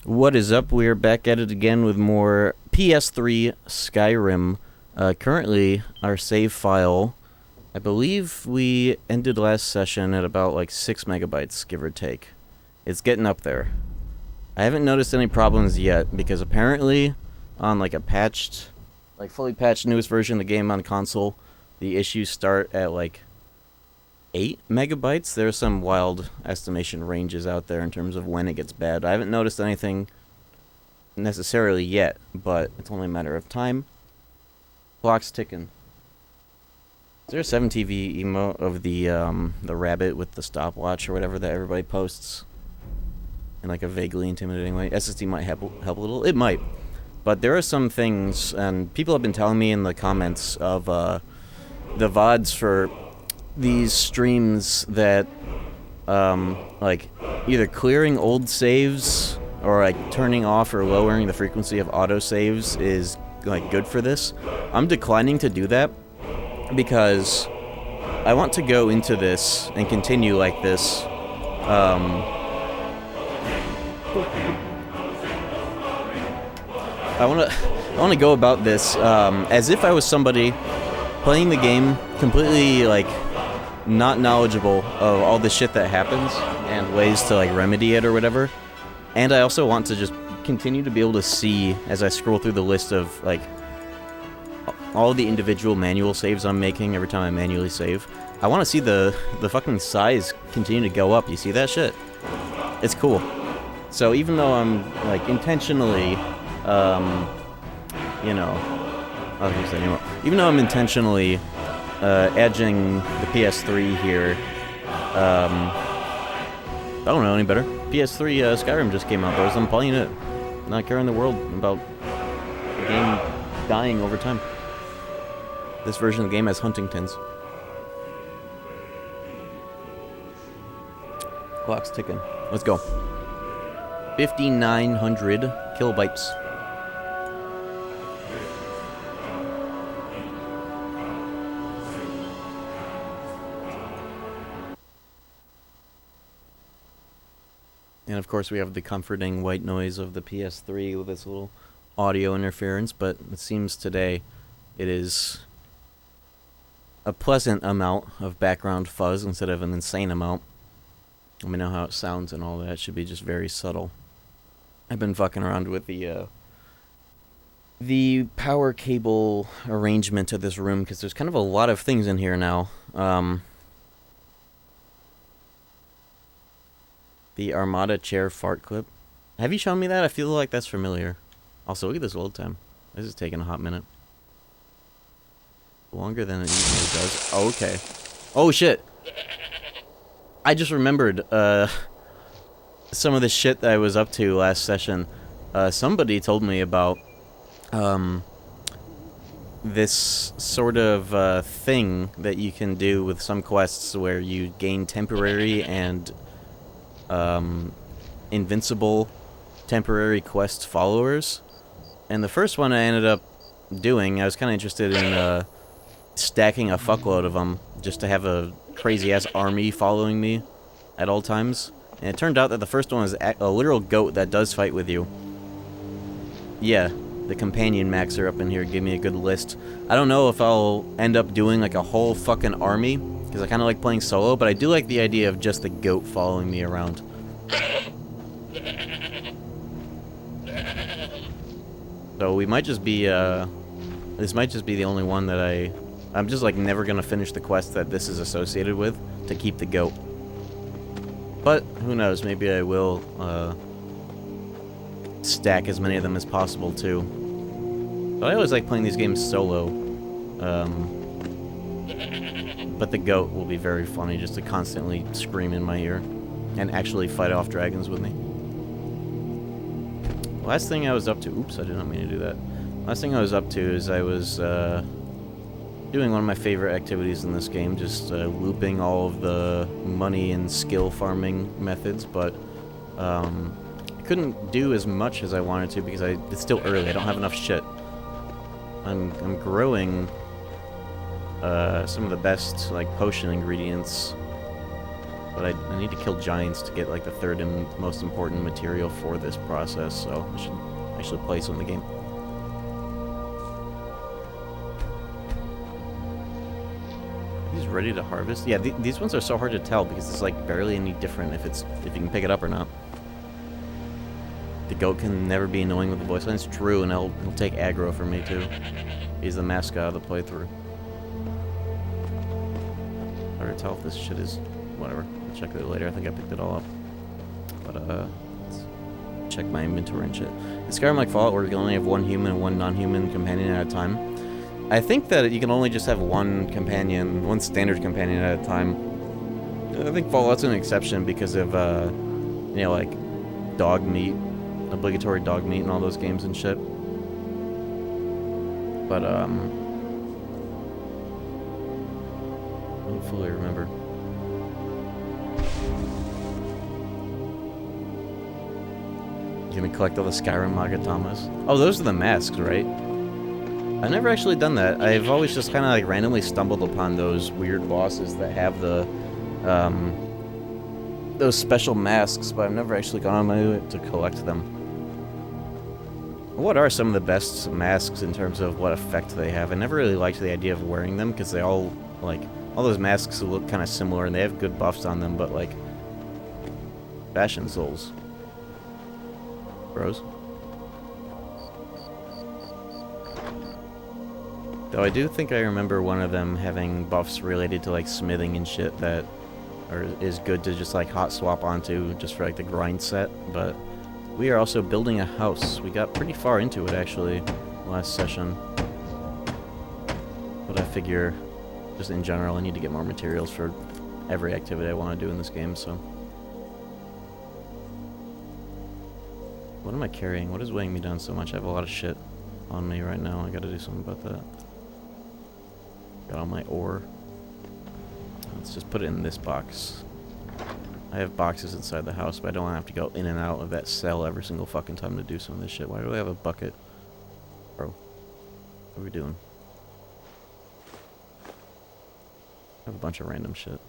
What is up? We're back at it again with more PS3 Skyrim. Currently, our save file, I believe we ended last session at about like 6 megabytes, give or take. It's getting up there. I haven't noticed any problems yet, because apparently, on like a patched, like fully patched newest version of the game on console, the issues start at like 8 megabytes. There's some wild estimation ranges out there in terms of when it gets bad. I haven't noticed anything necessarily yet, but it's only a matter of time. Clock's ticking. Is there a 7TV emote of the rabbit with the stopwatch or whatever that everybody posts in like a vaguely intimidating way? SSD might help a little. It might. But there are some things, and people have been telling me in the comments of the VODs for these streams that like either clearing old saves or like turning off or lowering the frequency of auto saves is like good for this. I'm declining to do that because I want to go into this and continue like this I want to go about this as if I was somebody playing the game completely like not knowledgeable of all the shit that happens and ways to like remedy it or whatever. And I also want to just continue to be able to see as I scroll through the list of like all the individual manual saves I'm making every time I manually save. I want to see the fucking size continue to go up. You see that shit? It's cool. So even though I'm like intentionally you know, I was gonna say anymore. Even though I'm intentionally edging the PS3 here, I don't know any better. PS3 Skyrim just came out, though, so I'm playing it. Not caring the world about the game dying over time. This version of the game has Huntingtons. Clock's ticking. Let's go. 5,900 kilobytes. And of course we have the comforting white noise of the PS3 with its little audio interference, but it seems today it is a pleasant amount of background fuzz instead of an insane amount. Let me know how it sounds and all that. It should be just very subtle. I've been fucking around with the power cable arrangement of this room because there's kind of a lot of things in here now. The Armada chair fart clip. Have you shown me that? I feel like that's familiar. Also, look at this load time. This is taking a hot minute. Longer than it usually does. Oh, okay. Oh, shit. I just remembered some of the shit that I was up to last session. Somebody told me about this sort of thing that you can do with some quests where you gain temporary and invincible temporary quest followers. And the first one I ended up doing, I was kind of interested in stacking a fuckload of them just to have a crazy-ass army following me at all times. And it turned out that the first one is a literal goat that does fight with you. Yeah, the companion maxer up in here gave me a good list. I don't know if I'll end up doing like a whole fucking army, because I kind of like playing solo, but I do like the idea of just the goat following me around. So we might just be, this might just be the only one that I'm just like never gonna finish the quest that this is associated with to keep the goat. But, who knows, maybe I will, stack as many of them as possible, too. But I always like playing these games solo. But the goat will be very funny just to constantly scream in my ear and actually fight off dragons with me. Last thing I was up to... Oops, I did not mean to do that. Last thing I was up to is I was doing one of my favorite activities in this game, just looping all of the money and skill farming methods, but I couldn't do as much as I wanted to because it's still early. I don't have enough shit. I'm growing some of the best like potion ingredients But I need to kill giants to get like the third and most important material for this process, so I should actually play some of the game. Are these ready to harvest? Yeah, these ones are so hard to tell because it's like barely any different if you can pick it up or not. The goat can never be annoying with the voice line. It's true, and he'll take aggro from me too. He's the mascot of the playthrough. Hard to tell if this shit is whatever. I'll check it later. I think I picked it all up. But let's check my inventory and shit. In Skyrim, like Fallout, where you can only have one human and one non-human companion at a time. I think that you can only just have one companion, one standard companion at a time. I think Fallout's an exception because of you know, like dog meat, obligatory dog meat in all those games and shit. But I don't fully remember. You gonna collect all the Skyrim Magatamas? Oh, those are the masks, right? I've never actually done that. I've always just kind of like randomly stumbled upon those weird bosses that have the those special masks, but I've never actually gone on my way to collect them. What are some of the best masks in terms of what effect they have? I never really liked the idea of wearing them because they all, like, all those masks look kind of similar and they have good buffs on them, but like, fashion souls. Bros. Though I do think I remember one of them having buffs related to like smithing and shit that is good to just like hot swap onto just for like the grind set, but we are also building a house. We got pretty far into it actually last session. But I figure just in general I need to get more materials for every activity I want to do in this game, so. What am I carrying? What is weighing me down so much? I have a lot of shit on me right now. I gotta do something about that. Got all my ore. Let's just put it in this box. I have boxes inside the house, but I don't want to have to go in and out of that cell every single fucking time to do some of this shit. Why do I have a bucket? Bro. What are we doing? I have a bunch of random shit.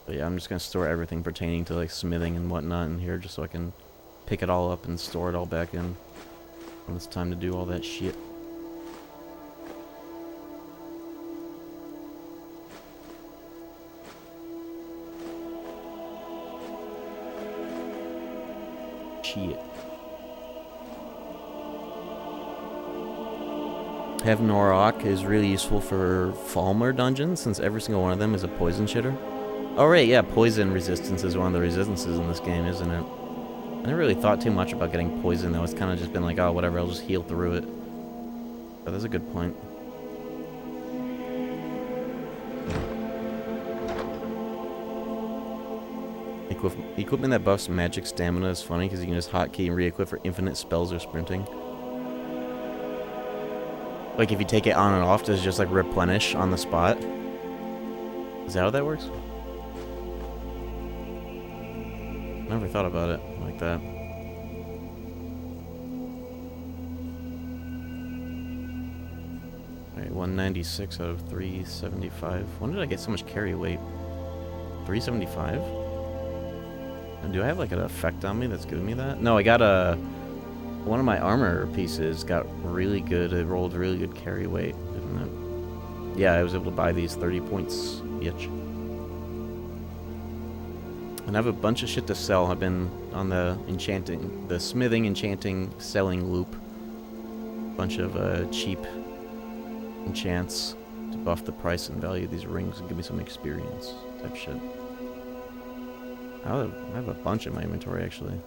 But yeah, I'm just gonna store everything pertaining to like smithing and whatnot in here just so I can pick it all up and store it all back in when it's time to do all that shit. Shit. Have Norok is really useful for Falmer dungeons since every single one of them is a poison shitter. Oh right, yeah, poison resistance is one of the resistances in this game, isn't it? I never really thought too much about getting poison though. It's kind of just been like, oh, whatever, I'll just heal through it. But that's a good point. Equipment that buffs magic stamina is funny because you can just hotkey and re-equip for infinite spells or sprinting. Like if you take it on and off, does it just like replenish on the spot? Is that how that works? Never thought about it like that. Alright, 196 out of 375. When did I get so much carry weight? 375? And do I have like an effect on me that's giving me that? No, I got a... One of my armor pieces got really good. It rolled really good carry weight, didn't it? Yeah, I was able to buy these 30 points each. And I have a bunch of shit to sell. I've been on the smithing, enchanting, selling loop. Bunch of cheap enchants to buff the price and value of these rings and give me some experience type shit. I have a bunch in my inventory actually.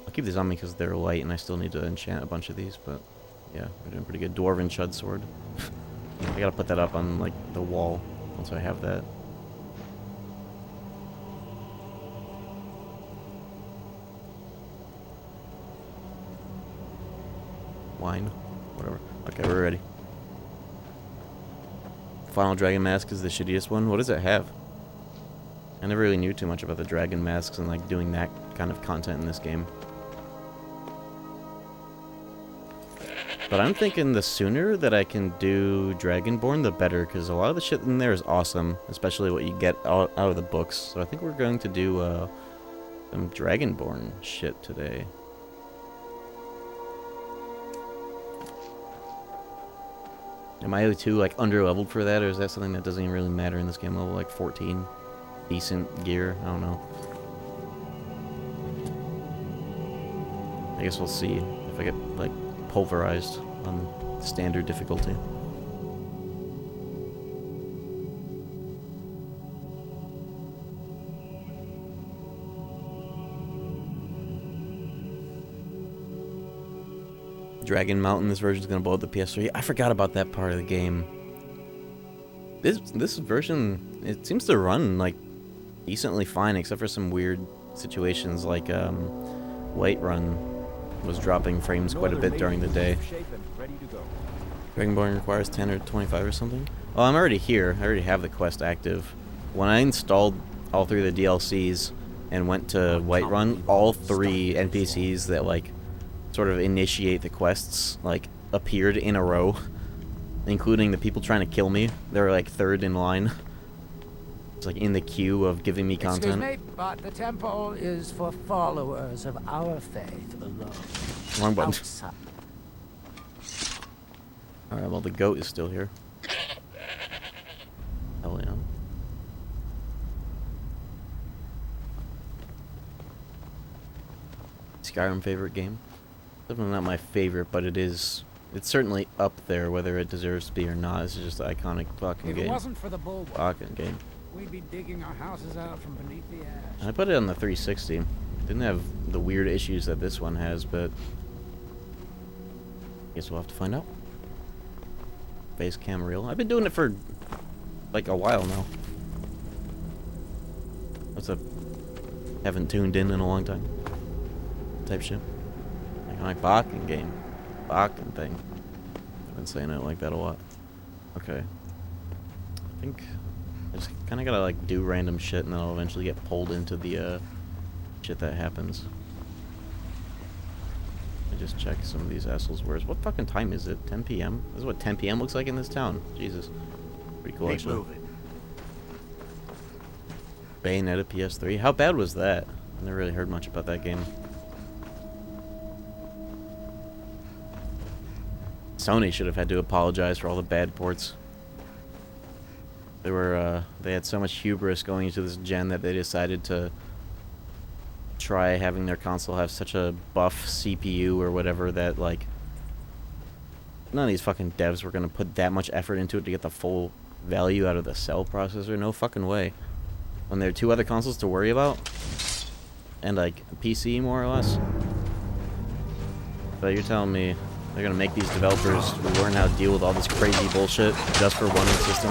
I'll keep these on me because they're light and I still need to enchant a bunch of these, but yeah, we're doing pretty good. Dwarven Chud Sword. I gotta put that up on like the wall once I have that. Wine. Whatever. Okay, we're ready. Final Dragon Mask is the shittiest one. What does it have? I never really knew too much about the dragon masks and like doing that kind of content in this game. But I'm thinking the sooner that I can do Dragonborn, the better, because a lot of the shit in there is awesome, especially what you get out of the books. So I think we're going to do some Dragonborn shit today. Am I too, like, under-leveled for that, or is that something that doesn't even really matter in this game? Level, like, 14? Decent gear? I don't know. I guess we'll see if I get, like, pulverized on standard difficulty. Dragon Mountain, this version is going to blow up the PS3. I forgot about that part of the game. This version, it seems to run, like, decently fine, except for some weird situations, like, Whiterun was dropping frames quite a bit during the day. Dragonborn requires 10 or 25 or something? Oh, I'm already here. I already have the quest active. When I installed all 3 of the DLCs and went to Whiterun, all 3 NPCs that, like, sort of initiate the quests, like, appeared in a row, including the people trying to kill me. They were, like, 3rd in line. It's, like, in the queue of giving me content. Excuse me, but the temple is for followers of our faith alone. Wrong button. Outside. Alright, well, the goat is still here. Hell yeah. Skyrim favorite game? Definitely not my favorite, but it's certainly up there, whether it deserves to be or not. It's just an iconic fucking game. If it wasn't for the bulwark, Fucking game. we'd be digging our houses out from beneath the ash. I put it on the 360. Didn't have the weird issues that this one has, but guess we'll have to find out. Face cam reel. I've been doing it for like a while now. What's up? Haven't tuned in a long time. Type shit. Like my Bakken game. Bakken thing. I've been saying it like that a lot. Okay. I think I just kind of gotta like do random shit and then I'll eventually get pulled into the shit that happens. I just check some of these assholes' words. What fucking time is it? 10 p.m.? This is what 10 p.m. looks like in this town. Jesus. Pretty cool, actually. Bayonetta PS3. How bad was that? I never really heard much about that game. Sony should have had to apologize for all the bad ports. They had so much hubris going into this gen that they decided to try having their console have such a buff CPU or whatever that, like, none of these fucking devs were gonna put that much effort into it to get the full value out of the cell processor. No fucking way. When there are 2 other consoles to worry about, and like a PC more or less. So you're telling me they're gonna make these developers learn how to deal with all this crazy bullshit just for one system?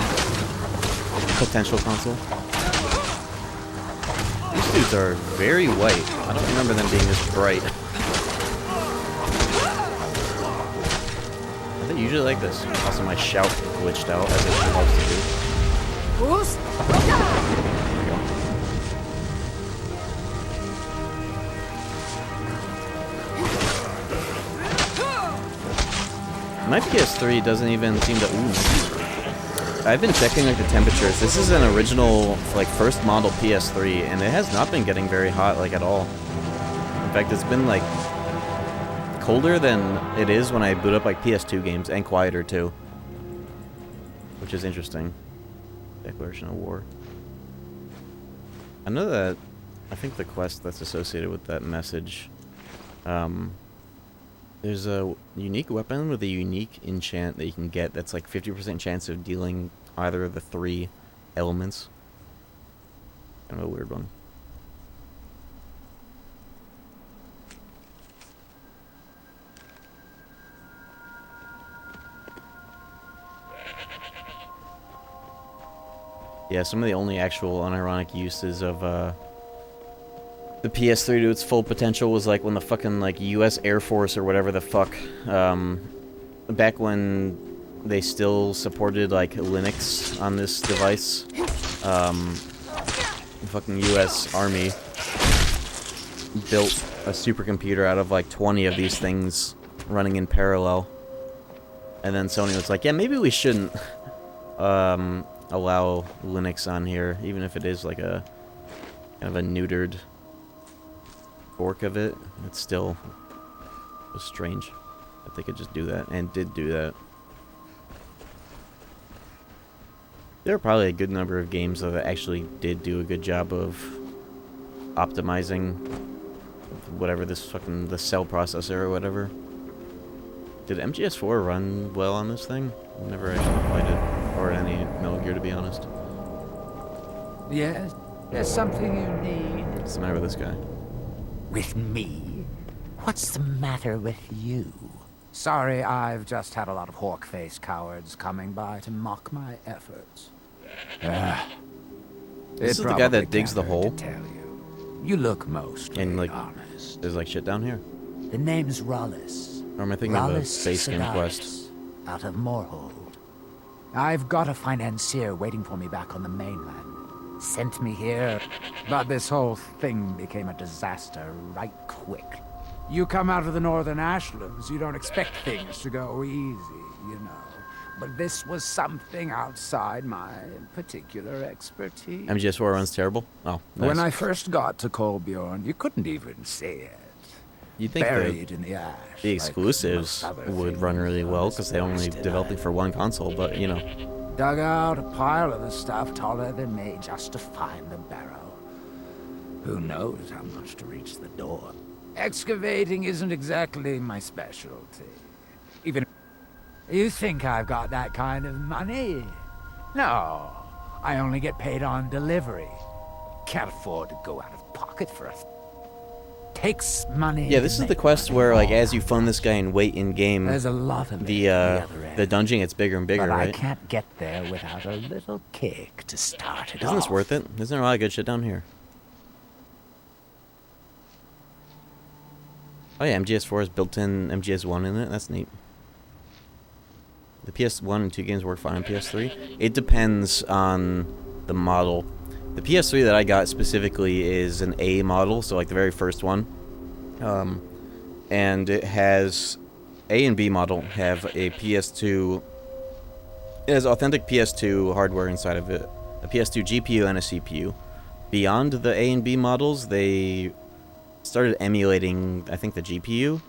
Potential console? These dudes are very white. I don't remember them being this bright. Are they usually like this? Also, my shout glitched out as it loves to do. There we go. My PS3 doesn't even seem to... Ooh. I've been checking like the temperatures. This is an original, like, first model PS3, and it has not been getting very hot, like, at all. In fact, it's been, like, colder than it is when I boot up, like, PS2 games, and quieter, too. Which is interesting. Declaration of War. I know that... I think the quest that's associated with that message... there's a unique weapon with a unique enchant that you can get that's like 50% chance of dealing either of the 3 elements. Kind of a weird one. Yeah, some of the only actual unironic uses of the PS3 to its full potential was like when the fucking like US Air Force or whatever the fuck, back when they still supported like Linux on this device, the fucking US Army built a supercomputer out of like 20 of these things running in parallel And then Sony was like, yeah, maybe we shouldn't allow Linux on here, even if it is like a kind of a neutered fork of it. It still was strange that they could just do that, and did do that. There are probably a good number of games that actually did do a good job of optimizing whatever this fucking, the cell processor or whatever. Did MGS4 run well on this thing? I've never actually played it, or any Metal Gear, to be honest. Yes, there's something you need. What's the matter with this guy? With me? What's the matter with you? Sorry, I've just had a lot of hawk-faced cowards coming by to mock my efforts. This is the guy that digs the hole? Tell you. You look mostly And, like, honest. there's like shit down here. The name's Rollis. Or am I thinking of a Rollis Space Game Quest? Solaris, out of Moorhold. I've got a financier waiting for me back on the mainland. Sent me here, but this whole thing became a disaster right quick. You come out of the northern ashlands, you don't expect things to go easy, you know. But this was something outside my particular expertise. MGS4 runs terrible? Oh, nice. When I first got to Kolbjorn, you couldn't even see it. You'd think Buried in the ash. the like exclusives most other would run really things well, on because this they only blasted developing for one console, but, you know. island. Dug out a pile of the stuff taller than me just to find the barrow. Who knows how much to reach the door. Excavating isn't exactly my specialty. Even you think I've got that kind of money? No, I only get paid on delivery. Can't afford to go out of pocket for a takes money. Yeah, this is the quest where, like, as you fund this guy and wait in game, There's a lot of the other end. the dungeon gets bigger and bigger, But I right? can't get there without a little kick to start it Isn't this off. worth it? Isn't there a lot of good shit down here? Oh yeah, MGS4 has built-in MGS1 in it. That's neat. The PS1 and 2 games work fine on PS3. It depends on the model. The PS3 that I got specifically is an A model, so like the very first one. And it has... A and B model have a PS2... It has authentic PS2 hardware inside of it. A PS2 GPU and a CPU. Beyond the A and B models, they started emulating, I think, the GPU.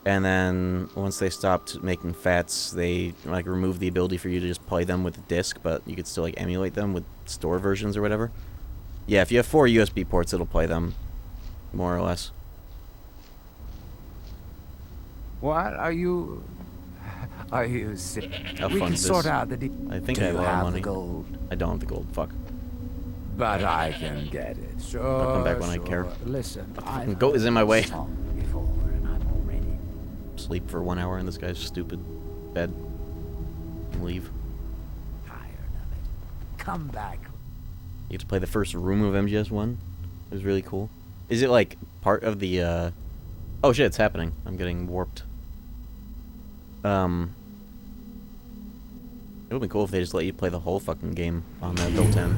And then once they stopped making FATs, they like removed the ability for you to just play them with a disc, but you could still like emulate them with store versions or whatever. Yeah, if you have 4 USB ports, it'll play them, more or less. What are you? Are you sick? How We fun can is sort this? out the. I think Do I have you a lot of have money. the gold? I don't have the gold. Fuck. But I can get it. Sure. I'll come back when I sure. care. Listen, fucking goat is in my way. Before, and I'm already Sleep for 1 hour in this guy's stupid bed. Leave. tired of it. Come back. You get to play the first room of MGS1. It was really cool. Is it like part of the Oh shit, it's happening. I'm getting warped. It would be cool if they just let you play the whole fucking game on that built-in.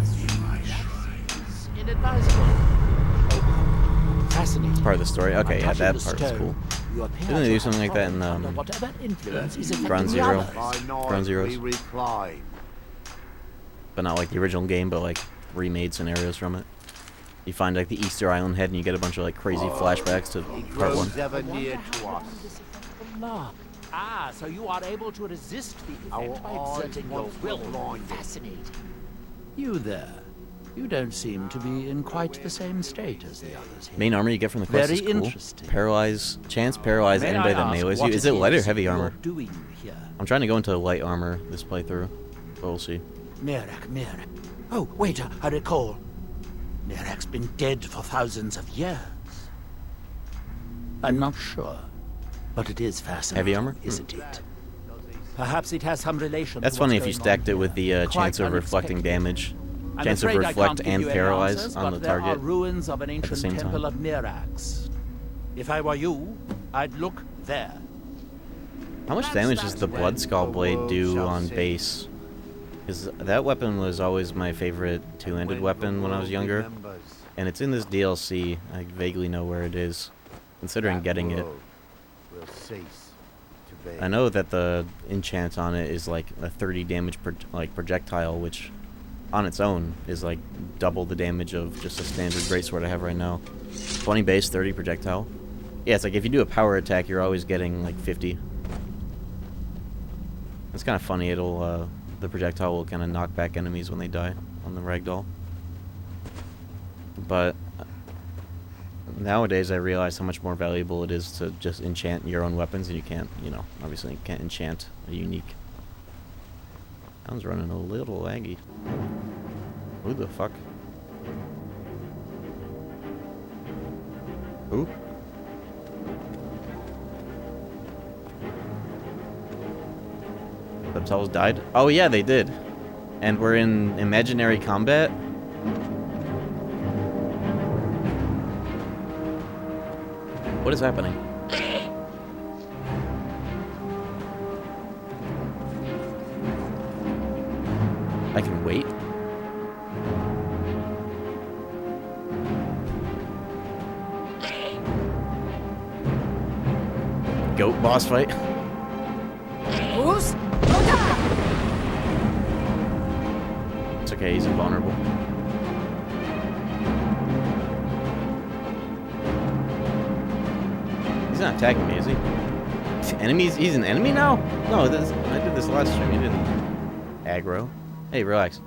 Inadvisable. Fascinating. It's part of the story. Okay, yeah, Touching that the part is stone, cool. you appear Didn't they to do have something like that in, fallen under whatever influence is affecting Ground the Zero? others. Ground Zeroes. Reply. But not like the original game, but like remade scenarios from it. You find like the Easter Island head and you get a bunch of like crazy flashbacks to part 1. Grows ever near to us. Ah, so you are able to resist the Our effect by eyes exerting your once were will. blinded. Fascinating. You there. You don't seem to be in quite the same state as the others here. Main armor you get from the quest Very is cool. interesting. Paralyze, chance paralyze May anybody I that ask melees you. what Is it light or heavy you're armor? doing here? I'm trying to go into light armor this playthrough, but we'll see. Mirak. Oh, wait, I recall. Mirak's been dead for thousands of years. I'm not sure, but it is fascinating, Heavy armor? isn't it? Perhaps it has some relation That's to what's funny if you going stacked on it with the here. chance Quite of reflecting unexpected. damage. I'm Chance of afraid I reflect can't give and you any paralyze answers, on but the there target. are ruins of an the ancient same temple time. of Mirax. If I were you, I'd look there. How much damage does the Blood Skull Blade do on base? Because that weapon was always my favorite two-handed weapon when I was younger. And it's in this DLC. I vaguely know where it is, considering getting it. Will cease to obey. I know that the enchant on it is like a 30 damage projectile, which on its own is like double the damage of just a standard greatsword I have right now. 20 base, 30 projectile. Yeah, it's like if you do a power attack, you're always getting like 50. It's kind of funny. It'll the projectile will kind of knock back enemies when they die on the ragdoll. But nowadays I realize how much more valuable it is to just enchant your own weapons, and you can't, you know, obviously you can't enchant a unique. Sounds running a little laggy. Who the fuck? Who? Themselves died? Oh yeah, they did. And we're in imaginary combat? What is happening? I can wait? Goat boss fight? It's okay, he's invulnerable. He's not attacking me, is he? Enemies? He's an enemy now? No, I did this last stream. He didn't aggro. Hey, relax.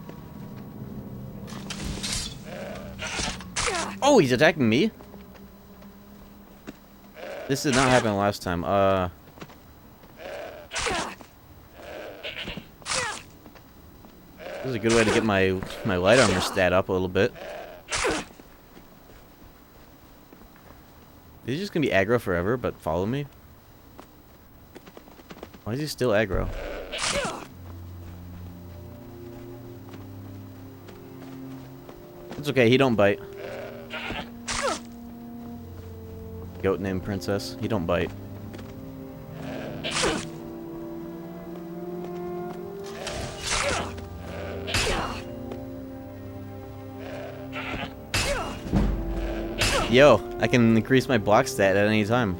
Oh, he's attacking me? This did not happen last time. This is a good way to get my light armor stat up a little bit. Is he just gonna be aggro forever, but follow me? Why is he still aggro? It's okay, he don't bite. Goat named Princess, he don't bite. Yo, I can increase my block stat at any time.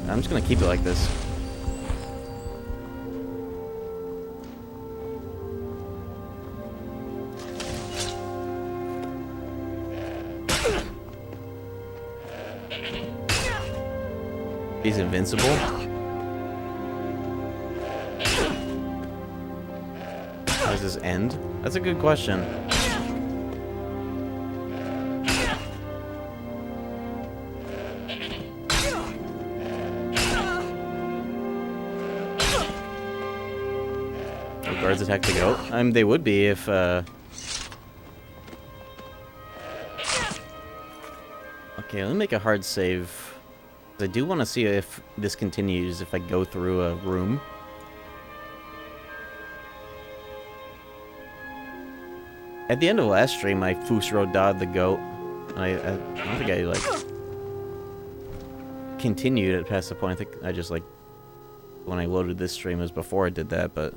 I'm just gonna keep it like this. He's invincible. How does this end? That's a good question. Guards attack the goat? They would be if, Okay, let me make a hard save. I do want to see if this continues if I go through a room. At the end of last stream, I Fusro Dod the goat. I don't think I, like, continued it past the point. I think I just, like, when I loaded this stream, it was before I did that, but...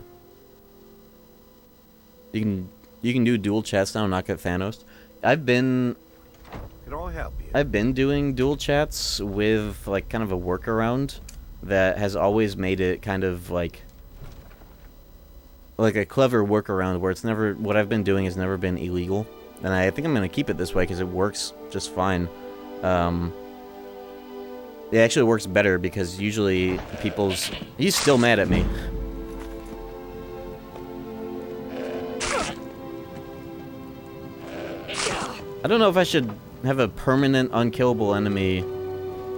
You can do dual chats now and not get Thanos. I've been doing dual chats with like kind of a workaround that has always made it kind of like a clever workaround where it's never, what I've been doing has never been illegal, and I think I'm gonna keep it this way because it works just fine. It actually works better because usually he's still mad at me. I don't know if I should have a permanent unkillable enemy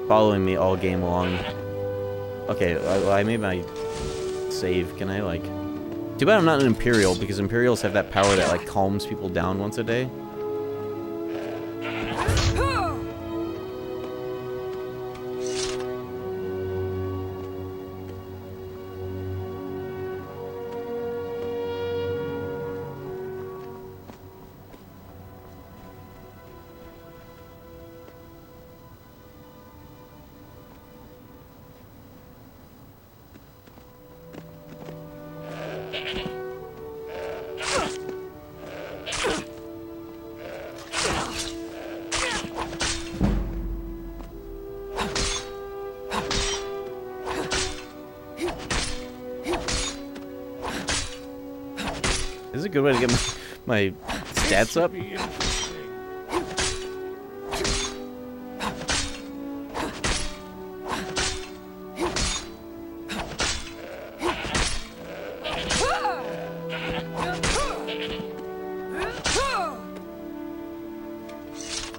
following me all game long. Okay, I made my save. Can I, like... Too bad I'm not an Imperial, because Imperials have that power that, like, calms people down once a day. good way to get my stats up.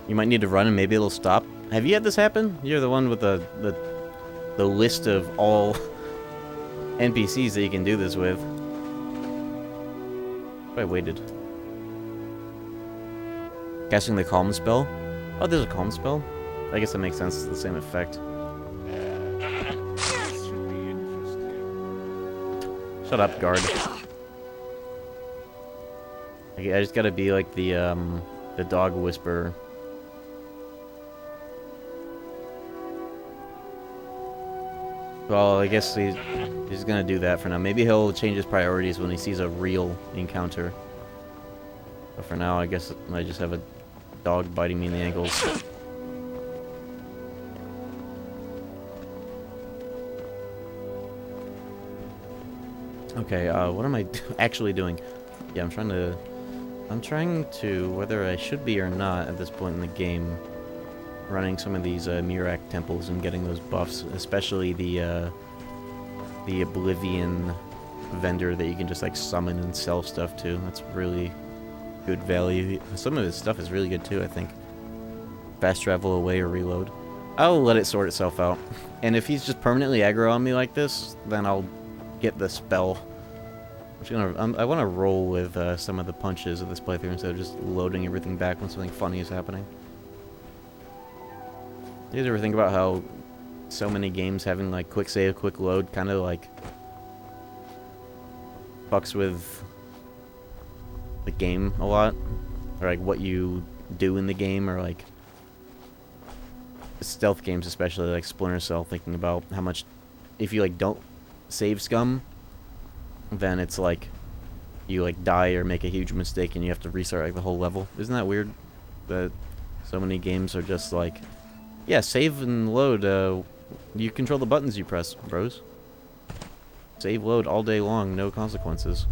You might need to run and maybe it'll stop. Have you had this happen? You're the one with the list of all NPCs that you can do this with. I waited. Casting the calm spell? Oh, there's a calm spell? I guess that makes sense. It's the same effect. Shut up, guard. Okay, I just gotta be like the dog whisperer. Well, I guess he's gonna do that for now. Maybe he'll change his priorities when he sees a real encounter. But for now, I guess I just have a dog biting me in the ankles. Okay, what am I actually doing? Yeah, I'm trying to, whether I should be or not at this point in the game, running some of these Mirak temples and getting those buffs, especially the Oblivion vendor that you can just like summon and sell stuff to. That's really good value. Some of his stuff is really good too, I think. Fast travel away or reload. I'll let it sort itself out. And if he's just permanently aggro on me like this, then I'll get the spell. I want to roll with some of the punches of this playthrough instead of just loading everything back when something funny is happening. You guys ever think about how so many games having like quick save, quick load kind of like fucks with the game a lot? Or like what you do in the game, or like stealth games especially, like Splinter Cell, thinking about how much if you like don't save scum, then it's like you like die or make a huge mistake and you have to restart like the whole level. Isn't that weird that so many games are just like, yeah, save and load, you control the buttons you press, bros. Save, load all day long, no consequences.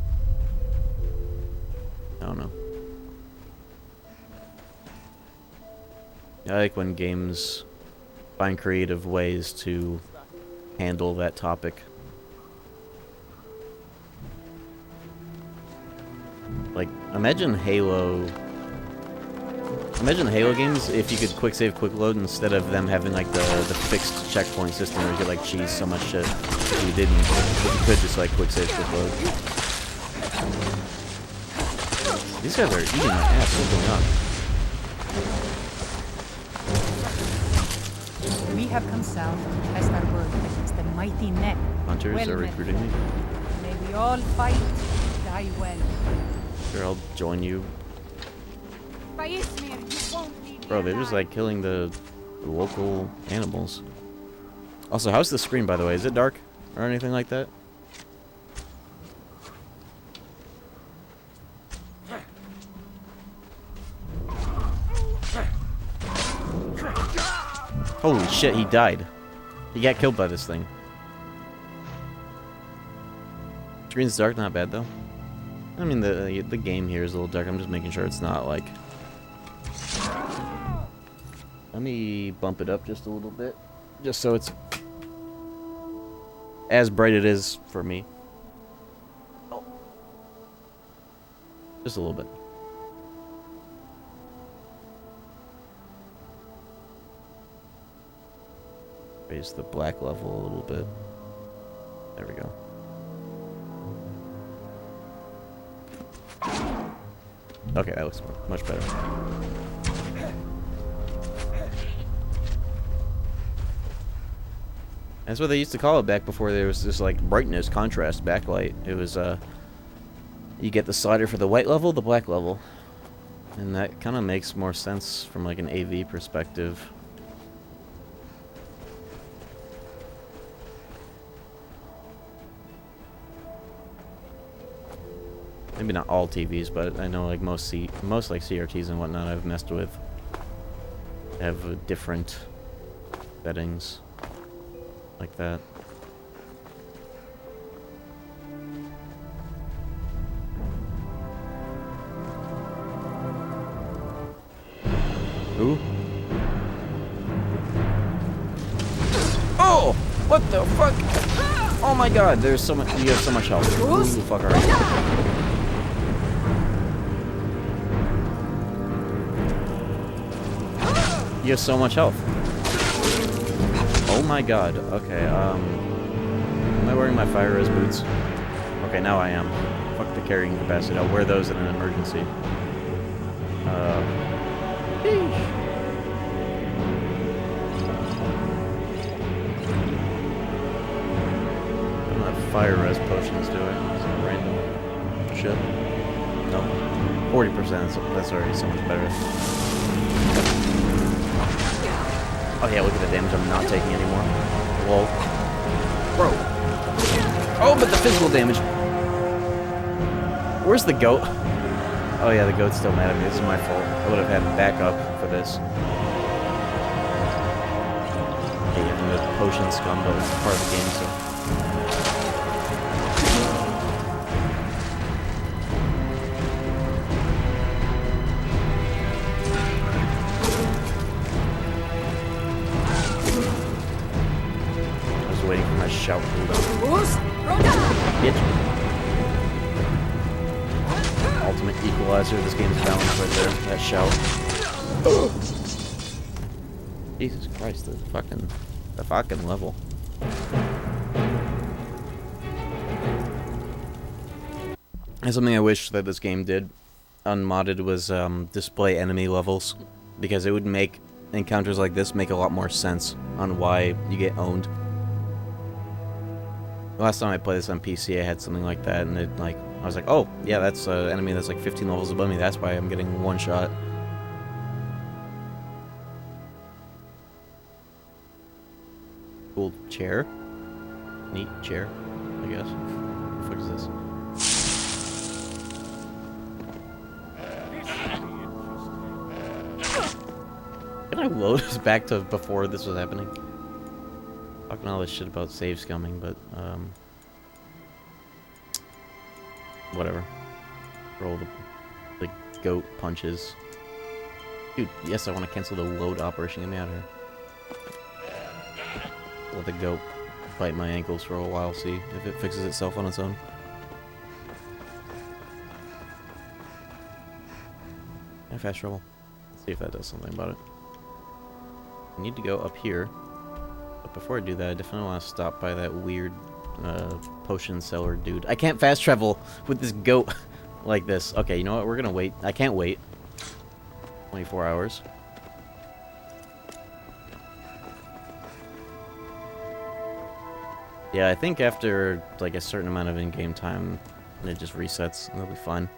I don't know. I like when games find creative ways to handle that topic. Like, imagine Halo games if you could quick save, quick load instead of them having like the fixed checkpoint system where you could like cheese so much shit if you didn't. If you could just like quick save, quick load. These guys are eating my ass. What's going on? We have come south to test our work against the mighty net. Hunters are recruiting me? May we all fight, die well. Sure, I'll join you. Bro, they're just like killing the local animals. Also, how's the screen, by the way? Is it dark or anything like that? Holy shit, he died. He got killed by this thing. Screen's dark, not bad though. I mean, the game here is a little dark. I'm just making sure it's not like... Let me bump it up just a little bit, just so it's as bright it is for me. Oh. Just a little bit. Raise the black level a little bit. There we go. Okay, that looks much better. That's what they used to call it back before there was this like brightness, contrast, backlight. It was you get the slider for the white level, the black level. And that kind of makes more sense from like an AV perspective. Maybe not all TVs, but I know like most like CRTs and whatnot I've messed with have different settings like that. Ooh. Oh! What the fuck? Oh my god, there's so much. You have so much health. Ooh, fuck, alright. You have so much health. Oh my god. Okay, am I wearing my fire res boots? Okay, now I am. Fuck the carrying capacity. I'll wear those in an emergency. Fire res potions do it. Some random shit. No. 40%. That's already so much better. Oh yeah, look at the damage I'm not taking anymore. Lol. Bro. Oh, but the physical damage. Where's the goat? Oh yeah, the goat's still mad at me. This is my fault. I would have had backup for this. Hey, I'm a potion scum, but it's part of the game, so... Shout Bitch. Ultimate equalizer. This game's balanced right there. That shout. Jesus Christ, the fucking level. And something I wish that this game did, unmodded, was display enemy levels, because it would make encounters like this make a lot more sense on why you get owned. Last time I played this on PC, I had something like that, and I was like, oh, yeah, that's an enemy that's like 15 levels above me, that's why I'm getting one shot. Cool chair. Neat chair, I guess. What the fuck is this? Can I load this back to before this was happening? Talking all this shit about save scumming, but, whatever. Roll the goat punches. Dude, yes, I want to cancel the load operation. Get me out of here. Let the goat bite my ankles for a while, see if it fixes itself on its own. And fast travel. Let's see if that does something about it. I need to go up here. But before I do that, I definitely want to stop by that weird potion seller dude. I can't fast travel with this goat like this. Okay, you know what? We're gonna wait. I can't wait. 24 hours. Yeah, I think after like a certain amount of in-game time, it just resets. It'll be fine.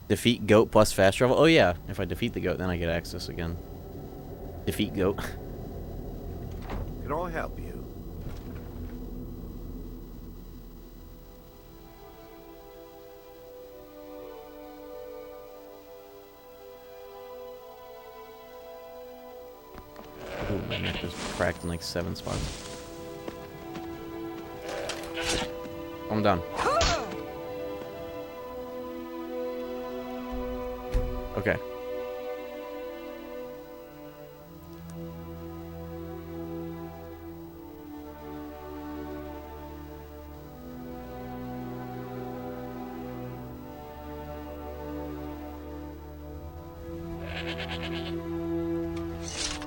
Defeat goat plus fast travel? Oh yeah, if I defeat the goat, then I get access again. Defeat goat. Can I help you? Ooh, my neck is cracked in like 7 spots. I'm done. Okay.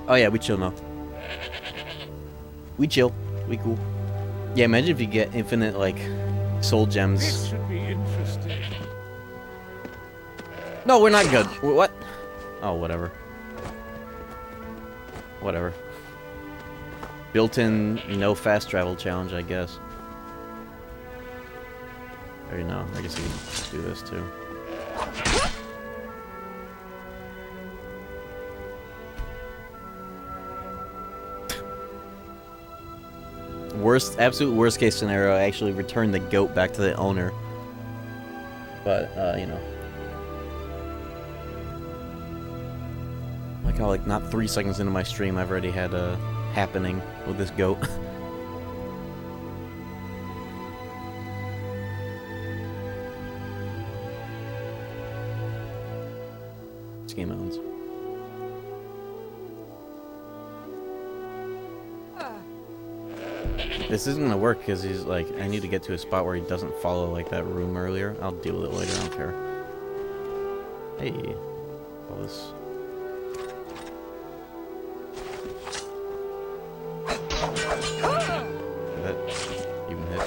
Oh yeah, we chill now. We chill. We cool. Yeah, imagine if you get infinite, like, soul gems. This should be interesting. No, we're not good. What? Oh, whatever. Whatever. Built-in, no fast travel challenge, I guess. Or, you know, I guess you can do this, too. Absolute worst case scenario, I actually return the goat back to the owner. But, you know. Like how, like, not 3 seconds into my stream, I've already had a happening with this goat. Ski mountains. This isn't gonna work because he's like, I need to get to a spot where he doesn't follow like that room earlier. I'll deal with it later, I don't care. Hey. All this. Did that even hit?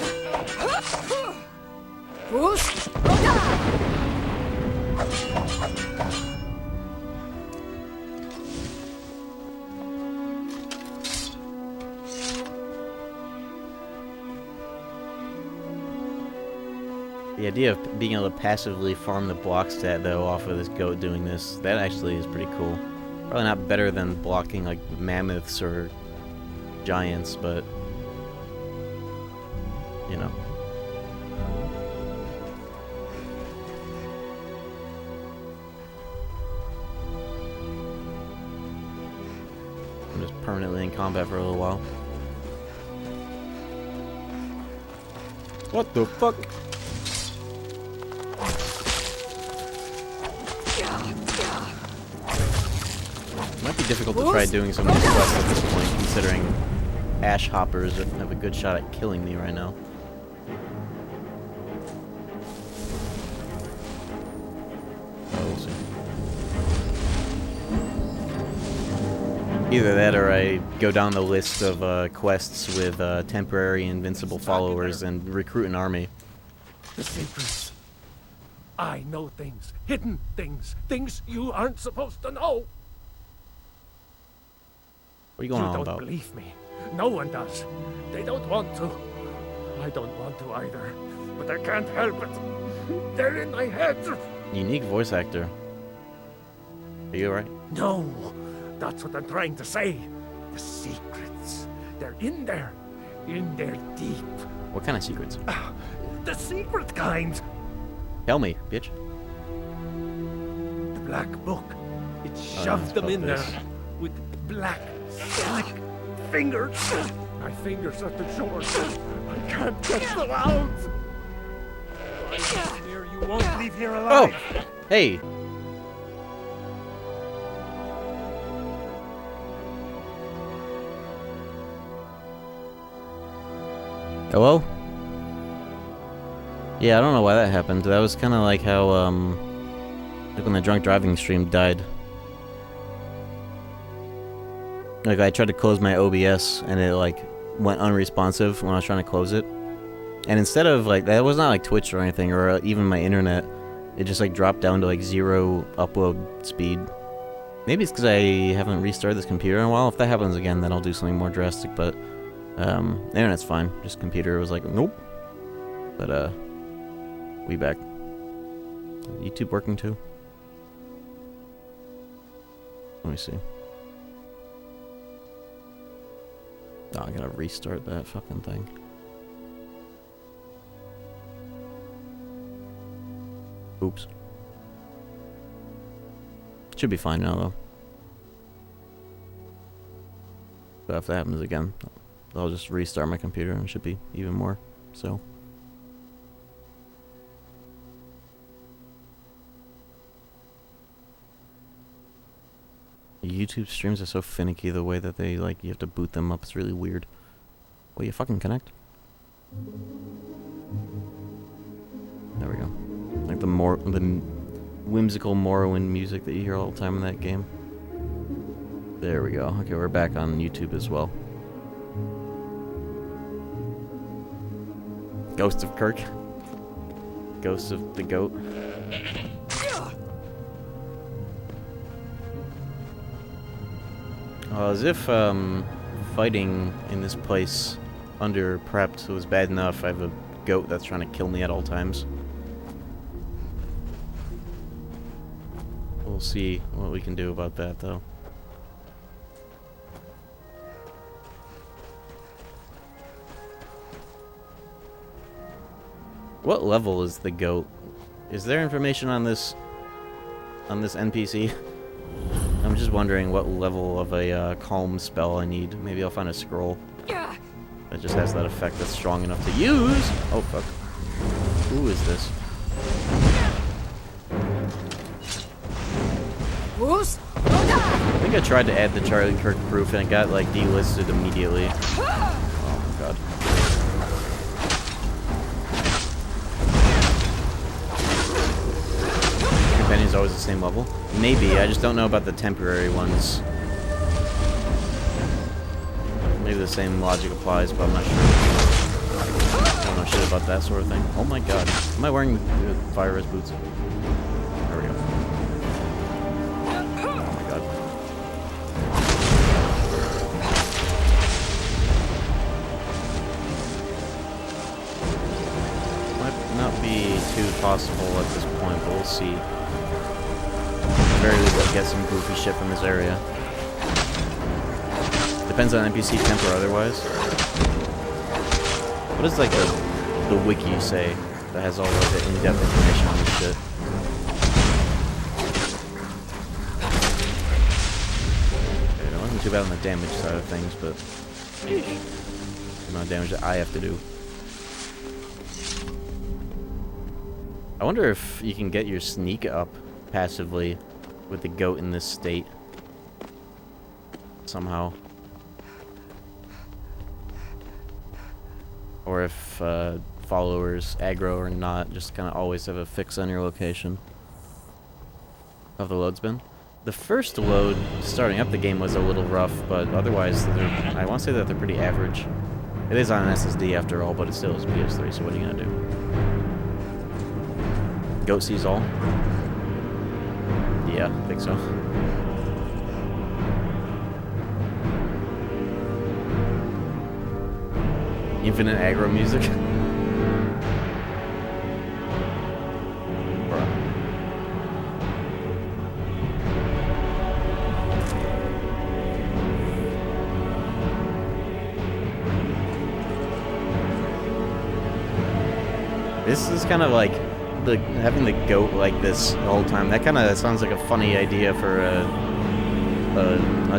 The idea of being able to passively farm the block stat, though, off of this goat doing this, that actually is pretty cool. Probably not better than blocking, like, mammoths or giants, but, you know. I'm just permanently in combat for a little while. What the fuck? Might be difficult to try doing some of these quests at this point, considering ash hoppers have a good shot at killing me right now. Oh, we'll see. Either that or I go down the list of quests with temporary invincible followers and recruit an army. The secrets. I know things. Hidden things. Things you aren't supposed to know. What are you going on You about? don't believe me. No one does. They don't want to. I don't want to either. But I can't help it. They're in my head. Unique voice actor. Are you alright? No. That's what I'm trying to say. The secrets. They're in there. In there deep. What kind of secrets? The secret kind. Tell me, bitch. The black book. It it's shoved them about in this. there. With black, slick fingers. My fingers are too short. I can't get them out. I swear you won't leave here alive. Oh! Hey! Hello? Yeah, I don't know why that happened. That was kind of like how, like when the drunk driving stream died. Like, I tried to close my OBS, and it, like, went unresponsive when I was trying to close it. And instead of, like, that was not, like, Twitch or anything, or even my internet. It just, like, dropped down to, like, 0 upload speed. Maybe it's because I haven't restarted this computer in a while. If that happens again, then I'll do something more drastic, but, internet's fine. Just computer was like, nope. But, we back. YouTube working, too? Let me see. Oh, I gotta restart that fucking thing. Oops. Should be fine now, though. But if that happens again, I'll just restart my computer and it should be even more, so. YouTube streams are so finicky the way that they, like, you have to boot them up. It's really weird. Will you fucking connect? There we go. Like the whimsical Morrowind music that you hear all the time in that game. There we go. Okay, we're back on YouTube as well. Ghost of Kirk. Ghost of the Goat. As if fighting in this place under prepped was bad enough, I have a goat that's trying to kill me at all times. We'll see what we can do about that, though. What level is the goat? Is there information on this NPC? I'm just wondering what level of a calm spell I need. Maybe I'll find a scroll that just has that effect that's strong enough to use. Oh fuck! Who is this? Who's? I think I tried to add the Charlie Kirk proof and it got like delisted immediately. Oh my god. Companion's always the same level? Maybe, I just don't know about the temporary ones. Maybe the same logic applies, but I'm not sure. I don't know shit about that sort of thing. Oh my god. Am I wearing the fire res boots? There we go. Oh my god. Might not be too possible at this point, but we'll see. At the very least, I'll get some goofy shit from this area. Depends on NPC temp or otherwise. What does like the wiki say that has all like the in-depth information on this shit? Okay, that wasn't too bad on the damage side of things, but the amount of damage that I have to do. I wonder if you can get your sneak up passively with the goat in this state somehow. Or if followers, aggro or not, just kind of always have a fix on your location of the load's been. The first load starting up the game was a little rough, but otherwise, I want to say that they're pretty average. It is on an SSD after all, but it still is PS3, so what are you going to do? Goat sees all? Yeah, I think so. Infinite aggro music. Bruh. This is kind of like having the goat like this the whole time. That kind of sounds like a funny idea for a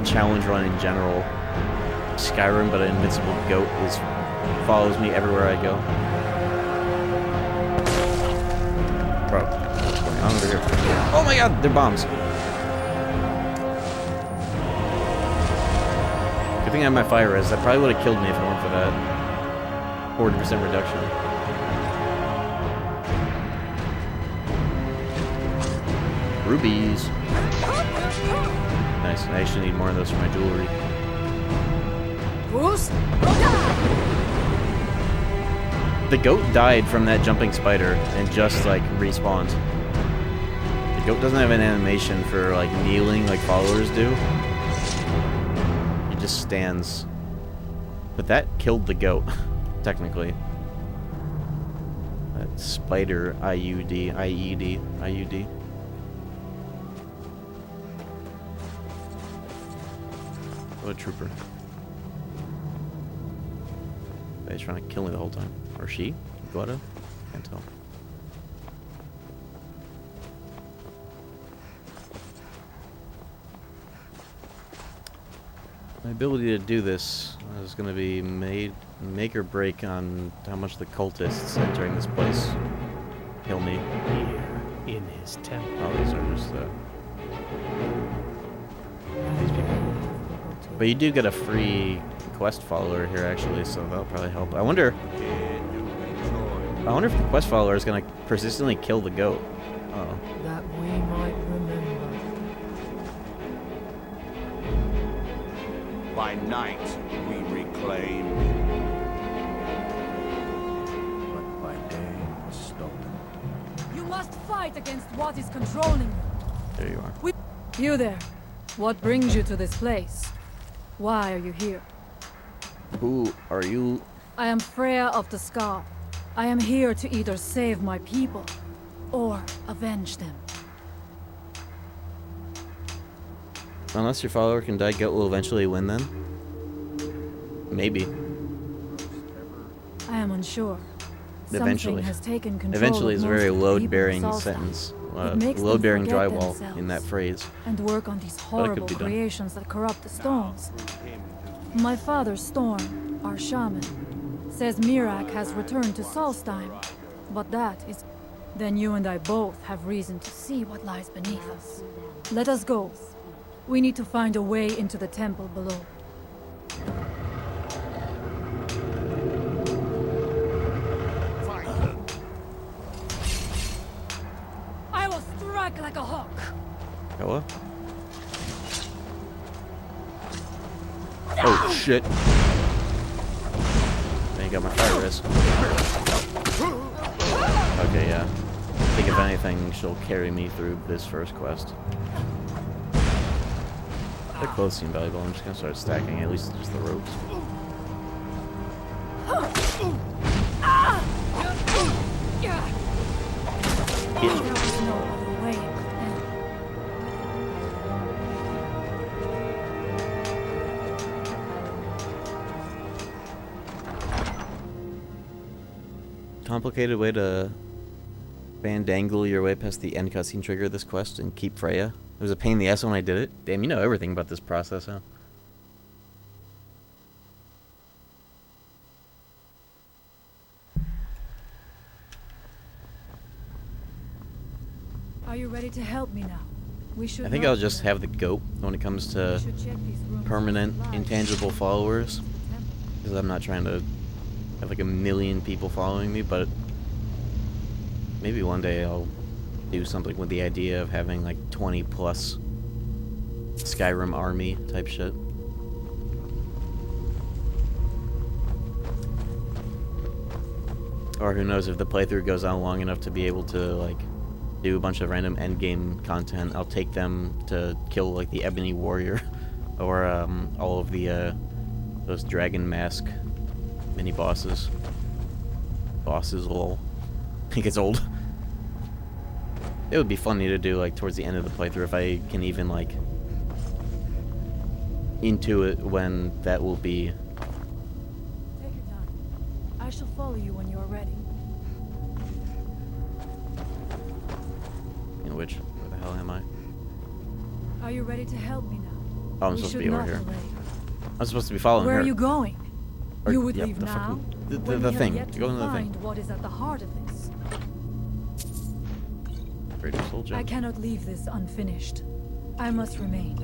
challenge run in general. Skyrim, but an invincible goat follows me everywhere I go. Bro, what's going on over here? Oh my god, they're bombs. Good thing I have my fire res. That probably would have killed me if it weren't for that 40% reduction. Rubies. Nice. I actually need more of those for my jewelry. Who's? The goat died from that jumping spider and just like respawned. The goat doesn't have an animation for like kneeling like followers do. He just stands. But that killed the goat, technically. That spider IUD. What a trooper. He's trying to kill me the whole time. Or she? Glutta? Can't tell. My ability to do this is going to be make or break on how much the cultists entering this place kill me. Here in his temple. Oh, these are just these people. But you do get a free quest follower here actually, so that'll probably help. I wonder if the quest follower is gonna persistently kill the goat. Oh. That we might remember. By night, we reclaim. But by day was stolen. You must fight against what is controlling you. There you are. You there. What brings you to this place? Why are you here? Who are you? I am Freya of the Scar. I am here to either save my people or avenge them. Unless your follower can die, goat will eventually win then? Maybe. I am unsure. Eventually. Something has taken control Eventually of is a most very of the people of load-bearing Solstheim. sentence. It makes them Load-bearing forget drywall themselves in that phrase. and work on these it could horrible be done. creations that corrupt the stones. My father, Storm, our shaman, says Mirak has returned to Solstheim, but that is... Then you and I both have reason to see what lies beneath us. Let us go. We need to find a way into the temple below. I will strike like a hawk. Hello? Oh shit. I ain't got my fire risk. Okay, yeah. I think if anything, she'll carry me through this first quest. The clothes seem valuable. I'm just gonna start stacking at least just the ropes. There was no other way. Complicated way to bandangle your way past the end cutscene trigger of this quest and keep Freya. It was a pain in the ass when I did it. Damn, you know everything about this process, huh? Are you ready to help me now? We should. I think I'll just have the goat when it comes to permanent, intangible followers. Because I'm not trying to have like a million people following me, but maybe one day I'll do something with the idea of having like 20 plus Skyrim army type shit. Or who knows, if the playthrough goes on long enough to be able to like do a bunch of random endgame content, I'll take them to kill like the Ebony Warrior or all of the those Dragon Mask mini bosses. Bosses, lol. I think it's old. It would be funny to do like towards the end of the playthrough if I can even like intuit when that will be. Take your time. I shall follow you when you are ready. In which, where the hell am I? Are you ready to help me now? Oh, I'm We supposed to should be over not here. delay. I'm supposed to be following Where her. are you going? Or- You would yep, leave the now? fucking- the when we have thing. yet to Go into the thing. find what is at the heart of this. Radio Soul Gem. I cannot leave this unfinished. I must remain.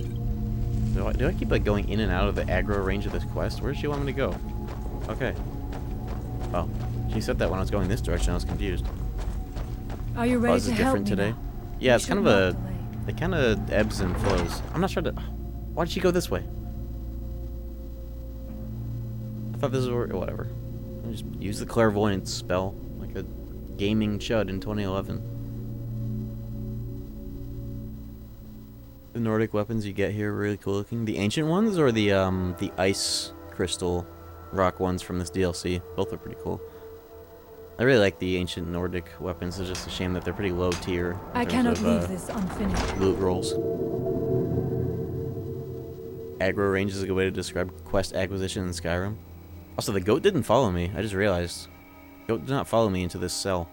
Do I keep like going in and out of the aggro range of this quest? Where does she want me to go? Okay. Oh, she said that when I was going this direction. I was confused. Are you Oh, ready this to is help different me today. now? Yeah, We it's kind of should a. not delay. It kind of ebbs and flows. I'm not sure to. Why did she go this way? I thought this was where. Whatever. I just use the clairvoyance spell like a gaming chud in 2011. The Nordic weapons you get here are really cool looking. The ancient ones or the ice crystal rock ones from this DLC? Both are pretty cool. I really like the ancient Nordic weapons. It's just a shame that they're pretty low tier in I terms cannot of, leave this unfinished. loot rolls. Aggro range is a good way to describe quest acquisition in Skyrim. Also, the goat didn't follow me. I just realized. Goat did not follow me into this cell.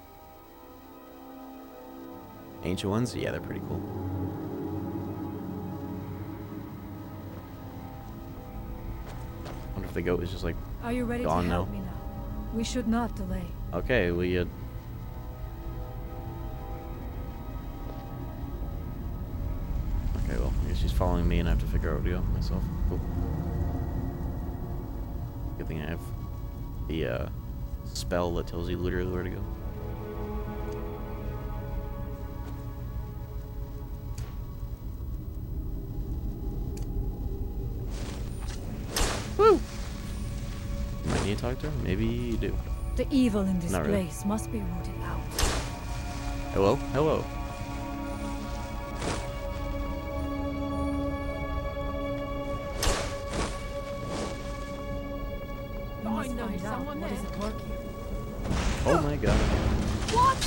Ancient ones? Yeah, they're pretty cool. Wonder if the goat is just like, Are you ready to Gone help now. me now? We should not delay. okay, we okay, well, I guess she's following me and I have to figure out where to go myself. Cool. Good thing I have the spell that tells you literally where to go. Woo! Might need to talk to her? Maybe you do. The evil in this Not really. place must be rooted out. Hello? Hello. We must find out what is at work here. Oh my god. What?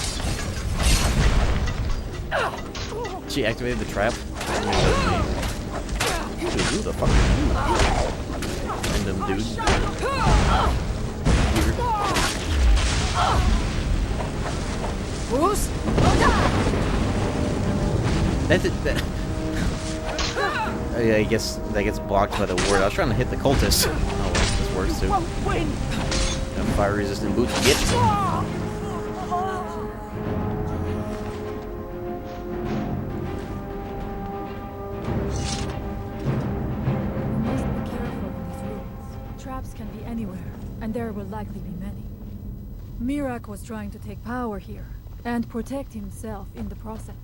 She activated the trap? Dude, who the fuck are you? Random dude. Here. That's it. That. Oh, yeah, I guess that gets blocked by the word. I was trying to hit the cultist. Oh well, this works too. Got fire resistant boots. Get. anywhere, and there will likely be many. Mirak was trying to take power here, and protect himself in the process.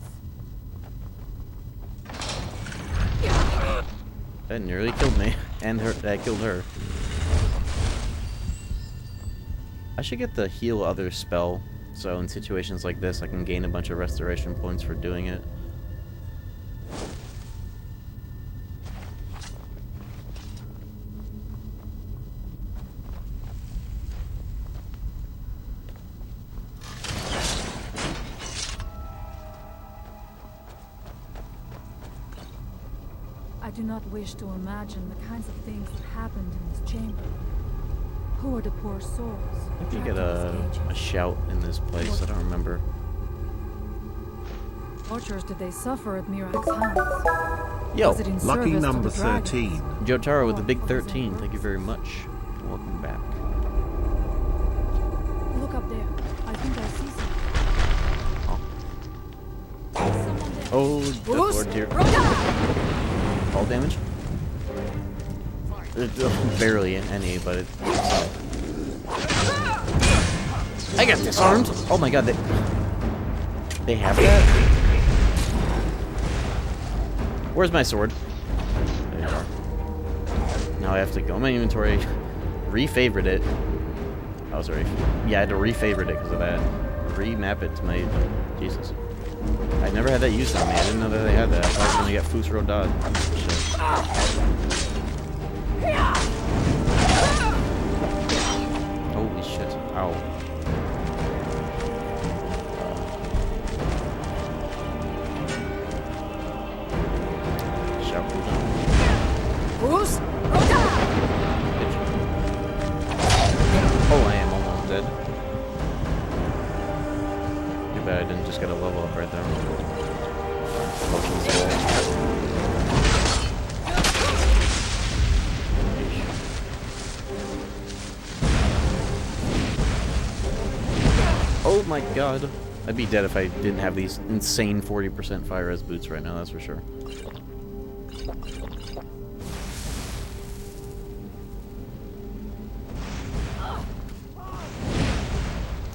That nearly killed me. And her, that killed her. I should get the heal others spell, so in situations like this I can gain a bunch of restoration points for doing it. I do not wish to imagine the kinds of things that happened in this chamber. Who are the poor souls? If you trapped get in these a cages? shout in this place, I don't remember. Tortures did they suffer at Mirak's hands? Yo, Was it in Lucky service to number the dragons? 13. Jotaro with the big 13, thank you very much. Welcome back. Look up there. I think I see something. Oh, good lord dear. Fall damage? Barely any, but it... I got disarmed! Oh my god, they have that? Where's my sword? There you are. Now I have to go in my inventory, re-favorite it. Oh, sorry. Yeah, I had to re-favorite it because of that. Remap it to my... Jesus. I never had that used on me. I didn't know that they had that. I thought I was gonna get Fusro Dod. Shit. Holy shit. Ow. Shout cooldown. Oh, I am almost dead. Too bad I didn't just get a level up right there. Potions full. Oh my god. I'd be dead if I didn't have these insane 40% fire res boots right now, that's for sure.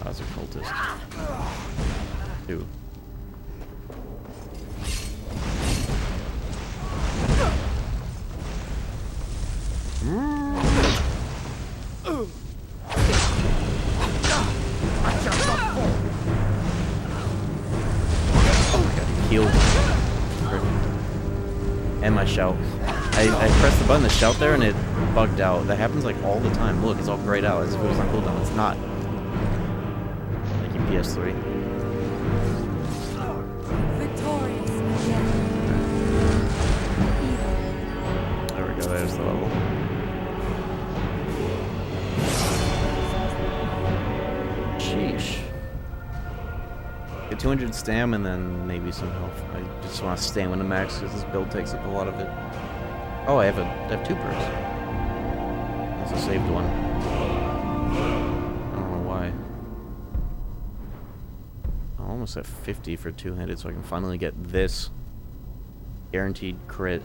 That's a cultist. Two. Healed. And my shout. I pressed the button to shout there and it bugged out. That happens like all the time. Look, it's all grayed out as if it was on cooldown. It's not. Thank you, PS3. Victorious again. There we go, there's the level. Sheesh. Get 200 stam and then maybe some health. I just want to stamina max because this build takes up a lot of it. Oh, I have two perks. That's a saved one. I don't know why. I'm almost at 50 for two-handed, so I can finally get this guaranteed crit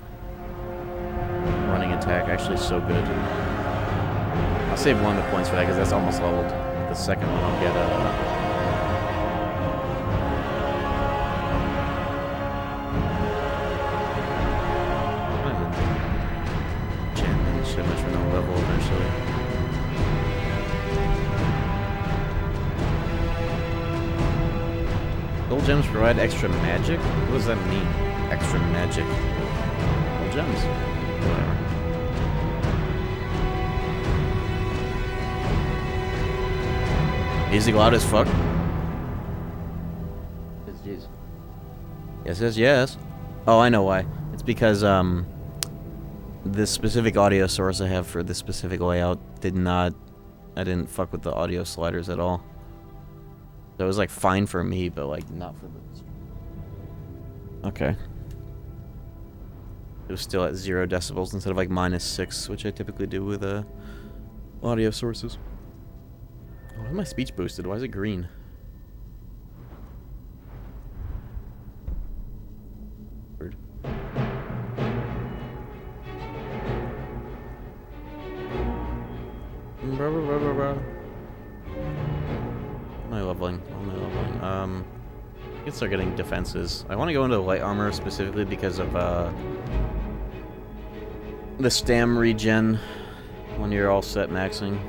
running attack. Actually, so good. I'll save one of the points for that because that's almost leveled. The second one I'll get much for no level eventually. Gold gems provide extra magic? What does that mean? Extra magic. Gold gems. Whatever. Music loud as fuck. Yes, yes, yes. Oh, I know why. It's because, this specific audio source I have for this specific layout I didn't fuck with the audio sliders at all. So it was like fine for me, but like not for this. Okay. It was still at 0 decibels instead of like -6, which I typically do with audio sources. Why is my speech boosted? Why is it green? Weird. to start getting defenses. I want to go into light armor specifically because of the stam regen when you're all set maxing.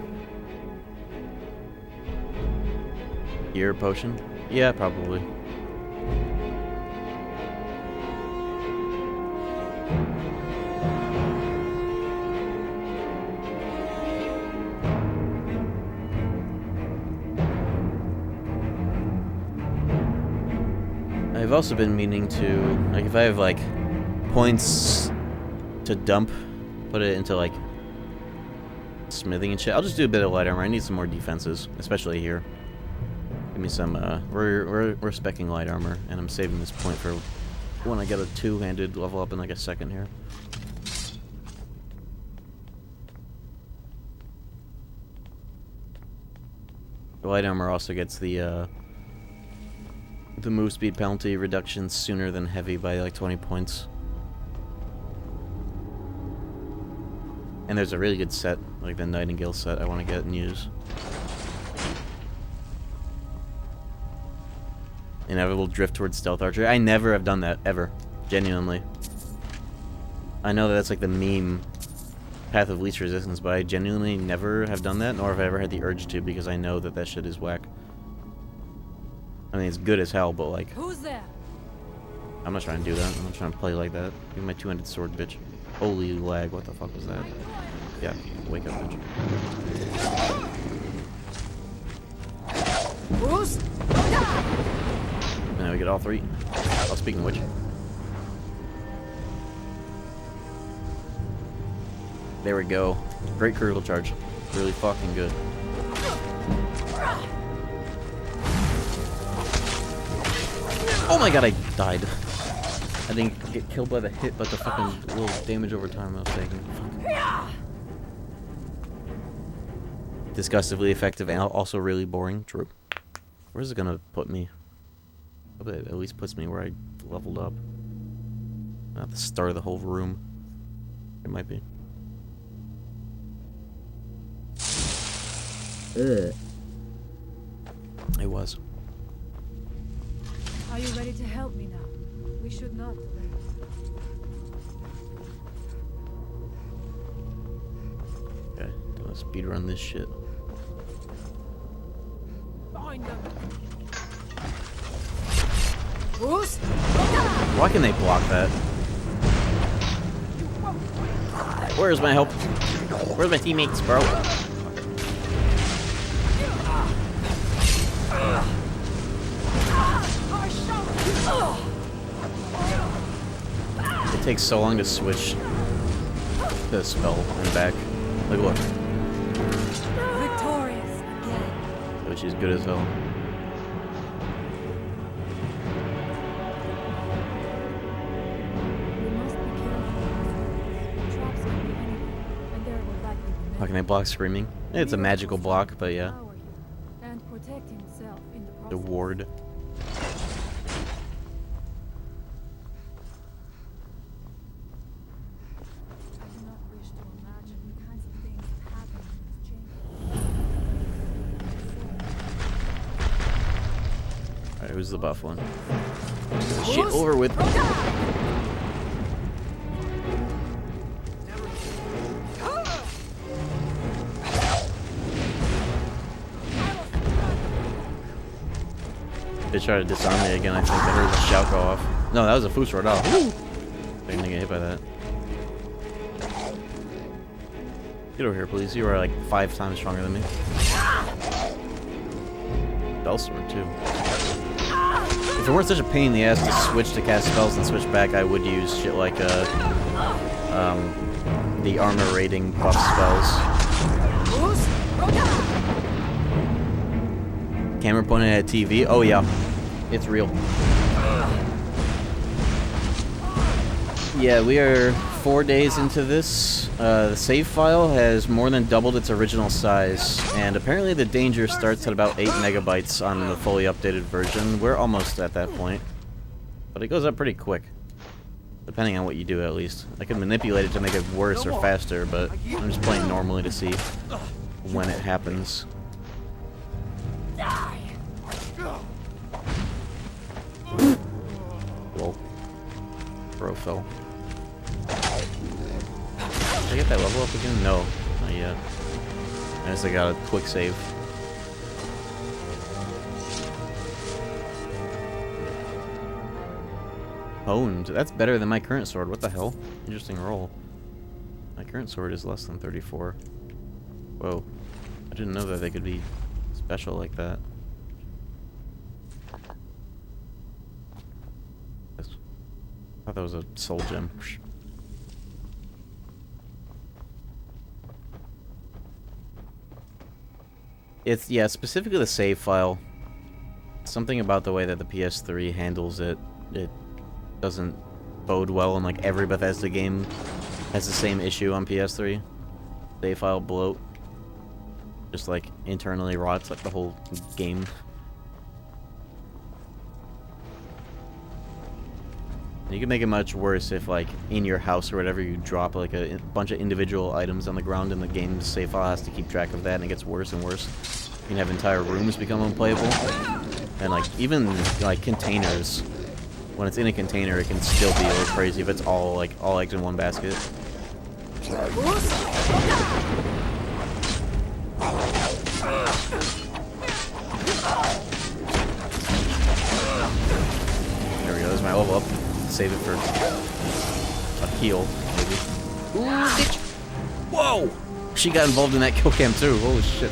Gear potion? Yeah, probably. I've also been meaning to, like, if I have, like, points to dump, put it into, like, smithing and shit. I'll just do a bit of light armor. I need some more defenses, especially here. Give me some, we're speccing light armor, and I'm saving this point for when I get a two-handed level up in, like, a second here. The light armor also gets the move speed penalty reduction sooner than heavy by like 20 points. And there's a really good set, like the Nightingale set, I want to get and use. Inevitable drift towards stealth archery. I never have done that, ever. Genuinely. I know that that's like the meme path of least resistance, but I genuinely never have done that, nor have I ever had the urge to, because I know that that shit is whack. I mean, it's good as hell, but like... Who's there? I'm not trying to do that. I'm not trying to play like that. Give me my two-handed sword, bitch. Holy lag, what the fuck was that? Yeah, wake up, bitch. Who's? Now we get all three. Oh, speaking of which. There we go. Great critical charge. Really fucking good. Oh my god, I died. I didn't get killed by the hit, but the fucking little damage over time I was taking. Fuck. Disgustingly effective and also really boring. True. Where's it gonna put me? I hope it at least puts me where I leveled up. Not at the start of the whole room. It might be. Ugh. It was. Are you ready to help me now? We should not delay. Okay, gonna speedrun this shit. Find them. Who's? Why can they block that? Where's my help? Where's my teammates, bro? It takes so long to switch the spell and back. Like, look. Victorious again. Which is good as hell. We must be careful. Traps can be anywhere, and there will likely be How can they block screaming? It's a magical block, but yeah. and protect himself in the process. The ward. I do not wish to imagine the kinds of things that happen in this chamber. Alright, who's the buff one? Shit over with. They tried to disarm me again, I think. I heard the shout go off. No, that was a foo sword. Oh, woo! I didn't get hit by that. Get over here, please. You are like 5 times stronger than me. Bell sword, too. If it weren't such a pain in the ass to switch to cast spells and switch back, I would use shit like the armor rating buff spells. Camera pointed at TV. Oh yeah, it's real. Yeah, we are 4 days into this. The save file has more than doubled its original size, and apparently the danger starts at about 8 megabytes on the fully updated version. We're almost at that point, but it goes up pretty quick, depending on what you do at least. I can manipulate it to make it worse or faster, but I'm just playing normally to see when it happens. fell. Did I get that level up again? No, not yet. I guess I got a quick save. Honed. That's better than my current sword. What the hell? Interesting roll. My current sword is less than 34. Whoa. I didn't know that they could be special like that. I thought that was a soul gem. It's, yeah, specifically the save file. Something about the way that the PS3 handles it, it doesn't bode well, and like every Bethesda game has the same issue on PS3. Save file bloat. Just like internally rots like the whole game. You can make it much worse if, like, in your house or whatever, you drop like a bunch of individual items on the ground, and the game's save file has to keep track of that, and it gets worse and worse. You can have entire rooms become unplayable, and like even like containers. When it's in a container, it can still be a little crazy if it's all eggs in one basket. There we go. There's my level up. Save it for a heal, maybe. Ooh, bitch! Whoa! She got involved in that kill cam too. Holy shit!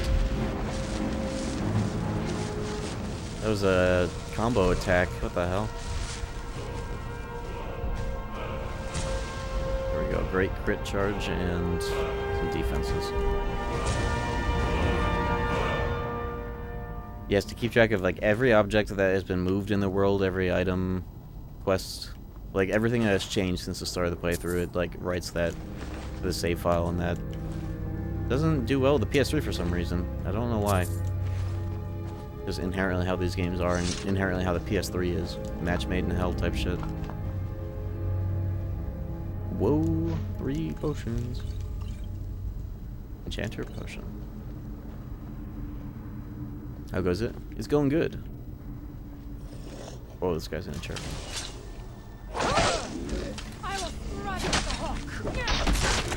That was a combo attack. What the hell? There we go. Great crit charge and some defenses. Yes, to keep track of like every object that has been moved in the world, every item, quest, like everything that has changed since the start of the playthrough, it like writes that to the save file, and that doesn't do well with the PS3 for some reason. I don't know why. Just inherently how these games are, and inherently how the PS3 is. Match made in hell type shit. Whoa, 3 potions. Enchanter potion. How goes it? It's going good. Whoa, this guy's in a chair.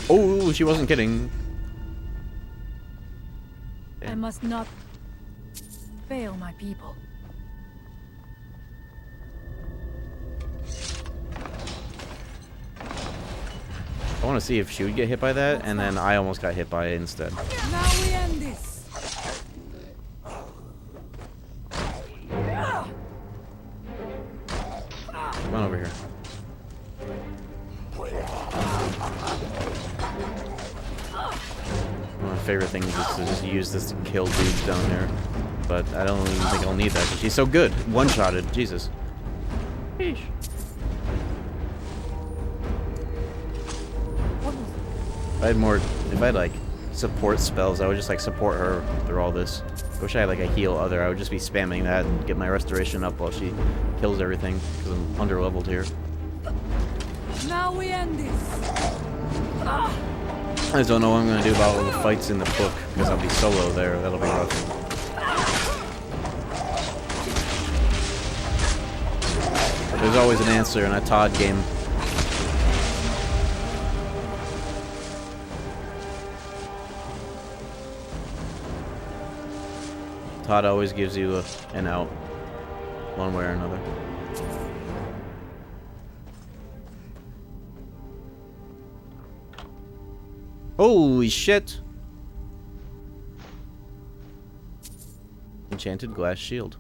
Oh, she wasn't kidding. I must not fail my people. I want to see if she would get hit by that, and then I almost got hit by it instead. Now we end this. Come on over here. One of my favorite things is to just use this to kill dudes down there. But I don't even think I'll need that because she's so good. One-shotted. Jesus. Sheesh. If I had like support spells, I would just like support her through all this. I wish I had like a heal other. I would just be spamming that and get my restoration up while she kills everything because I'm under-leveled here. Now we end this. I just don't know what I'm going to do about all the fights in the book because I'll be solo there. That'll be rough. But there's always an answer in a Todd game. Todd always gives you an out, one way or another. Holy shit! Enchanted glass shield.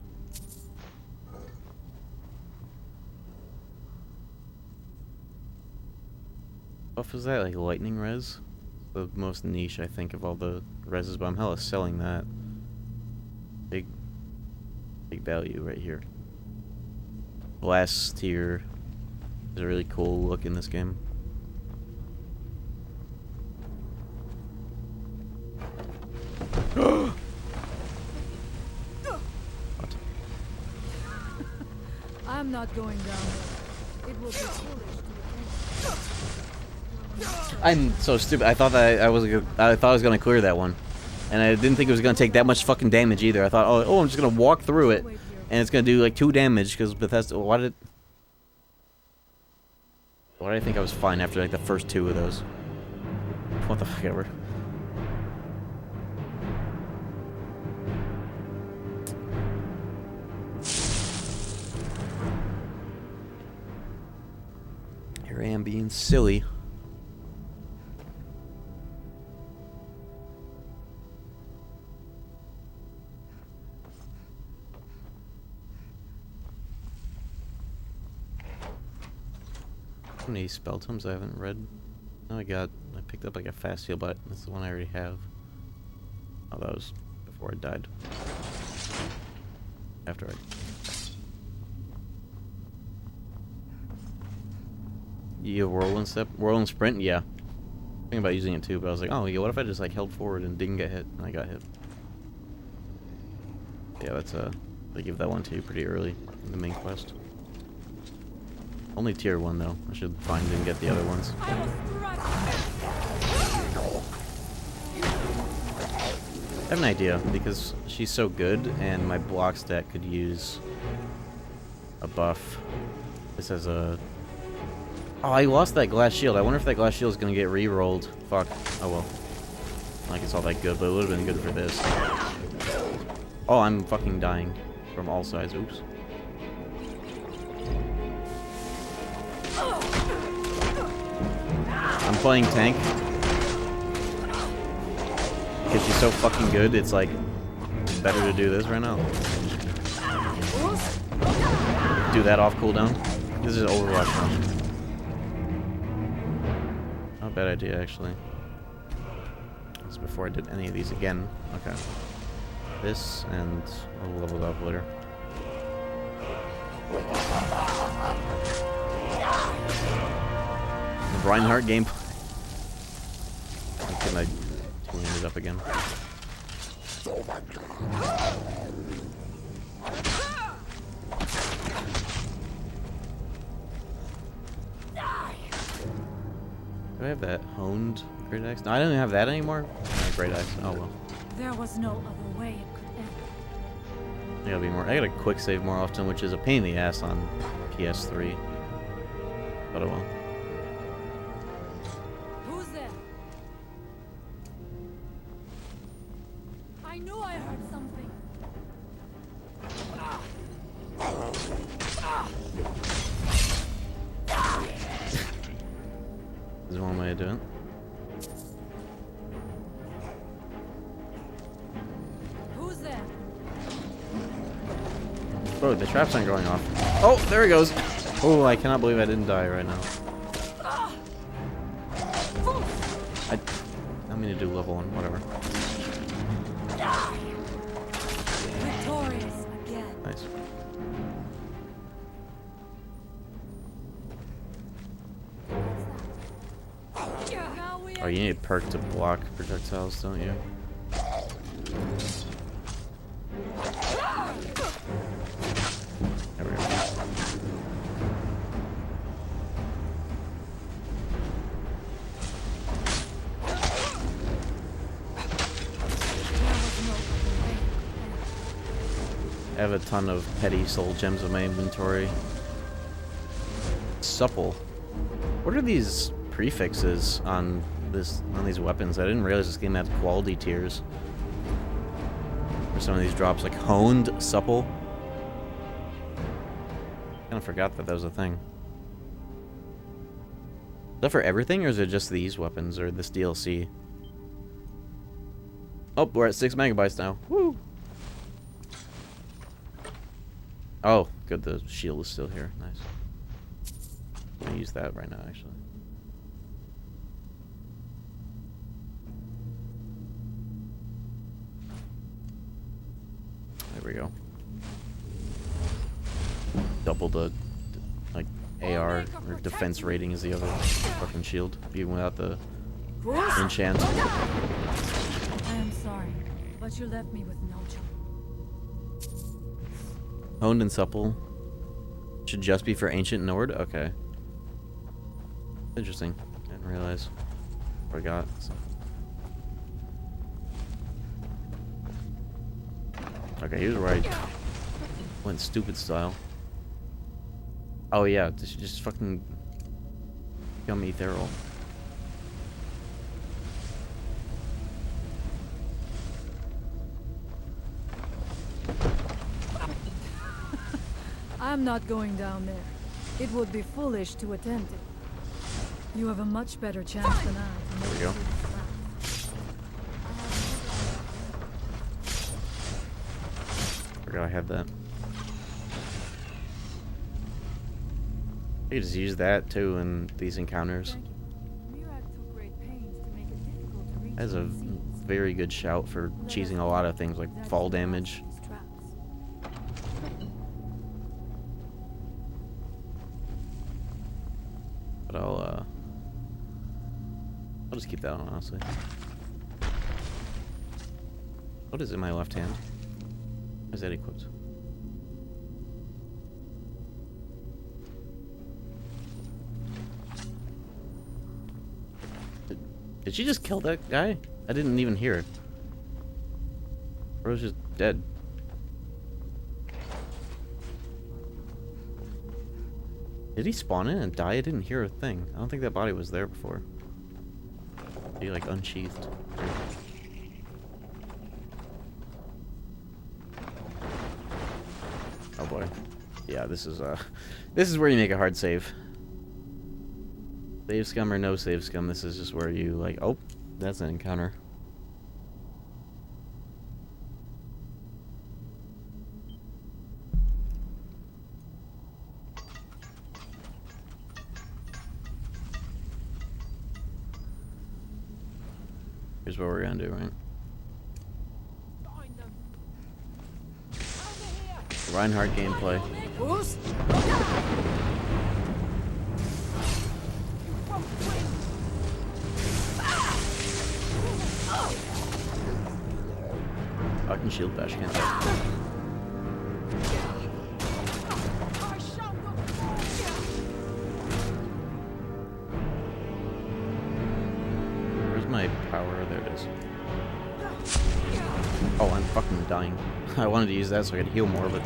What was that? Like lightning res? The most niche, I think, of all the reses, but I'm hella selling that. Big value right here. Glass tier is a really cool look in this game. What? I'm not going down. It will be foolish to attempt. I'm so stupid. I thought that I thought I was gonna clear that one, and I didn't think it was gonna take that much fucking damage either. I thought, oh, I'm just gonna walk through it, and it's gonna do like 2 damage because Bethesda. Why Why did I think I was fine after like the first 2 of those? What the fuck ever. Here I am being silly. How many spell tomes I haven't read? Oh, I picked up like a fast heal, but that's the one I already have. Oh, that was before I died. After I... You have whirlwind step? Whirlwind sprint? Yeah. Thinking about using it too, but I was like, oh, yeah, what if I just like held forward and didn't get hit? And I got hit. Yeah, that's they give that one to you pretty early in the main quest. Only tier 1 though. I should find and get the other ones. I have an idea, because she's so good and my block stat could use a buff. This has a... Oh, I lost that glass shield. I wonder if that glass shield is going to get re-rolled. Fuck. Oh well. Like it's all that good, but it would have been good for this. Oh, I'm fucking dying from all sides. Oops. I'm playing tank because she's so fucking good. It's like better to do this right now. Do that off cooldown. This is Overwatch. Not a bad idea actually. This is before I did any of these again. Okay. This and I'll level it up later. Reinhardt gameplay. Can I clean it up again? Do I have that honed great axe? No, I don't even have that anymore. Great axe. Oh well. There was no other way it could end. I gotta be more. I gotta quick save more often, which is a pain in the ass on PS3. But oh well. Who's there? I knew I heard something. This is one way of doing it. Who's there? Oh, the traps aren't going off. Oh, there he goes. Oh, I cannot believe I didn't die right now. I mean to do level 1, whatever. Victorious again. Nice. Oh, you need a perk to block projectiles, don't you? There we go. I have a ton of petty soul gems in my inventory. Supple. What are these prefixes on these weapons? I didn't realize this game had quality tiers for some of these drops, like honed, supple. Kind of forgot that was a thing. Is that for everything, or is it just these weapons or this DLC? Oh, we're at 6 megabytes now. Woo! Oh, good. The shield is still here. Nice. I'm gonna use that right now, actually. There we go. Double the like AR or defense rating is the other fucking shield, even without the enchant. I am sorry, but you left me with no choice. Honed and supple should just be for ancient Nord. Okay. Interesting. Didn't realize. Forgot. So. Okay, here's where I went stupid style. Oh yeah, just fucking Become ethereal. I'm not going down there. It would be foolish to attempt it. You have a much better chance than I. There we go. Forgot I had that. I could just use that too in these encounters. That's a very good shout for cheesing a lot of things like fall damage. But I'll just keep that on, honestly. What is in my left hand? Is that equipped? Did she just kill that guy? I didn't even hear it. Or was just dead. Did he spawn in and die? I didn't hear a thing. I don't think that body was there before. He like unsheathed. Oh boy. Yeah, this is where you make a hard save. Save scum or no save scum, this is just where you like, oh, that's an encounter. Here's what we're gonna do, right? Reinhardt gameplay. I can shield bash, can't I? Where's my power? There it is. Oh, I'm fucking dying. I wanted to use that so I could heal more, but...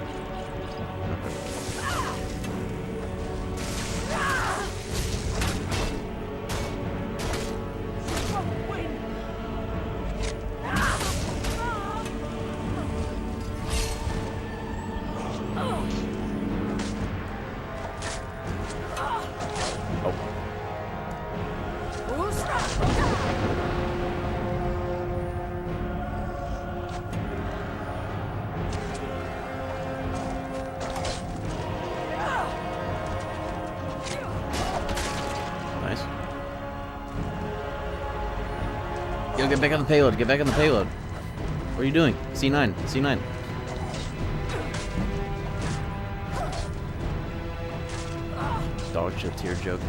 Yo, get back on the payload, get back on the payload. What are you doing? C9, C9. Dog shit tear joke.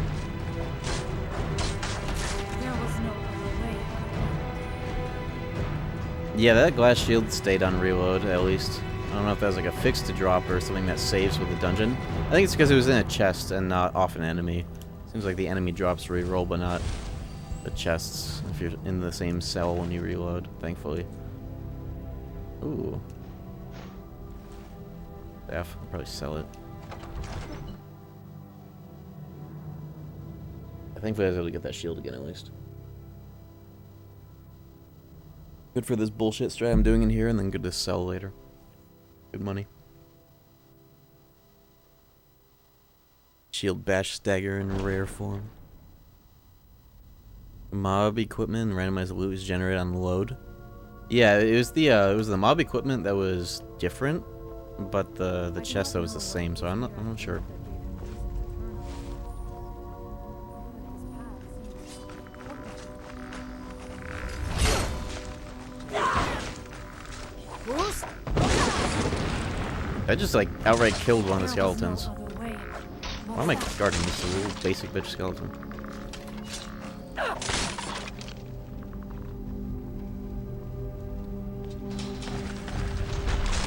There was no other way. Yeah, that glass shield stayed on reload, at least. I don't know if that was like a fix to drop or something that saves with the dungeon. I think it's because it was in a chest and not off an enemy. Seems like the enemy drops reroll, but not the chests if you're in the same cell when you reload, thankfully. Ooh. F, I'll probably sell it. Thankfully I was able to get that shield again at least. Good for this bullshit strat I'm doing in here, and then good to sell later. Good money. Shield bash stagger in rare form. Mob equipment and randomized loot is generated on load. Yeah, it was the mob equipment that was different, but the chest that was the same. So I'm not sure. I just like outright killed one of the skeletons. Why am I guarding this little basic bitch skeleton?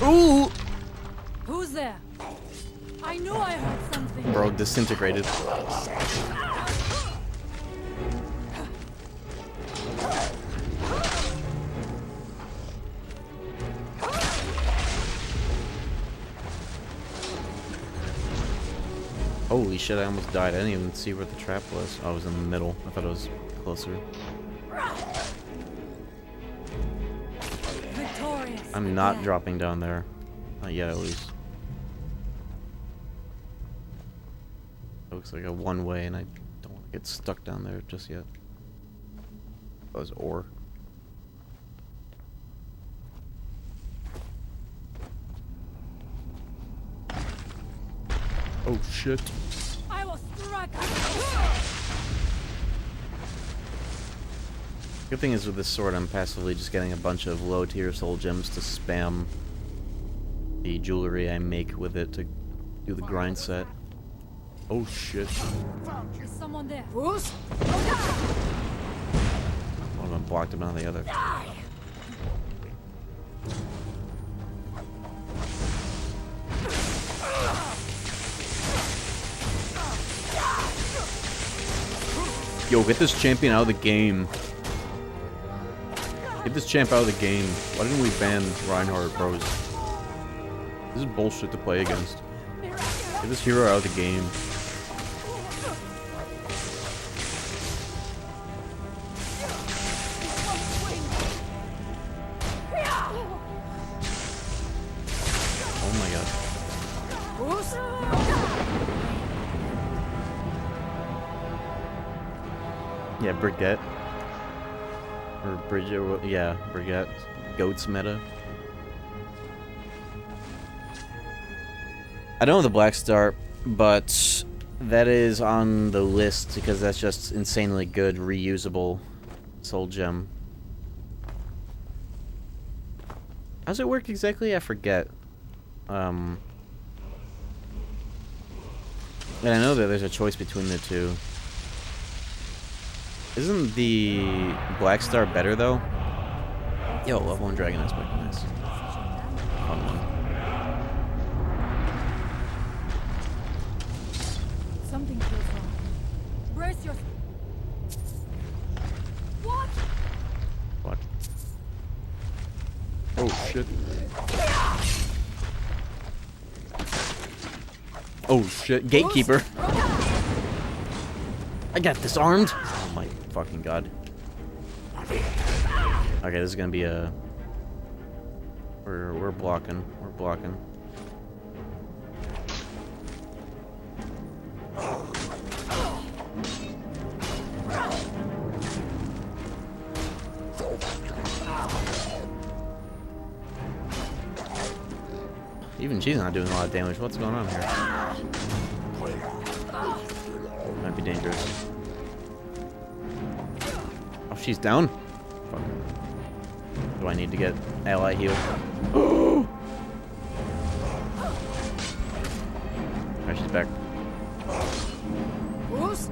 Ooh! Who's there? I knew I heard something. Bro, disintegrated. Holy shit, I almost died. I didn't even see where the trap was. Oh, I was in the middle. I thought it was closer. Victorious. I'm not again. dropping down there. Not yet, at least. It looks like a one-way, and I don't want to get stuck down there just yet. That was ore. Oh shit. I will strike. Good thing is with this sword, I'm passively just getting a bunch of low-tier soul gems to spam the jewelry I make with it to do the grind set. Oh shit. Is someone there? Bruce? One of them blocked him on the other. Yo, get this champion out of the game. Get this champ out of the game. Why didn't we ban Reinhardt, bros? This is bullshit to play against. Get this hero out of the game. Oh my god. Yeah, Brigitte. Or Bridget, yeah, Brigitte. Goats meta. I don't know the Black Star, but that is on the list because that's just insanely good, reusable soul gem. How's it work exactly? I forget. And I know that there's a choice between the two. Isn't the Black Star better though? Yo, level 1 dragon aspect, nice. Fun one. Something feels wrong. Brace your. What? What? Oh shit. Oh shit, gatekeeper. I got disarmed. Oh my fucking god. Okay, this is gonna be a. We're blocking. We're blocking. Even she's not doing a lot of damage. What's going on here? Might be dangerous. Oh, she's down? Fuck. Do I need to get ally heal? Alright, she's back. Bruce?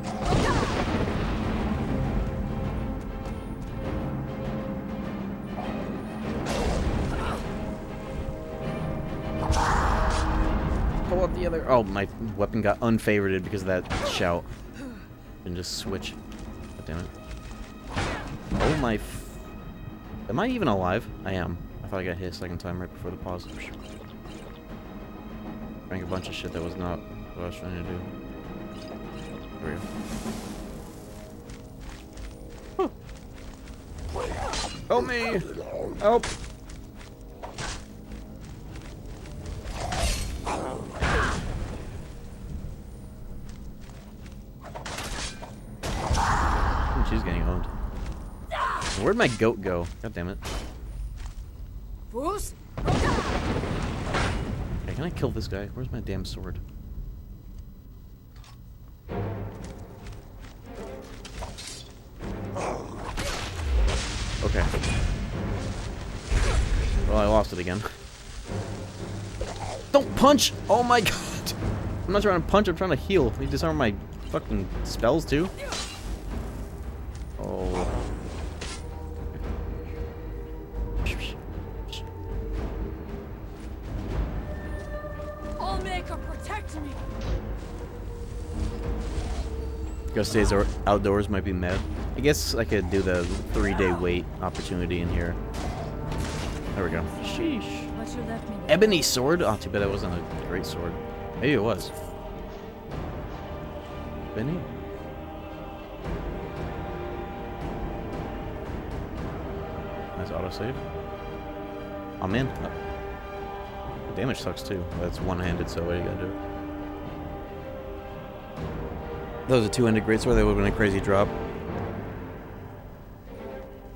Pull up the other. Oh, my weapon got unfavorited because of that shout. And just switch. God damn it. Oh my. Am I even alive? I am. I thought I got hit a second time right before the pause. Drank a bunch of shit that was not what I was trying to do. There we go. Help me! Help! She's getting owned. Where'd my goat go? God damn it. Bruce? Okay, can I kill this guy? Where's my damn sword? Okay. Well, I lost it again. Don't punch! Oh my god! I'm not trying to punch, I'm trying to heal. You disarm my fucking spells too? Oh. Allmaker, protect me. Ghost Days outdoors might be mad. I guess I could do the 3-day wait opportunity in here. There we go. Sheesh. But you left me. Ebony sword? Oh, too bad that wasn't a great sword. Maybe it was. Benny? Nice autosave. I'm in. The damage sucks too. That's one-handed, so what do you gotta do? That was a two-handed greatsword, that would have been a crazy drop.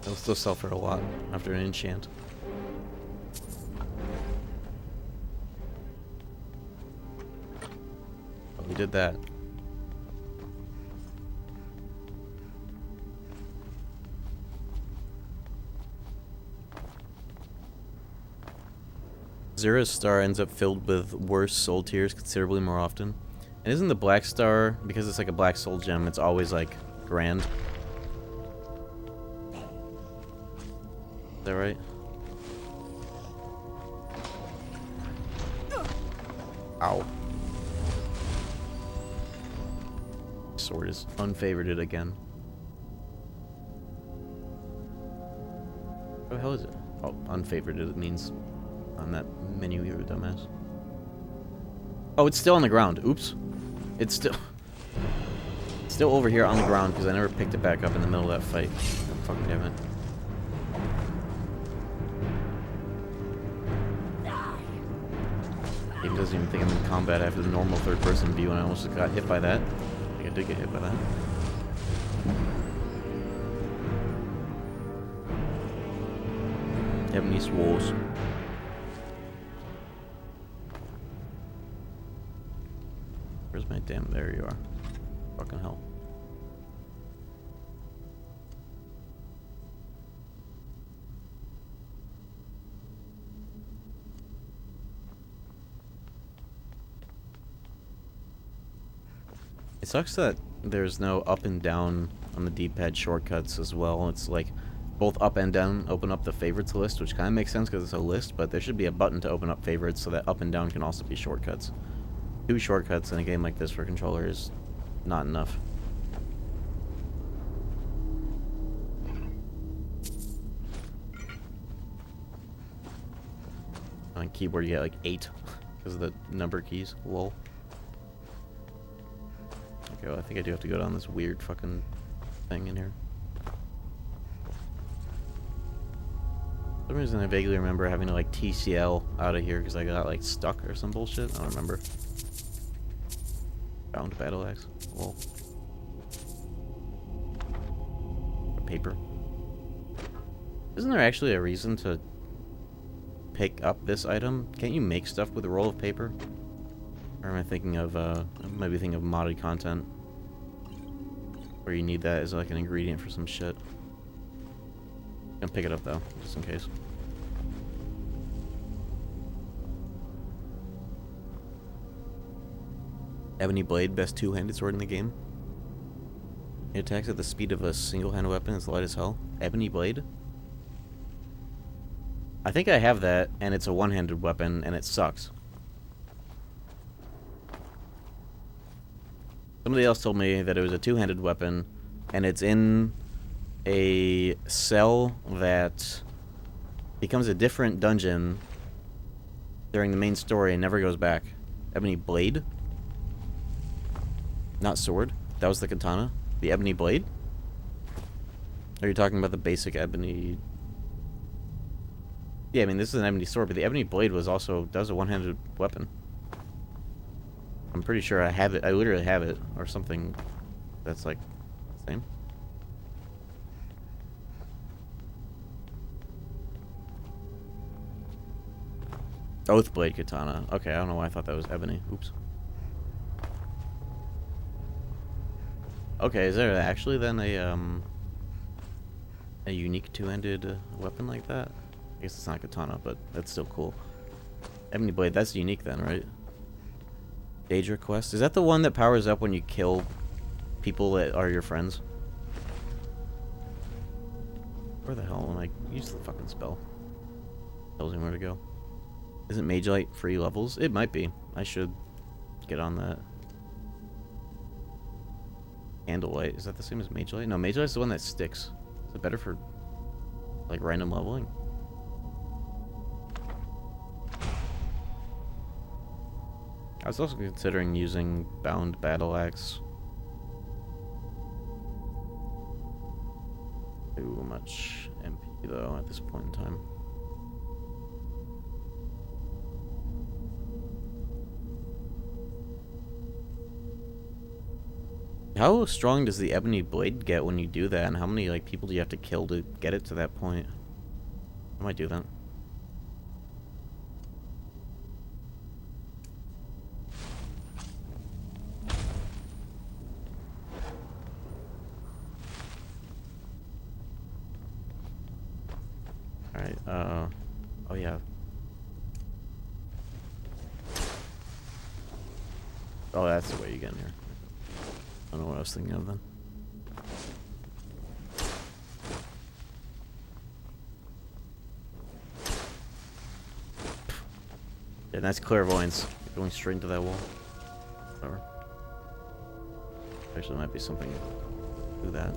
It'll still sell for a lot after an enchant. Oh, we did that. Zera's star ends up filled with worse soul tears considerably more often. And isn't the black star, because it's like a black soul gem, it's always like grand? Is that right? Ow. Sword is unfavorited again. What the hell is it? Oh, unfavorited, it means on that menu, you're a dumbass. Oh, it's still on the ground. Oops. It's still over here on the ground because I never picked it back up in the middle of that fight. Oh, fucking damn it. Game doesn't even think I'm in combat after the normal third-person view, and I almost got hit by that. I think I did get hit by that. Ebony's Wolves. Where's my damn... There you are. Fucking hell. It sucks that there's no up and down on the D-pad shortcuts as well. It's like both up and down open up the favorites list, which kind of makes sense because it's a list, but there should be a button to open up favorites so that up and down can also be shortcuts. 2 shortcuts in a game like this for a controller is not enough. On keyboard you get like 8 because of the number keys. Lol. Okay, well, I think I do have to go down this weird fucking thing in here. For some reason I vaguely remember having to like TCL out of here because I got like stuck or some bullshit. I don't remember. Bound battle axe. Lol. Paper. Isn't there actually a reason to pick up this item? Can't you make stuff with a roll of paper? Or am I thinking of, maybe thinking of modded content? Where you need that as like an ingredient for some shit. I'm gonna pick it up though, just in case. Ebony Blade, best two-handed sword in the game. It attacks at the speed of a single-handed weapon, it's light as hell. Ebony Blade? I think I have that, and it's a one-handed weapon, and it sucks. Somebody else told me that it was a two-handed weapon, and it's in a cell that becomes a different dungeon during the main story and never goes back. Ebony Blade? Not sword. That was the katana. The ebony blade? Are you talking about the basic ebony? Yeah, I mean, this is an ebony sword, but the ebony blade was also... does a one-handed weapon. I'm pretty sure I have it. I literally have it. Or something that's, like, the same. Oath blade katana. Okay, I don't know why I thought that was ebony. Oops. Okay, is there actually then a unique two-handed weapon like that? I guess it's not katana, but that's still cool. Ebony blade, that's unique then, right? Daedra quest, is that the one that powers up when you kill people that are your friends? Where the hell am I? Use the fucking spell. Tells me where to go. Isn't Mage Light free levels? It might be. I should get on that. Candlelight. Is that the same as Mage Light? No, Mage Light's the one that sticks. Is it better for, like, random leveling? I was also considering using Bound Battle Axe Too much MP though at this point in time. How strong does the ebony blade get when you do that, and how many like people do you have to kill to get it to that point? I might do that. Alright, oh yeah. Oh, that's the way you get in here. I don't know what I was thinking of then. Yeah, that's clairvoyance. You're going straight into that wall. Whatever. Actually, might be something to do that.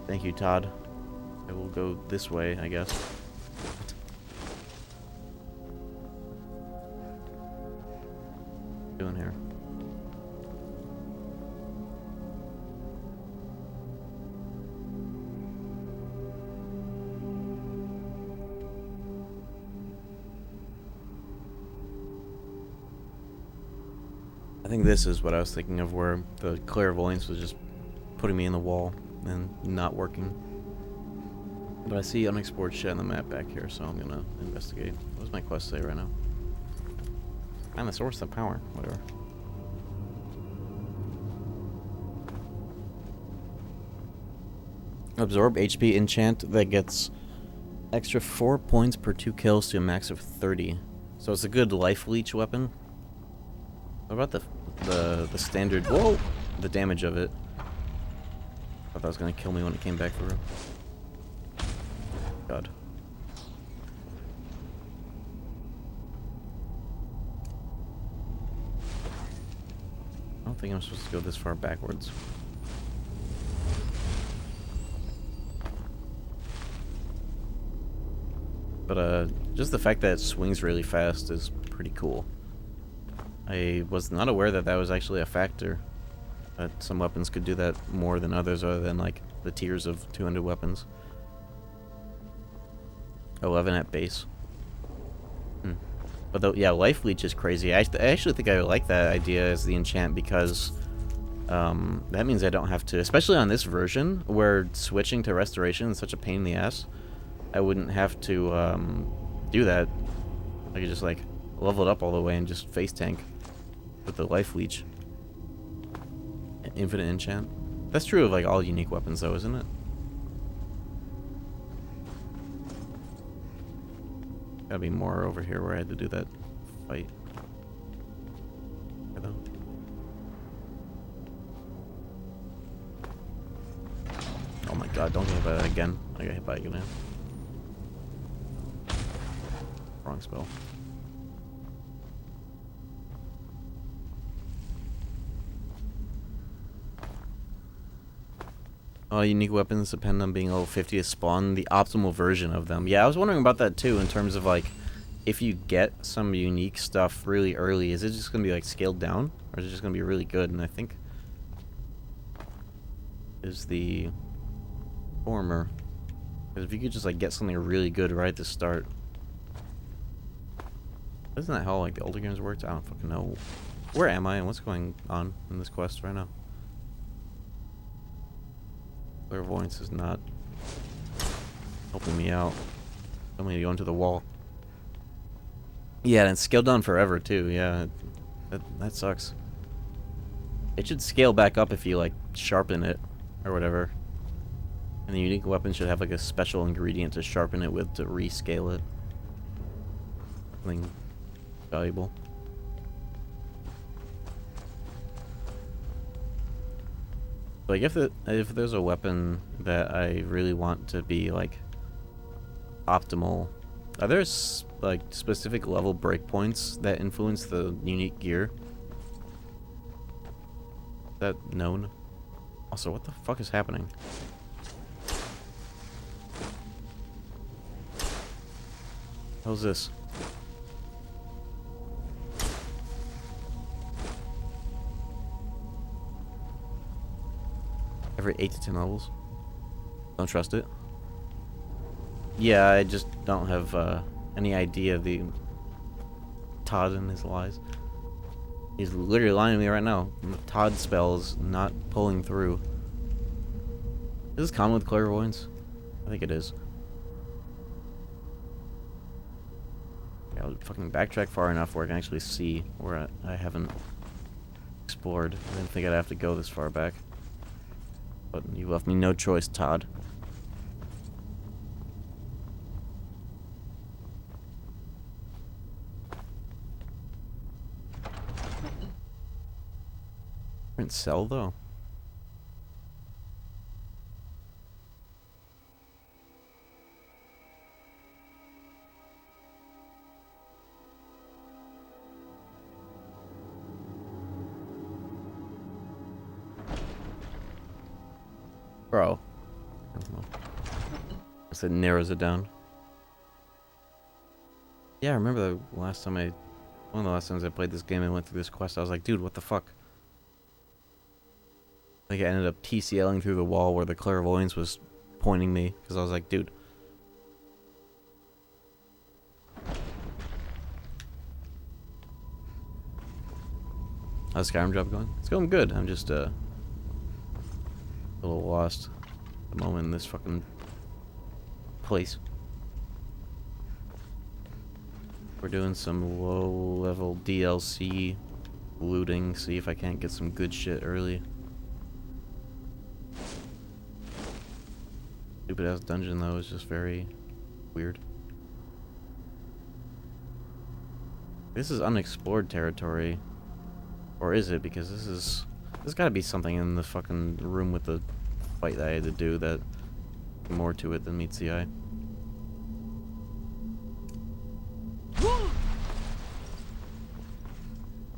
Thank you, Todd. I will go this way, I guess. Doing here. I think this is what I was thinking of, where the clairvoyance was just putting me in the wall and not working. But I see unexplored shit on the map back here, so I'm gonna investigate. What does my quest say right now? Find the source of power. Whatever. Absorb HP enchant that gets extra 4 points per 2 kills to a max of 30. So it's a good life leech weapon. What about the standard? Whoa! The damage of it. I thought that was gonna kill me when it came back through. God. I don't think I'm supposed to go this far backwards. But just the fact that it swings really fast is pretty cool. I was not aware that that was actually a factor. That some weapons could do that more than others, other than like the tiers of 200 weapons. 11 at base. But yeah, life leech is crazy. I actually think I like that idea as the enchant, because that means I don't have to, especially on this version where switching to restoration is such a pain in the ass. I wouldn't have to do that. I could just like level it up all the way and just face tank with the life leech. Infinite enchant. That's true of like all unique weapons though, isn't it? Gotta be more over here where I had to do that fight. Oh my god, don't get hit by that again. I got hit by it again. Wrong spell. Unique weapons depend on being level 50 to spawn the optimal version of them. Yeah, I was wondering about that too, in terms of like, if you get some unique stuff really early, is it just going to be like scaled down? Or is it just going to be really good? And I think is the former. Because if you could just like get something really good right at the start. Isn't that how like the older games worked? I don't fucking know. Where am I and what's going on in this quest right now? Clairvoyance is not helping me out. I'm gonna go into the wall. Yeah, and it's scaled down forever too. Yeah, that sucks. It should scale back up if you like sharpen it or whatever. And the unique weapon should have like a special ingredient to sharpen it with to rescale it. Something valuable. Like if there's a weapon that I really want to be like optimal, are there like specific level breakpoints that influence the unique gear? Is that known? Also, what the fuck is happening? How's this? every 8 to 10 levels. Don't trust it. Yeah, I just don't have any idea of the Todd and his lies. He's literally lying to me right now. The Todd spell is not pulling through. Is this common with clairvoyance? I think it is. Yeah, I'll fucking backtrack far enough where I can actually see where I haven't explored. I didn't think I'd have to go this far back. But you left me no choice, Todd. Different cell though. Bro. I said narrows it down. Yeah, I remember the last time one of the last times I played this game and went through this quest, I was like, dude, what the fuck? Like, I ended up TCLing through the wall where the clairvoyance was pointing me, because I was like, dude. How's Skyrim job going? It's going good. I'm just, a little lost at the moment in this fucking place. We're doing some low-level DLC looting, see if I can't get some good shit early. Stupid ass dungeon though is just very weird. This is unexplored territory. Or is it? Because there's gotta be something in the fucking room with the fight that I had to do that more to it than meets the eye.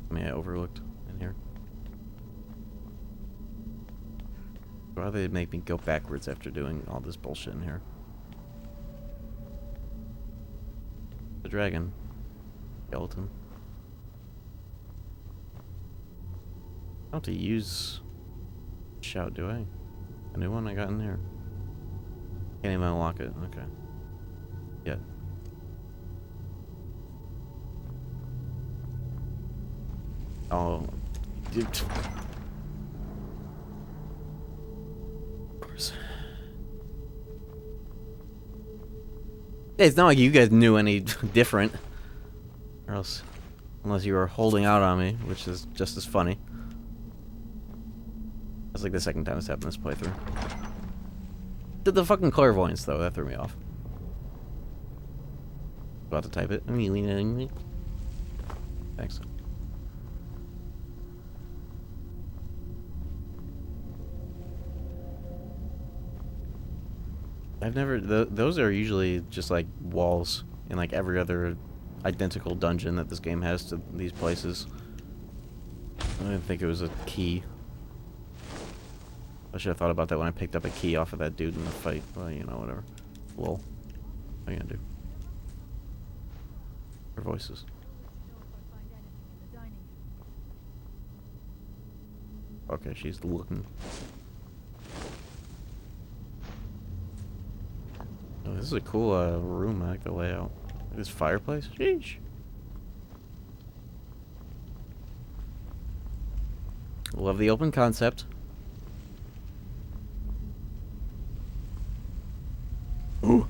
I mean, I overlooked in here. Why do they make me go backwards after doing all this bullshit in here? The dragon. Skeleton. I don't have to use shout, do I? A new one I got in here. Can't even unlock it. Okay. Yeah. Oh, dude. Of course. Hey, it's not like you guys knew any different. Or else, unless you were holding out on me, which is just as funny. That's like the second time it's happened this playthrough. Did the fucking clairvoyance though, that threw me off. About to type it. Thanks. I've never... those are usually just like walls in like every other identical dungeon that this game has to these places. I didn't think it was a key. I should have thought about that when I picked up a key off of that dude in the fight. Well, you know, whatever. Lol. What are you gonna do? Her voices. Okay, she's looking. Oh, this is a cool room. I like the layout. This fireplace? Sheesh. Love the open concept. Ooh.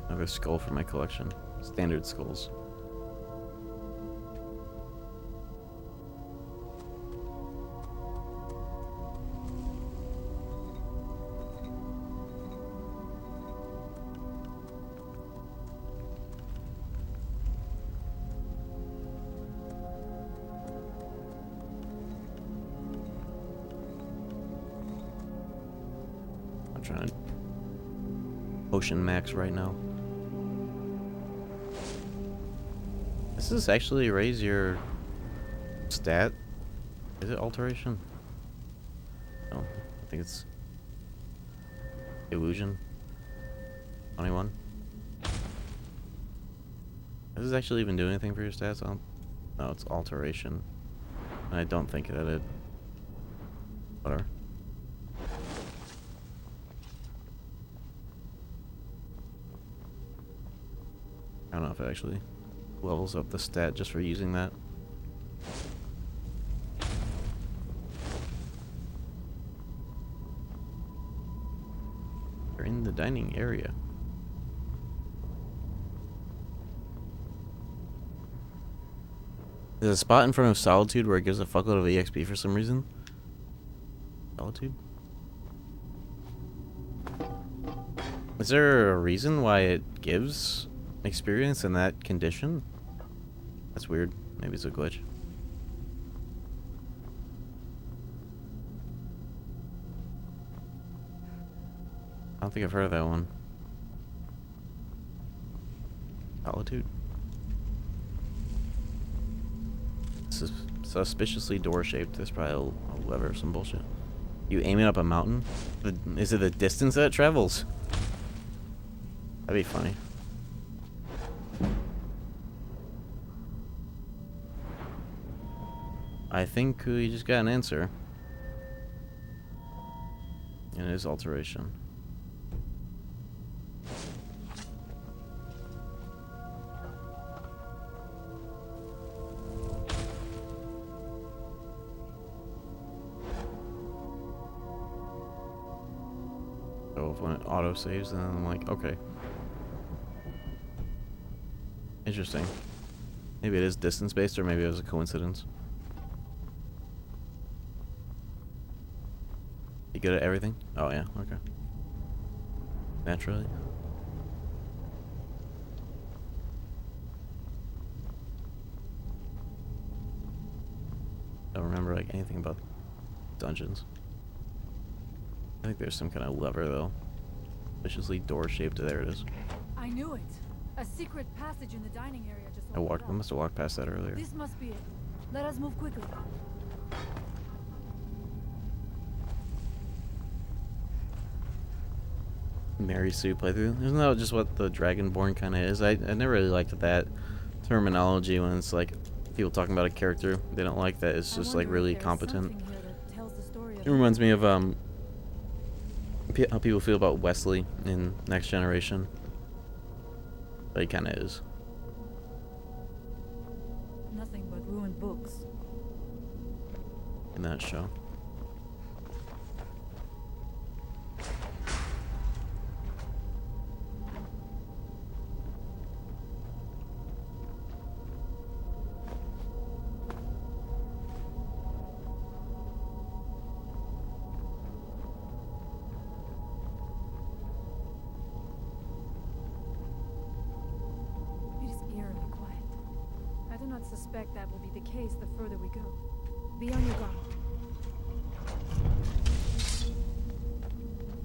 Another skull for my collection. Standard skulls. I'm trying to potion max right now. Does this actually raise your stat? Is it alteration? No, I think it's illusion. 21. Does this actually even do anything for your stats? No, it's alteration. I don't think that it. Whatever. I don't know if it actually levels up the stat just for using that. We're in the dining area. There's a spot in front of Solitude where it gives a fuckload of EXP for some reason. Solitude? Is there a reason why it gives experience in that condition? That's weird. Maybe it's a glitch. I don't think I've heard of that one. Solitude? This is suspiciously door-shaped. There's probably a lever or some bullshit. You aim it up a mountain? Is it the distance that it travels? That'd be funny. I think we just got an answer. And it is alteration. So when it auto saves, then I'm like, okay. Interesting. Maybe it is distance based, or maybe it was a coincidence. You good at everything? Oh yeah, okay. Naturally. Don't remember like anything about dungeons. I think there's some kind of lever though. Viciously door shaped. There it is. I knew it. A secret passage in the dining area just I must have walked past that earlier. This must be it. Let us move quickly. Mary Sue playthrough. Isn't that just what the Dragonborn kind of is? I never really liked that terminology when it's like people talking about a character. They don't like that. It's just like really competent. It reminds me of how people feel about Wesley in Next Generation. But he kind of is. Nothing but ruined books. In that show. Suspect that will be the case the further we go. Be on your guard.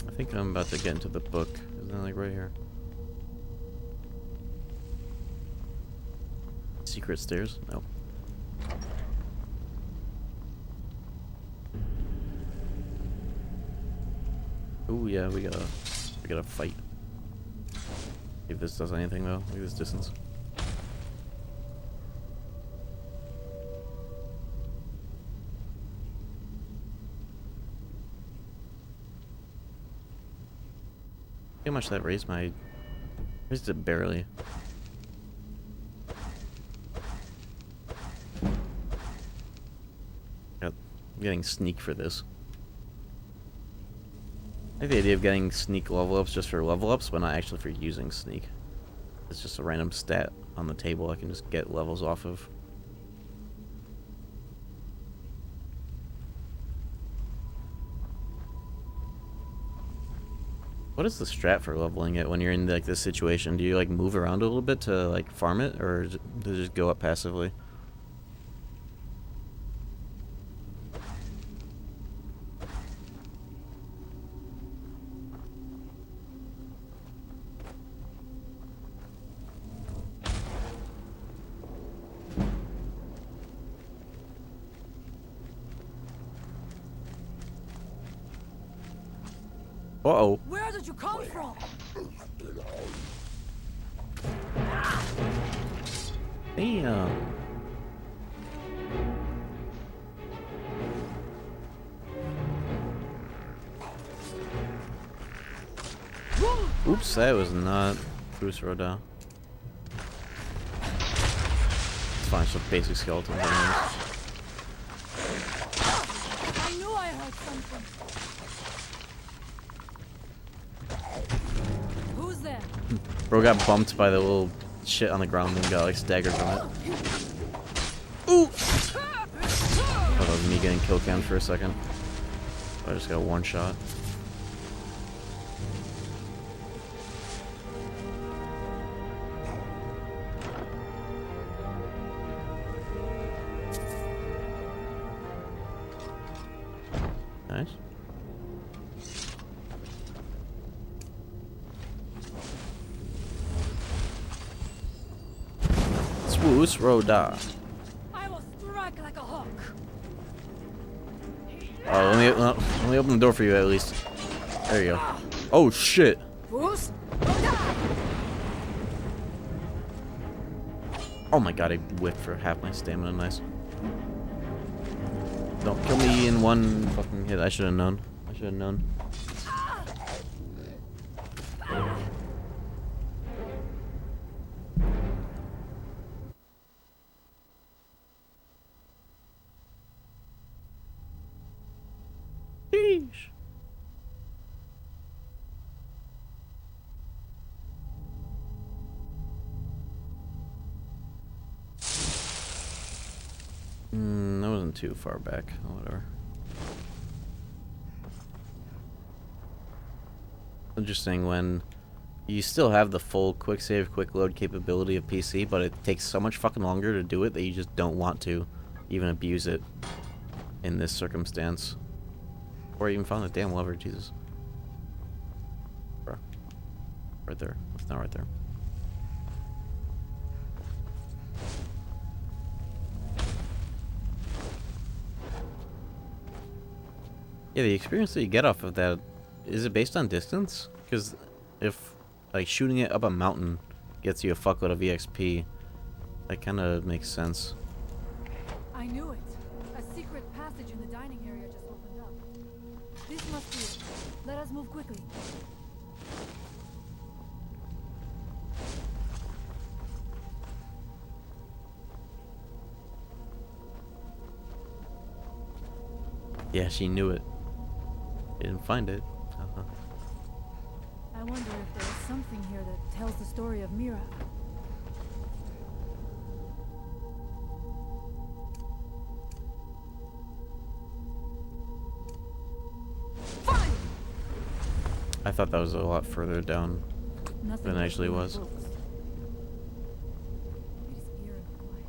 I think I'm about to get into the book. Isn't it like right here? Secret stairs? No. Oh yeah, we gotta fight. See if this does anything though. Look at this distance. How much that raised it barely. I'm getting sneak for this. I like the idea of getting sneak level ups just for level ups, but not actually for using sneak. It's just a random stat on the table I can just get levels off of. What is the strat for leveling it when you're in like this situation? Do you like move around a little bit to like farm it, or does it just go up passively? Uh-oh. Where did you come from? Damn. Oops, that was not Bruce Rodin. bunch of basic skeletons. I knew I heard something. Who's there? Bro got bumped by the little shit on the ground and got like staggered from it. Ooh! Oh, that was me getting kill cam for a second. I just got one shot. Nice. Swoosh Roda. I will strike like a hawk. Oh, let me open the door for you at least. There you go. Oh shit. Who's? Oh my god, I whipped for half my stamina. Nice. Don't kill me in one fucking hit. I should have known. I should have known. Sheesh. That wasn't too far back. Oh, whatever. Interesting when you still have the full quick save, quick load capability of PC, but it takes so much fucking longer to do it that you just don't want to even abuse it in this circumstance. Or even found a damn lever, Jesus. Bruh. Right there. It's not right there. Yeah, the experience that you get off of that, is it based on distance? Because if, like, shooting it up a mountain gets you a fuckload of EXP, that kind of makes sense. I knew it. A secret passage in the dining area just opened up. This must be it. Let us move quickly. Yeah, she knew it. Didn't find it. I wonder if there is something here that tells the story of Mira. I thought that was a lot further down Nothing than it actually but was. books. It is eerily quiet.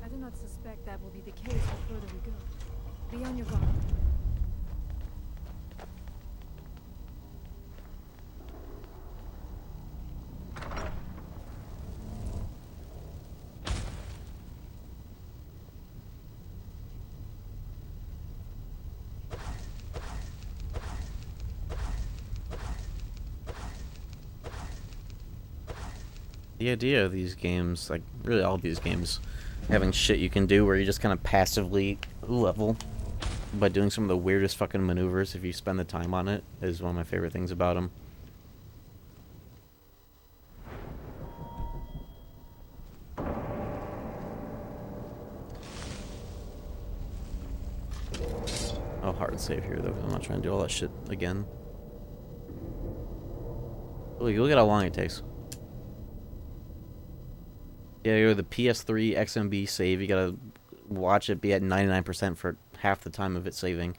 I do not suspect that will be the case the further we go. Be on your guard. The idea of these games, like really all of these games, having shit you can do where you just kind of passively level by doing some of the weirdest fucking maneuvers if you spend the time on it, is one of my favorite things about them. I'll hard save here though, 'cause I'm not trying to do all that shit again. Look at how long it takes. Yeah, you go to the PS3 XMB save, you gotta watch it be at 99% for half the time of it saving.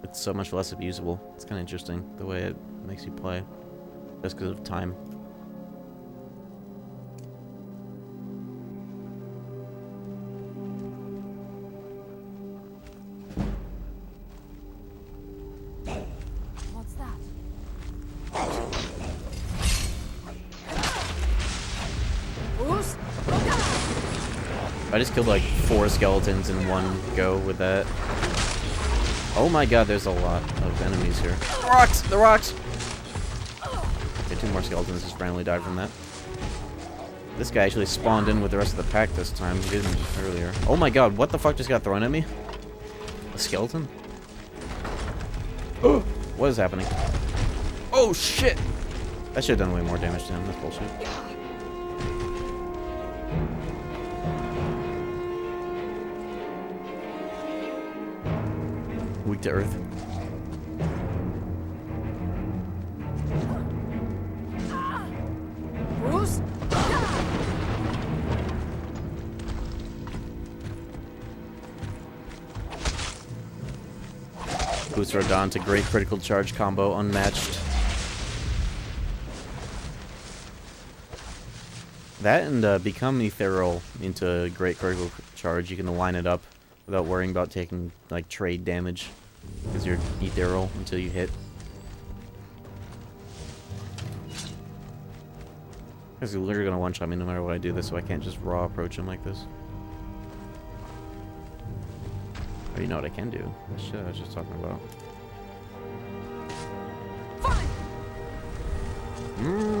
It's so much less abusable. It's kind of interesting, the way it makes you play. Just because of time. What's that? I just killed like 4 skeletons in one go with that. Oh my god, there's a lot of enemies here. Rocks! The rocks! Okay, 2 more skeletons just randomly died from that. This guy actually spawned in with the rest of the pack this time. He didn't earlier. Oh my god, what the fuck just got thrown at me? A skeleton? What is happening? Oh shit! That should have done way more damage to him. That's bullshit. weak to earth. Bruce? Boots Rodon to great critical charge combo, unmatched. That and become ethereal into great critical charge. You can line it up without worrying about taking like trade damage because you're ethereal until you hit. Because you're literally gonna one-shot me no matter what I do this, so I can't just raw approach him like this. Oh, you know what I can do? That shit I was just talking about.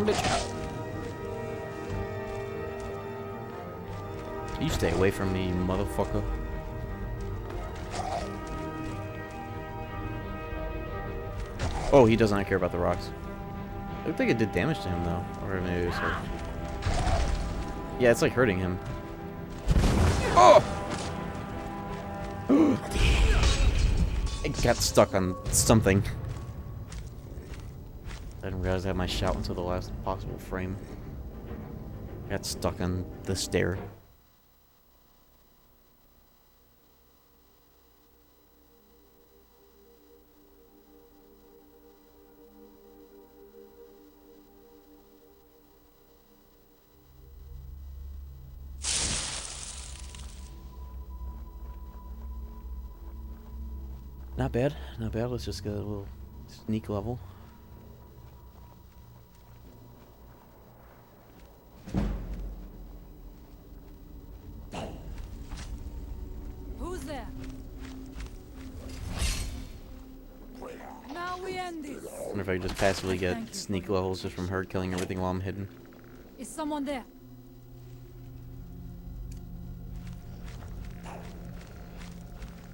Bitch. You stay away from me, you motherfucker. Oh, he does not care about the rocks. I don't think it did damage to him, though. Or maybe it was hurt. Yeah, it's like hurting him. Oh! It got stuck on something. I didn't realize I had my shout until the last possible frame. I got stuck on the stair. Not bad, not bad. Let's just get a little sneak level. Who's there? Now we end this. I wonder if I could just passively get sneak levels just from her killing everything while I'm hidden. Is someone there?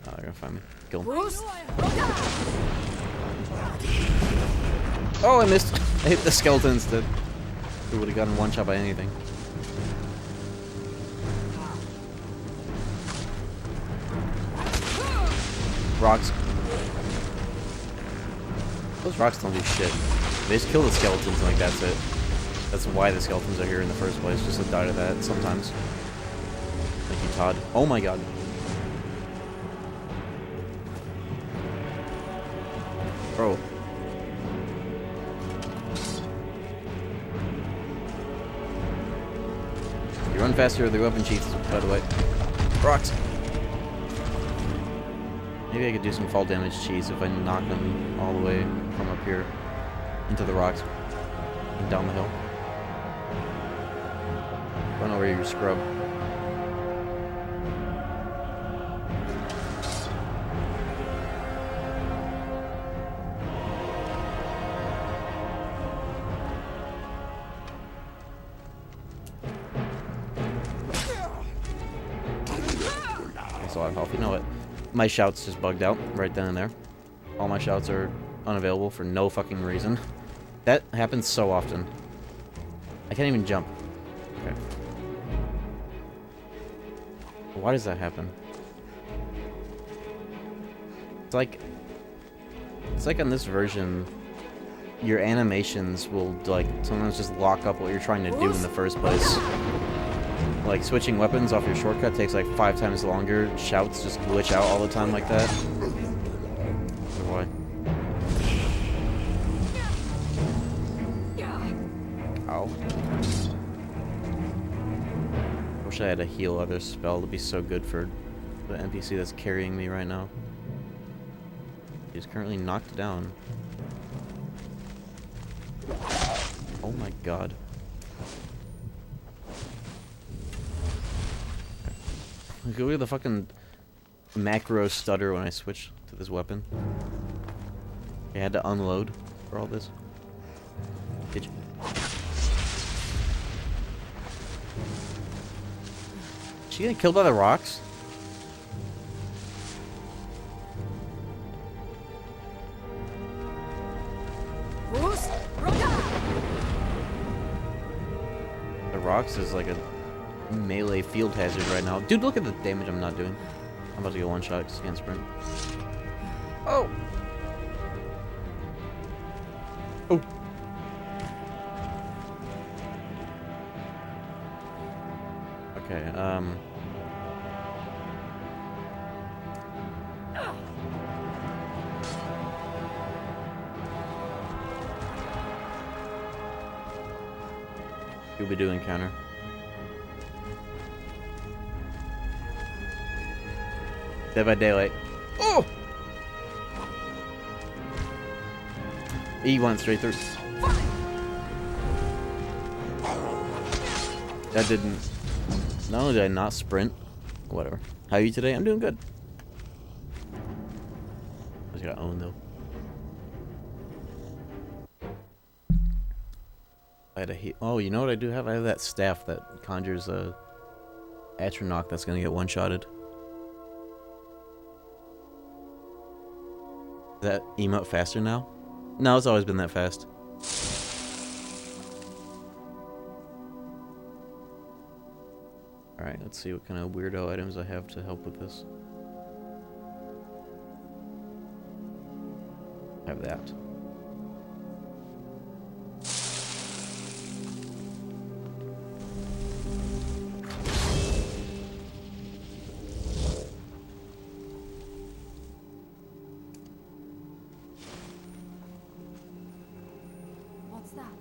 Oh, they're gonna find me. Kill him. Bruce? Oh, I missed. I hit the skeleton instead. Who would have gotten one shot by anything. Rocks. Those rocks don't do shit. They just kill the skeletons and like that's it. That's why the skeletons are here in the first place, just to die to that sometimes. Thank you, Todd. Oh my god. Bro. You run faster with the weapon cheats, by the way. Rocks. Maybe I could do some fall damage cheese if I knock them all the way from up here into the rocks and down the hill. Run over your scrub. That's a lot of health. You know what? My shouts just bugged out right then and there. All my shouts are unavailable for no fucking reason. That happens so often. I can't even jump. Okay. Why does that happen? It's like on this version, your animations will like sometimes just lock up what you're trying to do in the first place. Like switching weapons off your shortcut takes like 5 times longer. Shouts just glitch out all the time like that. Why? Ow. Wish I had a heal other spell to be so good for the NPC that's carrying me right now. He's currently knocked down. Oh my god. Look at the fucking macro stutter when I switch to this weapon. I had to unload for all this. Did you? Is she getting killed by the rocks? Bruce? The rocks is like a melee field hazard right now. Dude, look at the damage I'm not doing. I'm about to get one shot, scan sprint. Oh! Oh! Okay, you'll be doing counter. Dead by Daylight. Oh! He went straight through. That didn't... Not only did I not sprint, whatever. How are you today? I'm doing good. I just got owned though. I had a heat. Oh, you know what I do have? I have that staff that conjures a Atronach that's gonna get one-shotted. Is that emote faster now? No, it's always been that fast. Alright, let's see what kind of weirdo items I have to help with this. I have that. What's that?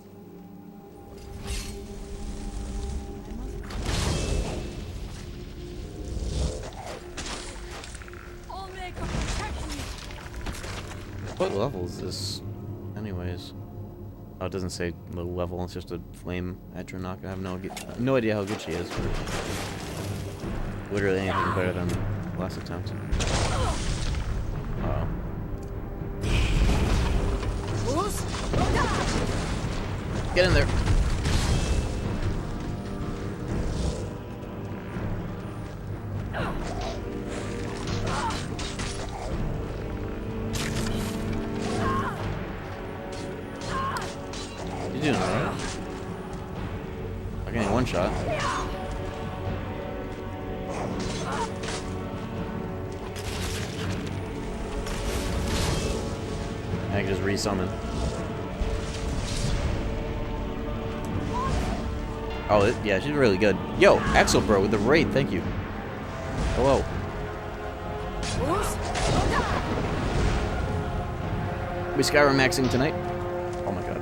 I'll make a protection. What level is this, anyways? Oh, it doesn't say the level. It's just a flame Atronach. I have no idea how good she is. But literally anything better than last attempt. Uh oh. Get in there. You doing alright? I'm getting one shot. I can just resummon. Oh, yeah, she's really good. Yo, Axel bro with the raid, thank you. Hello. We Skyrim maxing tonight? Oh my god.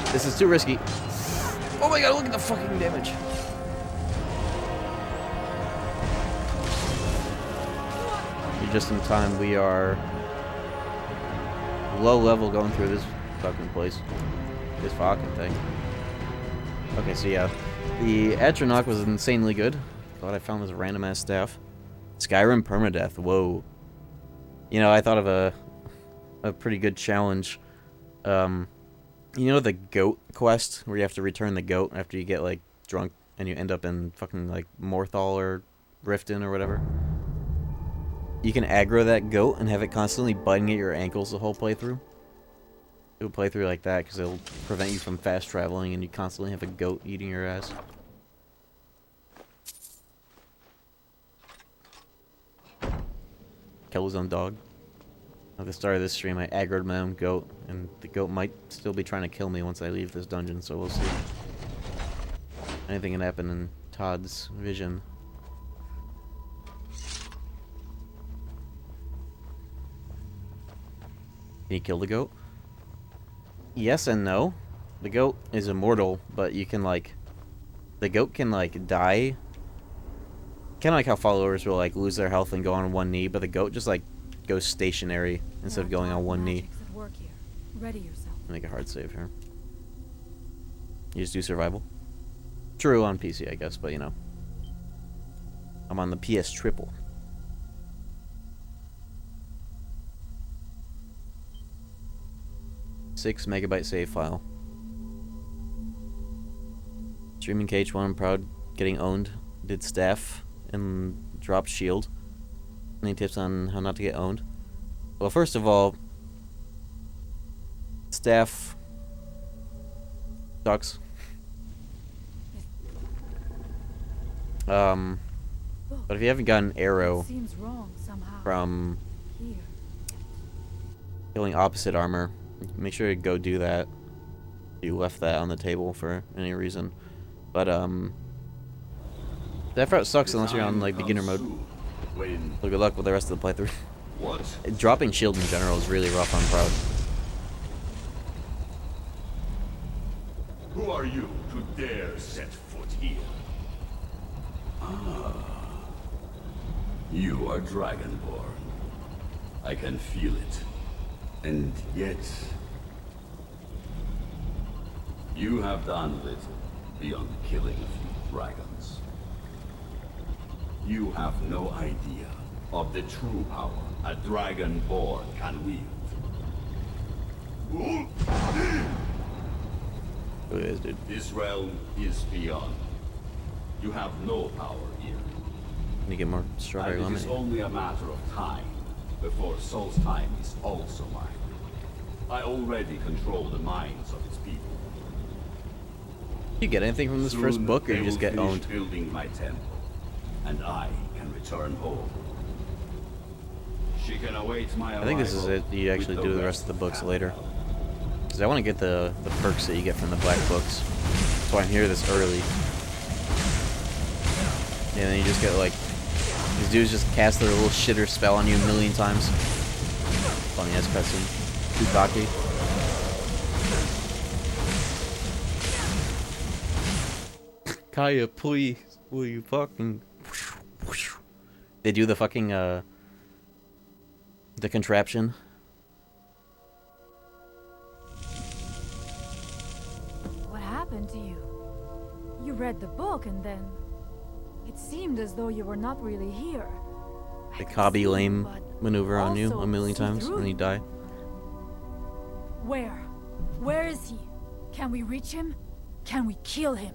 This is too risky. Oh my god, look at the fucking damage. You're just in time. We are low level going through this fucking place. This fucking thing. Okay, so yeah. The Atronach was insanely good. Thought I found this random ass staff. Skyrim permadeath. Whoa. You know, I thought of a pretty good challenge. You know the goat quest where you have to return the goat after you get like drunk and you end up in fucking like Morthal or Riften or whatever? You can aggro that goat and have it constantly biting at your ankles the whole playthrough. It will play through like that because it'll prevent you from fast traveling and you constantly have a goat eating your ass. Kill his own dog. At the start of this stream, I aggroed my own goat, and the goat might still be trying to kill me once I leave this dungeon, so we'll see. Anything can happen in Todd's vision. Can you kill the goat? Yes and no. The goat is immortal, but you can, like... The goat can, like, die. Kind of like how followers will, like, lose their health and go on one knee, but the goat just, like, goes stationary instead of going on one knee. Ready yourself. Make a hard save here. You just do survival. True on PC, I guess, but you know. I'm on the PS triple. Six megabyte save file. Streaming KH1, I'm proud. Getting owned. Did staff and dropped shield. Any tips on how not to get owned? Well, first of all, staff sucks. But if you haven't got an arrow Seems wrong somehow. from here. Killing opposite armor. Make sure to go do that. You left that on the table for any reason. But, that route sucks unless you're on, like, beginner mode. So good luck with the rest of the playthrough. What? Dropping shield in general is really rough on Proud. Who are you to dare set foot here? Ah. You are Dragonborn. I can feel it. And yet... you have done little beyond killing a few dragons. You have no idea of the true power a Dragonborn can wield. Who is, dude? This realm is beyond. You have no power here. Need to get more strawberry And it lemonade. is only a matter of time before Soul's time is also mine. I already control the minds of its people. You get anything from this first Soon book, or they you just will get finish owned? building my temple, and I can return home. She can await my I think this is it. arrival You actually with do the rest of the books have later. done. Because I want to get the perks that you get from the black books. That's why I'm here this early. And then you just get, like... these dudes just cast their little shitter spell on you a million times. Funny ass cutscene. Too cocky. Kaya, please. Will you fucking... They do the fucking, the contraption. What happened to you? You read the book and then... it seemed as though you were not really here. The I could Cobby see you, lame but maneuver on you also a million see times through when you die. Where? Where is he? Can we reach him? Can we kill him?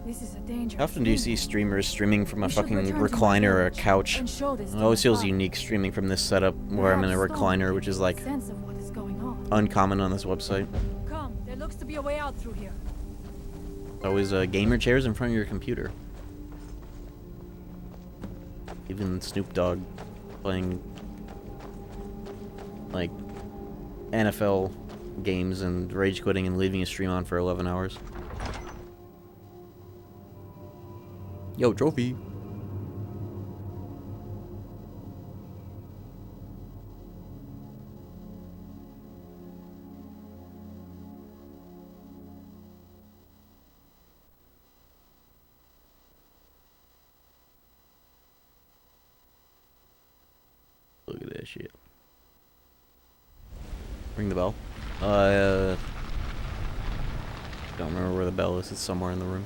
This is a dangerous How often do you see thing. streamers streaming from a We should fucking return to my recliner or a village couch? and show this It to always my feels father. unique streaming from this setup where I'm in a Perhaps Stone recliner, can which is give like us a sense of what is going on. uncommon on this website. Come, there looks to be a way out through here. Always gamer chairs in front of your computer. Even Snoop Dogg playing like NFL games and rage quitting and leaving his stream on for 11 hours. Yo, trophy. Look at that shit. Ring the bell. Don't remember where the bell is. It's somewhere in the room.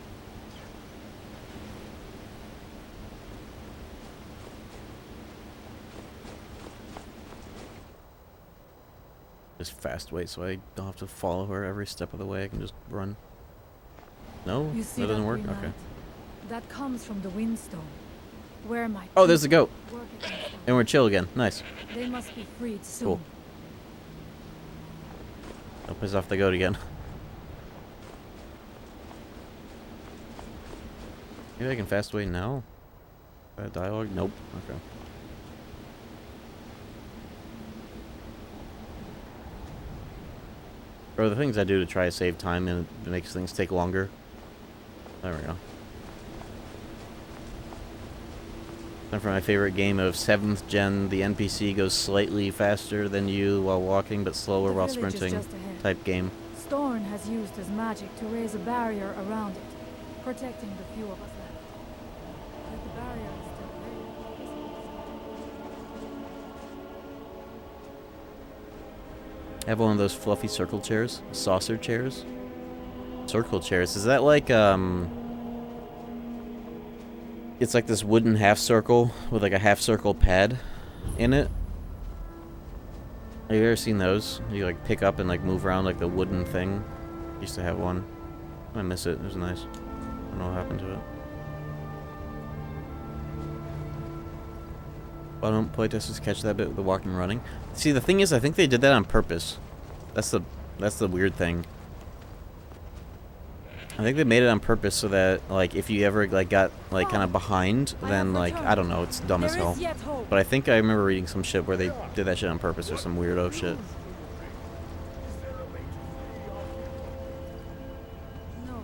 Just fast wait so I don't have to follow her every step of the way. I can just run. No? You see That doesn't work? green Okay. light? That comes from the windstone. Where my Oh, there's the people goat. work against them. And we're chill again. Nice. They must be freed soon. Cool. Don't piss off the goat again. Maybe I can fast wait now? Dialogue? Nope. Okay. Or the things I do to try to save time and it makes things take longer. There we go. And for my favorite game of 7th gen, the NPC goes slightly faster than you while walking, but slower The while village is sprinting just ahead. type game. Storn has used his magic to raise a barrier around it, protecting the few of us left. But the barrier is still there. I have one of those fluffy circle chairs, saucer chairs. Circle chairs. Is that like it's like this wooden half circle with like a half circle pad in it. Have you ever seen those? You like pick up and like move around like the wooden thing. Used to have one. I miss it. It was nice. I don't know what happened to it. Why don't playtesters catch that bit with the walking and running? See, the thing is, I think they did that on purpose. That's the weird thing. I think they made it on purpose so that, like, if you ever, like, got, like, kind of behind, then, like, I don't know, it's dumb as hell. But I think I remember reading some shit where they did that shit on purpose or some weirdo shit. No,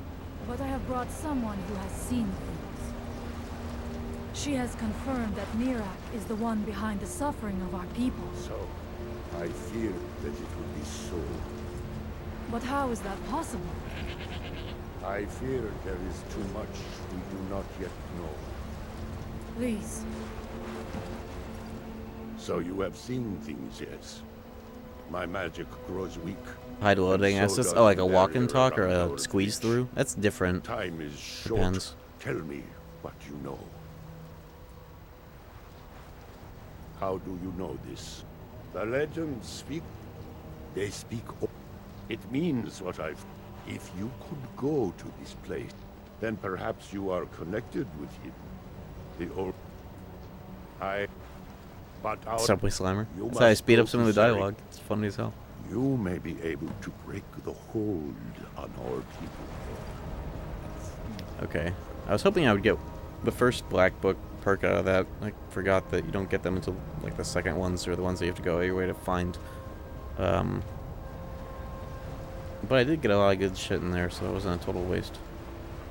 but I have brought someone who has seen things. She has confirmed that Mirak is the one behind the suffering of our people. So, I feared that it would be so. But how is that possible? I fear there is too much we do not yet know. Please. So you have seen things, yes? My magic grows weak. Hide loading And so assets. does Oh, like a the walk and barrier talk or around a our squeeze reach. through? That's different. Time is short. Depends. Tell me what you know. How do you know this? The legends speak. They speak. It means what I've... If you could go to this place, then perhaps you are connected with him. The old... But our... Subway Slammer. You That's how I must speed go up some to of the Skyrim. dialogue. It's funny as hell. You may be able to break the hold on our people. Okay. I was hoping I would get the first Black Book perk out of that. I forgot that you don't get them until, like, the second ones or the ones that you have to go out of your way to find. But I did get a lot of good shit in there, so it wasn't a total waste.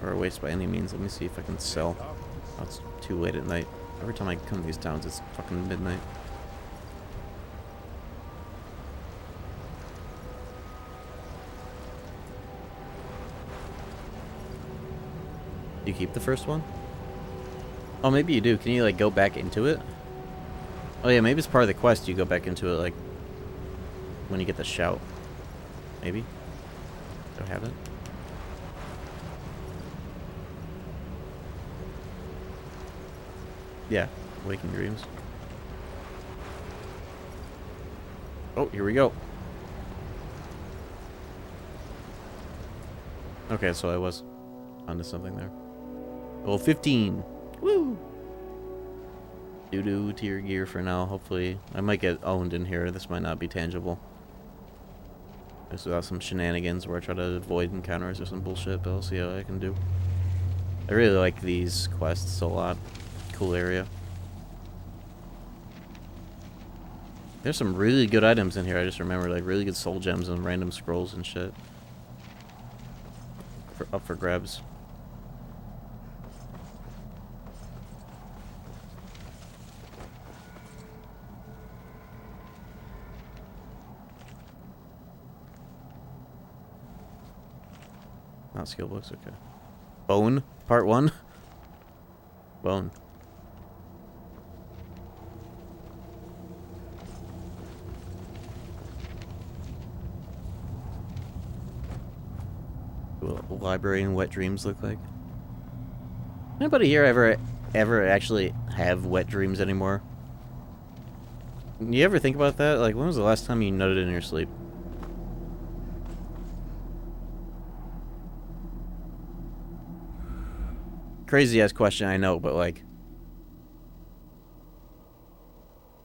Or a waste by any means. Let me see if I can sell. Oh, it's too late at night. Every time I come to these towns, it's fucking midnight. You keep the first one? Oh, maybe you do. Can you, like, go back into it? Oh, yeah, maybe it's part of the quest. You go back into it, like, when you get the shout. Maybe? Do I have it? Yeah, Waking Dreams. Oh, here we go. Okay, so I was onto something there. Level 15. Woo! Doo-doo to your gear for now. Hopefully, I might get owned in here. This might not be tangible. Just without some shenanigans where I try to avoid encounters or some bullshit, but I'll see how I can do. I really like these quests a lot. Cool area. There's some really good items in here. I just remember, like, really good soul gems and random scrolls and shit. Up for grabs. Not skill books, okay. Bone, part 1. Bone. What a library and wet dreams look like. Anybody here ever actually have wet dreams anymore? You ever think about that? Like, when was the last time you noted in your sleep? Crazy ass question, I know, but like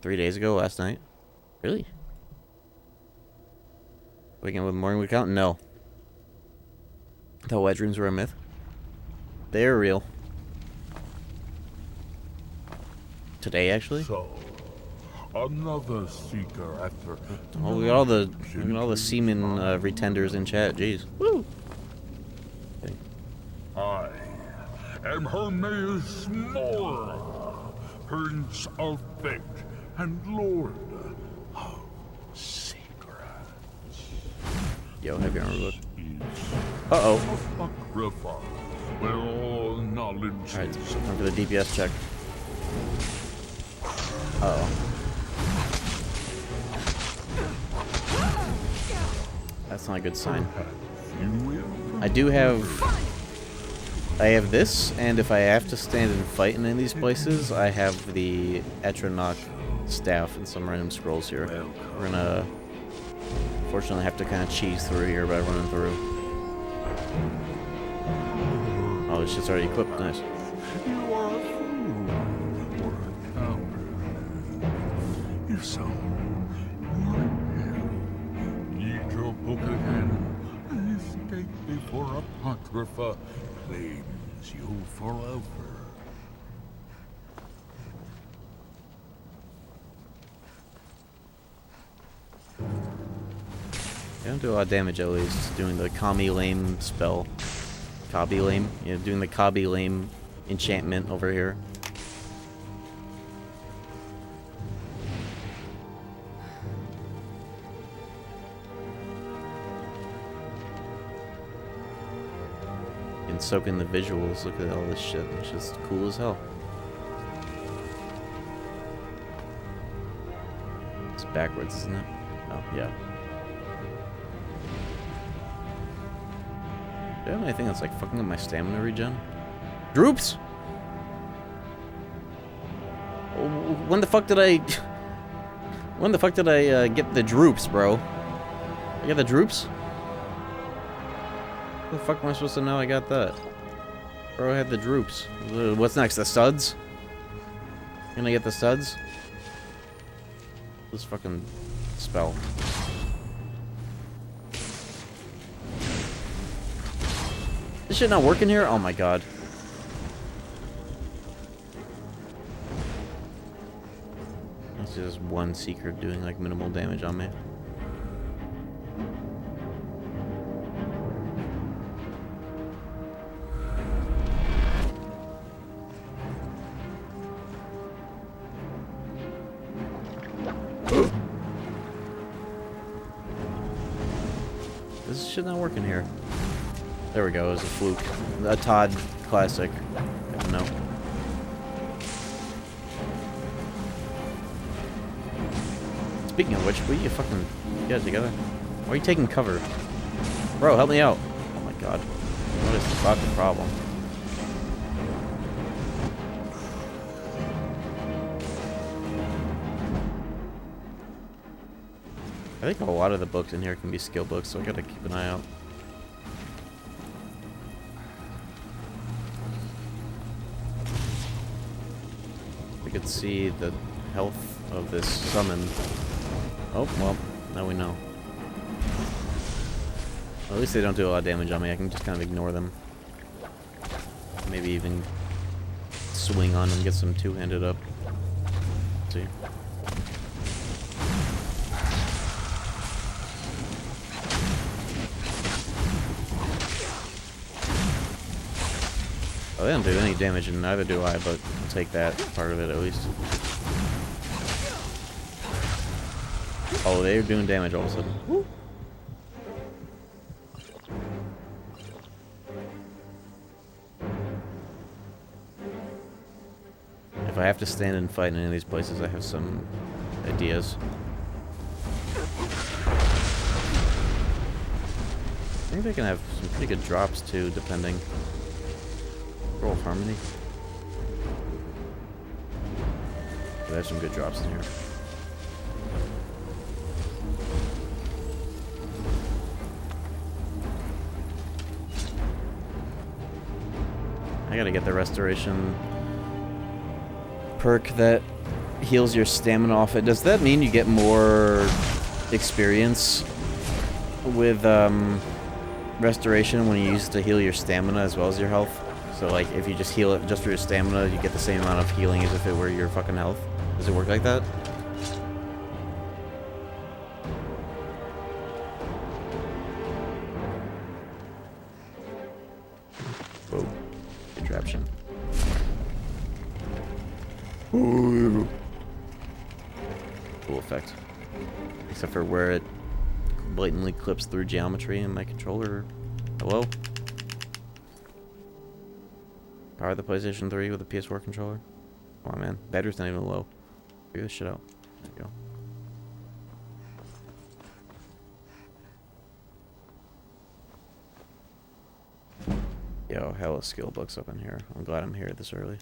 3 days ago, last night? Really? Waking up with morning wood count? No. I thought wet dreams were a myth. They're real. Today, actually? So, another seeker after... Oh, we got all the semen retenders in chat. Jeez. Woo! Okay. I am Hermes Mora, Prince of Fate and Lord of Secrets. Yo, heavy armor book. Is Uh-oh. a sacrifice where all knowledge Alright, is time for the DPS check. Uh-oh. That's not a good sign. I have this, and if I have to stand and fight in any of these places, I have the Etronach staff and some random scrolls here. We're gonna, fortunately, have to kind of cheese through here by running through. Oh, this shit's already equipped. Nice. You are a fool or a coward. If so, you are here. Eat your book again and escape for Apocrypha claims you forever. They don't do a lot of damage, at least. Doing the Kami Lame spell. Kabi Lame? Yeah, doing the Kabi Lame enchantment over here. And soak in the visuals. Look at all this shit. It's just cool as hell. It's backwards, isn't it? Oh, yeah. Do I have anything that's like fucking up my stamina regen? Droops? When the fuck did I... When the fuck did I get the droops, bro? I got the droops? How the fuck am I supposed to know I got that? Bro, I had the droops. What's next? The suds? Can I get the suds? This fucking spell. This shit not working here? Oh my god. That's just one seeker doing like minimal damage on me. This shit not working here. There we go, it was a fluke. A Todd classic. No. Speaking of which, will you fucking get it together? Why are you taking cover? Bro, help me out. Oh my god. What is the fucking problem? I think a lot of the books in here can be skill books, so I gotta keep an eye out. We could see the health of this summon. Oh, well, now we know. Well, at least they don't do a lot of damage on me. I can just kind of ignore them. Maybe even swing on them, get some two-handed up. Let's see. Oh, they don't do any damage, and neither do I, but I'll take that part of it at least. Oh, they're doing damage all of a sudden. Woo. If I have to stand and fight in any of these places, I have some ideas. I think they can have some pretty good drops too, depending. Roll of Harmony. There's some good drops in here. I gotta get the restoration perk that heals your stamina off it. Does that mean you get more experience with restoration when you use it to heal your stamina as well as your health? So like if you just heal it just for your stamina, you get the same amount of healing as if it were your fucking health? Does it work like that? Whoa. Contraption. Ooh. Cool effect. Except for where it blatantly clips through geometry in my controller. Hello? Power the PlayStation 3 with a PS4 controller? Come on, man. Battery's not even low. Figure this shit out. There you go. Yo, hella skill books up in here. I'm glad I'm here this early.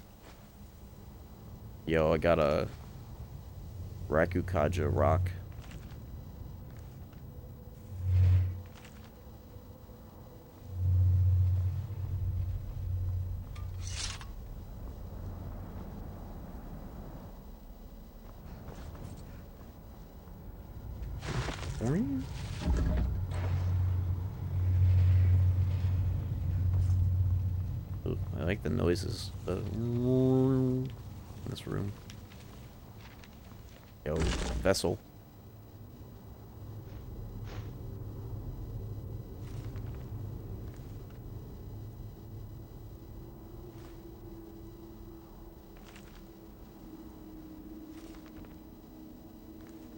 Yo, I got a Rakukaja rock. I like the noises. In this room. Yo, vessel.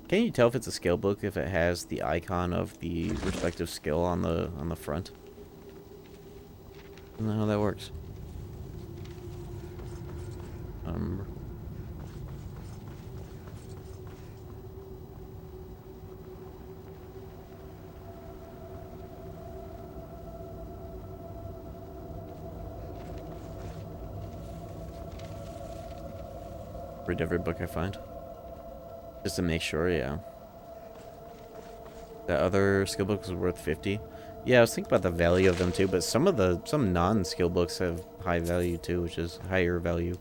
Can you tell if it's a skill book if it has the icon of the respective skill on the front? I don't know how that works. I don't remember. Read every book I find. Just to make sure, yeah. The other skill books is worth 50. Yeah, I was thinking about the value of them too, but some non-skill books have high value too, which is higher value.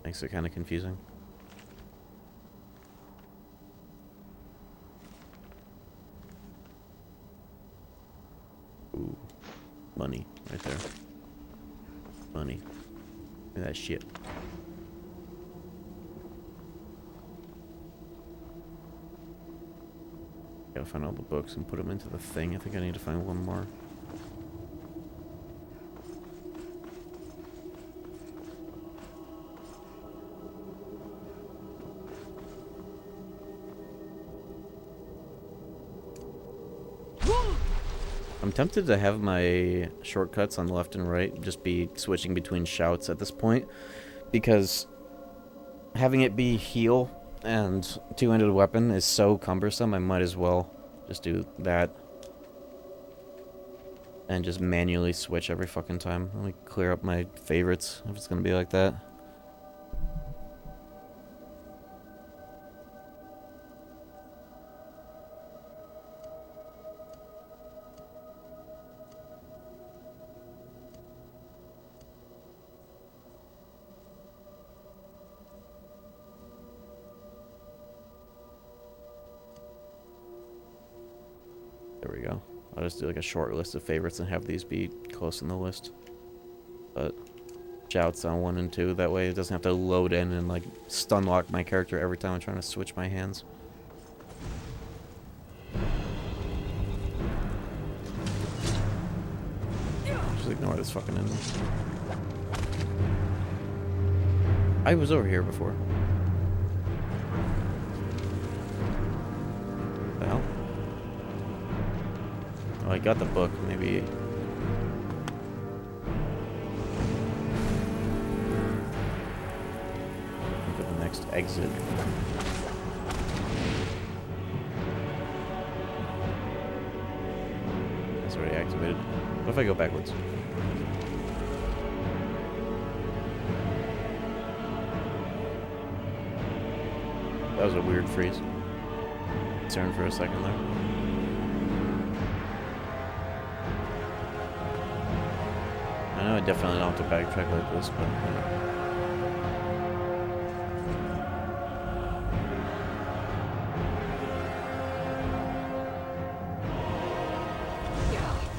Makes it kind of confusing. Ooh, money right there. Money. Look at that shit. Gotta find all the books and put them into the thing. I think I need to find one more. I'm tempted to have my shortcuts on the left and right just be switching between shouts at this point, because having it be heal and two-handed weapon is so cumbersome. I might as well just do that and just manually switch every fucking time. Let me clear up my favorites if it's gonna be like that. There we go. I'll just do like a short list of favorites and have these be close in the list. But shouts on 1 and 2, that way it doesn't have to load in and like stun lock my character every time I'm trying to switch my hands. Just ignore this fucking enemy. I was over here before. What the hell? Oh, I got the book, maybe. For the next exit. That's already activated. What if I go backwards? That was a weird freeze. Turn for a second there. I know I definitely don't have to backtrack like this, but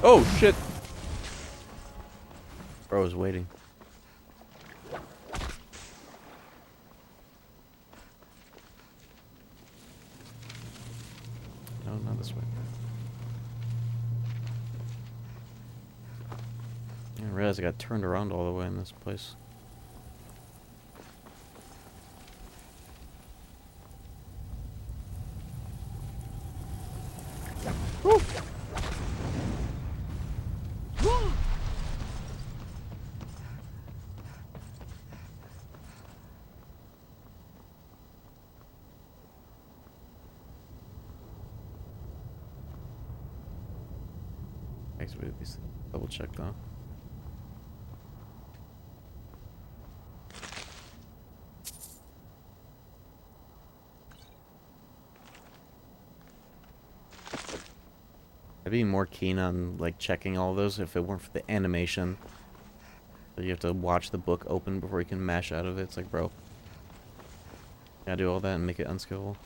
oh shit! Bro was waiting. No, not this way. I didn't realize I got turned around all the way in this place. Woo! Activated these. Double check though. I'd be more keen on like checking all those if it weren't for the animation. So you have to watch the book open before you can mash out of it. It's like, bro, gotta do all that and make it unskillable,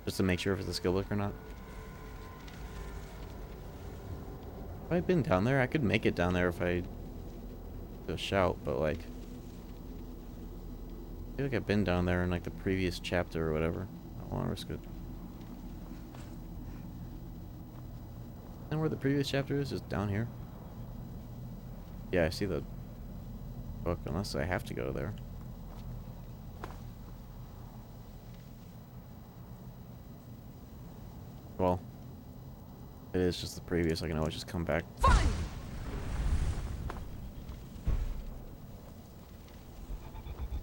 just to make sure if it's a skill book or not. Have I been down there? I could make it down there if I to shout, but like, I feel like I've been down there in like the previous chapter or whatever. I don't want to risk it. And where the previous chapter is, just down here. Yeah, I see the book, unless I have to go there. Well, it is just the previous. I can always just come back. Fine.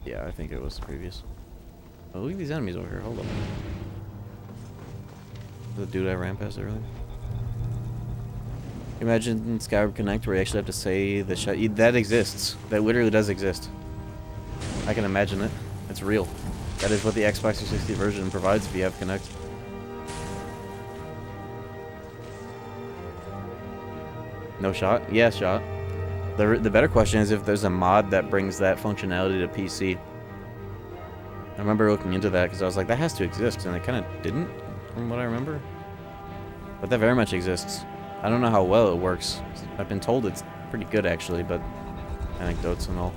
Yeah, I think it was the previous. Oh, look at these enemies over here. Hold up. The dude I ran past earlier. Imagine in Skyrim Connect where you actually have to say the shot. That exists. That literally does exist. I can imagine it. It's real. That is what the Xbox 360 version provides if you have Connect. No shot? Yeah, shot. The better question is if there's a mod that brings that functionality to PC. I remember looking into that because I was like, that has to exist, and it kind of didn't, from what I remember. But that very much exists. I don't know how well it works. I've been told it's pretty good, actually, but anecdotes and all.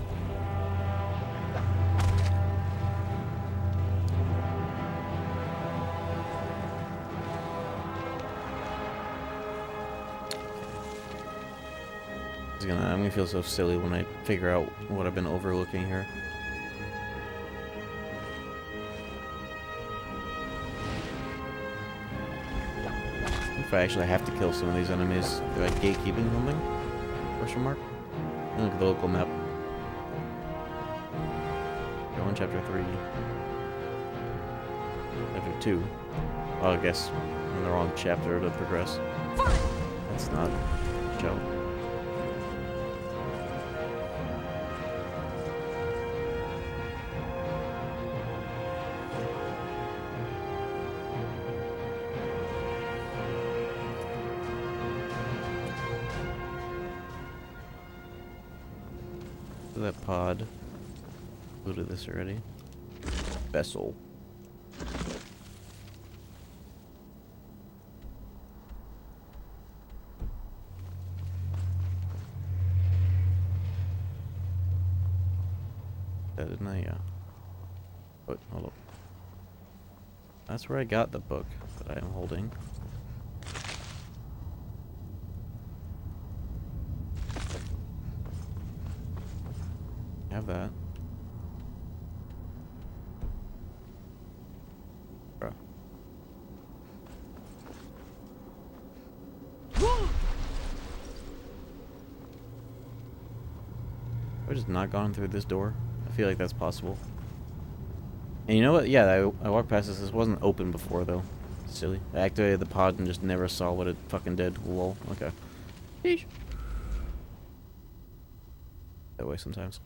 I'm gonna feel so silly when I figure out what I've been overlooking here. If I actually have to kill some of these enemies, do I gatekeeping something? Question mark? Look at the local map. Go on chapter 3. Chapter 2. Oh, I guess I'm in the wrong chapter to progress. That's not show. That pod. Looted this already. Vessel. That didn't I? Yeah. Wait, hold up. That's where I got the book that I am holding. Have that. Bruh. Have I just not gone through this door? I feel like that's possible. And you know what? Yeah, I walked past this. This wasn't open before, though. Silly. I activated the pod and just never saw what it fucking did. Lol. Okay. Sheesh. That way sometimes.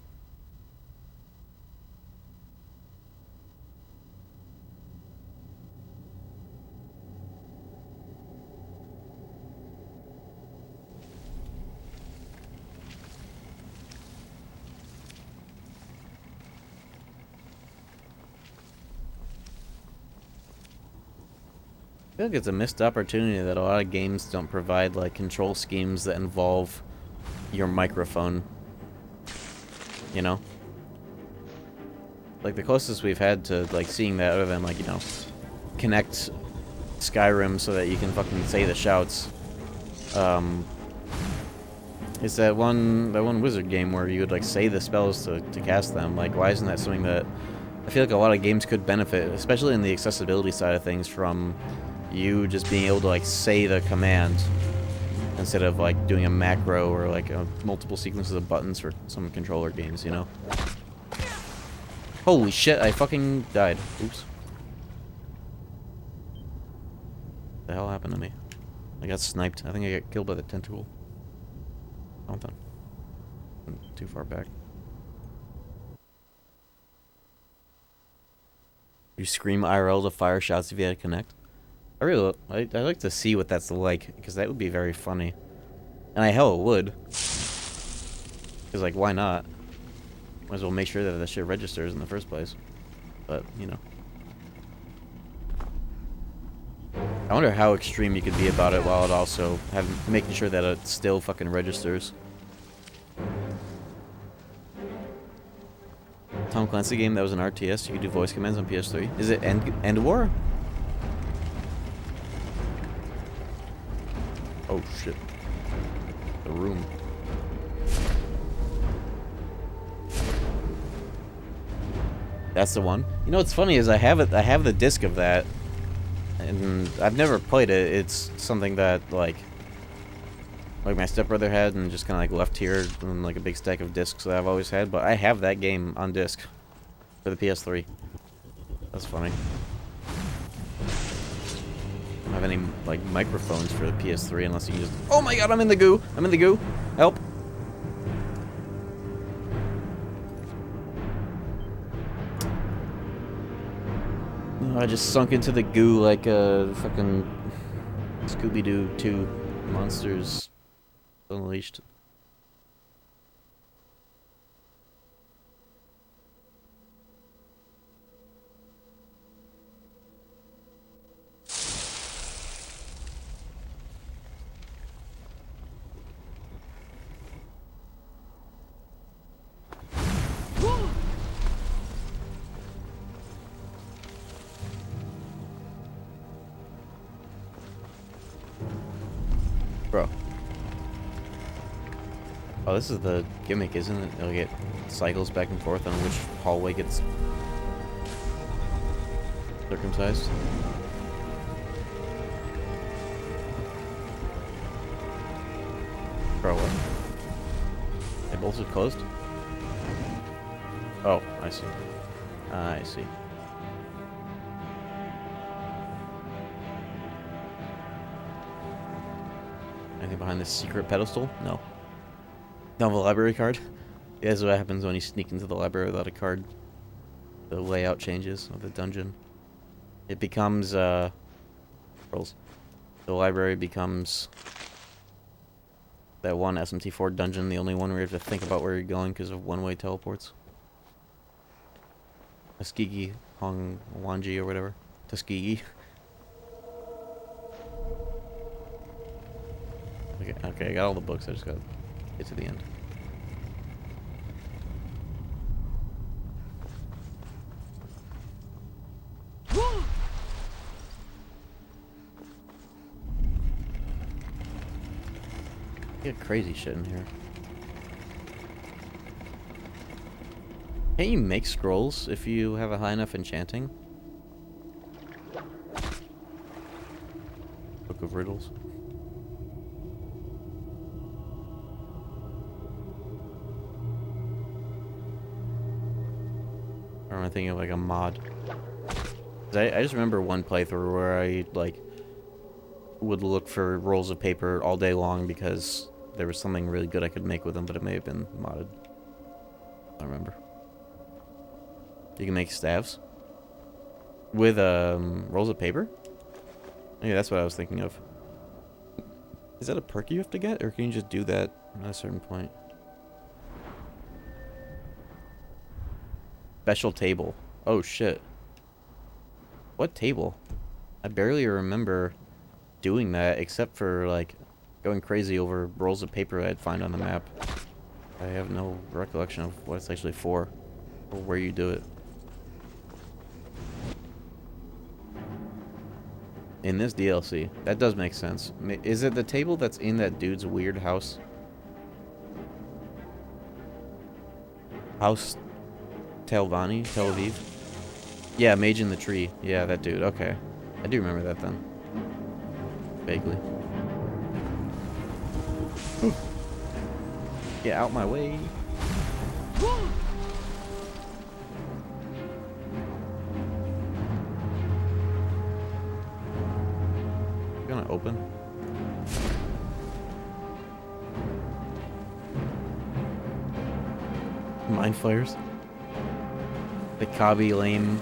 I feel like it's a missed opportunity that a lot of games don't provide, like, control schemes that involve your microphone. You know? Like, the closest we've had to, like, seeing that other than, like, you know, connect Skyrim so that you can fucking say the shouts. It's that one wizard game where you would, like, say the spells to cast them. Like, why isn't that something that I feel like a lot of games could benefit, especially in the accessibility side of things, from you just being able to, like, say the command instead of, like, doing a macro or, like, multiple sequences of buttons for some controller games, you know? Holy shit, I fucking died. Oops. What the hell happened to me? I got sniped. I think I got killed by the tentacle. Hold on. I'm too far back. You scream IRL to fire shots if you had to connect? I'd like to see what that's like, because that would be very funny. And hell, it would. Because, like, why not? Might as well make sure that that shit registers in the first place. But, you know. I wonder how extreme you could be about it while it also making sure that it still fucking registers. Tom Clancy game that was an RTS. You could do voice commands on PS3. Is it End War? Oh shit. The room. That's the one. You know what's funny is I have the disc of that, and I've never played it. It's something that like my stepbrother had and just kind of like left here in like a big stack of discs that I've always had. But I have that game on disc for the PS3. That's funny. I don't have any like microphones for the PS3 unless you can just. Oh my god! I'm in the goo. I'm in the goo. Help! I just sunk into the goo like a fucking Scooby-Doo 2 Monsters Unleashed. Bro. Oh, this is the gimmick, isn't it? It'll get cycles back and forth on which hallway gets circumcised. Bro, what? They both are closed? Oh, I see. I see. Anything behind this secret pedestal? No. Don't have a library card? Yeah, that's what happens when you sneak into the library without a card. The layout changes of the dungeon. It becomes, rolls. The library becomes that one SMT4 dungeon, the only one where you have to think about where you're going because of one-way teleports. Tuskegee, Hong Wanji, or whatever. Tuskegee. Okay, I got all the books, I just gotta get to the end. Get crazy shit in here. Can't you make scrolls if you have a high enough enchanting? Book of Riddles. Or am I thinking of like a mod? I just remember one playthrough where I like would look for rolls of paper all day long because there was something really good I could make with them, but it may have been modded. I don't remember. You can make staves with rolls of paper? Yeah, that's what I was thinking of. Is that a perk you have to get, or can you just do that at a certain point? Special table. Oh shit. What table? I barely remember doing that except for like going crazy over rolls of paper I'd find on the map. I have no recollection of what it's actually for or where you do it. In this DLC, that does make sense. Is it the table that's in that dude's weird house? House Tel Aviv? Yeah, Mage in the Tree. Yeah, that dude. Okay. I do remember that then. Vaguely. Ooh. Get out my way. Gonna open. Mind flares. The Kabi lame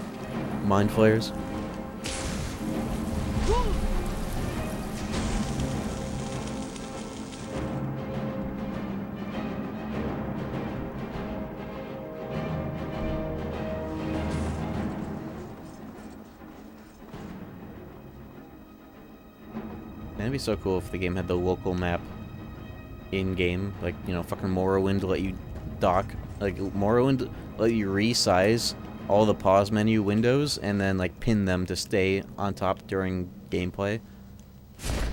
mind flares. It'd be so cool if the game had the local map in-game, like, you know, fucking Morrowind to let you dock Like, Morrowind let you resize all the pause menu windows and then, like, pin them to stay on top during gameplay.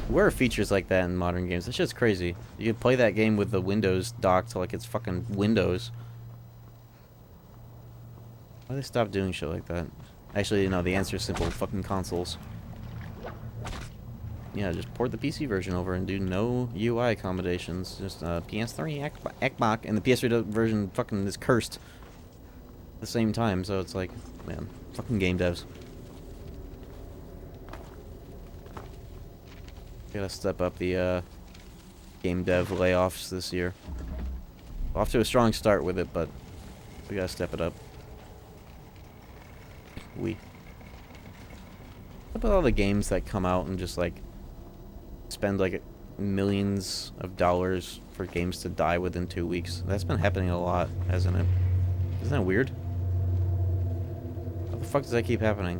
Where are features like that in modern games? That shit's crazy. You can play that game with the Windows docked like it's fucking Windows. Why do they stop doing shit like that? Actually, no, the answer is simple. Fucking consoles. Yeah, just port the PC version over and do no UI accommodations. Just PS3, Xbox, and the PS3 version fucking is cursed at the same time, so it's like, man, fucking game devs. Gotta step up the game dev layoffs this year. Off to a strong start with it, but we gotta step it up. What about all the games that come out and just like spend like millions of dollars for games to die within 2 weeks? That's been happening a lot, hasn't it? Isn't that weird? How the fuck does that keep happening?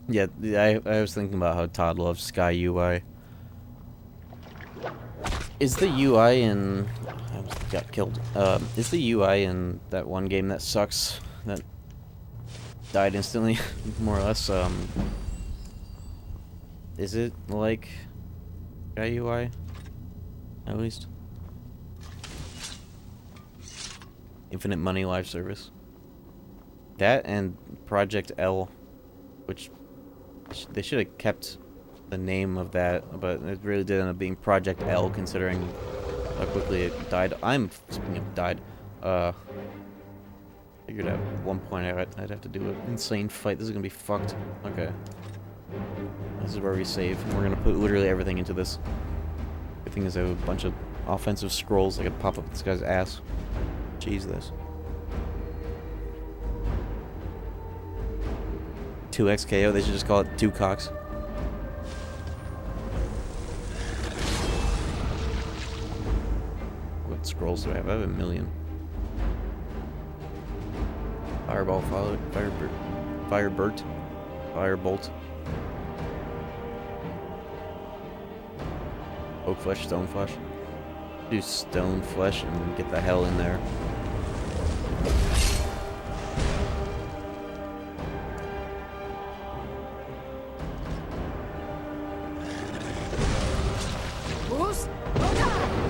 Yeah, I was thinking about how Todd loves Sky UI. Is the UI in... I got killed. Is the UI in that one game that sucks, that died instantly, more or less, is it like Sky UI? At least? Infinite Money Live Service. That and Project L, which... they should have kept the name of that, but it really did end up being Project L, considering how quickly it died. Speaking of died, figured out at one point I'd have to do an insane fight. This is gonna be fucked. Okay. This is where we save. We're gonna put literally everything into this. Good thing is I have a bunch of offensive scrolls that could pop up this guy's ass. Jeez, this. 2x KO, they should just call it 2 cocks. What scrolls do I have? I have a million. Fireball, Firebird, Firebolt. Oak Flesh, Stone Flesh. Do Stone Flesh and get the hell in there.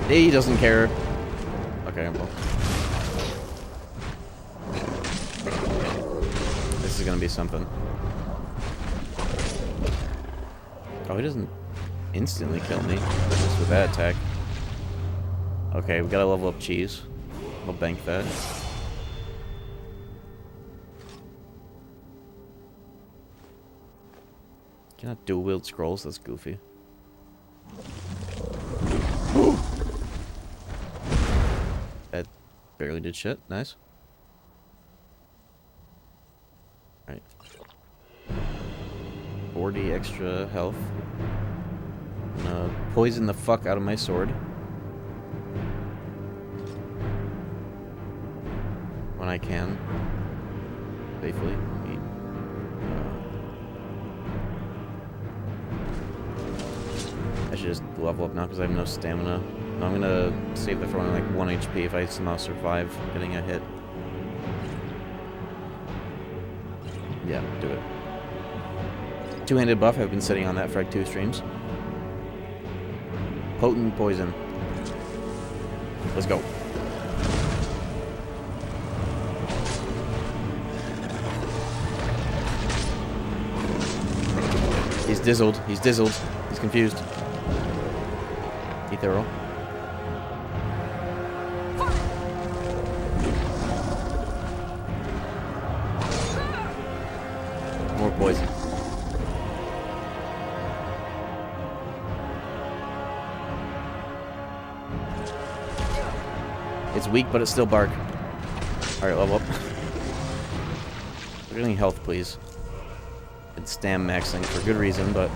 He doesn't care. Okay, well. This is gonna be something. Oh, he doesn't instantly kill me just with that attack. Okay, we gotta level up cheese. We'll bank that. Cannot dual wield scrolls, that's goofy. That barely did shit. Nice. Alright. 40 extra health. I'm gonna poison the fuck out of my sword. When I can. Safely. I should just level up now because I have no stamina. No, I'm gonna save the for only like 1 HP if I somehow survive getting a hit. Yeah, do it. Two-handed buff, I've been sitting on that for like 2 streams. Potent poison. Let's go. He's dizzled. He's dizzled. He's confused. Ethereal. More poison. It's weak, but it's still bark. Alright, level up. We're getting health, please. It's stam maxing for good reason, but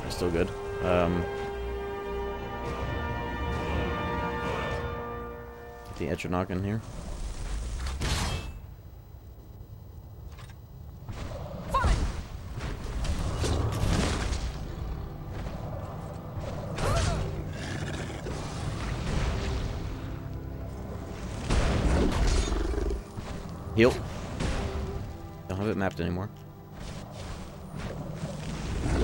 we're still good. Get the Etronach in here. Heal. Don't have it mapped anymore. I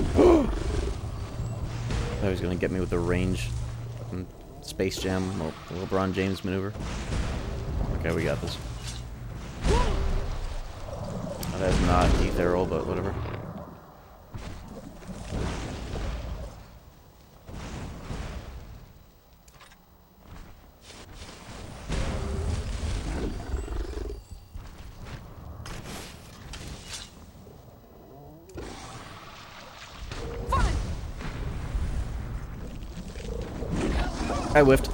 thought he was gonna get me with the range. Fucking Space Jam, LeBron James maneuver. Okay, we got this. Oh, that's not ethereal, but whatever. I whiffed.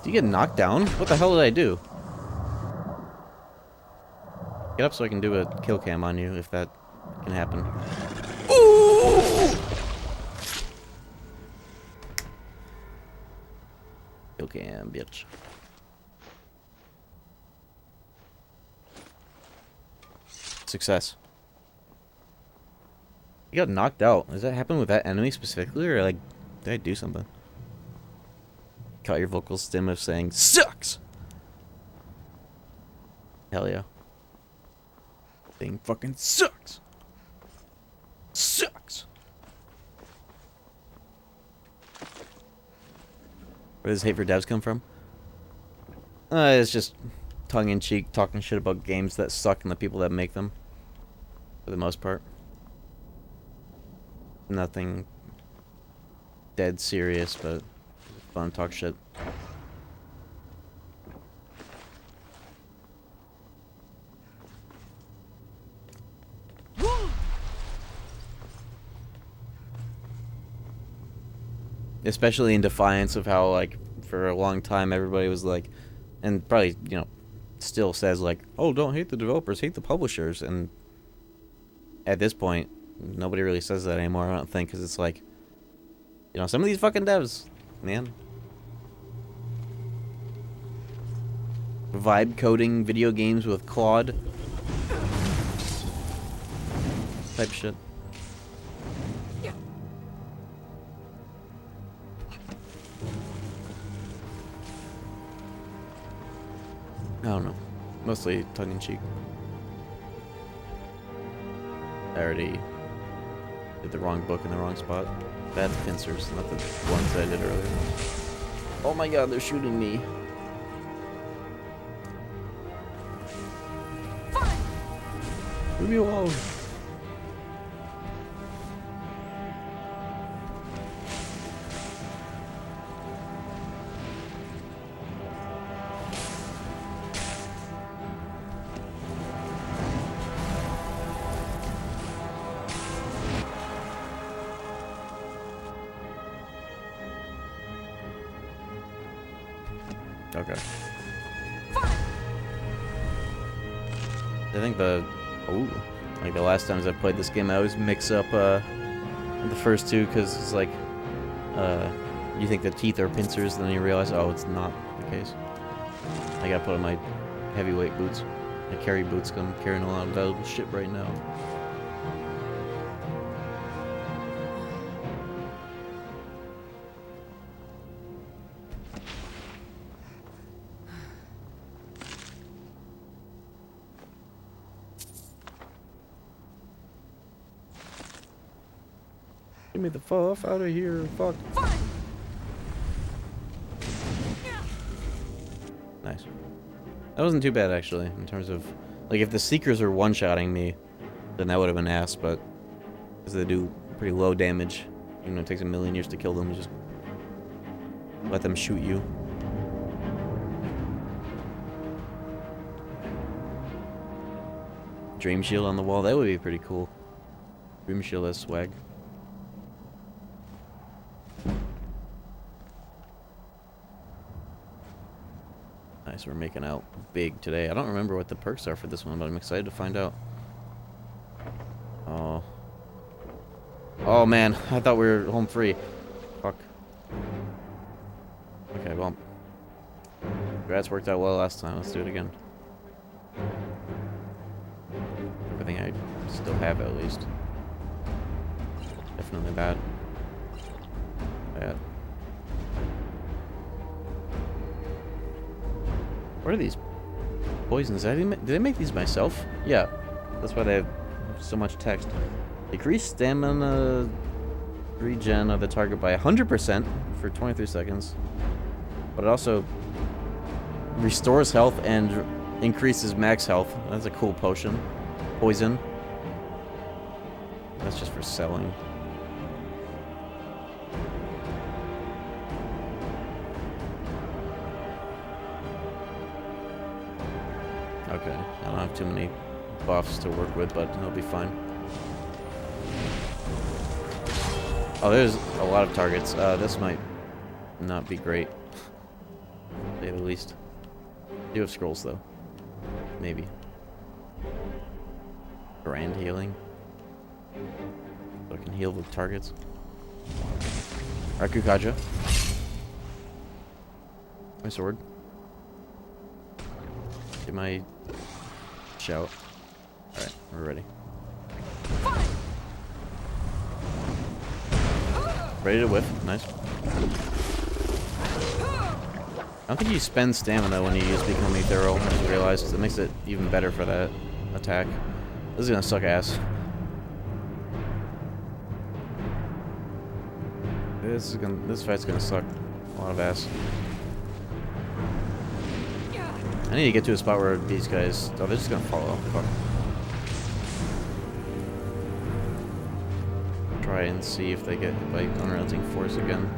Did you get knocked down? What the hell did I do? Get up so I can do a kill cam on you, if that can happen. Ooh! Kill cam, bitch. Success. You got knocked out. Does that happen with that enemy specifically, or like, did I do something? Caught your vocal stem of saying sucks. Hell yeah. Thing fucking sucks. Sucks. Where does hate for devs come from? It's just tongue-in-cheek talking shit about games that suck and the people that make them. For the most part. Nothing dead serious, but fun to talk shit. Especially in defiance of how, like, for a long time everybody was like, and probably, you know, still says like, oh, don't hate the developers, hate the publishers, and at this point nobody really says that anymore, I don't think, because it's like, you know, some of these fucking devs, man. Vibe coding video games with Claude. Type shit. I don't know. Mostly tongue-in-cheek. I already did the wrong book in the wrong spot. Bad pincers, not the ones that I did earlier. Oh my god, they're shooting me. Leave me alone. Okay. I think the last times I've played this game, I always mix up the first two, because it's like you think the teeth are pincers, and then you realize, oh, it's not the case. I gotta put on my heavyweight boots, my carry boots, because I'm carrying a lot of valuable shit right now. Get me the fuck out of here, fuck. Nice. That wasn't too bad, actually, in terms of, like, if the Seekers are one-shotting me, then that would have been ass, but because they do pretty low damage, even though it takes a million years to kill them, just let them shoot you. Dream Shield on the wall, that would be pretty cool. Dream Shield has swag. Nice, we're making out big today. I don't remember what the perks are for this one, but I'm excited to find out. Oh. Oh man, I thought we were home free. Fuck. Okay, well. Congrats, worked out well last time. Let's do it again. Everything I still have, at least. Definitely bad. Bad. What are these poisons? Did I make these myself? Yeah. That's why they have so much text. Decrease stamina regen of the target by 100% for 23 seconds. But it also restores health and increases max health. That's a cool potion. Poison. That's just for selling. Okay, I don't have too many buffs to work with, but it'll be fine. Oh, there's a lot of targets. This might not be great. To say the least. I do have scrolls, though. Maybe. Grand healing. So I can heal the targets. Rakukaja. My sword. Get my shout. Alright, we're ready. Ready to whip. Nice. I don't think you spend stamina when you use Becoming Thorough. I just realized it makes it even better for that attack. This is gonna suck ass. This fight's gonna suck a lot of ass. I need to get to a spot where these guys... Oh, they're just gonna follow. Fuck. Try and see if they get hit by Unrelenting Force again.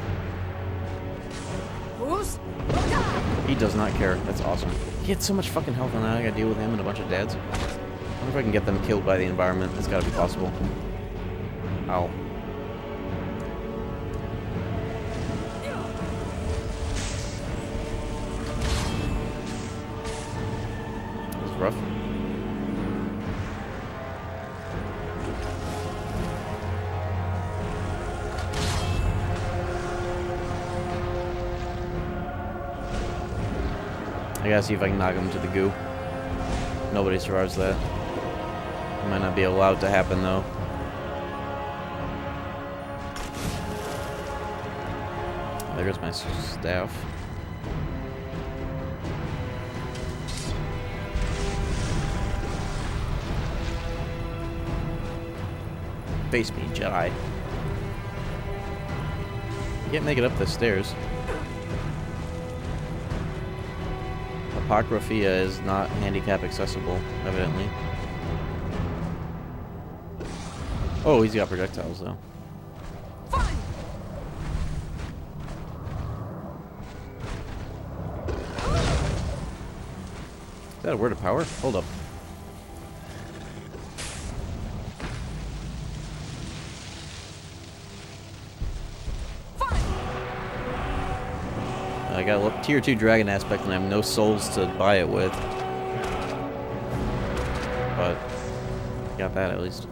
He does not care. That's awesome. He had so much fucking health, and now I gotta deal with him and a bunch of dads. I wonder if I can get them killed by the environment. It's gotta be possible. Ow. Rough. I gotta see if I can knock him to the goo. Nobody survives that. It might not be allowed to happen though. There goes my staff. Face me, Jedi. Can't make it up the stairs. Apocryphia is not handicap accessible, evidently. Oh, he's got projectiles though. Is that a word of power? Hold up. I got a tier 2 dragon aspect and I have no souls to buy it with. But got that at least.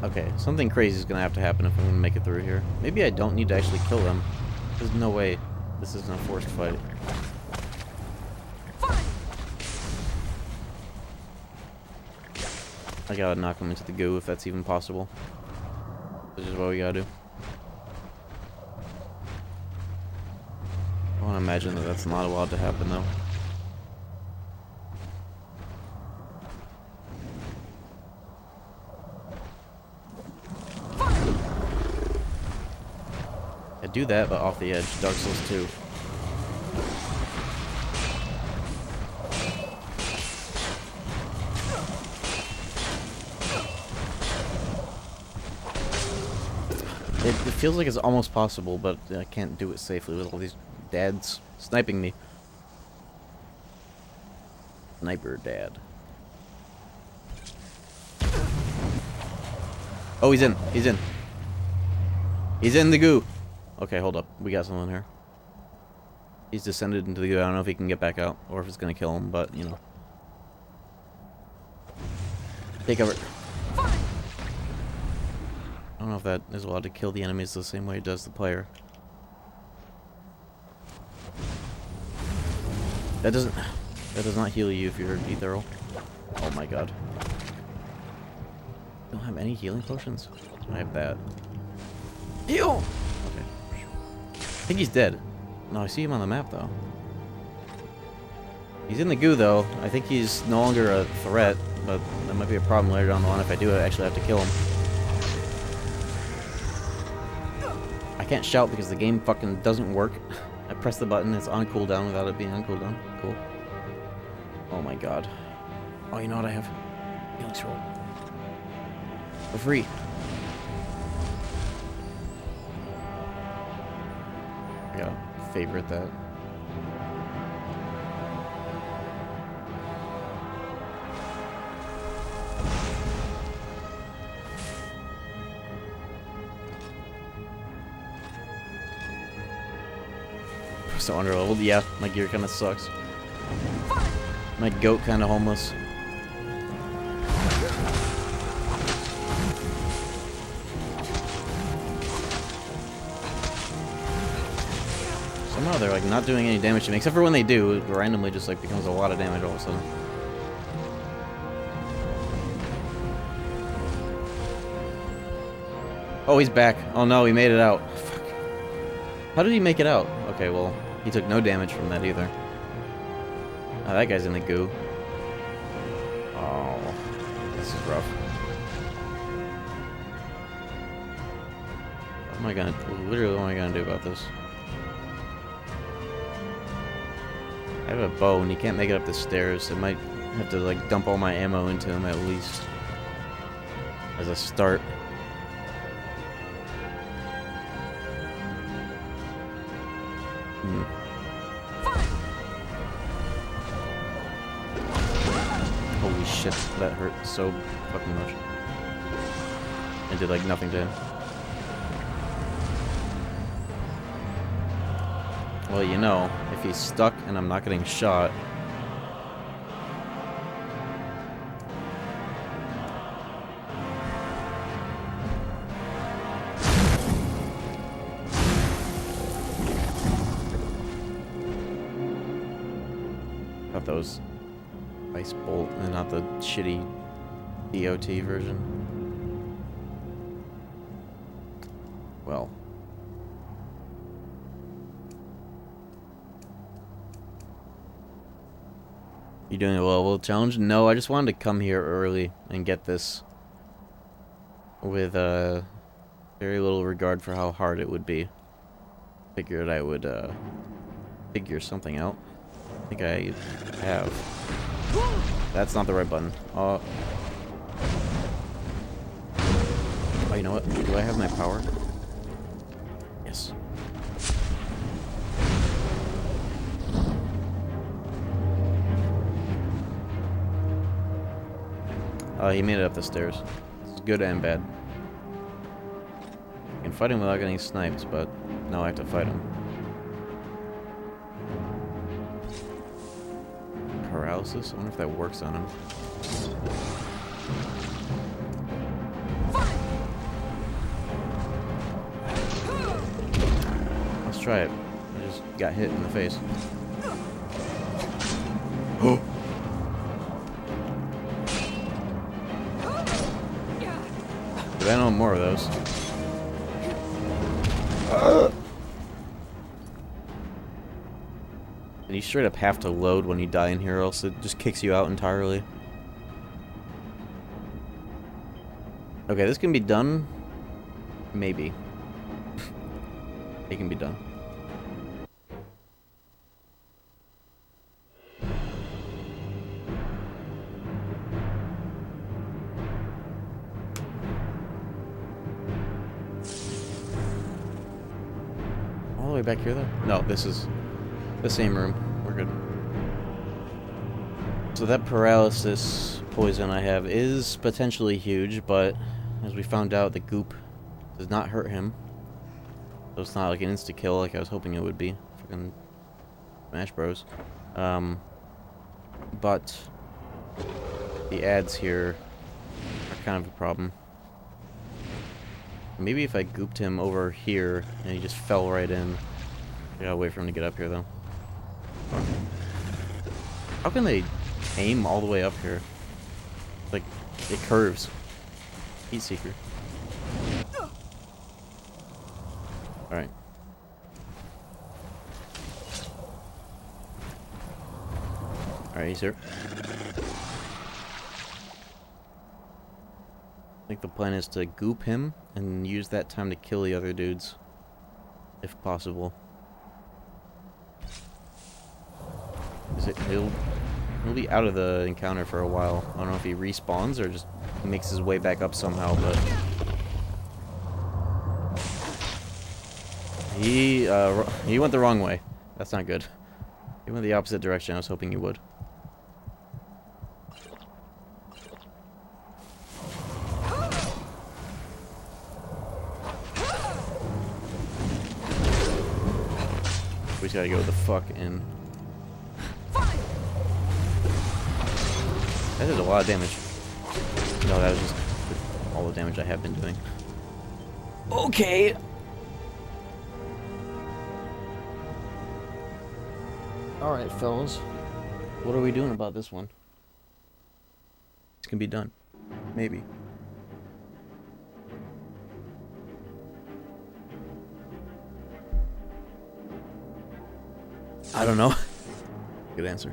Okay, something crazy is gonna have to happen if I'm gonna make it through here. Maybe I don't need to actually kill them. There's no way this isn't a forced fight. I gotta knock them into the goo if that's even possible. Which is what we gotta do. I want to imagine that that's not allowed to happen, though. I do that, but off the edge. Dark Souls 2. It feels like it's almost possible, but I can't do it safely with all these dads sniping me. Sniper dad. Oh, he's in. He's in. He's in the goo. Okay, hold up. We got someone here. He's descended into the goo. I don't know if he can get back out or if it's gonna kill him, but you know. Take cover. I don't know if that is allowed to kill the enemies the same way it does the player. That does not heal you if you're ethereal. Oh my god. Don't have any healing potions? I have that. Heal! Okay. I think he's dead. No, I see him on the map though. He's in the goo, though. I think he's no longer a threat, but that might be a problem later down the line if I do actually have to kill him. I can't shout because the game fucking doesn't work. I press the button, it's on cooldown without it being on cooldown. Cool. Oh my god. Oh, you know what I have? Healing scroll. For free. I gotta favorite that. So underleveled. Yeah, my gear kind of sucks. My goat kind of homeless. Somehow they're like not doing any damage to me, except for when they do, it randomly just like becomes a lot of damage all of a sudden. Oh, he's back. Oh no, he made it out. Fuck. How did he make it out? Okay, well, he took no damage from that either. Oh, that guy's in the goo. Oh, this is rough. What am I gonna... Literally, what am I gonna do about this? I have a bow, and he can't make it up the stairs. I might have to, like, dump all my ammo into him at least. As a start. Holy shit, that hurt so fucking much. It did like nothing to him. Well, you know, if he's stuck and I'm not getting shot... I thought that was Ice Bolt and not the shitty DOT version. Well. You doing a level challenge? No, I just wanted to come here early and get this with very little regard for how hard it would be. Figured I would figure something out. I think I have. That's not the right button. Oh, you know what? Do I have my power? Yes. He made it up the stairs. It's good and bad. I can fight him without getting snipes, but now I have to fight him. Paralysis? I wonder if that works on him. Let's try it. I just got hit in the face. Oh! I know more of those. And you straight up have to load when you die in here, or else it just kicks you out entirely. Okay, this can be done. Maybe. It can be done. All the way back here, though? No, this is the same room. We're good. So that paralysis poison I have is potentially huge, but as we found out, the goop does not hurt him. So it's not like an insta-kill like I was hoping it would be. Fucking Smash Bros. But the ads here are kind of a problem. Maybe if I gooped him over here and he just fell right in. I gotta wait for him to get up here, though. How can they aim all the way up here? Like, it curves. Heat Seeker. Alright. Alright, he's here. I think the plan is to goop him and use that time to kill the other dudes. If possible. He'll be out of the encounter for a while. I don't know if he respawns or just makes his way back up somehow, but... He went the wrong way. That's not good. He went the opposite direction. I was hoping he would. We just gotta go the fuck in. That is a lot of damage. No, that was just all the damage I have been doing. Okay. Alright, fellas. What are we doing about this one? This can be done. Maybe. I don't know. Good answer.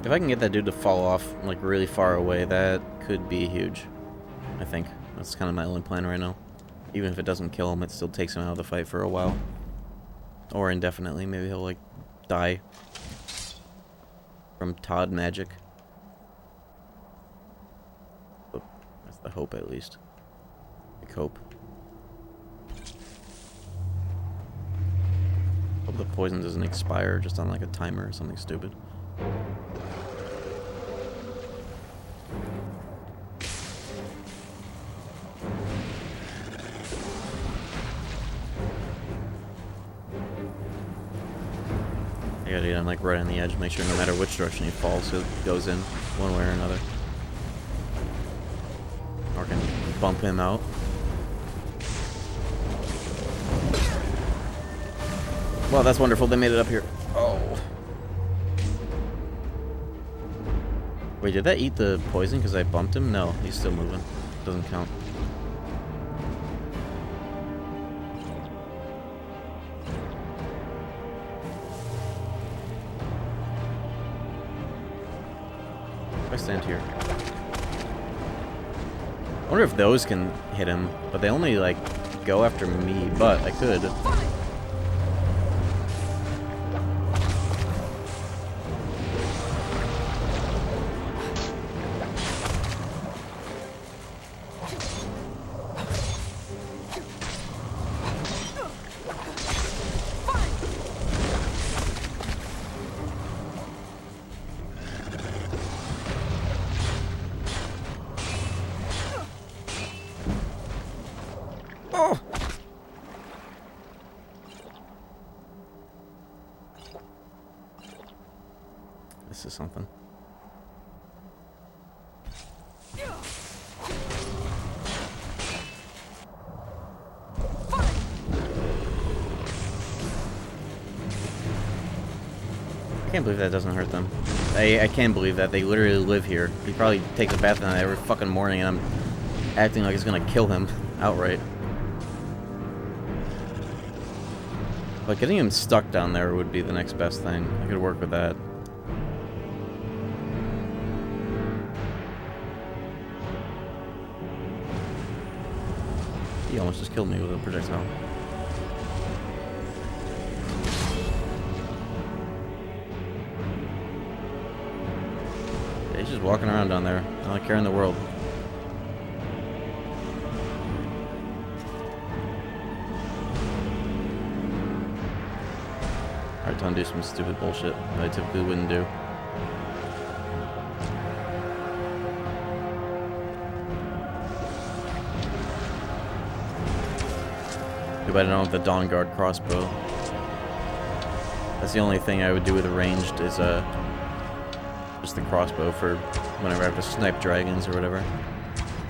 If I can get that dude to fall off, like, really far away, that could be huge. I think. That's kind of my only plan right now. Even if it doesn't kill him, it still takes him out of the fight for a while. Or indefinitely. Maybe he'll, like, die. From Todd magic. Oh, that's the hope, at least. Big hope. Hope the poison doesn't expire just on, like, a timer or something stupid. I gotta get him like right on the edge, make sure no matter which direction he falls, it goes in one way or another. Or can bump him out. Well, that's wonderful. They made it up here. Oh. Wait, did that eat the poison because I bumped him? No, he's still moving. Doesn't count. I stand here. I wonder if those can hit him, but they only, like, go after me, but I could. Oh! This is something. I can't believe that doesn't hurt them. I can't believe that. They literally live here. He probably takes a bath in that every fucking morning and I'm acting like it's gonna kill him outright. But getting him stuck down there would be the next best thing. I could work with that. He almost just killed me with a projectile. Yeah, he's just walking around down there. Not a care in the world. Alright, time to do some stupid bullshit that I typically wouldn't do. Too bad I don't have the Dawn Guard crossbow. That's the only thing I would do with a ranged is just the crossbow for whenever I have to snipe dragons or whatever.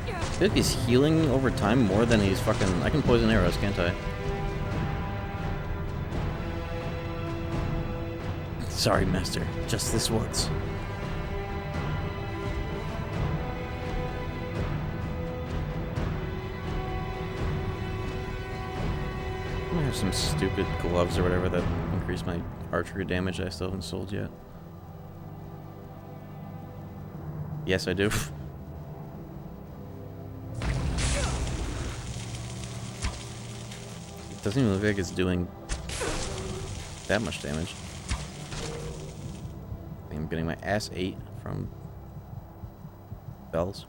I feel like he's healing over time more than he's fucking... I can poison arrows, can't I? Sorry, Master. Just this once. I'm gonna have some stupid gloves or whatever that increase my archery damage that I still haven't sold yet. Yes, I do. It doesn't even look like it's doing that much damage. I think I'm getting my ass ate from bells.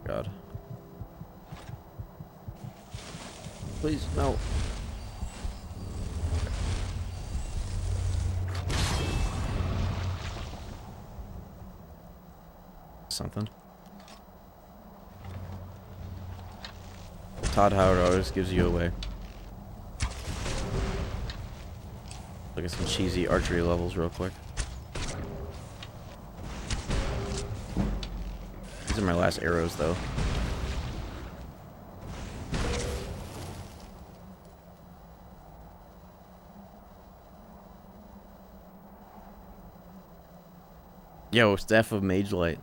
God. Please, no. Something. Todd Howard always gives you away. Look at some cheesy archery levels real quick. These are my last arrows, though. Yo, Staff of Mage Light.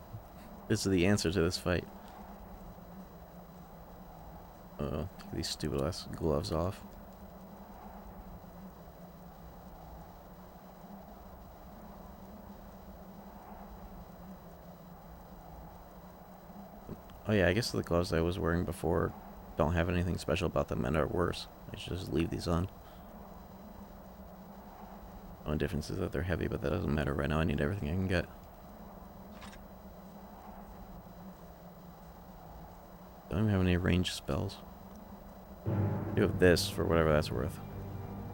This is the answer to this fight. Take these stupid ass gloves off. Oh yeah, I guess the gloves I was wearing before don't have anything special about them and are worse. I should just leave these on. The only difference is that they're heavy, but that doesn't matter right now. I need everything I can get. Don't even have any ranged spells. I do have this for whatever that's worth.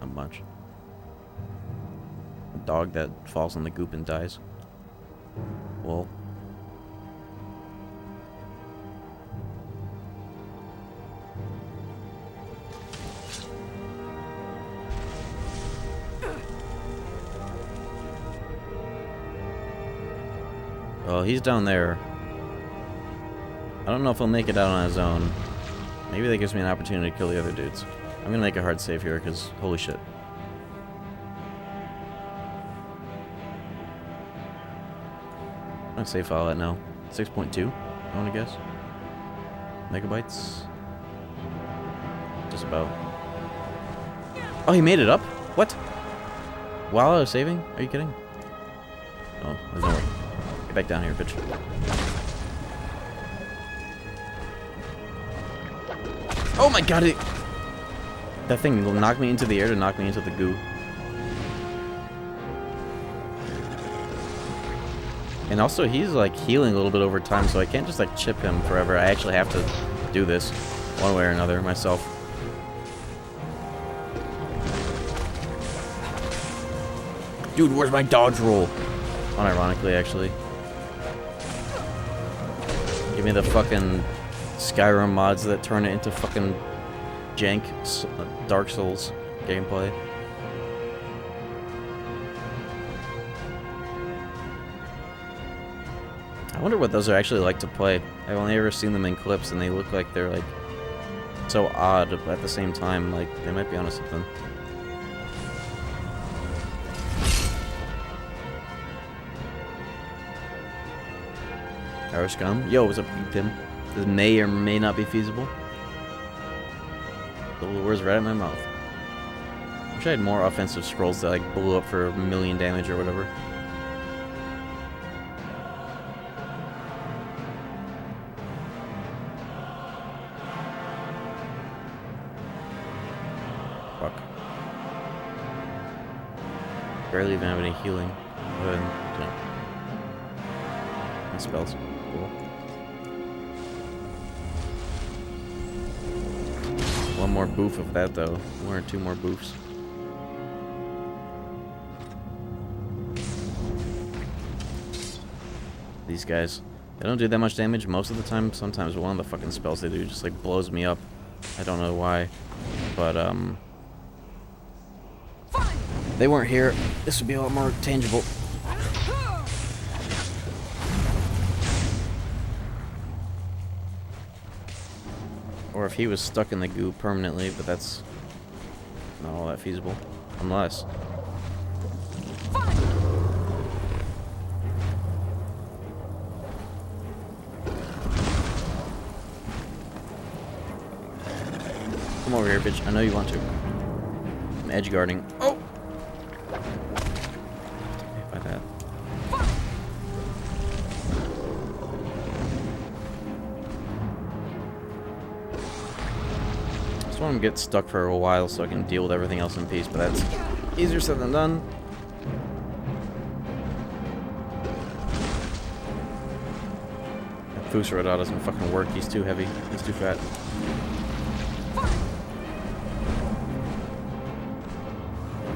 Not much. A dog that falls in the goop and dies. Well. Oh, he's down there. I don't know if he'll make it out on his own. Maybe that gives me an opportunity to kill the other dudes. I'm gonna make a hard save here, because holy shit. I'm gonna save file that now. 6.2, I wanna guess. Megabytes. Just about. Oh, he made it up? What? While I was saving? Are you kidding? Oh, there's no way. Get back down here, bitch. Oh my god, that thing will knock me into the air to knock me into the goo. And also, he's like healing a little bit over time, so I can't just like chip him forever. I actually have to do this one way or another myself. Dude, where's my dodge roll? Unironically, actually. Give me the fucking Skyrim mods that turn it into fucking jank Dark Souls gameplay. I wonder what those are actually like to play. I've only ever seen them in clips and they look like they're like so odd, but at the same time, like they might be onto something. Irish Gum. Yo, what's up, Tim? This may or may not be feasible. The words right out of my mouth. Wish I had more offensive scrolls that like blew up for 1,000,000 damage or whatever. Fuck. Barely even have any healing. Other than, you know, my spells. Cool. One more boof of that, though. One or two more boofs. These guys, they don't do that much damage most of the time. Sometimes one of the fucking spells they do just like blows me up. I don't know why, but they weren't here. This would be a lot more tangible. Or if he was stuck in the goo permanently, but that's not all that feasible. Unless. Come over here, bitch. I know you want to. I'm edge guarding. Oh! Hit by that. Just want to get stuck for a while so I can deal with everything else in peace, but that's easier said than done. That Fusarada doesn't fucking work. He's too heavy. He's too fat.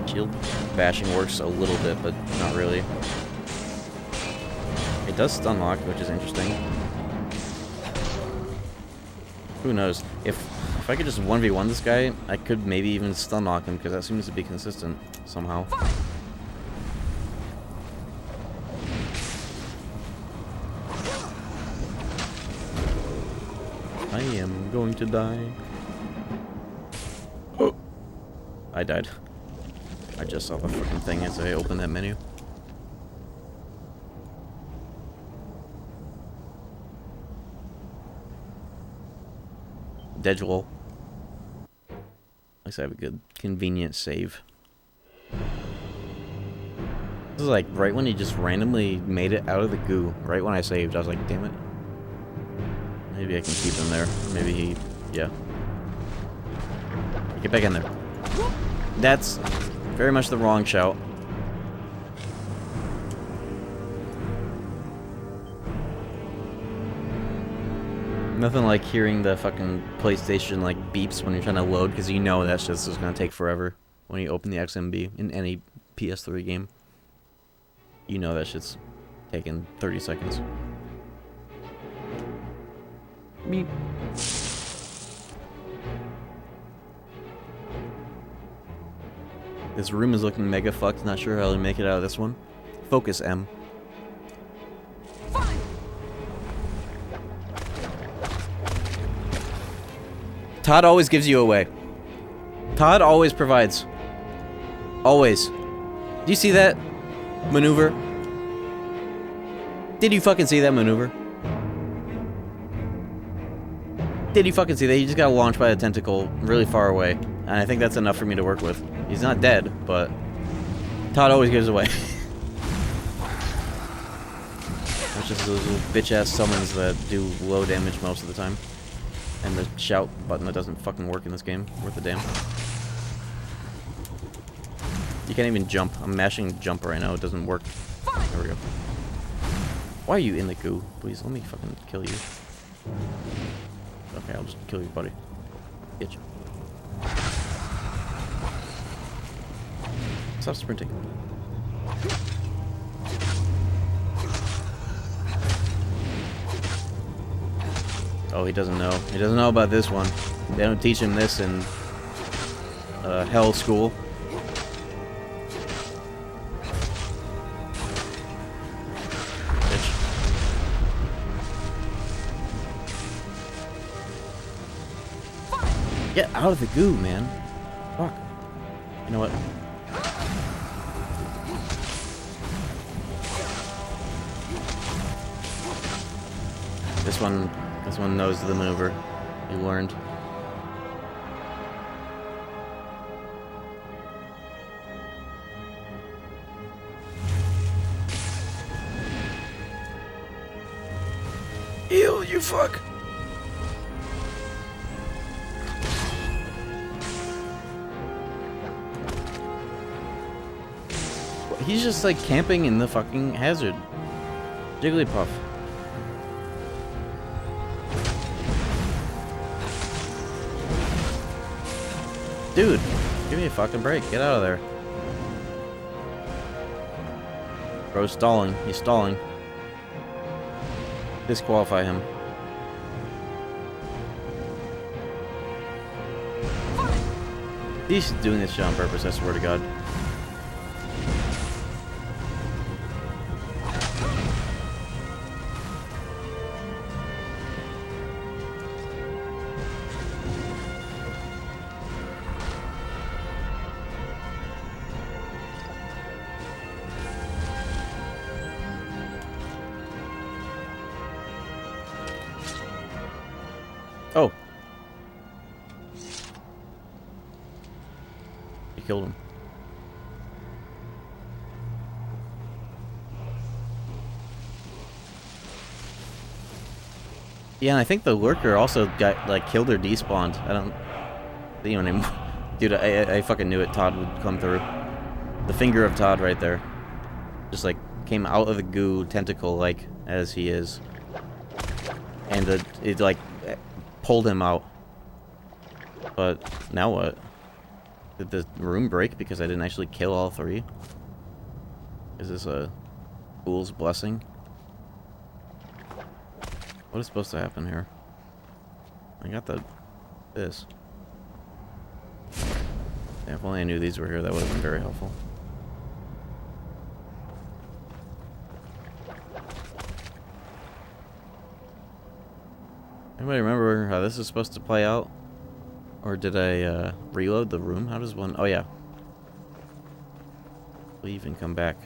Shield bashing works a little bit, but not really. It does stun lock, which is interesting. Who knows? If I could just 1v1 this guy, I could maybe even stun lock him, because that seems to be consistent somehow. I am going to die. Oh. I died. I just saw the freaking thing as I opened that menu. Deadroll. At least I have a good, convenient save. This is like right when he just randomly made it out of the goo. Right when I saved, I was like, damn it. Maybe I can keep him there. Maybe he... yeah. Get back in there. That's very much the wrong shout. Nothing like hearing the fucking PlayStation like beeps when you're trying to load, because you know that's just gonna take forever when you open the XMB in any PS3 game. You know that shit's taking 30 seconds. Beep. This room is looking mega fucked. Not sure how to make it out of this one. Focus, M. Todd always gives you away. Todd always provides. Always. Do you see that maneuver? Did you fucking see that maneuver? Did you fucking see that? He just got launched by a tentacle really far away. And I think that's enough for me to work with. He's not dead, but Todd always gives away. It's just those little bitch-ass summons that do low damage most of the time. And the shout button that doesn't fucking work in this game. Worth a damn. You can't even jump. I'm mashing jump right now. It doesn't work. There we go. Why are you in the goo? Please, let me fucking kill you. Okay, I'll just kill you, buddy. Get you. Stop sprinting. Oh, he doesn't know. He doesn't know about this one. They don't teach him this in hell school. Bitch. Get out of the goo, man. Fuck. You know what? This one knows the maneuver. He learned. Ew, you fuck! He's just like camping in the fucking hazard. Jigglypuff. Dude, give me a fucking break. Get out of there. Bro's stalling. He's stalling. Disqualify him. He's doing this shit on purpose, I swear to God. Oh. You killed him. Yeah, and I think the lurker also got, like, killed or despawned. I don't see him anymore. Dude, I fucking knew it. Todd would come through. The finger of Todd right there. Just, like, came out of the goo, tentacle-like, as he is. And it, like, pulled him out. But, now what? Did the room break because I didn't actually kill all three? Is this a fool's blessing? What is supposed to happen here? I got this. Yeah, if only I knew these were here, that would have been very helpful. Anybody remember how this is supposed to play out? Or did I reload the room? How does one... Oh, yeah. Leave and come back.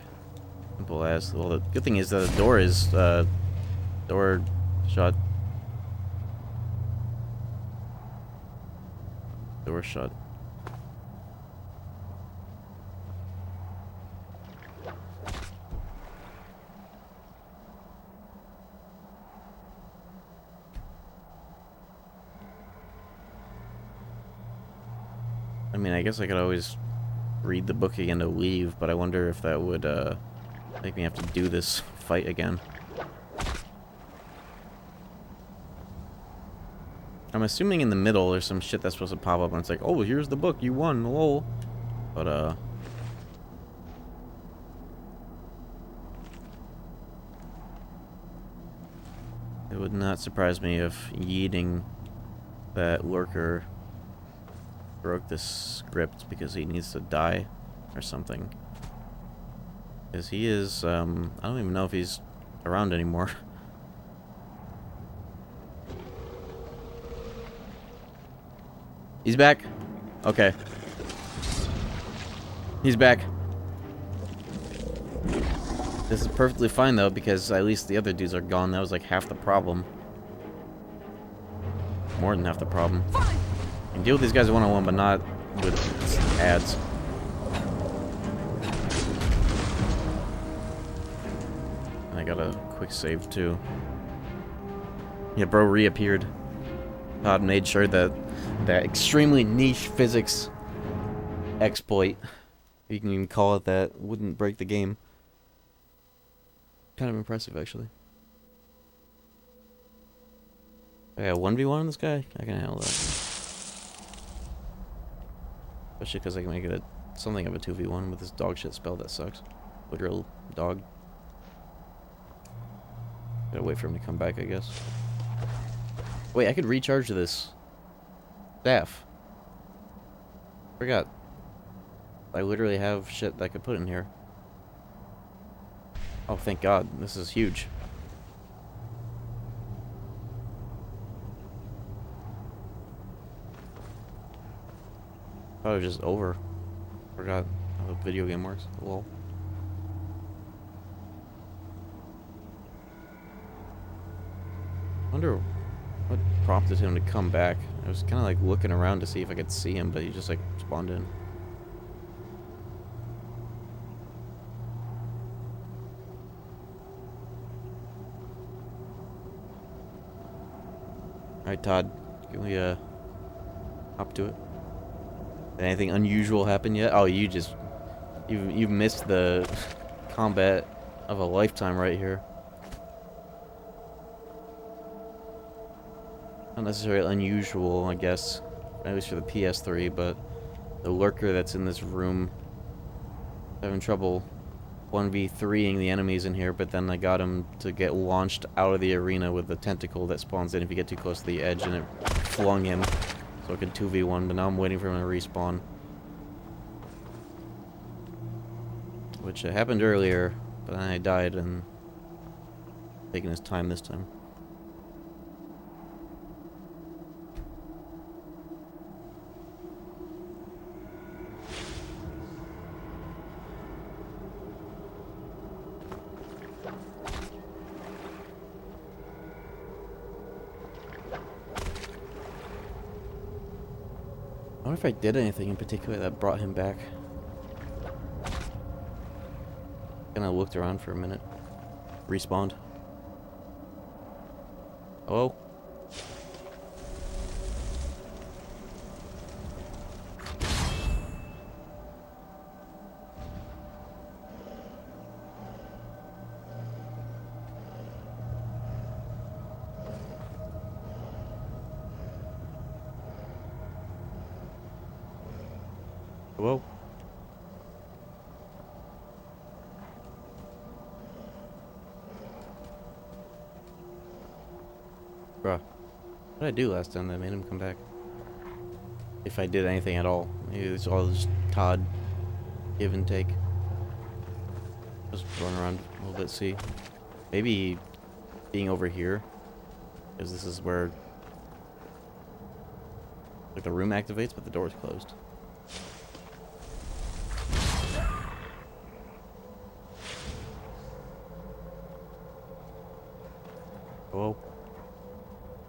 Simple as. Well, the good thing is that the door is... door shut. Door shut. I mean, I guess I could always read the book again to leave, but I wonder if that would make me have to do this fight again. I'm assuming in the middle there's some shit that's supposed to pop up and it's like, oh, here's the book, you won, lol. But, it would not surprise me if yeeting that lurker broke this script because he needs to die or something. Because he is, I don't even know if he's around anymore. He's back. Okay. He's back. This is perfectly fine, though, because at least the other dudes are gone. That was like half the problem. More than half the problem. I can deal with these guys one-on-one, but not with ads. And I got a quick save, too. Yeah, bro reappeared. Todd made sure that that extremely niche physics exploit, you can even call it that, wouldn't break the game. Kind of impressive, actually. I got 1v1 on this guy? I can handle that. Especially because I can make it something of a 2v1 with this dog shit spell that sucks. Literal dog. Gotta wait for him to come back, I guess. Wait, I could recharge this staff. Forgot. I literally have shit that I could put in here. Oh, thank God. This is huge. Thought it was just over. Forgot how the video game works. Lol. Wonder what prompted him to come back. I was kind of like looking around to see if I could see him, but he just like spawned in. Alright, Todd. Can we hop to it? Did anything unusual happen yet? Oh, you've missed the combat of a lifetime right here. Not necessarily unusual, I guess, at least for the PS3, but the lurker that's in this room, having trouble 1v3ing the enemies in here, but then I got him to get launched out of the arena with the tentacle that spawns in if you get too close to the edge, and it flung him so I could 2v1, but now I'm waiting for him to respawn. Which happened earlier, but then I died and taking his time this time. I wonder if I did anything in particular that brought him back. Kinda looked around for a minute. Respawned. Hello? Hello? Bruh. What did I do last time that made him come back? If I did anything at all. Maybe it's all just Todd. Give and take. Just run around a little bit, see. Maybe being over here. Because this is where like the room activates, but the door's closed. Hello?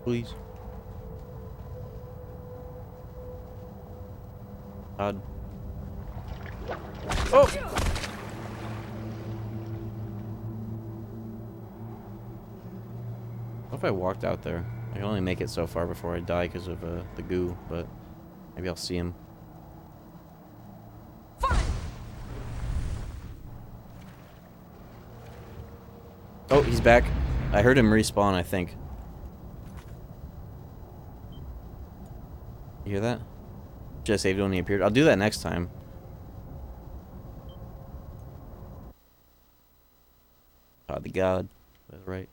Please. Todd. Oh! What if I walked out there? I can only make it so far before I die because of the goo, but maybe I'll see him. Oh, he's back. I heard him respawn, I think. You hear that? Just saved when he appeared. I'll do that next time. God the God. That's right.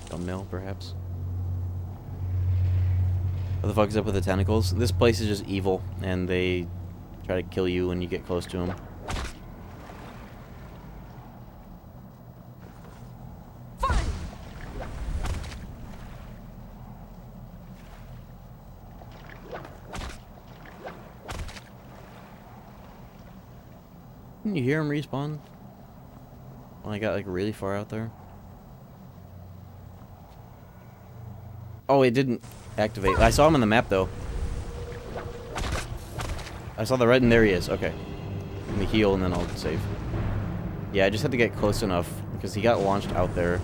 Thumbnail, perhaps. What the fuck is up with the tentacles? This place is just evil, and they try to kill you when you get close to them. Didn't you hear him respawn? When I got like really far out there? Oh, it didn't activate. I saw him on the map though. I saw the red and there he is. Okay. Let me heal and then I'll save. Yeah, I just had to get close enough because he got launched out there.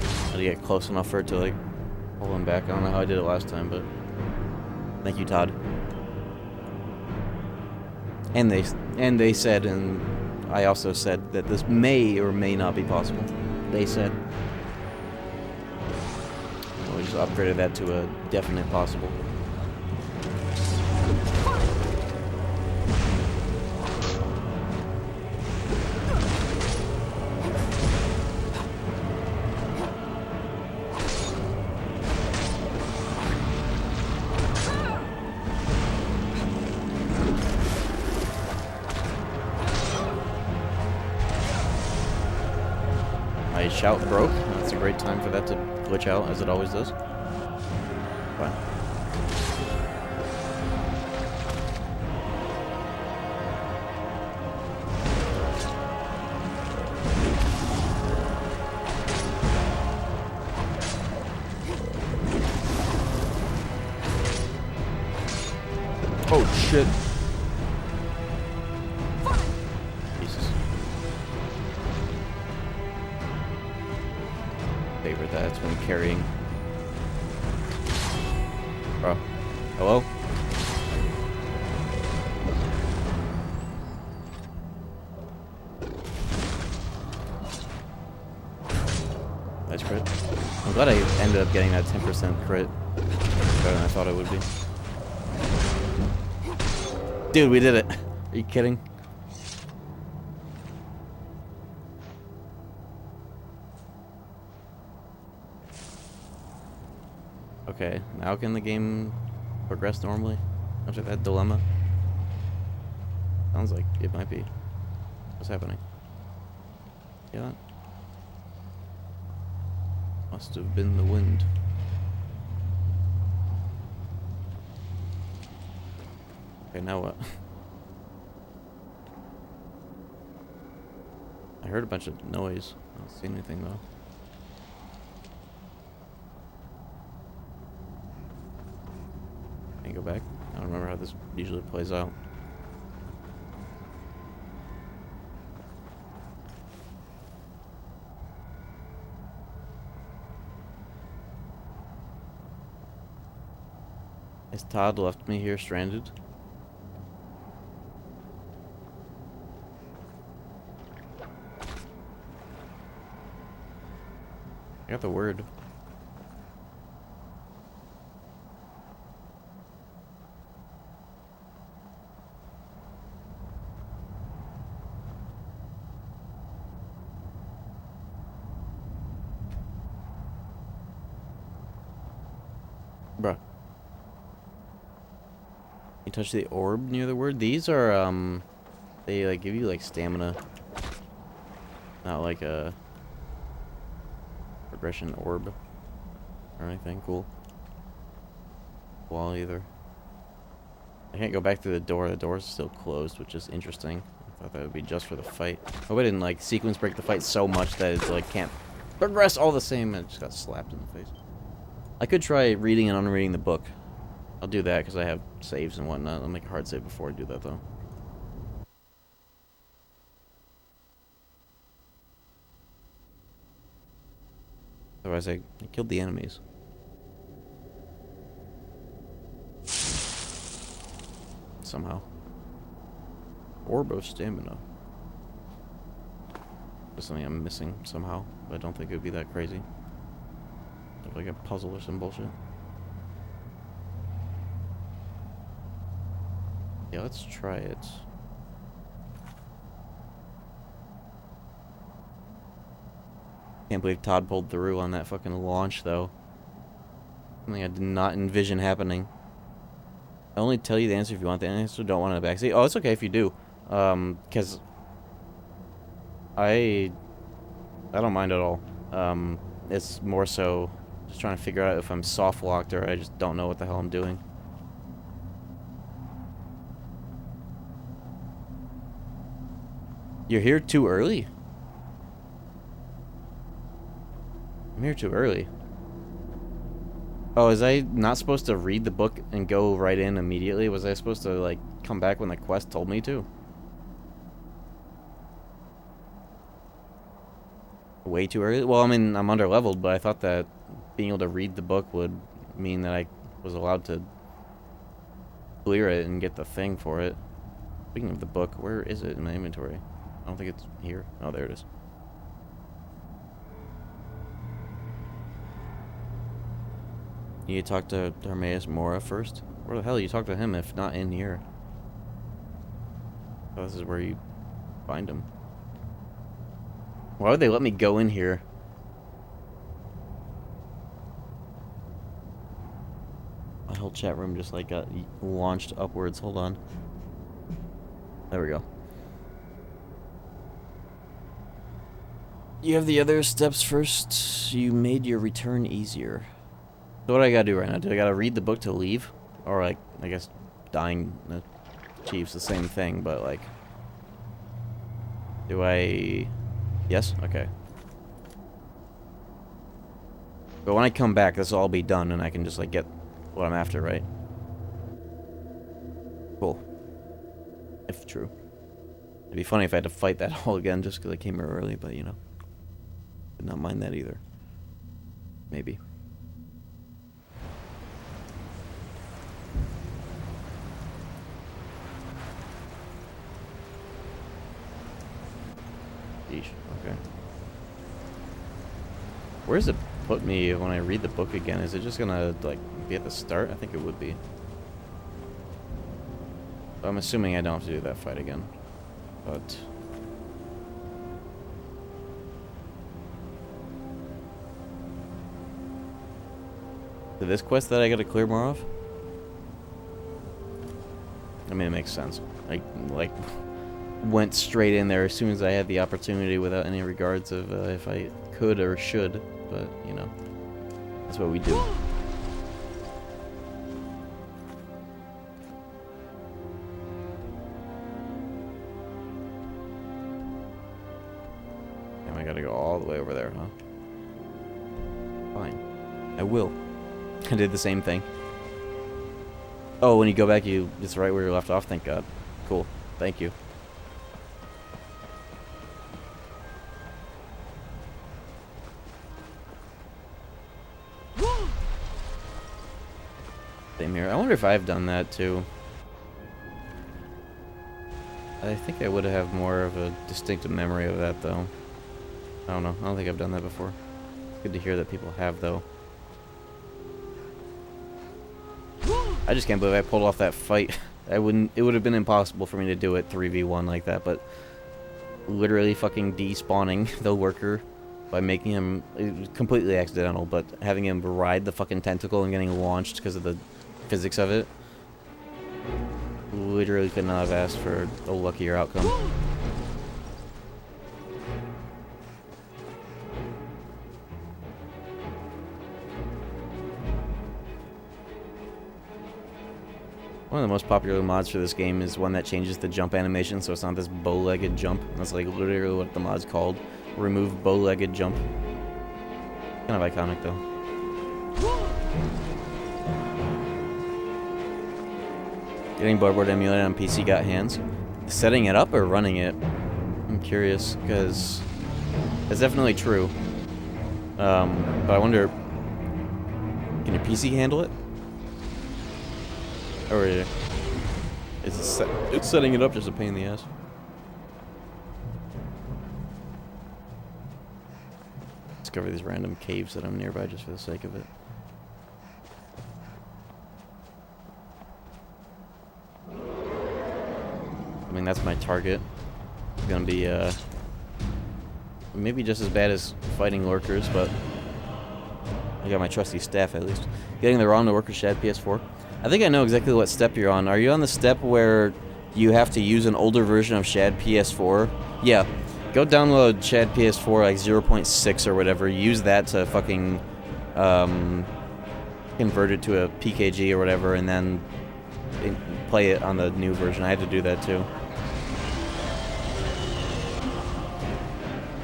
I had to get close enough for it to like pull him back. I don't know how I did it last time, but thank you, Todd. And they said, and I also said that this may or may not be possible. They said. Well, we just upgraded that to a definite possible. My shout broke. That's a great time for that to glitch out, as it always does. Fine. Oh shit. Jesus. Favorite that's when carrying. Bro. Hello? Nice crit. I'm glad I ended up getting that 10% crit. Better than I thought it would be. Dude, we did it. Are you kidding? Okay, now can the game progress normally after that dilemma? Sounds like it might be. What's happening? Yeah. Must have been the wind. Okay, now what? heard a bunch of noise. I don't see anything though. Can you go back? I don't remember how this usually plays out. Has Todd left me here stranded? I got the word. Bruh. You touch the orb near the word? These are, they, like, give you, like, stamina. Not like a progression orb or anything cool. Wall either. I can't go back through the door. The door's still closed, which is interesting. I thought that would be just for the fight. Hope I didn't, like, sequence break the fight so much that it, like, can't progress all the same and it just got slapped in the face. I could try reading and unreading the book. I'll do that because I have saves and whatnot. I'll make a hard save before I do that, though. Otherwise, I killed the enemies. Somehow. Orb of stamina. There's something I'm missing somehow, but I don't think it would be that crazy. Like a puzzle or some bullshit. Yeah, let's try it. Can't believe Todd pulled through on that fucking launch, though. Something I did not envision happening. I only tell you the answer if you want the answer. Don't want it backseat. Oh, it's okay if you do. Because I don't mind at all. It's more so just trying to figure out if I'm soft locked or I just don't know what the hell I'm doing. You're here too early? I'm here too early. Oh, is I not supposed to read the book and go right in immediately? Was I supposed to, like, come back when the quest told me to? Way too early? Well, I mean, I'm under-leveled, but I thought that being able to read the book would mean that I was allowed to clear it and get the thing for it. Speaking of the book, where is it in my inventory? I don't think it's here. Oh, there it is. You need to talk to Hermaeus Mora first? Where the hell you talk to him if not in here? Oh, this is where you find him. Why would they let me go in here? My whole chat room just like got launched upwards. Hold on. There we go. You have the other steps first. You made your return easier. So what do I gotta do right now? Do I gotta read the book to leave? Or, like, I guess dying achieves the same thing, but, like... Do I... Yes? Okay. But when I come back, this will all be done, and I can just, like, get what I'm after, right? Cool. If true. It'd be funny if I had to fight that all again just because I came here early, but, you know. Did not mind that either. Maybe. Okay. Where does it put me when I read the book again? Is it just gonna, like, be at the start? I think it would be. But I'm assuming I don't have to do that fight again. But... to this quest that I gotta clear more of? I mean, it makes sense. Like... went straight in there as soon as I had the opportunity without any regards of if I could or should, but, you know, that's what we do. Damn, I gotta go all the way over there, huh? Fine. I will. I did the same thing. Oh, when you go back, it's right where you left off, thank God. Cool. Thank you. Same here. I wonder if I've done that too. I think I would have more of a distinctive memory of that though. I don't know. I don't think I've done that before. It's good to hear that people have though. I just can't believe I pulled off that fight. It would have been impossible for me to do it 3v1 like that, but literally fucking despawning the worker by making him, it was completely accidental, but having him ride the fucking tentacle and getting launched because of the physics of it. Literally could not have asked for a luckier outcome. One of the most popular mods for this game is one that changes the jump animation so it's not this bow-legged jump. That's like literally what the mod's called. Remove bow-legged jump. Kind of iconic though. Getting Bloodborne emulated on PC got hands. Setting it up or running it? I'm curious, because it's definitely true. But I wonder, can your PC handle it? Or is it's setting it up just a pain in the ass? Discover these random caves that I'm nearby just for the sake of it. I mean, that's my target. It's gonna be, maybe just as bad as fighting lurkers, but I got my trusty staff at least. Getting the wrong to work with Shad PS4. I think I know exactly what step you're on. Are you on the step where you have to use an older version of Shad PS4? Yeah. Go download Shad PS4 like 0.6 or whatever. Use that to fucking convert it to a PKG or whatever, and then play it on the new version. I had to do that too.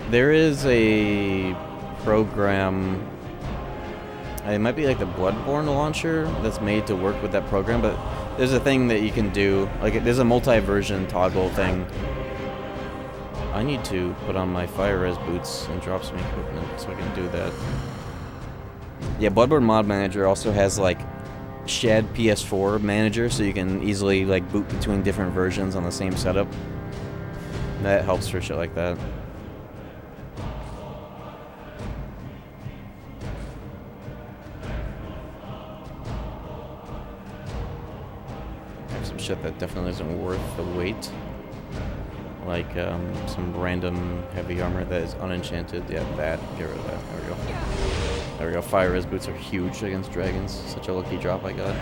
There is a program, it might be like the Bloodborne launcher that's made to work with that program, but there's a thing that you can do, like there's a multi-version toggle thing. I need to put on my fire res boots and drop some equipment so I can do that. Yeah, Bloodborne Mod Manager also has like Shad PS4 Manager, so you can easily like boot between different versions on the same setup. That helps for shit like that. Some shit that definitely isn't worth the wait. Like some random heavy armor that is unenchanted. Yeah, that. Get rid of that. There we go. There we go. Fire res boots are huge against dragons. Such a lucky drop I got.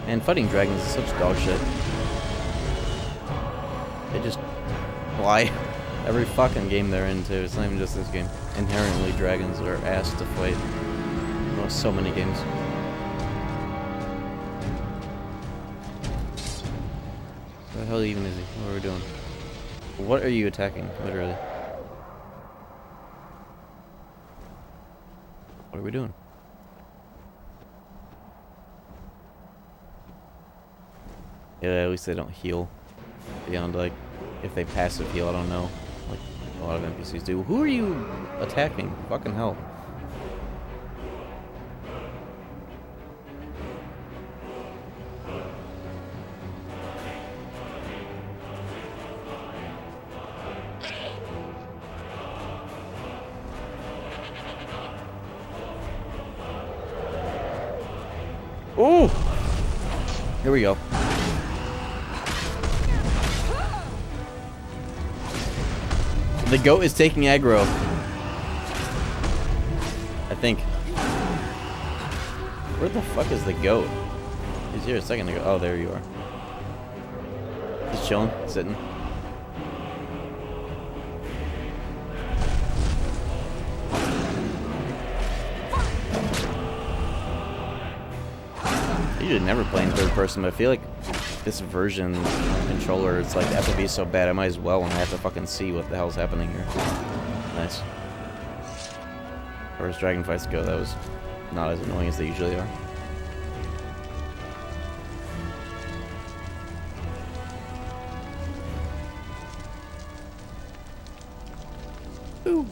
And fighting dragons is such dog shit. They just fly. Every fucking game they're in too. It's not even just this game. Inherently, dragons are ass to fight. Oh, so many games. What the hell even is he? What are we doing? What are you attacking, literally? What are we doing? Yeah, at least they don't heal. Beyond, like, if they passive heal, I don't know. Like, a lot of NPCs do. Who are you attacking? Fucking hell. Ooh! Here we go. The goat is taking aggro. I think. Where the fuck is the goat? He's here a second ago. Oh, there you are. Just chilling, sitting. usually never play in third person, but I feel like this version controller, it's like the FOV is so bad, I might as well, and I have to fucking see what the hell's happening here. Nice. As far as dragon fights go, that was not as annoying as they usually are. Ooh.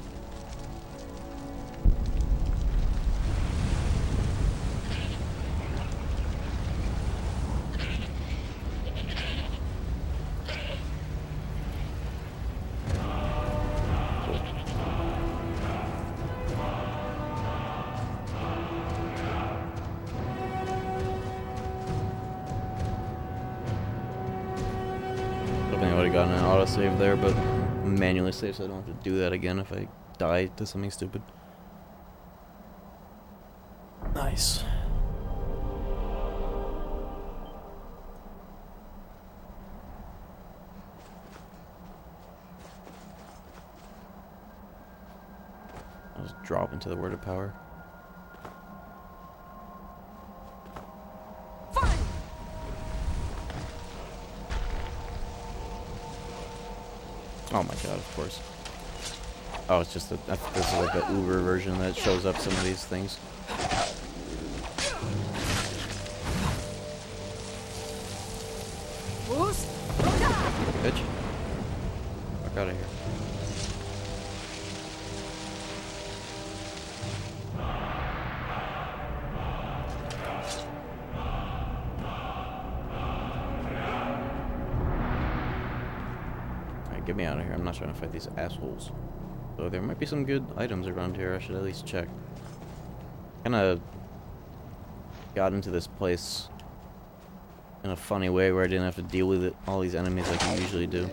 I would have gotten an autosave there, but manually save so I don't have to do that again if I die to something stupid. Nice. I'll just drop into the word of power. Oh my god, of course. Oh, it's just a, this is like the Uber version that shows up some of these things. Bitch. Fuck out of here. Get me out of here. I'm not trying to fight these assholes. So there might be some good items around here. I should at least check. Kind of got into this place in a funny way where I didn't have to deal with all these enemies like you usually do.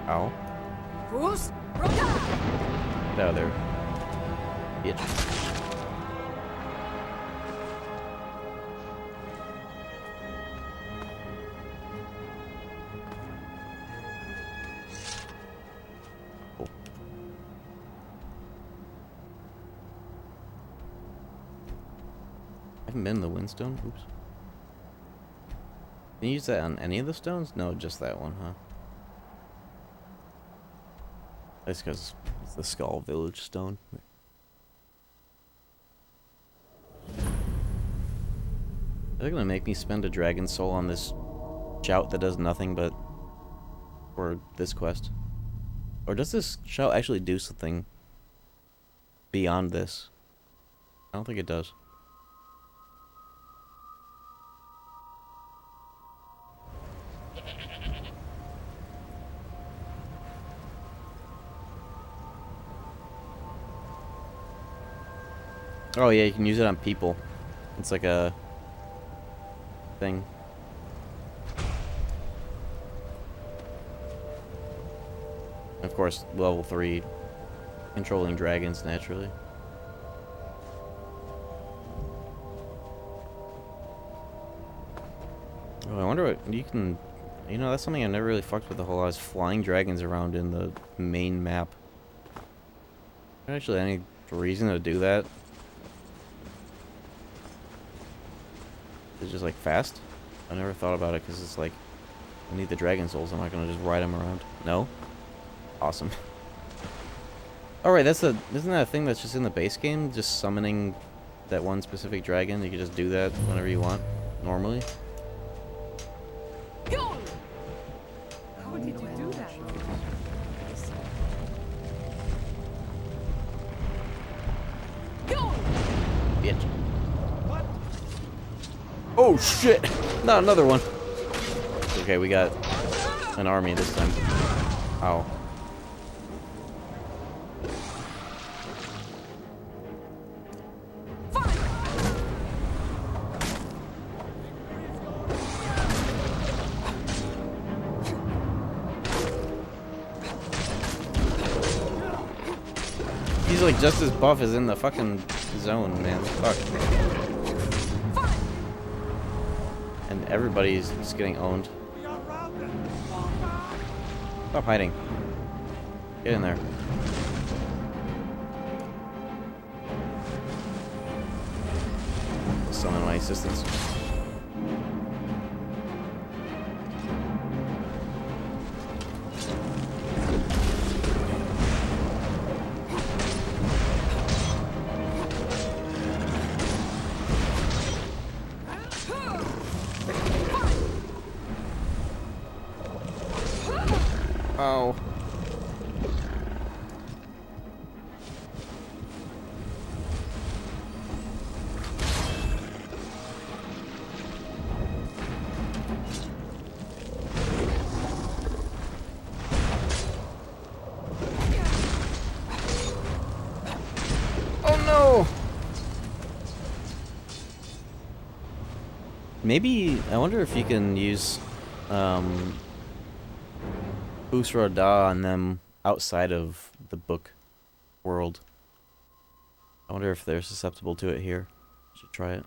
Ow. Get out of there. Bitch. I haven't been in the Windstone. Oops. Can you use that on any of the stones? No, just that one, huh? That's because it's the Skull Village stone. They're gonna make me spend a dragon soul on this shout that does nothing but for this quest. Or does this shout actually do something beyond this? I don't think it does. Oh yeah, you can use it on people. It's like a thing. Of course, level 3, controlling dragons naturally. Oh, I wonder what you can. You know, that's something I never really fucked with a whole lot. Is flying dragons around in the main map. Is there actually any reason to do that? It's just like fast. I never thought about it because it's like I need the dragon souls. I'm not gonna just ride them around. No. Awesome. All right, isn't that a thing that's just in the base game? Just summoning that one specific dragon. You can just do that whenever you want, normally. How did you do that? Bitch. Oh shit! Not another one. Okay, we got an army this time. Ow. He's like just as buff as in the fucking zone, man. Fuck. And everybody's just getting owned. Stop hiding. Get in there. summon my assistants. Oh. Oh no! Maybe, I wonder if you can use, Usra on them outside of the book world. I wonder if they're susceptible to it here. Should try it.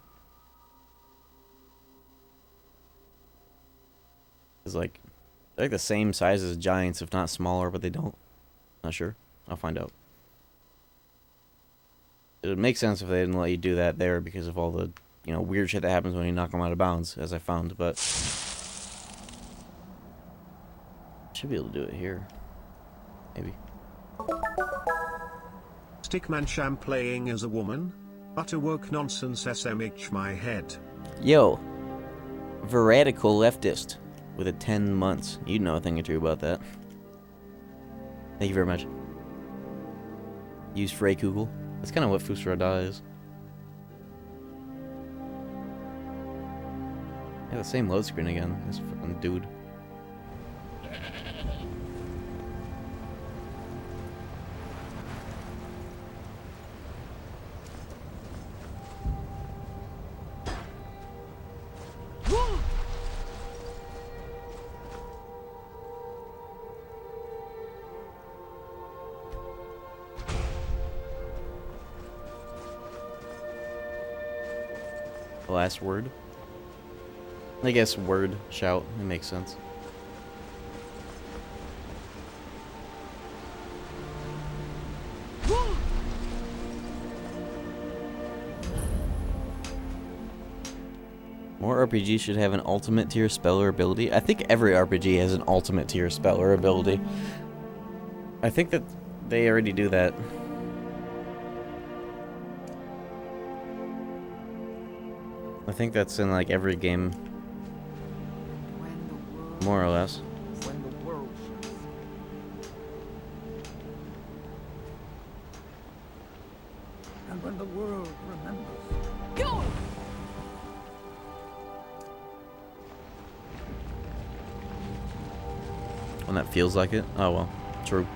It's like, they're like the same size as giants, if not smaller, but they don't. Not sure. I'll find out. It would make sense if they didn't let you do that there because of all the, you know, weird shit that happens when you knock them out of bounds, as I found, but should be able to do it here. Maybe. Stickman Sham playing as a woman? Utter woke nonsense SMH my head. Yo, Veratical leftist with a 10 months. You know a thing or two about that. Thank you very much. Use Freykugel. That's kind of what Fusrada is. Yeah, the same load screen again. This fucking dude. Last word. I guess word, shout, it makes sense. More RPGs should have an ultimate tier spell or ability. I think every RPG has an ultimate tier spell or ability. I think that they already do that. I think that's in like every game, more or less. And when the world remembers. Go! When that feels like it. Oh well, true.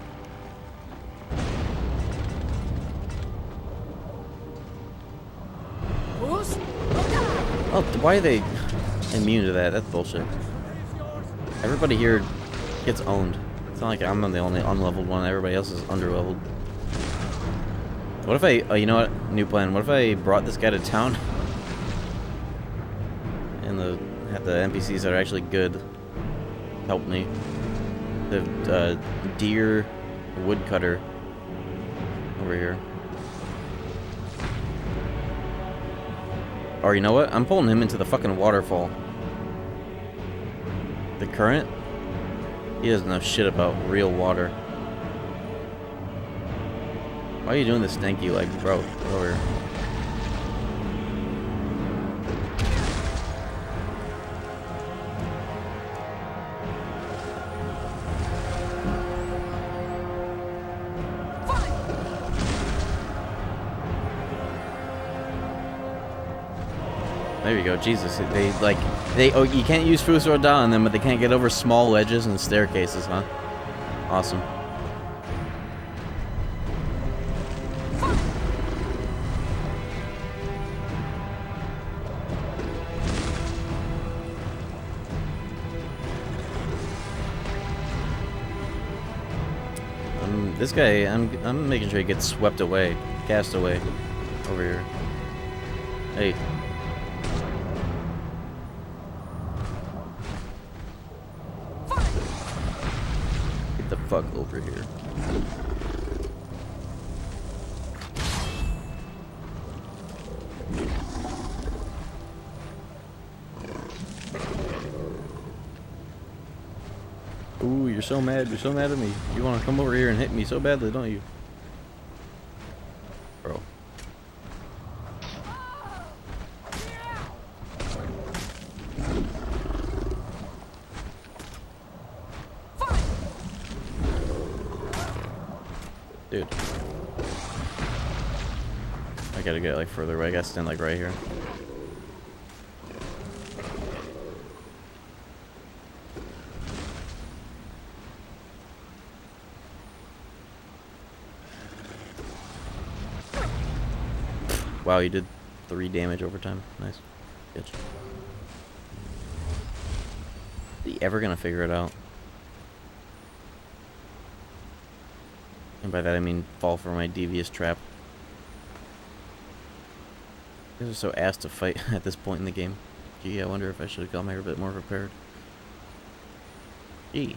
Oh, why are they immune to that? That's bullshit. Everybody here gets owned. It's not like I'm the only unleveled one. Everybody else is underleveled. What if I... Oh, you know what? New plan. What if I brought this guy to town? And had the NPCs that are actually good help me. The deer woodcutter over here. Or you know what? I'm pulling him into the fucking waterfall. The current? He doesn't know shit about real water. Why are you doing this stanky like, bro? Get over here. There you go, Jesus. Oh, you can't use Fusroda on them, but they can't get over small ledges and staircases, huh? Awesome. This guy, I'm making sure he gets swept away, cast away, over here. Hey. Get the fuck over here. Ooh, you're so mad. You're so mad at me. You want to come over here and hit me so badly, don't you? Bro. Dude. I gotta get like further away. I gotta stand like right here. Wow, you did 3 damage over time. Nice. Bitch. Are you ever gonna figure it out? And by that I mean fall for my devious trap. You guys are so ass to fight at this point in the game. Gee, I wonder if I should have come here a bit more prepared. Gee.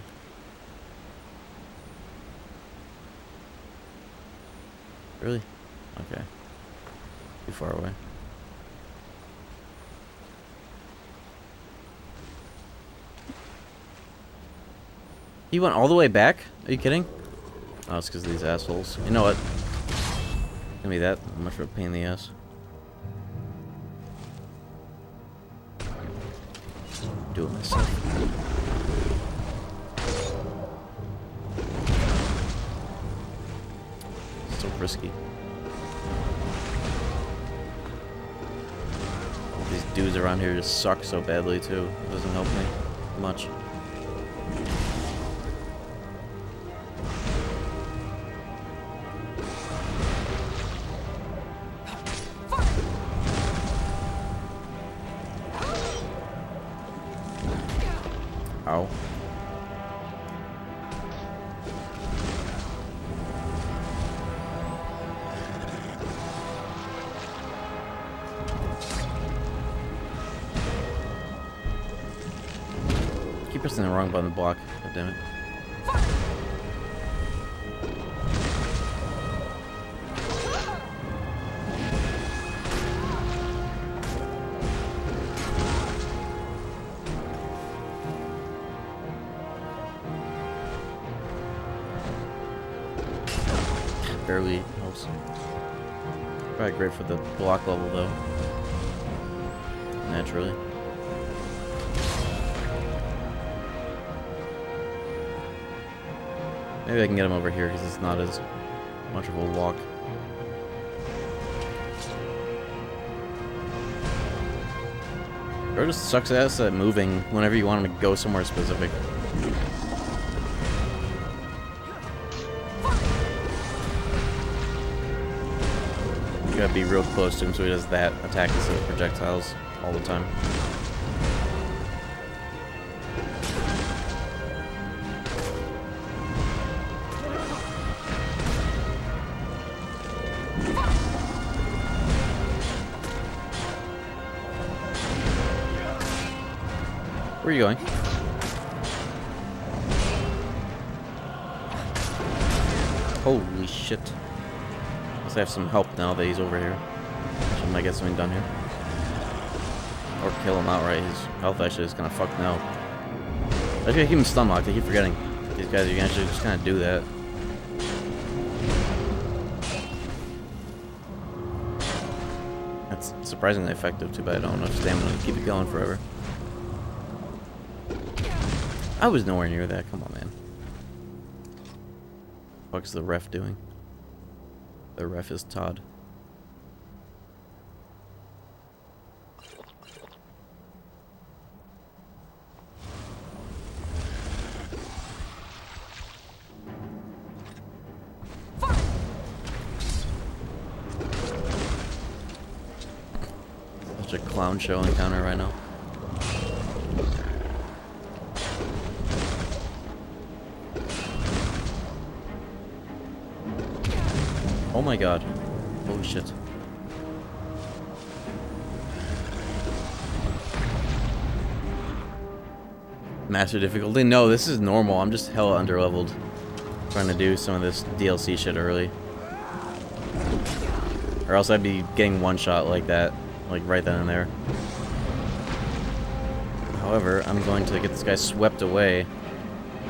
Really? Okay. Too far away. He went all the way back? Are you kidding? Oh, it's because of these assholes. You know what? It's gonna be that much of a pain in the ass. Do it myself. So risky. These dudes around here just suck so badly too. It doesn't help me much. Ow. Keep pressing the wrong button to block. God damn it. Barely helps. Probably great for the block level though. Naturally. Maybe I can get him over here because it's not as much of a walk. Bro just sucks ass at moving whenever you want him to go somewhere specific. You gotta be real close to him so he does that attack instead of projectiles all the time. Where are you going? Holy shit. Let's have some help now that he's over here. So I might get something done here. Or kill him outright. His health actually is kind of fucked now. I just gotta keep him stun locked. I keep forgetting. These guys, you can actually just kind of do that. That's surprisingly effective, too bad I don't have enough stamina to keep it going forever. I was nowhere near that. Come on, man. What's the ref doing? The ref is Todd. Such a clown show encounter right now. Oh my god. Holy shit. Master difficulty? No, this is normal. I'm just hella underleveled. Trying to do some of this DLC shit early. Or else I'd be getting one shot like that. Like right then and there. However, I'm going to get this guy swept away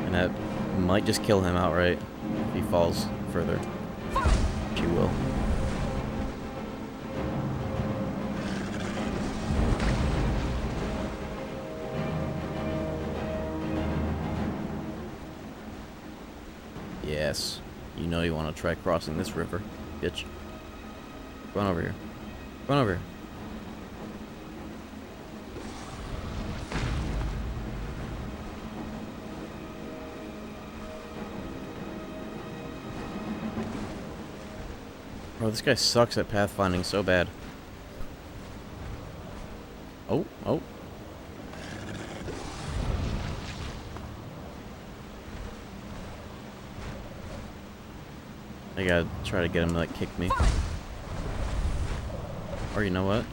And that might just kill him outright if he falls further. Which he will. Yes. You know you want to try crossing this river, bitch. Come on over here. Come on over here. Bro, this guy sucks at pathfinding so bad. Oh, oh. I gotta try to get him to like kick me. Or you know what?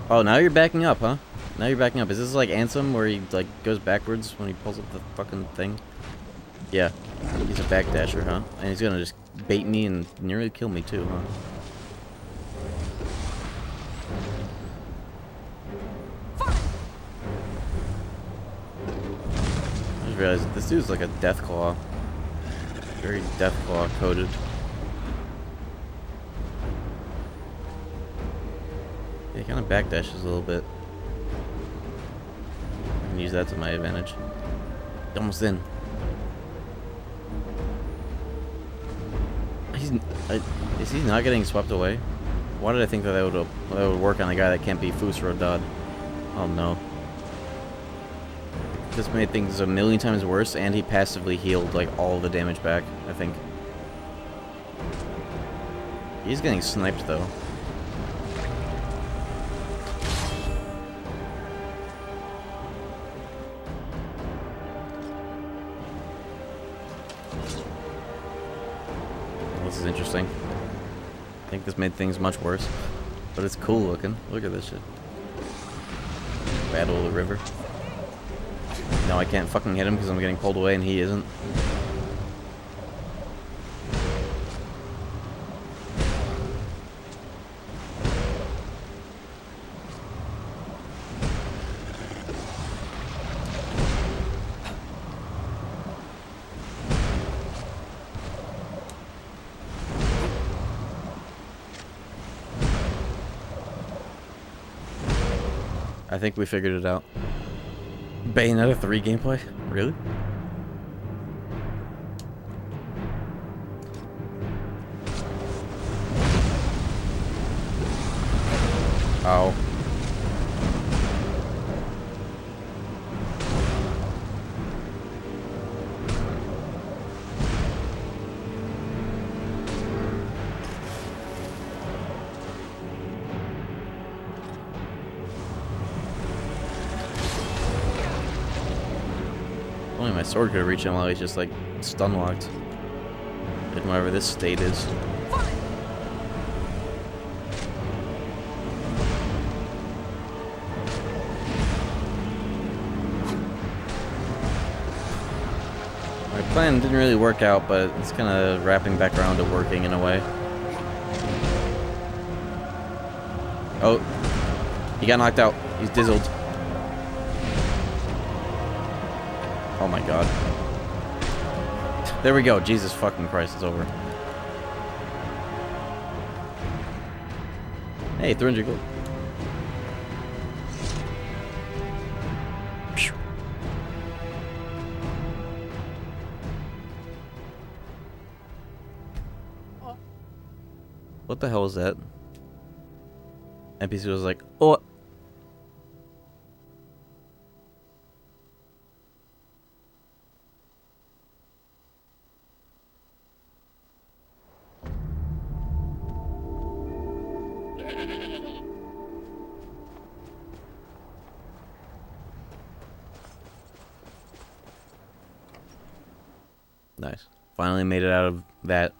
Oh, now you're backing up, huh? Now you're backing up. Is this like Ansem where he like goes backwards when he pulls up the fucking thing? Yeah. He's a backdasher, huh? And he's gonna just bait me and nearly kill me too, huh? I just realized this dude's like a Deathclaw. Very Deathclaw coded. Yeah, he kind of backdashes a little bit. I can use that to my advantage. Almost in. Is he not getting swept away? Why did I think that that would work on a guy that can't be Fusrodad? Oh no. This made things a million times worse, and he passively healed like all the damage back, I think. He's getting sniped though. This is interesting. I think this made things much worse. But it's cool looking. Look at this shit. Battle of the river. Now I can't fucking hit him because I'm getting pulled away and he isn't. I think we figured it out. Bayonetta 3 gameplay? Really? Oh. Only my sword could reach him while he's just like stun locked. In whatever this state is. My plan didn't really work out, but it's kind of wrapping back around to working in a way. Oh, he got knocked out. He's dizzled. Oh my god. There we go. Jesus fucking Christ, it's over. Hey, 300 gold. What the hell was that? NPC was like, oh. Nice. Finally made it out of that.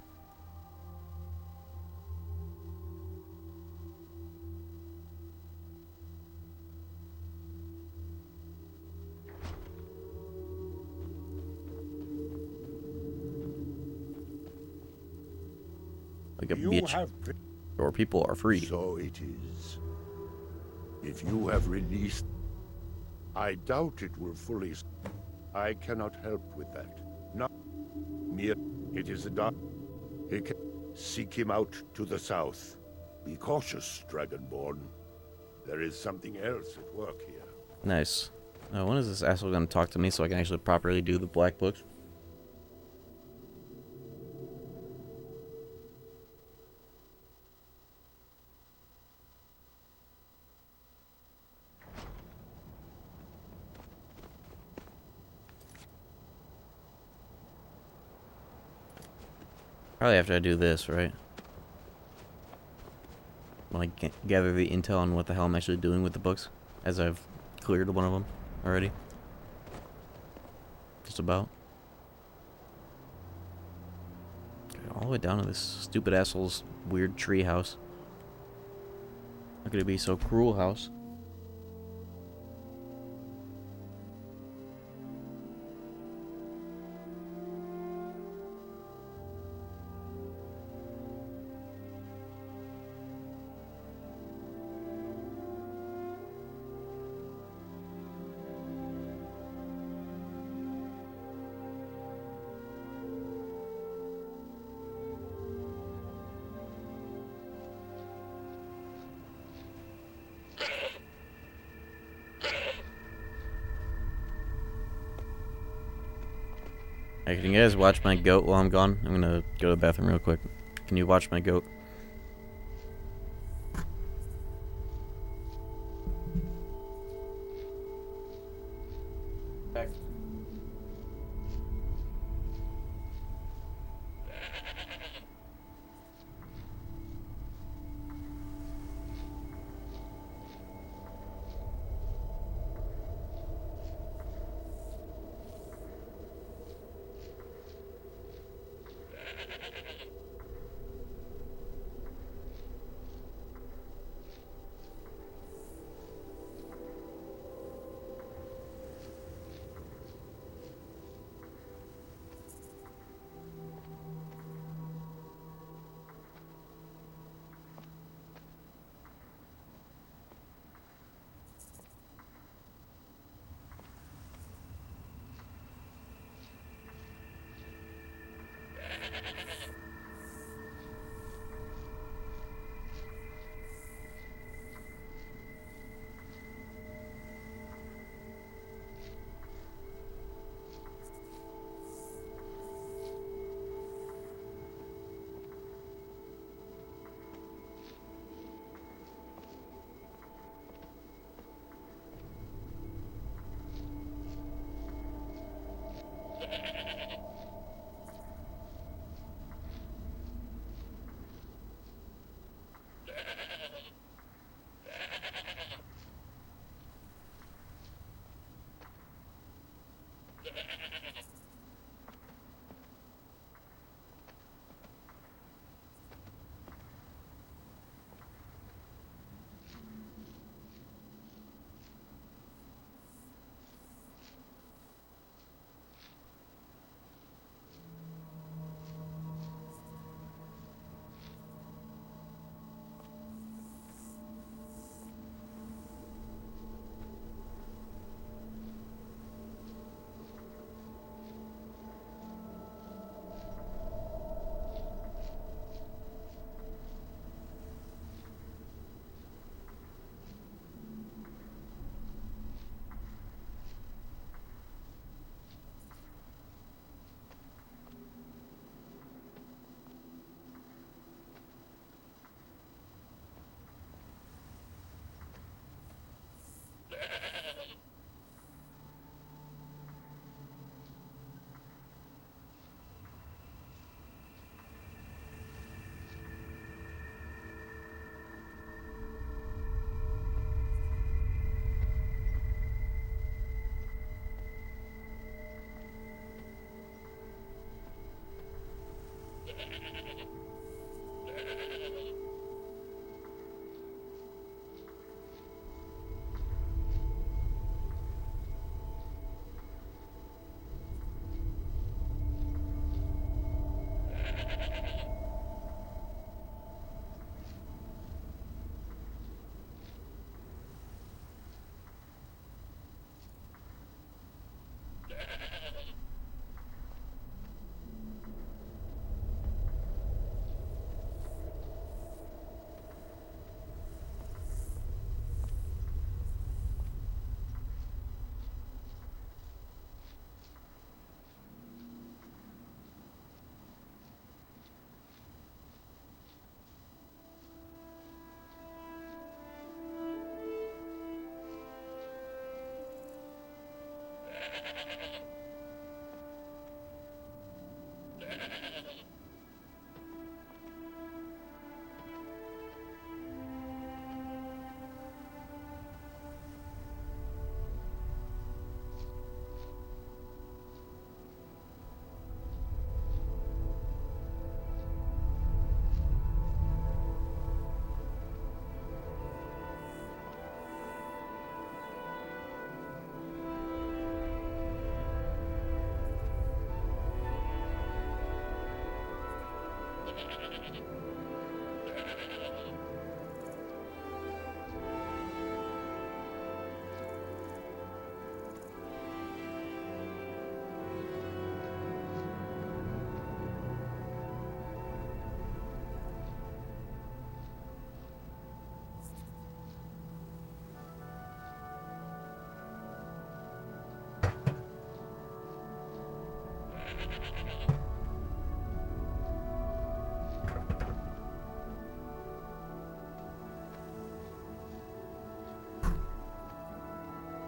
Like a bitch. Your people are free. So it is. If you have released, I doubt it will fully. I cannot help with that. Not mere. It is a dark. He can seek him out to the south. Be cautious, Dragonborn. There is something else at work here. Nice. When is this asshole gonna talk to me so I can actually properly do the black books? Probably after I do this, right? When I gather the intel on what the hell I'm actually doing with the books, as I've cleared one of them already. Just about. Okay, all the way down to this stupid asshole's weird tree house. How could it be so cruel, house? Hey, can you guys watch my goat while I'm gone? I'm gonna go to the bathroom real quick. Can you watch my goat? Back.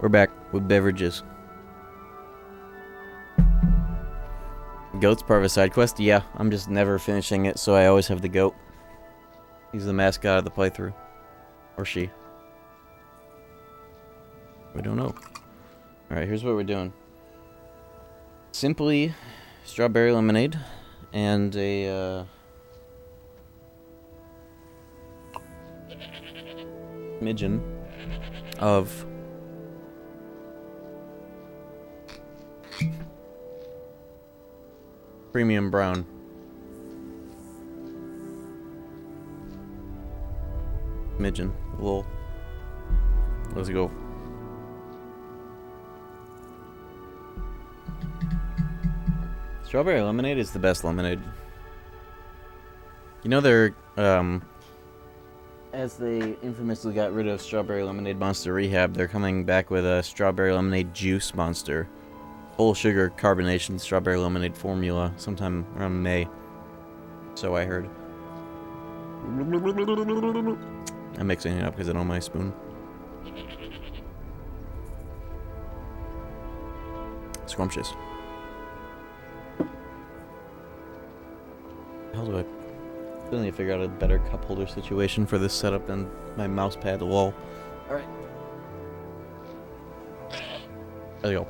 We're back with beverages. Goat's part of a side quest? Yeah, I'm just never finishing it, so I always have the goat. He's the mascot of the playthrough. Or she. We don't know. Alright, here's what we're doing. Simply strawberry lemonade and a smidgen of premium brown. Smidgen. Lol. Let's go. Strawberry lemonade is the best lemonade. You know they're, as they infamously got rid of Strawberry Lemonade Monster Rehab, they're coming back with a Strawberry Lemonade Juice Monster. Full sugar carbonation strawberry lemonade formula sometime around May. So I heard. I'm mixing it up because I don't have my spoon. Scrumptious. How do I still need to figure out a better cup holder situation for this setup than my mouse pad wall. Alright. There you go.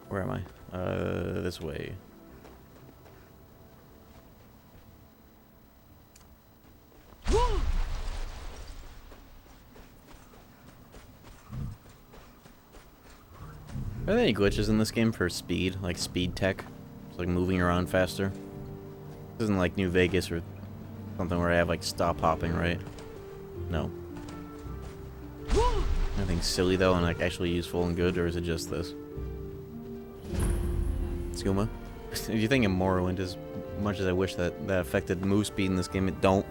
Where am I? This way. Are there any glitches in this game for speed? Like speed tech? It's like moving around faster? This isn't like New Vegas or something where I have like stop hopping, right? No. Anything silly though and like actually useful and good, or is it just this? Skooma? If you think of Morrowind as much as I wish that affected move speed in this game, it don't.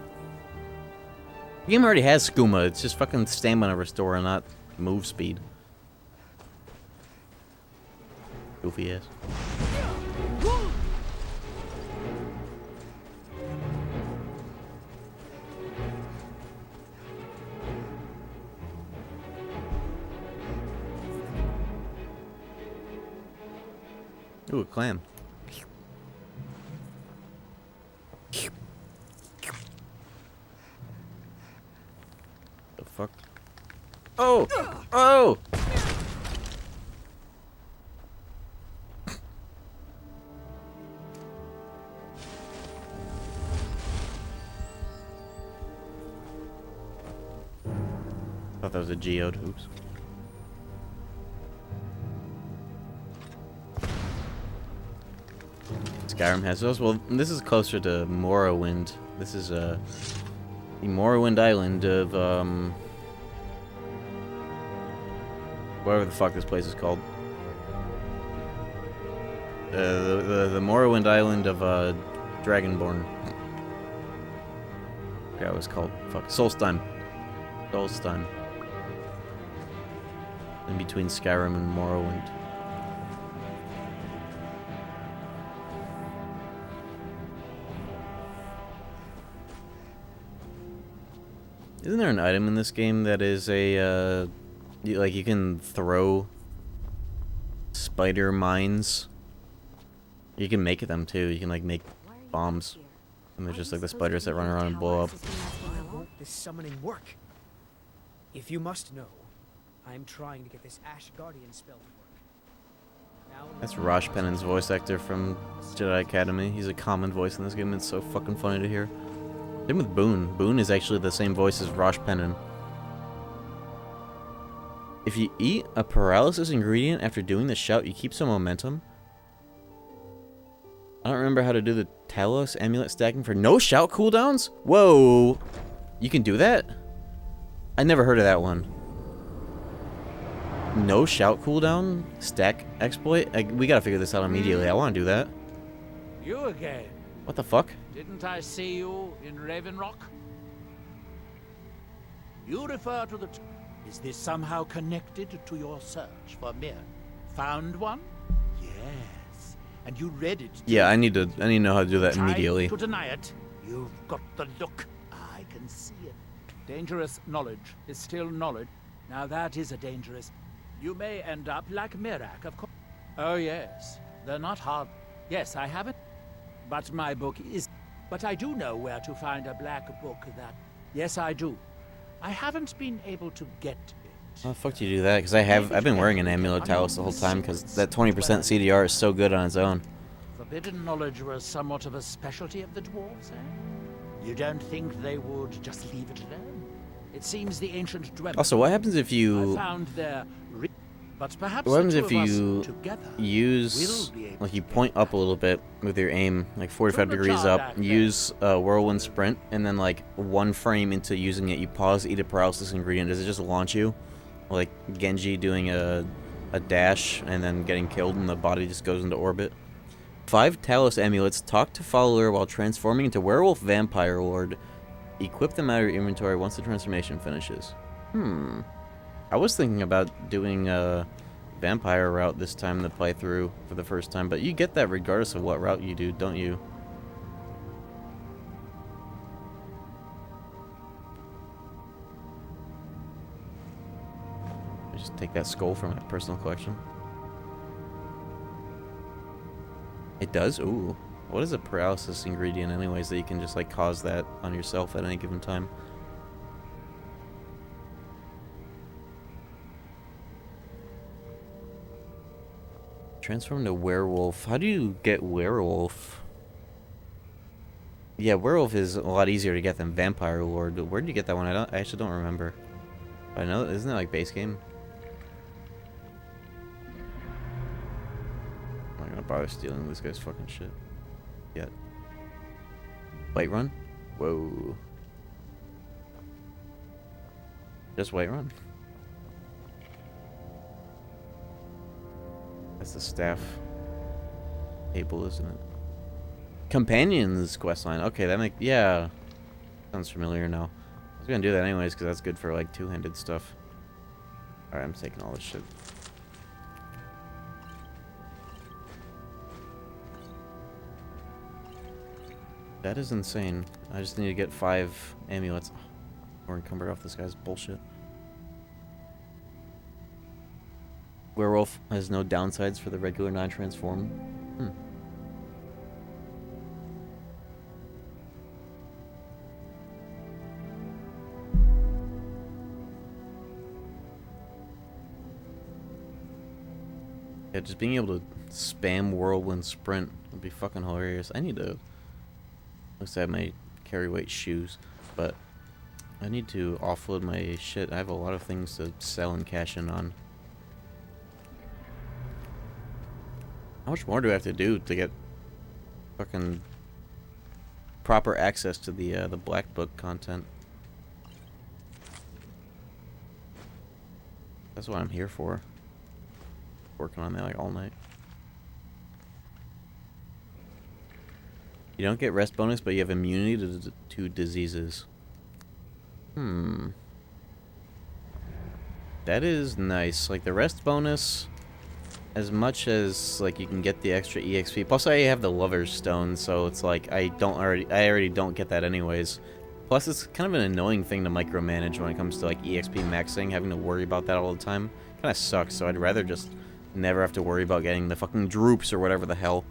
The game already has skooma, it's just fucking stamina restore and not move speed. Goofy ass. Ooh, a clam. The fuck? Oh! Oh! Thought that was a geode. Oops. Skyrim has those. Well, this is closer to Morrowind. This is the Morrowind Island of whatever the fuck this place is called. The Morrowind Island of Dragonborn. I forgot what it's called. Fuck. Solstheim. Solstheim. In between Skyrim and Morrowind. Isn't there an item in this game that is a, like you can throw spider mines? You can make them too, you can like make bombs. And they're just like the spiders that run around and blow up. Won't this summoning work? If you must know, I'm trying to get this Ash Guardian spell to work. Now, That's Rosh Pennon's voice actor from Jedi Academy. He's a common voice in this game, it's so fucking funny to hear. Same with Boone. Boone is actually the same voice as Rosh Pennon. If you eat a paralysis ingredient after doing the shout, you keep some momentum. I don't remember how to do the Talos amulet stacking for no shout cooldowns? Whoa! You can do that? I never heard of that one. No shout cooldown? Stack exploit? We gotta figure this out immediately. I wanna do that. You again? What the fuck? Didn't I see you in Raven Rock? You refer to the... Is this somehow connected to your search for Mir? Found one? Yes. And you read it. Yeah, I need to know how to do that Tried immediately. to deny it. You've got the look. I can see it. Dangerous knowledge is still knowledge. Now that is a dangerous... You may end up like Mirak, of course. Oh yes. They're not hard. Yes, I haven't. But my book is... But I do know where to find a black book that... Yes, I do. I haven't been able to get it. How the fuck do you do that? Because I've been wearing an amulet Talos the whole time because that 20% CDR is so good on its own. Forbidden knowledge was somewhat of a specialty of the dwarves, eh? You don't think they would just leave it alone? It seems the ancient dweller... Also, what happens if you... found their... But perhaps What happens the two if of us you together use, will be able like, you to point up a little bit with your aim, like 45 degrees up, use whirlwind sprint, and then, like, one frame into using it, you pause, eat a paralysis ingredient. Does it just launch you? Like Genji doing a dash and then getting killed and the body just goes into orbit. 5 Talos amulets. Talk to follower while transforming into werewolf vampire lord. Equip them out of your inventory once the transformation finishes. I was thinking about doing a vampire route this time to play through for the first time, but you get that regardless of what route you do, don't you? I just take that skull from my personal collection. It does? Ooh. What is a paralysis ingredient anyways that you can just like cause that on yourself at any given time? Transform to werewolf. How do you get werewolf? Yeah, werewolf is a lot easier to get than vampire lord. Where did you get that one? I actually don't remember. I know, isn't it like base game? I'm not gonna bother stealing this guy's fucking shit yet. White run? Whoa. Just white run. That's the staff table, isn't it? Companions questline. Okay, that make yeah. Sounds familiar now. I was gonna do that anyways because that's good for like two-handed stuff. Alright, I'm taking all this shit. That is insane. I just need to get 5 amulets. Oh, we're encumbered off this guy's bullshit. Werewolf has no downsides for the regular non-transform. Yeah, just being able to spam whirlwind sprint would be fucking hilarious. I need to... Looks like I might carry weight shoes, but I need to offload my shit. I have a lot of things to sell and cash in on. How much more do I have to do to get fucking proper access to the Black Book content? That's what I'm here for. Working on that like all night. You don't get rest bonus, but you have immunity to diseases. That is nice. Like the rest bonus, as much as like you can get the extra EXP. Plus, I have the Lover's Stone, so it's like I already don't get that anyways. Plus, it's kind of an annoying thing to micromanage when it comes to like EXP maxing, having to worry about that all the time. Kind of sucks. So I'd rather just never have to worry about getting the fucking droops or whatever the hell.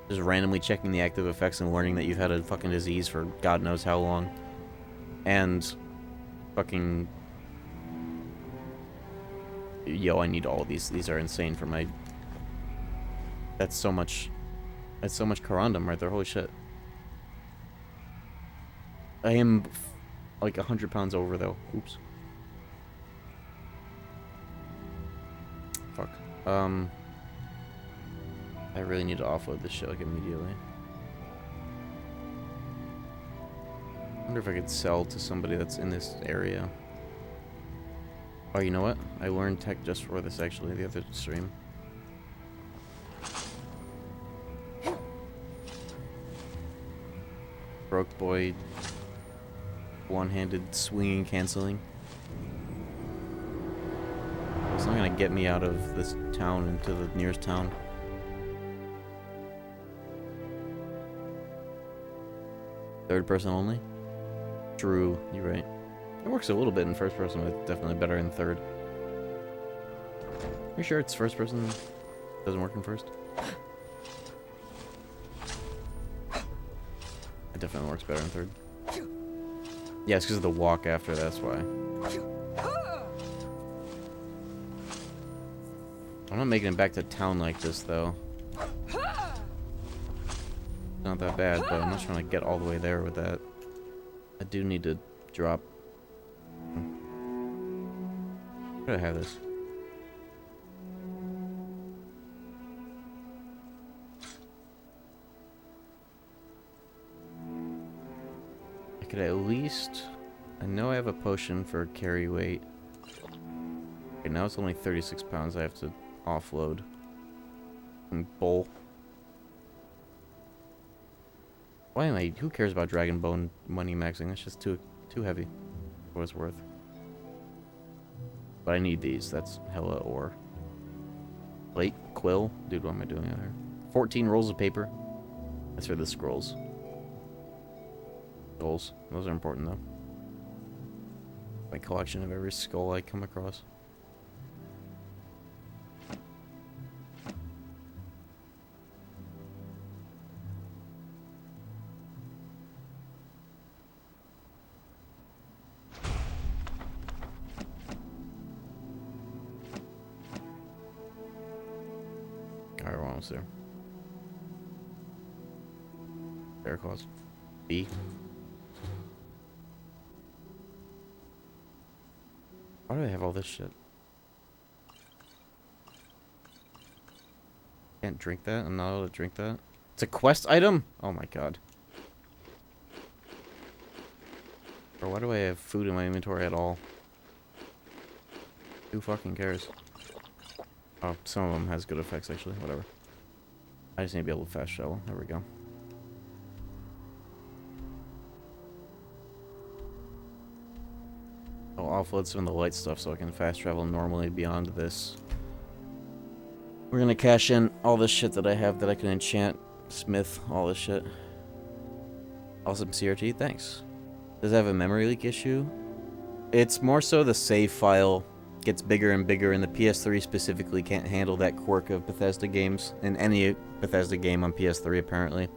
Just randomly checking the active effects and learning that you've had a fucking disease for God knows how long. And fucking... Yo, I need all of these. These are insane for my... That's so much corundum right there. Holy shit. I am like 100 pounds over though. Oops. Fuck. I really need to offload this shit like immediately. I wonder if I could sell to somebody that's in this area. Oh, you know what? I learned tech just for this actually, the other stream. Broke boy, one-handed swinging canceling. It's not gonna get me out of this town into the nearest town. Third person only? True, you're right. It works a little bit in first person, but definitely better in third. You sure it's first person doesn't work in first? It definitely works better in third. Yeah, it's because of the walk after, that's why. I'm not making it back to town like this, though. Not that bad, but I'm not trying to get all the way there with that. I do need to drop. Where do I have this? I could at least... I know I have a potion for carry weight. Okay, now it's only 36 pounds I have to offload. And bowl. Why am I... Who cares about Dragon Bone money maxing? That's just too heavy for what it's worth. But I need these. That's hella ore. Plate? Quill? Dude, what am I doing out here? 14 rolls of paper. That's for the scrolls. Skulls. Those are important, though. My collection of every skull I come across. Alright, we're almost there. Bear claws. B. Why do I have all this shit? Can't drink that? I'm not able to drink that? It's a quest item? Oh my god. Or why do I have food in my inventory at all? Who fucking cares? Oh, some of them has good effects actually, whatever. I just need to be able to fast travel. There we go. I'll offload some of the light stuff so I can fast travel normally beyond this. We're gonna cash in all this shit that I have that I can enchant, smith, all this shit. Awesome CRT, thanks. Does it have a memory leak issue? It's more so the save file gets bigger and bigger, and the PS3 specifically can't handle that quirk of Bethesda games. In any Bethesda game on PS3, apparently.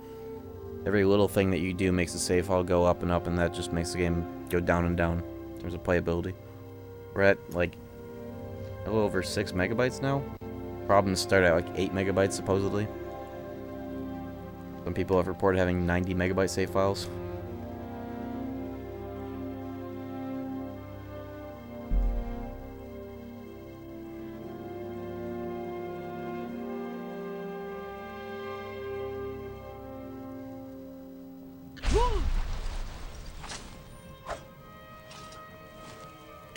Every little thing that you do makes the save file go up, and that just makes the game go down and down in terms of playability. We're at, like, a little over 6 megabytes now. Problems start at, like, 8 megabytes, supposedly. Some people have reported having 90 megabyte save files.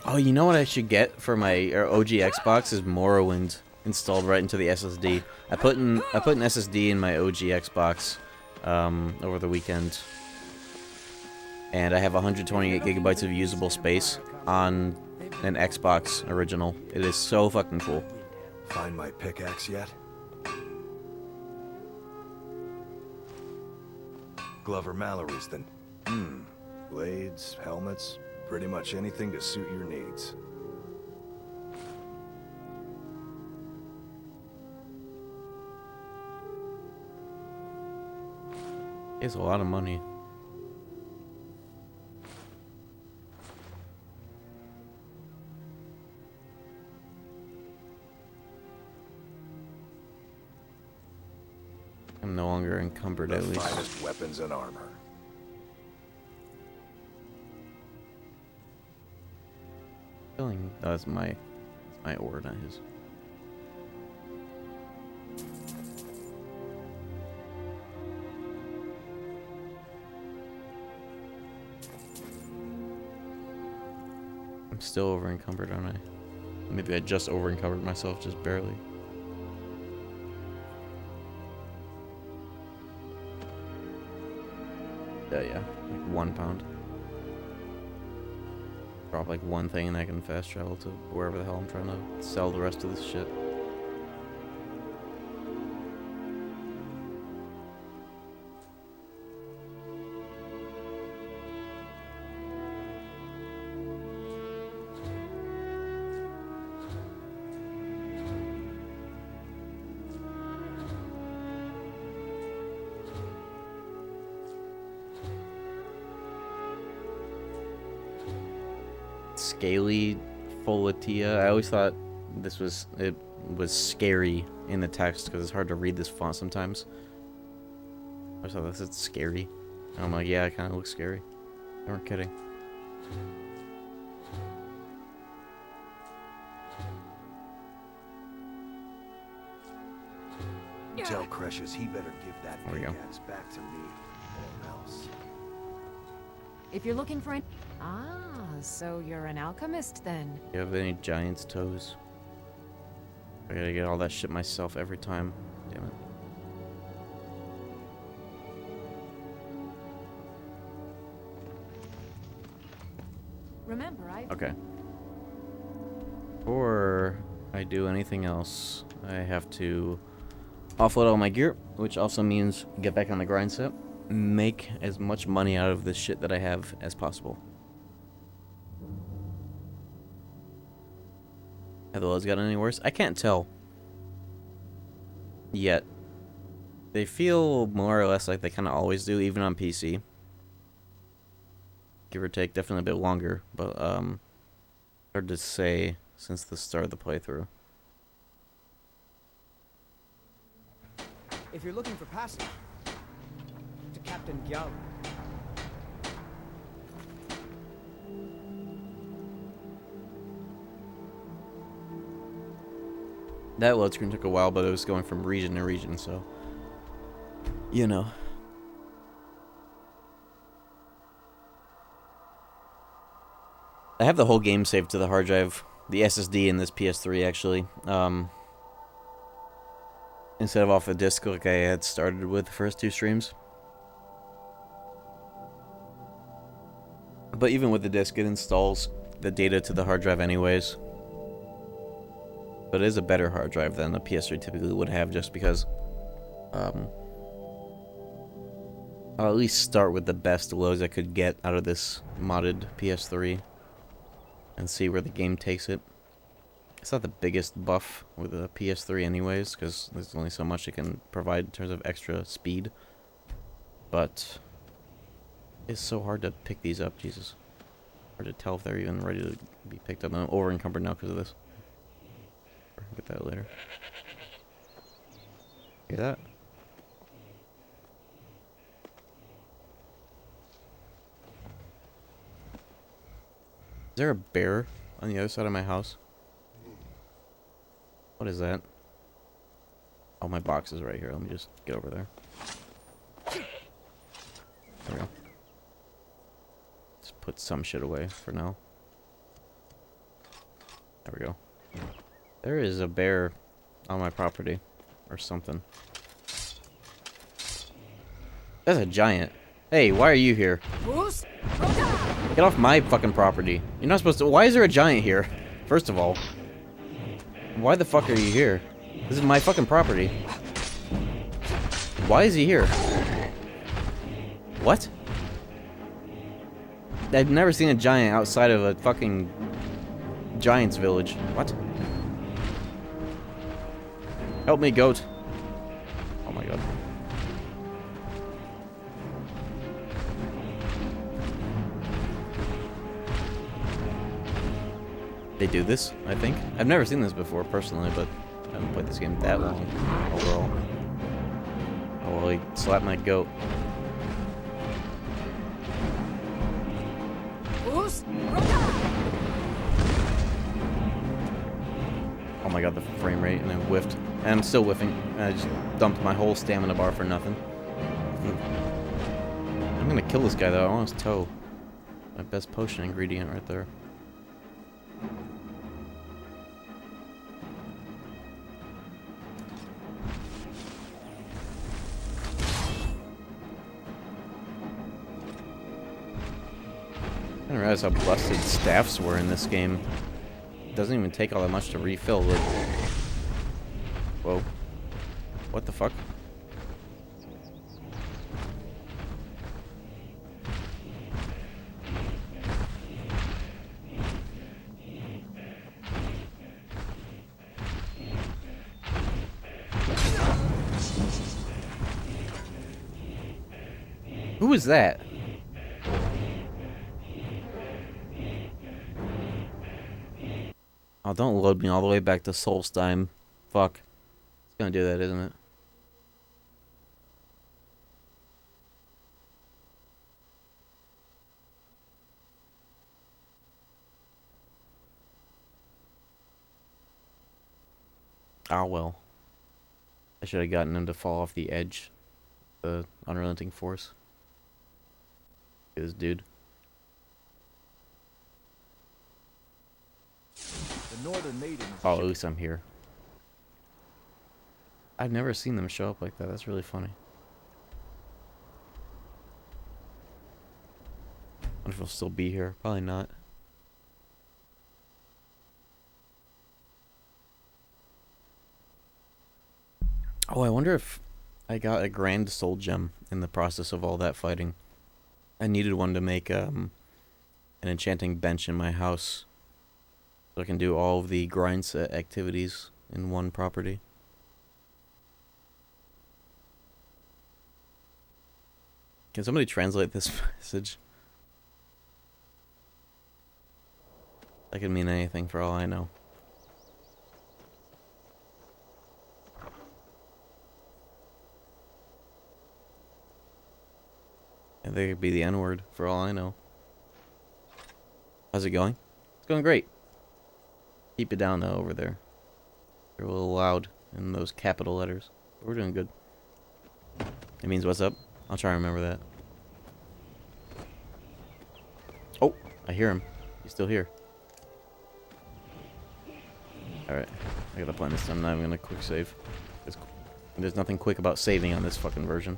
Oh, you know what I should get for my OG Xbox is Morrowind installed right into the SSD. I put an SSD in my OG Xbox over the weekend, and I have 128 gigabytes of usable space on an Xbox original. It is so fucking cool. Find my pickaxe yet? Glover Mallory's then. Blades, helmets, pretty much anything to suit your needs. It's a lot of money. I'm no longer encumbered, at The least. finest weapons and armor. Oh, that's my ore, not his. still over encumbered, aren't I? Maybe I just over encumbered myself, just barely. Yeah, like 1 pound. Drop like one thing and I can fast travel to wherever the hell I'm trying to sell the rest of this shit. Scaly Folatia. I always thought it was scary in the text because it's hard to read this font sometimes. I always thought this is scary. And I'm like, yeah, it kind of looks scary. They weren't kidding. Tell Cresius he better give that There we go. pickaxe back to me, or else. If you're looking for an... Ah, so you're an alchemist then. Do you have any giant's toes? I gotta get all that shit myself every time. Damn it. Remember, Okay. Before I do anything else, I have to offload all my gear, which also means get back on the grind set. Make as much money out of this shit that I have as possible. Have the loads gotten any worse? I can't tell. Yet. They feel more or less like they kind of always do, even on PC. Give or take, definitely a bit longer, but hard to say since the start of the playthrough. If you're looking for passage to Captain Gyal. That load screen took a while, but it was going from region to region, so you know. I have the whole game saved to the hard drive, the SSD in this PS3 actually. Instead of off a disc like I had started with the first 2 streams. But even with the disc, it installs the data to the hard drive anyways. But it is a better hard drive than the PS3 typically would have, just because I'll at least start with the best loads I could get out of this modded PS3 and see where the game takes it. It's not the biggest buff with the PS3 anyways, because there's only so much it can provide in terms of extra speed. But it's so hard to pick these up, Jesus. Hard to tell if they're even ready to be picked up. I'm over encumbered now because of this. Get that later. Hear that? Is there a bear on the other side of my house? What is that? Oh, my box is right here. Let me just get over there. There we go. Just put some shit away for now. There we go. There is a bear on my property. Or something. That's a giant. Hey, why are you here? Get off my fucking property. You're not supposed to... Why is there a giant here? First of all. Why the fuck are you here? This is my fucking property. Why is he here? What? I've never seen a giant outside of a fucking giant's village. What? Help me, goat. Oh my god. They do this, I think. I've never seen this before, personally, but I haven't played this game that long, overall. Oh, well, he slapped my goat. Oh my god, the frame rate, and I whiffed. And I'm still whiffing, and I just dumped my whole stamina bar for nothing. I'm gonna kill this guy, though. I want his toe. My best potion ingredient right there. I didn't realize how busted staffs were in this game. It doesn't even take all that much to refill. Like, whoa. What the fuck? Who is that? Oh, don't load me all the way back to Solstheim. Fuck. It's gonna do that, isn't it? Ah, well. I should have gotten him to fall off the edge. The unrelenting force. This dude. The northern maiden. Oh, at least I'm here. I've never seen them show up like that. That's really funny. I wonder if he'll still be here. Probably not. Oh, I wonder if I got a grand soul gem in the process of all that fighting. I needed one to make an enchanting bench in my house. So I can do all of the grind set activities in one property. Can somebody translate this message? That could mean anything for all I know. And they could be the N-word for all I know. How's it going? It's going great. Keep it down though over there. You're a little loud in those capital letters. But we're doing good. It means what's up? I'll try and remember that. Oh, I hear him. He's still here. Alright. I gotta plan this time. I'm not even gonna quick save. There's nothing quick about saving on this fucking version.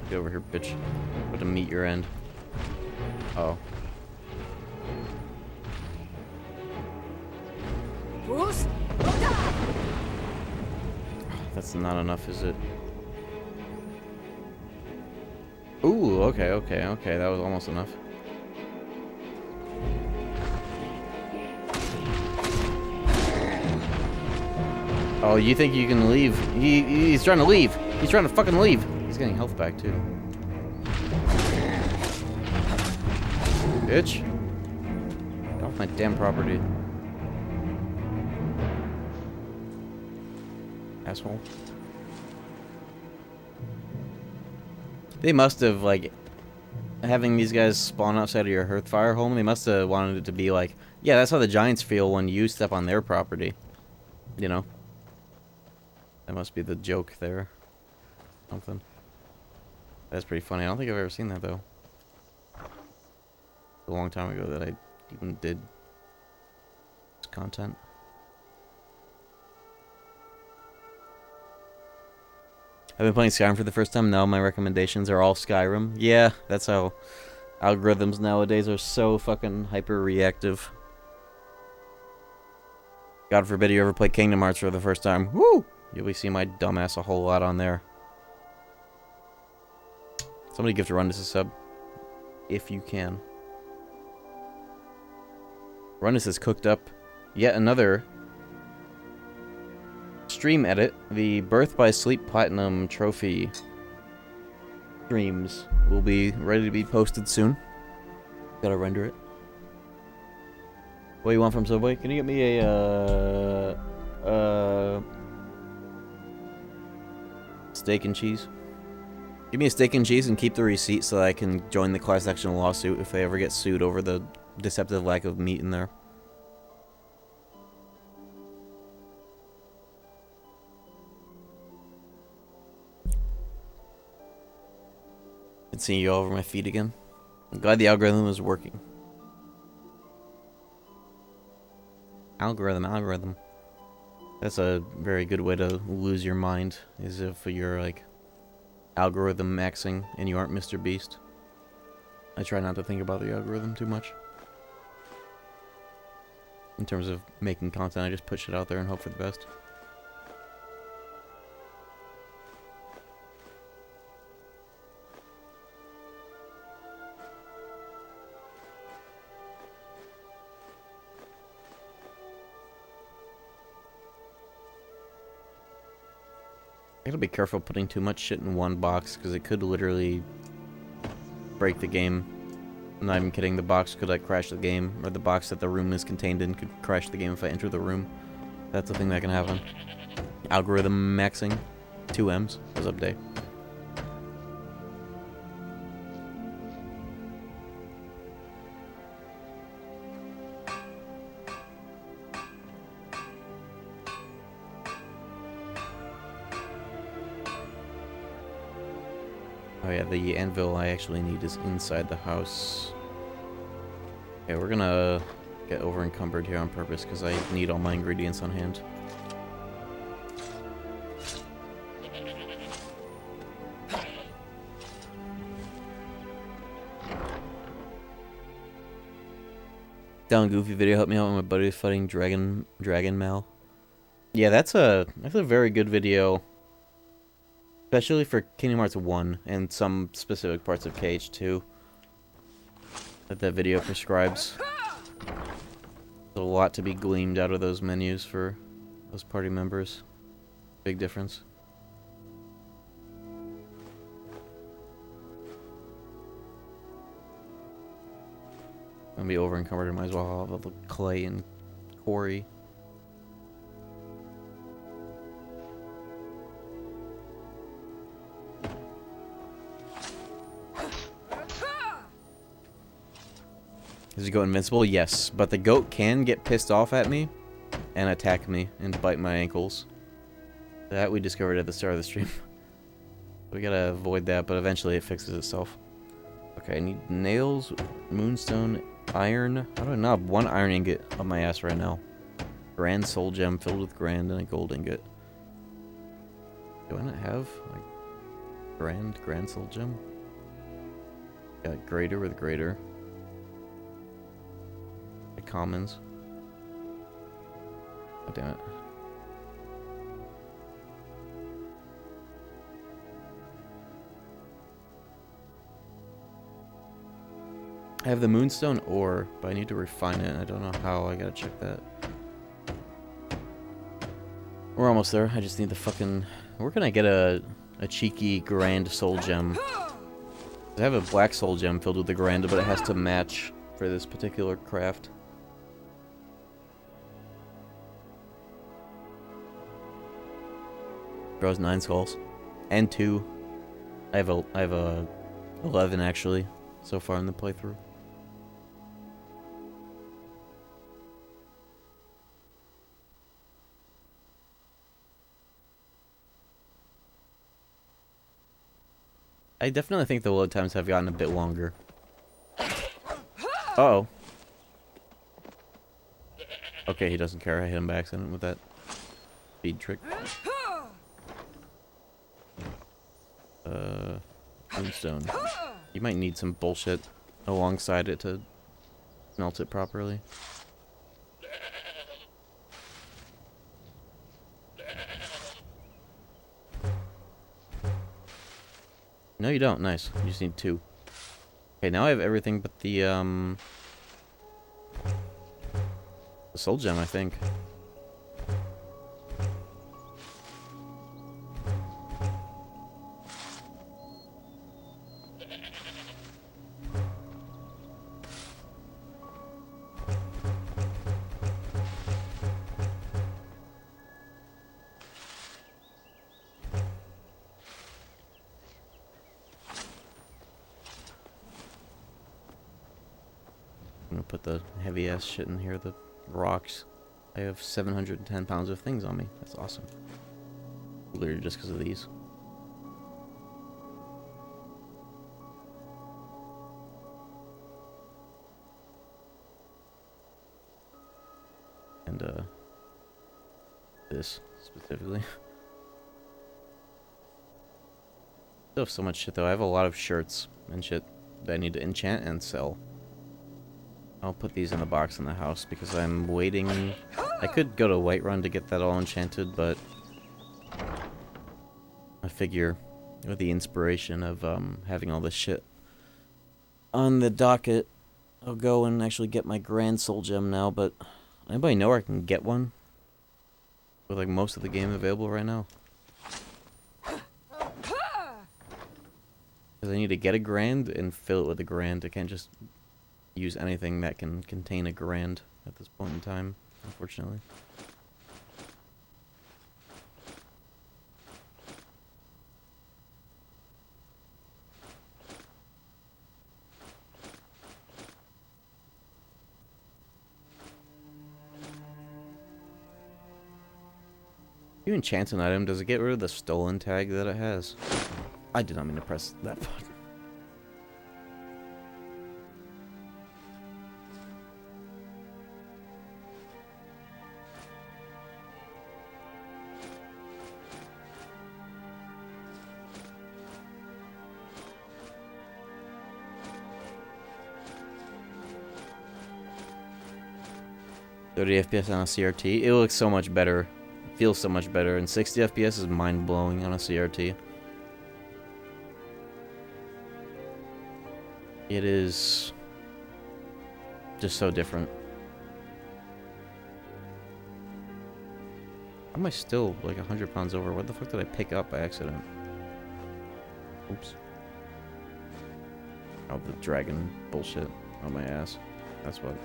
Get over here, bitch. About to meet your end. Oh. That's not enough, is it? Ooh, okay. That was almost enough. Oh, you think you can leave? He's trying to leave. He's trying to fucking leave. He's getting health back, too. Bitch. Get off my damn property. Asshole. They must have, like, having these guys spawn outside of your Hearthfire home, they must have wanted it to be like, yeah, that's how the Giants feel when you step on their property. You know? That must be the joke there. Something. That's pretty funny. I don't think I've ever seen that, though. A long time ago that I even did this content. I've been playing Skyrim for the first time. Now my recommendations are all Skyrim. Yeah, that's how algorithms nowadays are so fucking hyper-reactive. God forbid you ever play Kingdom Hearts for the first time. Woo! You'll be seeing my dumbass a whole lot on there. Somebody give to Run this a sub. If you can. Runus has cooked up yet another stream edit. The Birth by Sleep Platinum Trophy streams will be ready to be posted soon. Gotta render it. What do you want from Subway? Can you get me a steak and cheese? Give me a steak and cheese and keep the receipt so that I can join the class action lawsuit if I ever get sued over the deceptive lack of meat in there. And seeing you all over my feet again. I'm glad the algorithm is working. Algorithm. That's a very good way to lose your mind, is if you're like algorithm maxing and you aren't Mr. Beast. I try not to think about the algorithm too much. In terms of making content, I just push it out there and hope for the best. I gotta be careful putting too much shit in one box, because it could literally break the game. I'm not even kidding, the box could like crash the game, or the box that the room is contained in could crash the game if I enter the room. That's the thing that can happen. Algorithm maxing. 2 M's. What's up, Day? Oh yeah, the anvil I actually need is inside the house. Okay, we're gonna get over encumbered here on purpose because I need all my ingredients on hand. Down Goofy video helped me out when my buddy was fighting Dragon Mal. Yeah, that's a very good video. Especially for Kingdom Hearts 1 and some specific parts of KH2 that video prescribes. There's a lot to be gleaned out of those menus for those party members. Big difference. I'm gonna be over encumbered, I might as well have the clay and quarry. Does the goat invincible? Yes, but the goat can get pissed off at me and attack me and bite my ankles. That we discovered at the start of the stream. We gotta avoid that, but eventually it fixes itself. Okay, I need nails, moonstone, iron. How do I not have 1 iron ingot on my ass right now? Grand soul gem filled with grand and a gold ingot. Do I not have like grand soul gem? Got greater with greater. Commons. Oh, damn it. I have the moonstone ore, but I need to refine it. I don't know how. I gotta check that. We're almost there. I just need the fucking... Where can I get a cheeky grand soul gem? I have a black soul gem filled with the grand, but it has to match for this particular craft. Bros, 9 skulls. And 2. I have a 11 actually so far in the playthrough. I definitely think the load times have gotten a bit longer. Uh-oh. Okay, he doesn't care. I hit him by accident with that speed trick. Moonstone. You might need some bullshit alongside it to smelt it properly. No, you don't. Nice. You just need 2. Okay, now I have everything but the soul gem, I think. I'm gonna put the heavy ass shit in here, the rocks. I have 710 pounds of things on me. That's awesome. Literally just because of these. And, this, specifically. Still have so much shit, though. I have a lot of shirts and shit that I need to enchant and sell. I'll put these in the box in the house because I'm waiting. I could go to Whiterun to get that all enchanted, but I figure with the inspiration of having all this shit on the docket, I'll go and actually get my Grand Soul Gem now. But anybody know where I can get one? With like most of the game available right now. Because I need to get a grand and fill it with a grand. I can't just use anything that can contain a grand at this point in time, unfortunately. You enchant an item, does it get rid of the stolen tag that it has? I did not mean to press that button. FPS on a CRT. It looks so much better. It feels so much better. And 60 FPS is mind-blowing on a CRT. It is just so different. How am I still like 100 pounds over? What the fuck did I pick up by accident? Oops. Oh, the dragon bullshit on my ass. That's what.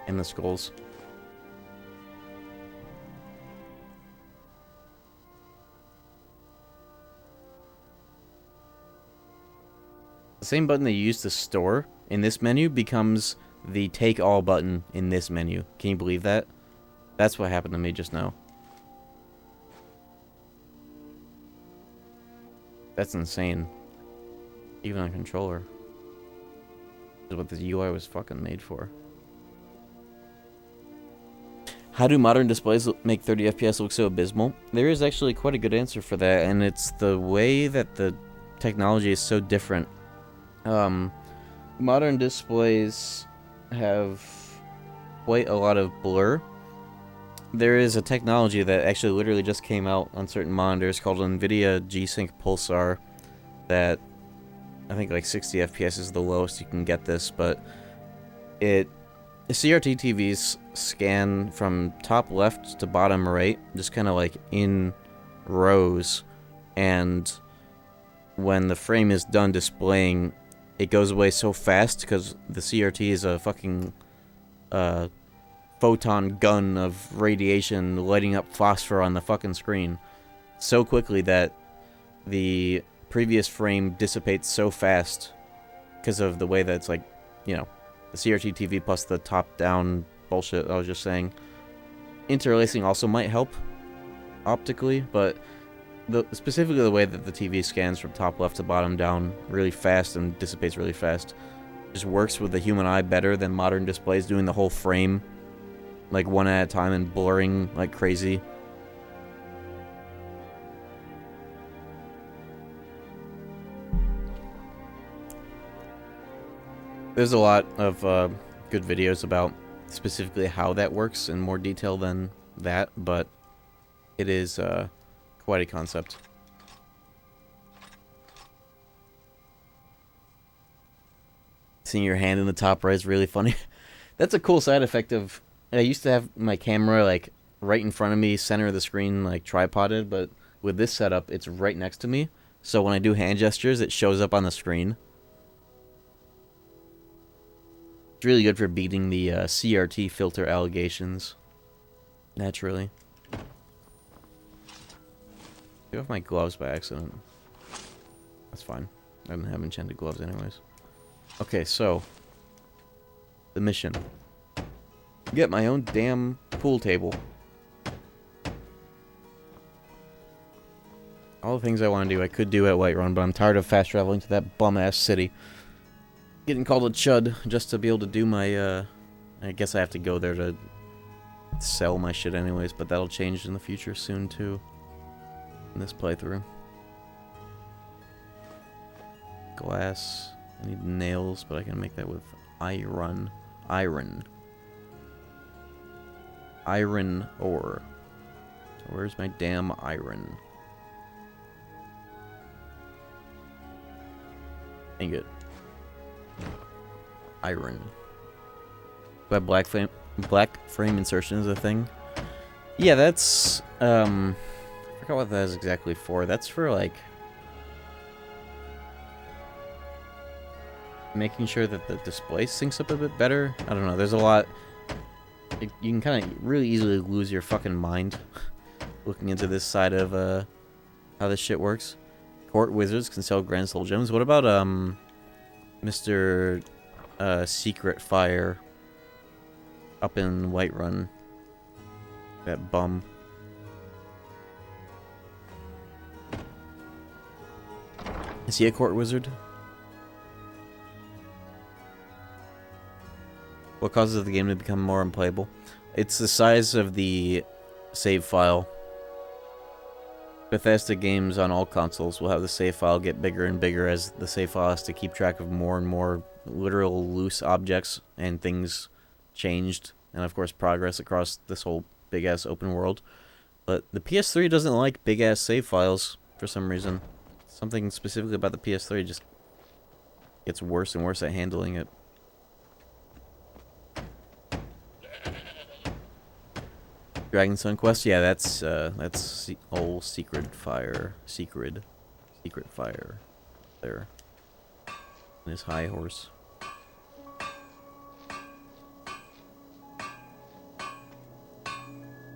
And the skulls. The same button that you use to store in this menu becomes the take all button in this menu. Can you believe that? That's what happened to me just now. That's insane. Even on controller. This is what the UI was fucking made for. How do modern displays make 30 FPS look so abysmal? There is actually quite a good answer for that, and it's the way that the technology is so different. Modern displays have quite a lot of blur. There is a technology that actually literally just came out on certain monitors called NVIDIA G-Sync Pulsar that I think like 60 FPS is the lowest you can get this, but the CRT TVs scan from top left to bottom right, just kind of like in rows, and when the frame is done displaying, it goes away so fast because the CRT is a fucking photon gun of radiation lighting up phosphor on the fucking screen so quickly that the previous frame dissipates so fast because of the way that it's like, you know, the CRT TV plus the top-down bullshit I was just saying. Interlacing also might help optically, but specifically the way that the TV scans from top left to bottom down really fast and dissipates really fast just works with the human eye better than modern displays doing the whole frame like one at a time and blurring like crazy. There's a lot of good videos about specifically how that works in more detail than that, but it is quite a concept. Seeing your hand in the top right is really funny. That's a cool side effect of... I used to have my camera like right in front of me, center of the screen, like tripoded, but with this setup, it's right next to me. So when I do hand gestures, it shows up on the screen. It's really good for beating the CRT filter allegations. Naturally. Take off my gloves by accident. That's fine. I didn't have enchanted gloves anyways. Okay, so the mission. Get my own damn pool table. All the things I want to do, I could do at Whiterun, but I'm tired of fast traveling to that bum-ass city. Getting called a chud just to be able to do my, I guess I have to go there to sell my shit anyways, but that'll change in the future soon, too. In this playthrough. Glass. I need nails, but I can make that with iron. Iron ore. So where's my damn iron? Ingot. Iron. But black frame insertion is a thing. Yeah, that's I forgot what that is exactly for. That's for like making sure that the display syncs up a bit better. I don't know. There's a lot. You can kind of really easily lose your fucking mind looking into this side of how this shit works. Court wizards can sell grand soul gems. What about Mr. Secret Fire up in Whiterun? That bum. Is he a court wizard? What causes the game to become more unplayable? It's the size of the save file. Bethesda games on all consoles will have the save file get bigger and bigger as the save file has to keep track of more and more literal loose objects and things changed. And of course progress across this whole big-ass open world. But the PS3 doesn't like big-ass save files for some reason. Something specifically about the PS3 just gets worse and worse at handling it. Dragon Sun Quest, yeah, that's whole Secret Fire there. And his high horse.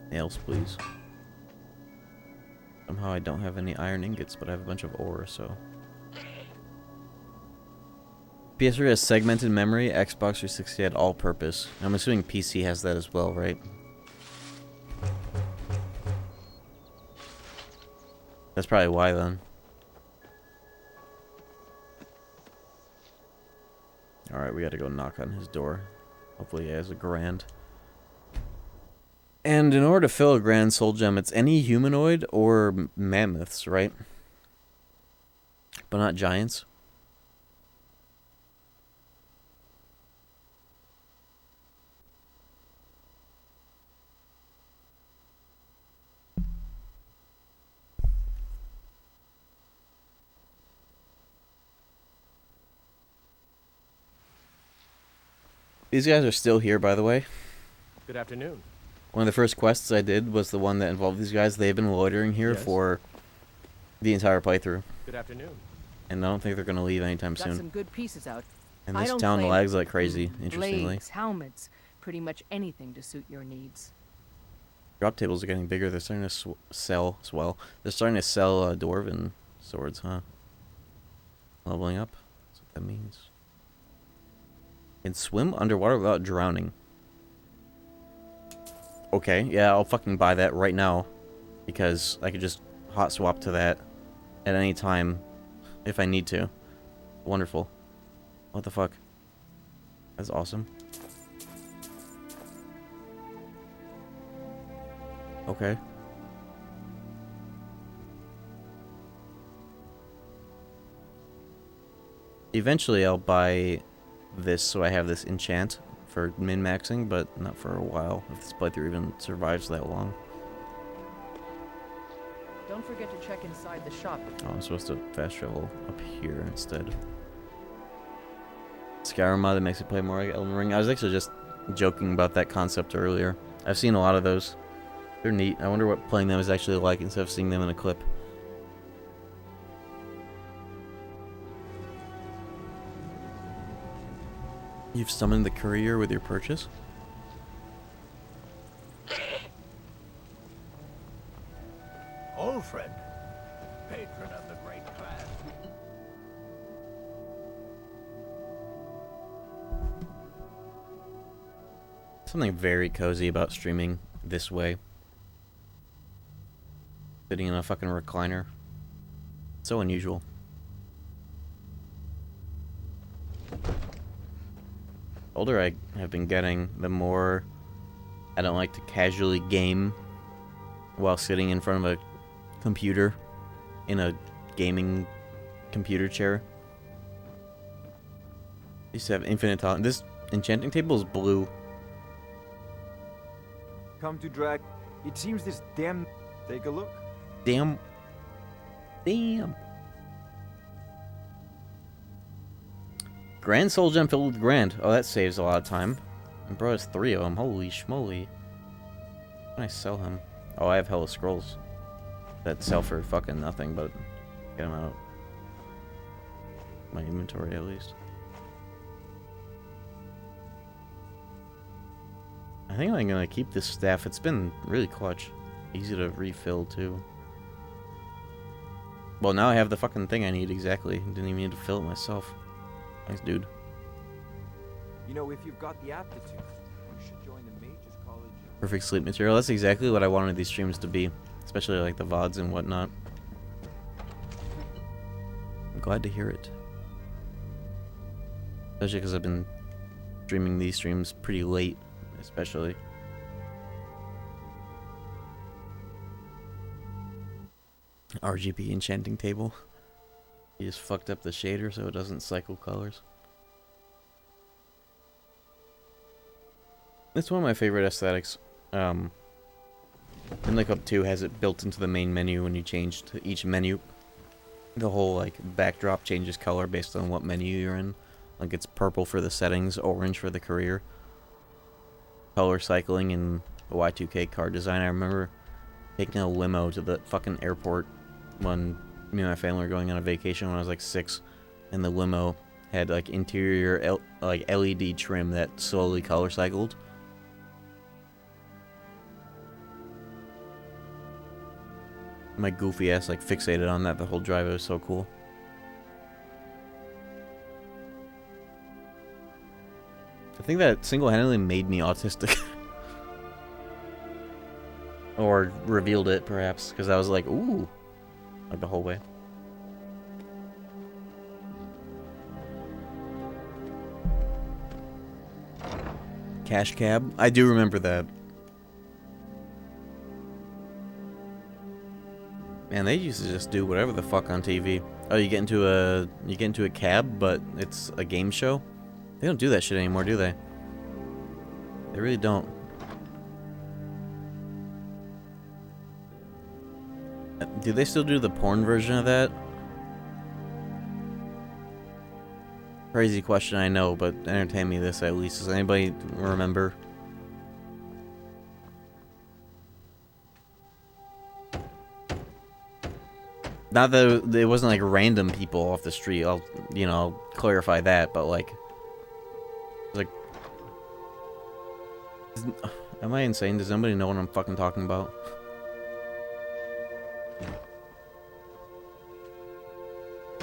Nails, please. Somehow I don't have any iron ingots, but I have a bunch of ore, so. PS3 has segmented memory, Xbox 360 had all-purpose. I'm assuming PC has that as well, right? That's probably why, then. Alright, we gotta go knock on his door. Hopefully he has a grand. And in order to fill a grand soul gem, it's any humanoid or mammoths, right? But not giants. These guys are still here, by the way. Good afternoon. One of the first quests I did was the one that involved these guys. They've been loitering here for the entire playthrough. Good afternoon. And I don't think they're going to leave anytime Got soon. some good pieces out. And this town lags like crazy, interestingly. Blades, helmets, pretty much anything to suit your needs. Drop tables are getting bigger. They're starting to They're starting to sell dwarven swords, huh? Leveling up. That's what that means. Can swim underwater without drowning. Okay, yeah, I'll fucking buy that right now. Because I could just hot swap to that at any time if I need to. Wonderful. What the fuck? That's awesome. Okay. Eventually I'll buy this so I have this enchant for min-maxing, but not for a while, if this playthrough even survives that long. Don't forget to check inside the shop. Oh, I'm supposed to fast travel up here instead. Skyrim mod that makes it play more like Elden Ring. I was actually just joking about that concept earlier. I've seen a lot of those. They're neat. I wonder what playing them is actually like instead of seeing them in a clip. You've summoned the courier with your purchase? Old friend, patron of the great clan. Something very cozy about streaming this way. Sitting in a fucking recliner. So unusual. The older I have been getting, the more I don't like to casually game while sitting in front of a computer in a gaming computer chair. I used to have infinite talent. This enchanting table is blue. Come to drag. It seems this damn. Take a look. Damn. Damn. Grand soul gem filled with grand. Oh, that saves a lot of time. And bro has 3 of them. Holy schmoly. How can I sell him? Oh, I have hella scrolls that sell for fucking nothing, but get them out. My inventory, at least. I think I'm gonna keep this staff. It's been really clutch. Easy to refill, too. Well, now I have the fucking thing I need, exactly. Didn't even need to fill it myself. Thanks, dude. You know, if you've got the aptitude, you should join the Mages College. Perfect sleep material. That's exactly what I wanted these streams to be. Especially like the VODs and whatnot. I'm glad to hear it. Especially because I've been streaming these streams pretty late, especially. RGB enchanting table. He just fucked up the shader so it doesn't cycle colors. It's one of my favorite aesthetics. Inlay Cup 2 has it built into the main menu when you change to each menu. The whole like backdrop changes color based on what menu you're in. Like it's purple for the settings, orange for the career. Color cycling in the Y2K car design. I remember taking a limo to the fucking airport when me and my family were going on a vacation when I was like 6, and the limo had like interior like LED trim that slowly color cycled. My goofy ass like fixated on that the whole drive. It was so cool. I think that single-handedly made me autistic. Or revealed it, perhaps, because I was like, ooh, like the whole way. Cash cab? I do remember that. Man, they used to just do whatever the fuck on TV. Oh, you get into a cab, but it's a game show? They don't do that shit anymore, do they? They really don't. Do they still do the porn version of that? Crazy question, I know, but entertain me this at least. Does anybody remember? Not that it wasn't like random people off the street. I'll, clarify that, but like, am I insane? Does anybody know what I'm fucking talking about?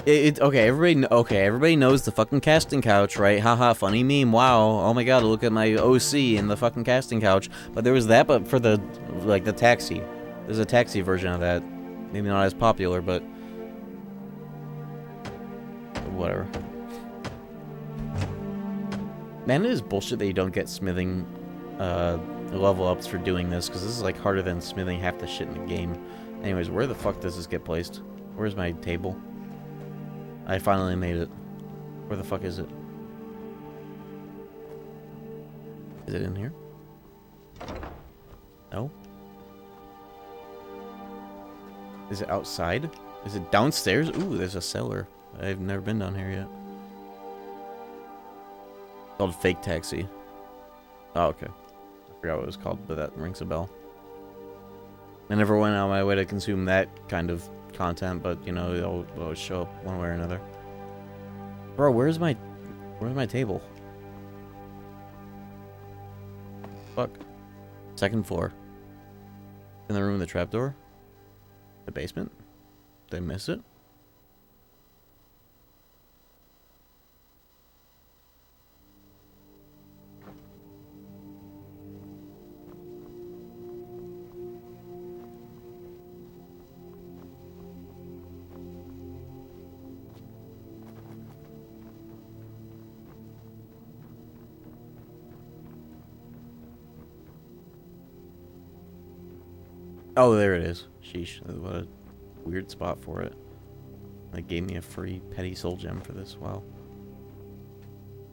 Okay, everybody knows the fucking casting couch, right? Haha, funny meme, wow. Oh my god, look at my OC in the fucking casting couch. But there was that, but for the taxi. There's a taxi version of that. Maybe not as popular, but whatever. Man, it is bullshit that you don't get smithing level ups for doing this, because this is like harder than smithing half the shit in the game. Anyways, where the fuck does this get placed? Where's my table? I finally made it. Where the fuck is it? Is it in here? No? Is it outside? Is it downstairs? Ooh, there's a cellar. I've never been down here yet. It's called Fake Taxi. Oh, okay. I forgot what it was called, but that rings a bell. I never went out of my way to consume that kind of content, but it'll always show up one way or another. Bro, where's my table? Fuck. Second floor. In the room with the trapdoor? The basement? Did I miss it? Oh, there it is. Sheesh. What a weird spot for it. They gave me a free petty soul gem for this. Wow.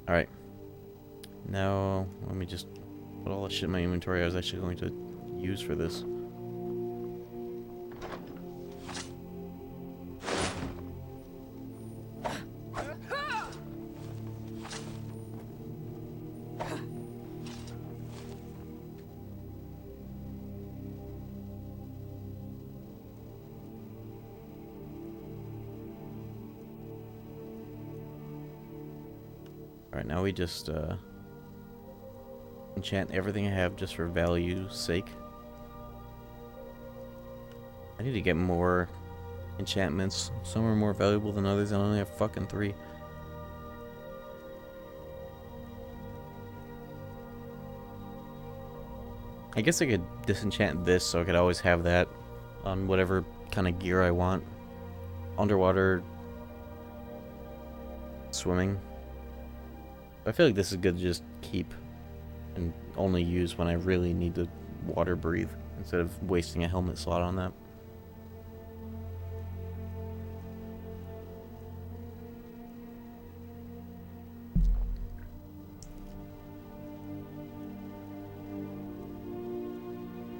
Alright. Now, let me just put all the shit in my inventory I was actually going to use for this. Alright, now we just enchant everything I have just for value's sake. I need to get more enchantments. Some are more valuable than others, and I only have fucking 3. I guess I could disenchant this so I could always have that on whatever kind of gear I want. Underwater swimming. I feel like this is good to just keep and only use when I really need to water breathe instead of wasting a helmet slot on that.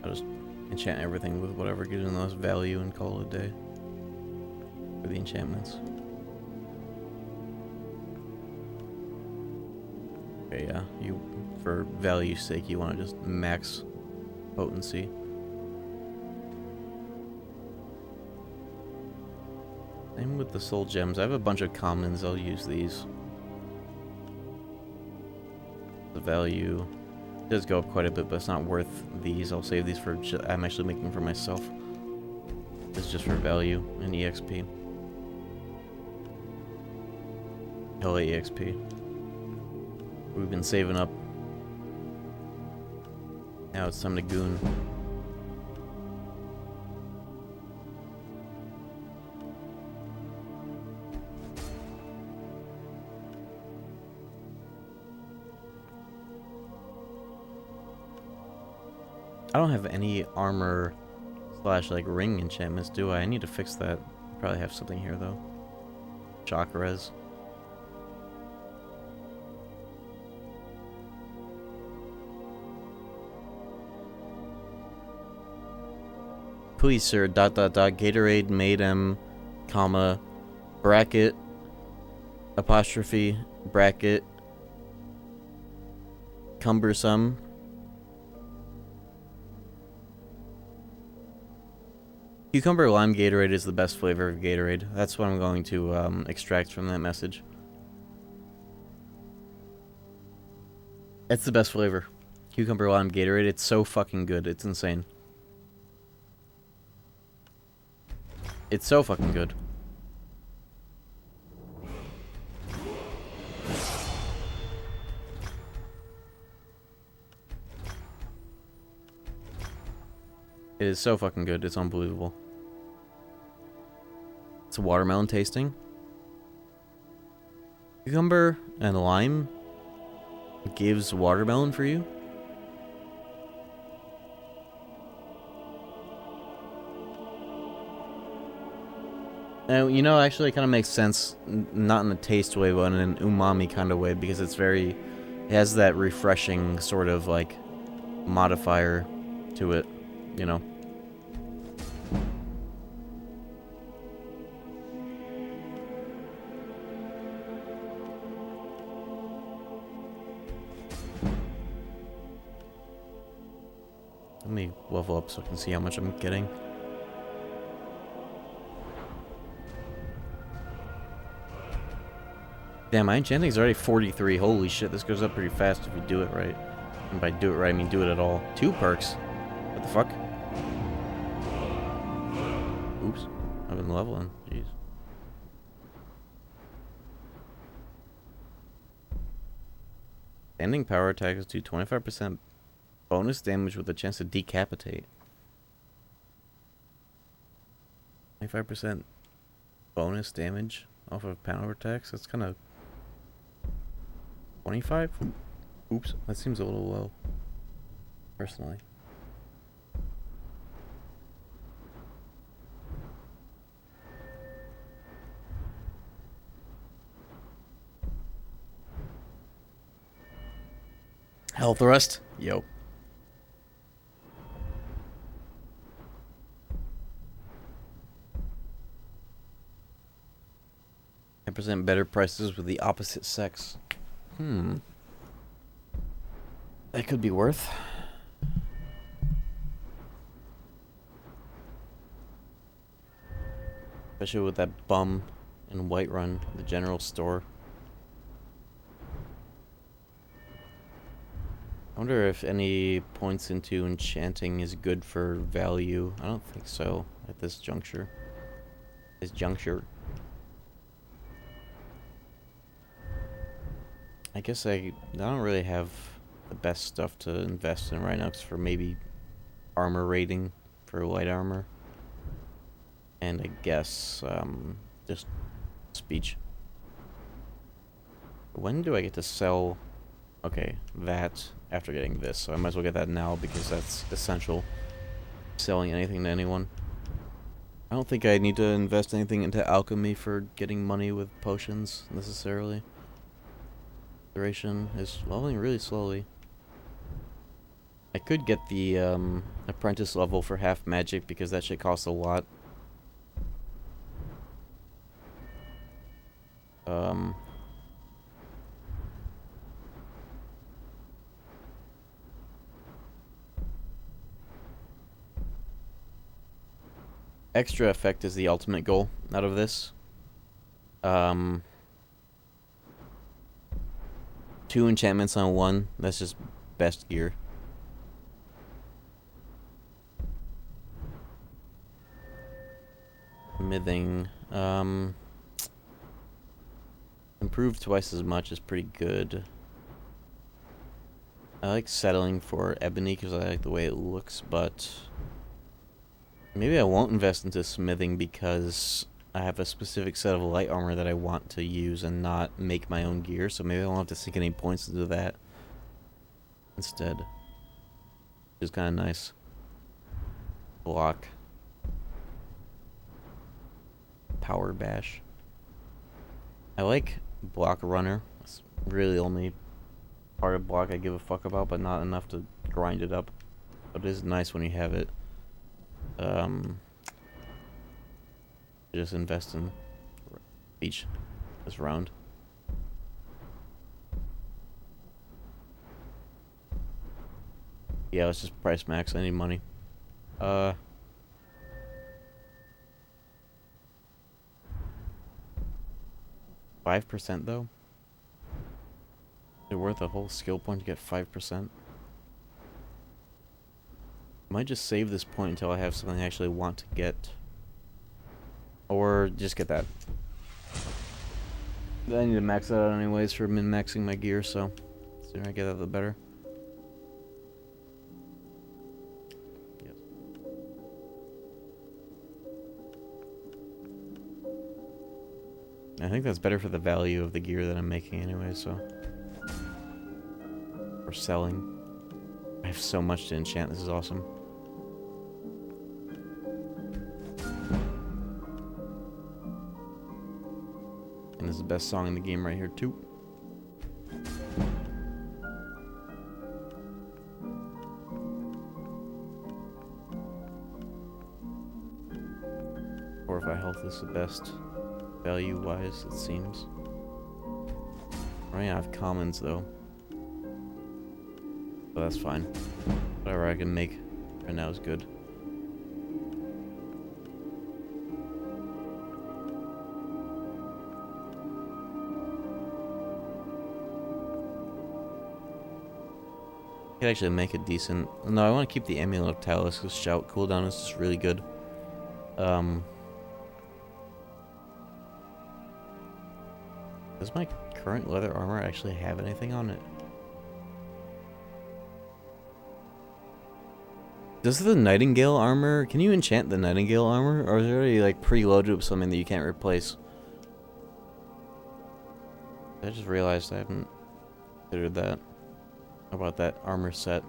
I'll just enchant everything with whatever gives me the most value and call it a day for the enchantments. Okay, yeah, for value's sake, you want to just max potency. Same with the soul gems. I have a bunch of commons. I'll use these. The value does go up quite a bit, but it's not worth these. I'll save these for. I'm actually making them for myself. It's just for value and EXP. Hell, EXP. We've been saving up. Now it's time to goon. I don't have any armor / like ring enchantments, do I? I need to fix that. Probably have something here though. Chakras. Please, sir, ... Gatorade made M, comma, bracket, apostrophe, bracket, cumbersome. Cucumber lime Gatorade is the best flavor of Gatorade. That's what I'm going to extract from that message. It's the best flavor. Cucumber lime Gatorade. It's so fucking good. It's insane. It's so fucking good. It is so fucking good. It's unbelievable. It's watermelon tasting. Cucumber and lime gives watermelon for you. And, you know, actually it kind of makes sense, not in a taste way, but in an umami kind of way, because it's very, it has that refreshing sort of, like, modifier to it, you know. Let me level up so I can see how much I'm getting. Damn, my enchanting is already 43. Holy shit, this goes up pretty fast if you do it right. And by do it right, I mean do it at all. 2 perks. What the fuck? Oops. I've been leveling. Jeez. Standing power attacks do 25% bonus damage with a chance to decapitate. 25% bonus damage off of power attacks? That's kind of... 25? Oops, that seems a little low. Personally. Health rest? Yo. % better prices with the opposite sex. That could be worth. Especially with that bum in Whiterun, the general store. I wonder if any points into enchanting is good for value. I don't think so at this juncture. I guess I don't really have the best stuff to invest in right now, for maybe armor rating for light armor. And I guess just speech. When do I get to sell? Okay, that after getting this, so I might as well get that now because that's essential. Selling anything to anyone. I don't think I need to invest anything into alchemy for getting money with potions necessarily. Duration is leveling really slowly. I could get the apprentice level for half magic because that shit costs a lot. Extra effect is the ultimate goal out of this. 2 enchantments on 1. That's just best gear. Smithing. Improved twice as much is pretty good. I like settling for ebony because I like the way it looks, but maybe I won't invest into smithing because I have a specific set of light armor that I want to use and not make my own gear, so maybe I won't have to sink any points into that instead. Which is kind of nice. Block. Power bash. I like block runner. It's really the only part of block I give a fuck about, but not enough to grind it up. But it is nice when you have it. Just invest in each this round. Yeah, let's just price max. I need money. 5% though? Is it worth a whole skill point to get 5%? I might just save this point until I have something I actually want to get. Or just get that. I need to max that out anyways for min-maxing my gear, so the sooner I get that, the better. Yes. I think that's better for the value of the gear that I'm making anyway, so. Or selling. I have so much to enchant, this is awesome. And this is the best song in the game right here, too. Or if I health is the best value-wise, it seems. Running out of commons, though. But that's fine. Whatever I can make right now is good. I could actually make it decent. No, I want to keep the Amulet of Talus because Shout cooldown is just really good. Does my current leather armor actually have anything on it? Does the Nightingale armor... Can you enchant the Nightingale armor? Or is it already like preloaded with something that you can't replace? I just realized I haven't considered that. About that armor set.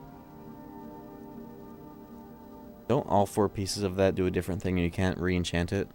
Don't all 4 pieces of that do a different thing and you can't re-enchant it?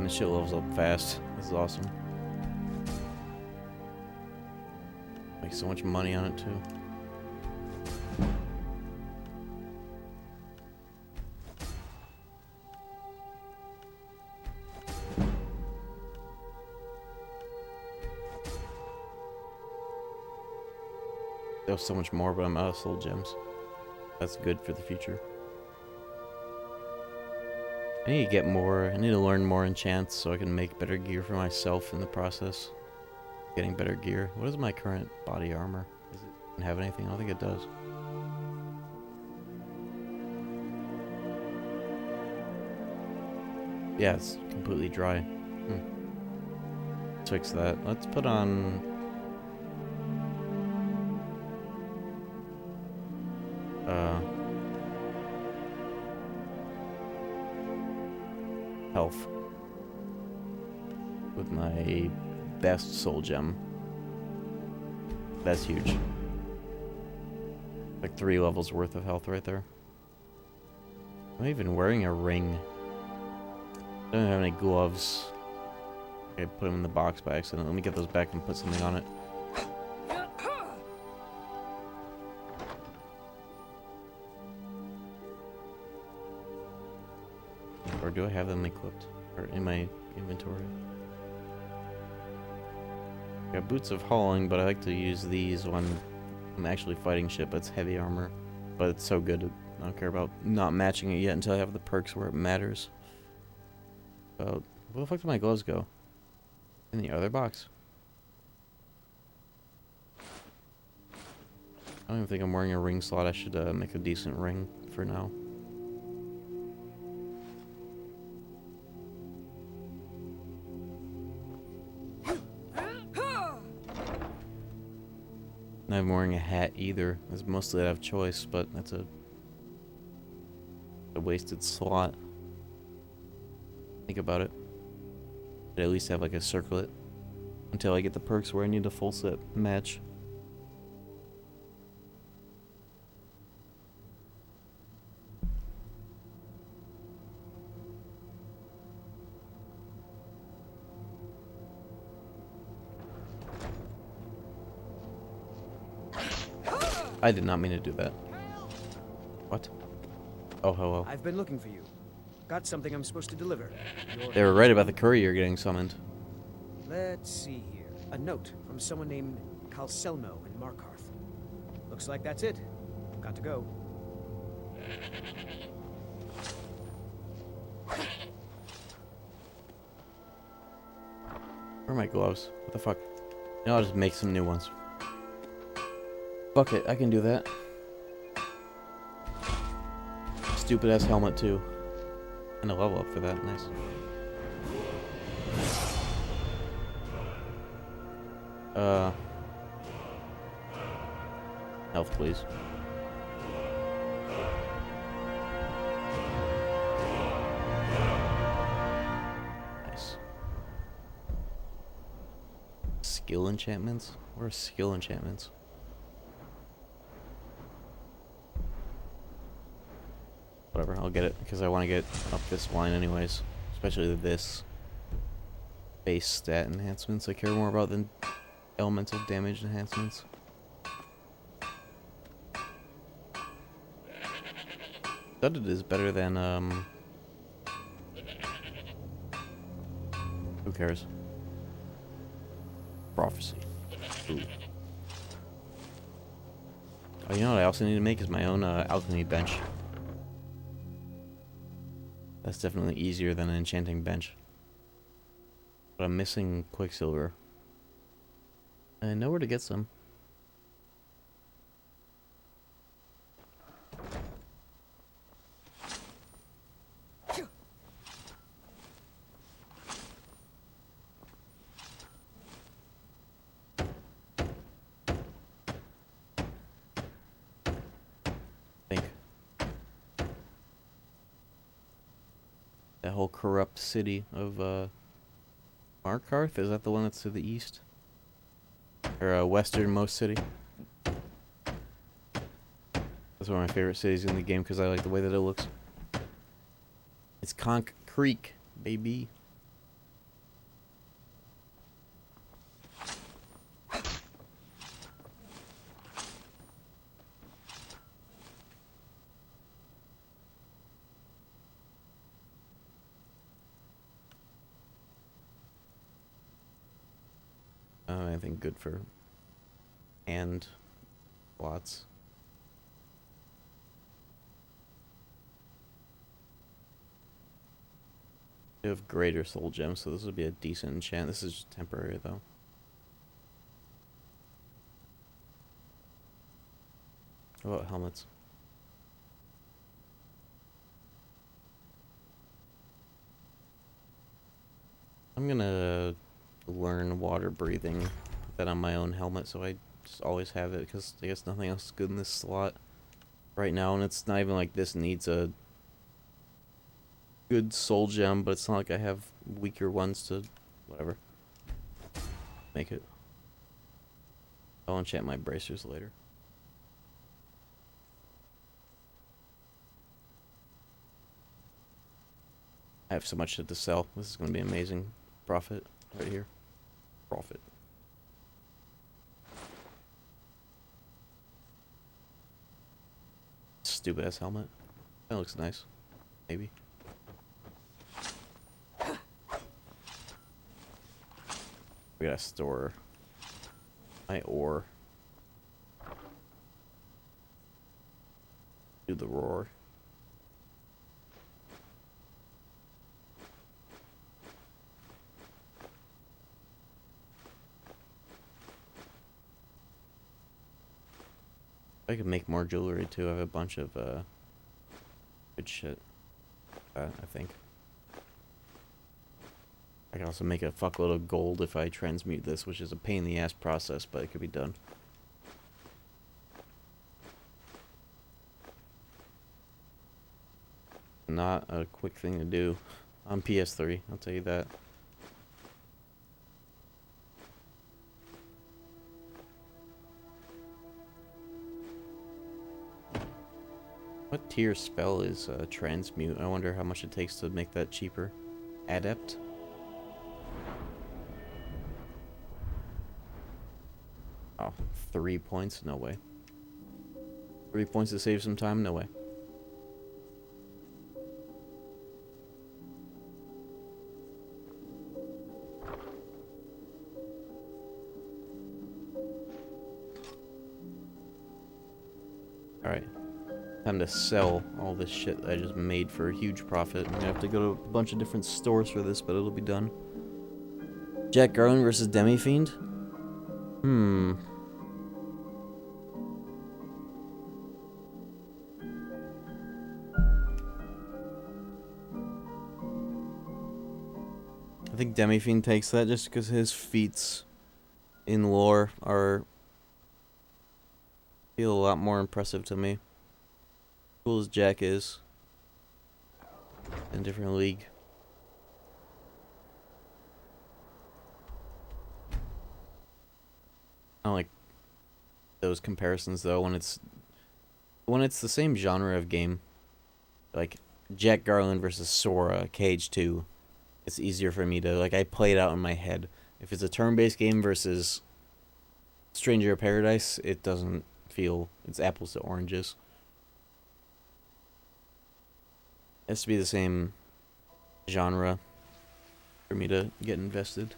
this shit levels up fast. This is awesome. Make so much money on it too. There was so much more, but I'm out of soul gems. That's good for the future. I need to get more. I need to learn more enchants so I can make better gear for myself in the process. Getting better gear. What is my current body armor? Does it have anything? I don't think it does. Yeah, it's completely dry. Let's fix that. Let's put on... health with my best soul gem. That's huge. Like 3 levels worth of health right there. I'm even wearing a ring. I don't have any gloves. I put them in the box by accident. Let me get those back and put something on it. Or do I have them equipped? Or in my inventory? I got boots of hauling, but I like to use these when I'm actually fighting shit, but it's heavy armor. But it's so good, I don't care about not matching it yet until I have the perks where it matters. Where the fuck did my gloves go? In the other box. I don't even think I'm wearing a ring slot. I should make a decent ring for now. Not even wearing a hat either. It's mostly out of choice, but that's a wasted slot. Think about it. I'd at least have like a circlet until I get the perks where I need a full set match. I did not mean to do that. What? Oh, hello. I've been looking for you. Got something I'm supposed to deliver. They were right about the courier getting summoned. Let's see here. A note from someone named Calselmo in Markarth. Looks like that's it. Got to go. Where are my gloves? What the fuck? No, I'll just make some new ones. Fuck it, I can do that. Stupid ass helmet too. And a level up for that, nice. Health please. Nice. Skill enchantments? Where are skill enchantments? Whatever, I'll get it, because I want to get up this line anyways. Especially this base stat enhancements I care more about than elemental damage enhancements. Studded is better than, who cares? Prophecy. Ooh. Oh, you know what I also need to make is my own, alchemy bench. That's definitely easier than an enchanting bench. But I'm missing Quicksilver. I know where to get some. That whole corrupt city of Markarth, is that the one that's to the east? Or westernmost city? That's one of my favorite cities in the game because I like the way that it looks. It's Conch Creek, baby. anything good for hand slots. I have greater soul gems, so this would be a decent enchant. This is just temporary though. How about helmets? I'm gonna learn water breathing, put that on my own helmet, so I just always have it, because I guess nothing else is good in this slot right now, and it's not even like this needs a good soul gem, but it's not like I have weaker ones to whatever make it. I'll enchant my bracers later. I have so much shit to sell. This is going to be amazing. Profit right here. Profit. Stupid ass helmet. That looks nice. Maybe. We gotta store my ore. Do the roar. I could make more jewelry too. I have a bunch of good shit. I think. I can also make a fuckload of gold if I transmute this, which is a pain in the ass process, but it could be done. Not a quick thing to do on PS3, I'll tell you that. What tier spell is transmute? I wonder how much it takes to make that cheaper. Adept? Oh, 3 points? No way. 3 points to save some time? No way. Alright. Time to sell all this shit that I just made for a huge profit. I'm gonna have to go to a bunch of different stores for this, but it'll be done. Jack Garland versus Demi-Fiend? I think Demi-Fiend takes that just because his feats in lore feel a lot more impressive to me. Cool as Jack is in a different league. I don't like those comparisons though when it's the same genre of game. Like Jack Garland versus Sora, Cage 2. It's easier for me to, like, I play it out in my head. If it's a turn-based game versus Stranger of Paradise, it doesn't feel, it's apples to oranges. It has to be the same genre for me to get invested,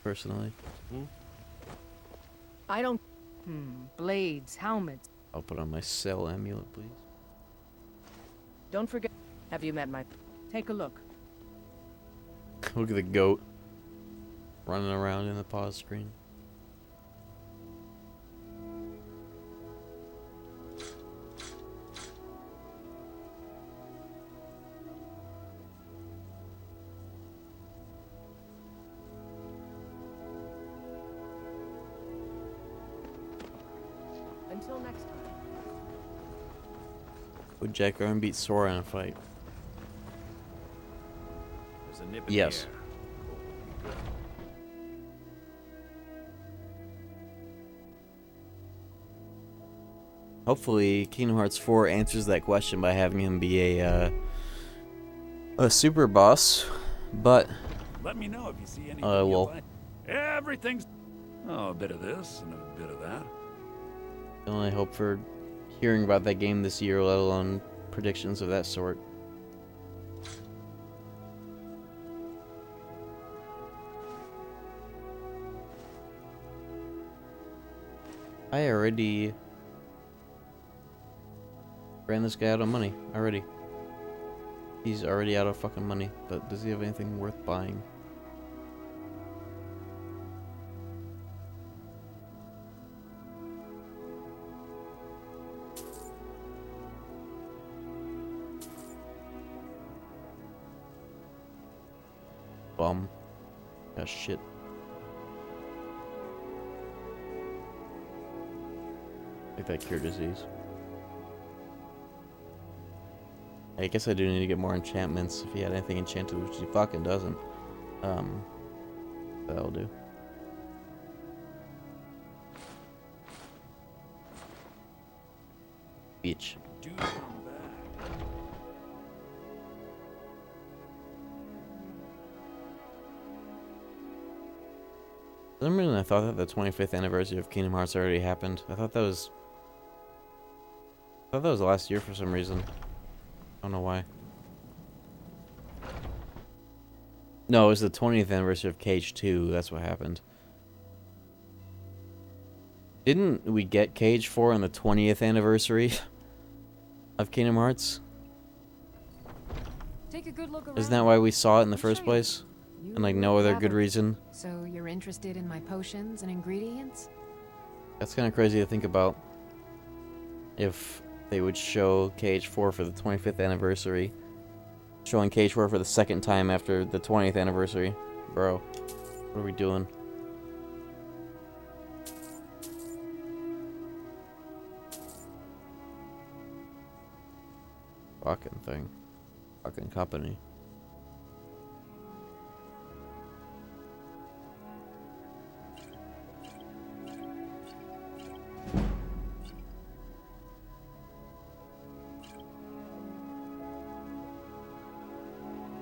personally. I don't... blades, helmets. I'll put on my cell amulet, please. Don't forget... Have you met my... Take a look. Look at the goat running around in the pause screen. Until next time. Would Jack Garland beat Sora in a fight? There's a nip in Yes. the air. Hopefully, Kingdom Hearts 4 answers that question by having him be a super boss, but Let me know if you see anything. well, Everything's. Oh, a bit of this and a bit of that. I only hope for hearing about that game this year, let alone predictions of that sort. I already ran this guy out of money already. He's already out of fucking money, but does he have anything worth buying? Bum. Ah, shit. Like that cure disease. I guess I do need to get more enchantments if he had anything enchanted, which he fucking doesn't. That'll do. Bitch. Do come back. For some reason I thought that the 25th anniversary of Kingdom Hearts already happened. I thought that was last year for some reason. I don't know why. No, it was the 20th anniversary of Cage 2. That's what happened. Didn't we get Cage 4 on the 20th anniversary of Kingdom Hearts? Take a good look around. Isn't that why we saw it in the first place? And like no other good reason? So you're interested in my potions and ingredients? That's kind of crazy to think about. If they would show Cage 4 for the 25th anniversary. Showing Cage 4 for the second time after the 20th anniversary. Bro, what are we doing? Fucking thing. Fucking company.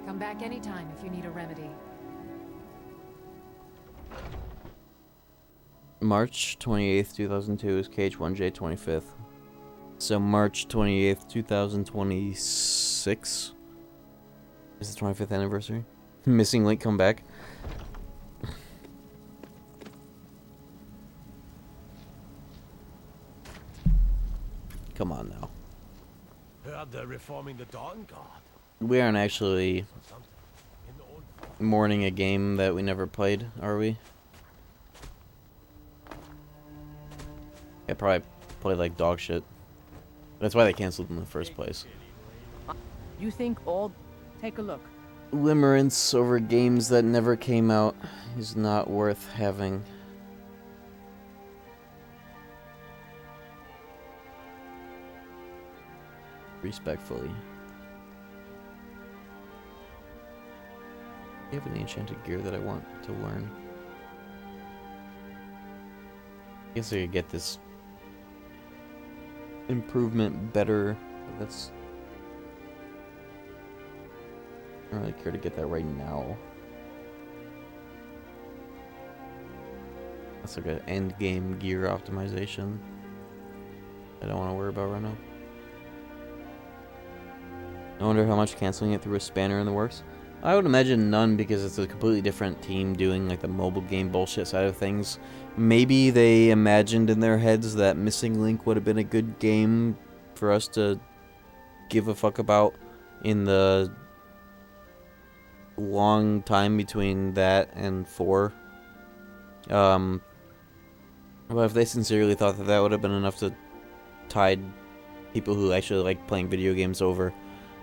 Come back anytime if you need a remedy. March 28th, 2002 is Cage 1J 25th. So March 28th, 2026 is the 25th anniversary. Missing Link come back. Come on now. Heard they're reforming the Dawn Guard. We aren't actually mourning a game that we never played, are we? Yeah, probably played like dog shit. That's why they canceled in the first place. You think all... Take a look. Limerence over games that never came out is not worth having. Respectfully. Do you have any enchanted gear that I want to learn? I guess I could get this improvement better, but that's... I don't really care to get that right now. That's like an end game gear optimization I don't want to worry about right now. I wonder how much canceling it through a spanner in the works. I would imagine none, because it's a completely different team doing like the mobile game bullshit side of things. Maybe they imagined in their heads that Missing Link would have been a good game for us to give a fuck about in the long time between that and 4. But if they sincerely thought that that would have been enough to tide people who actually like playing video games over,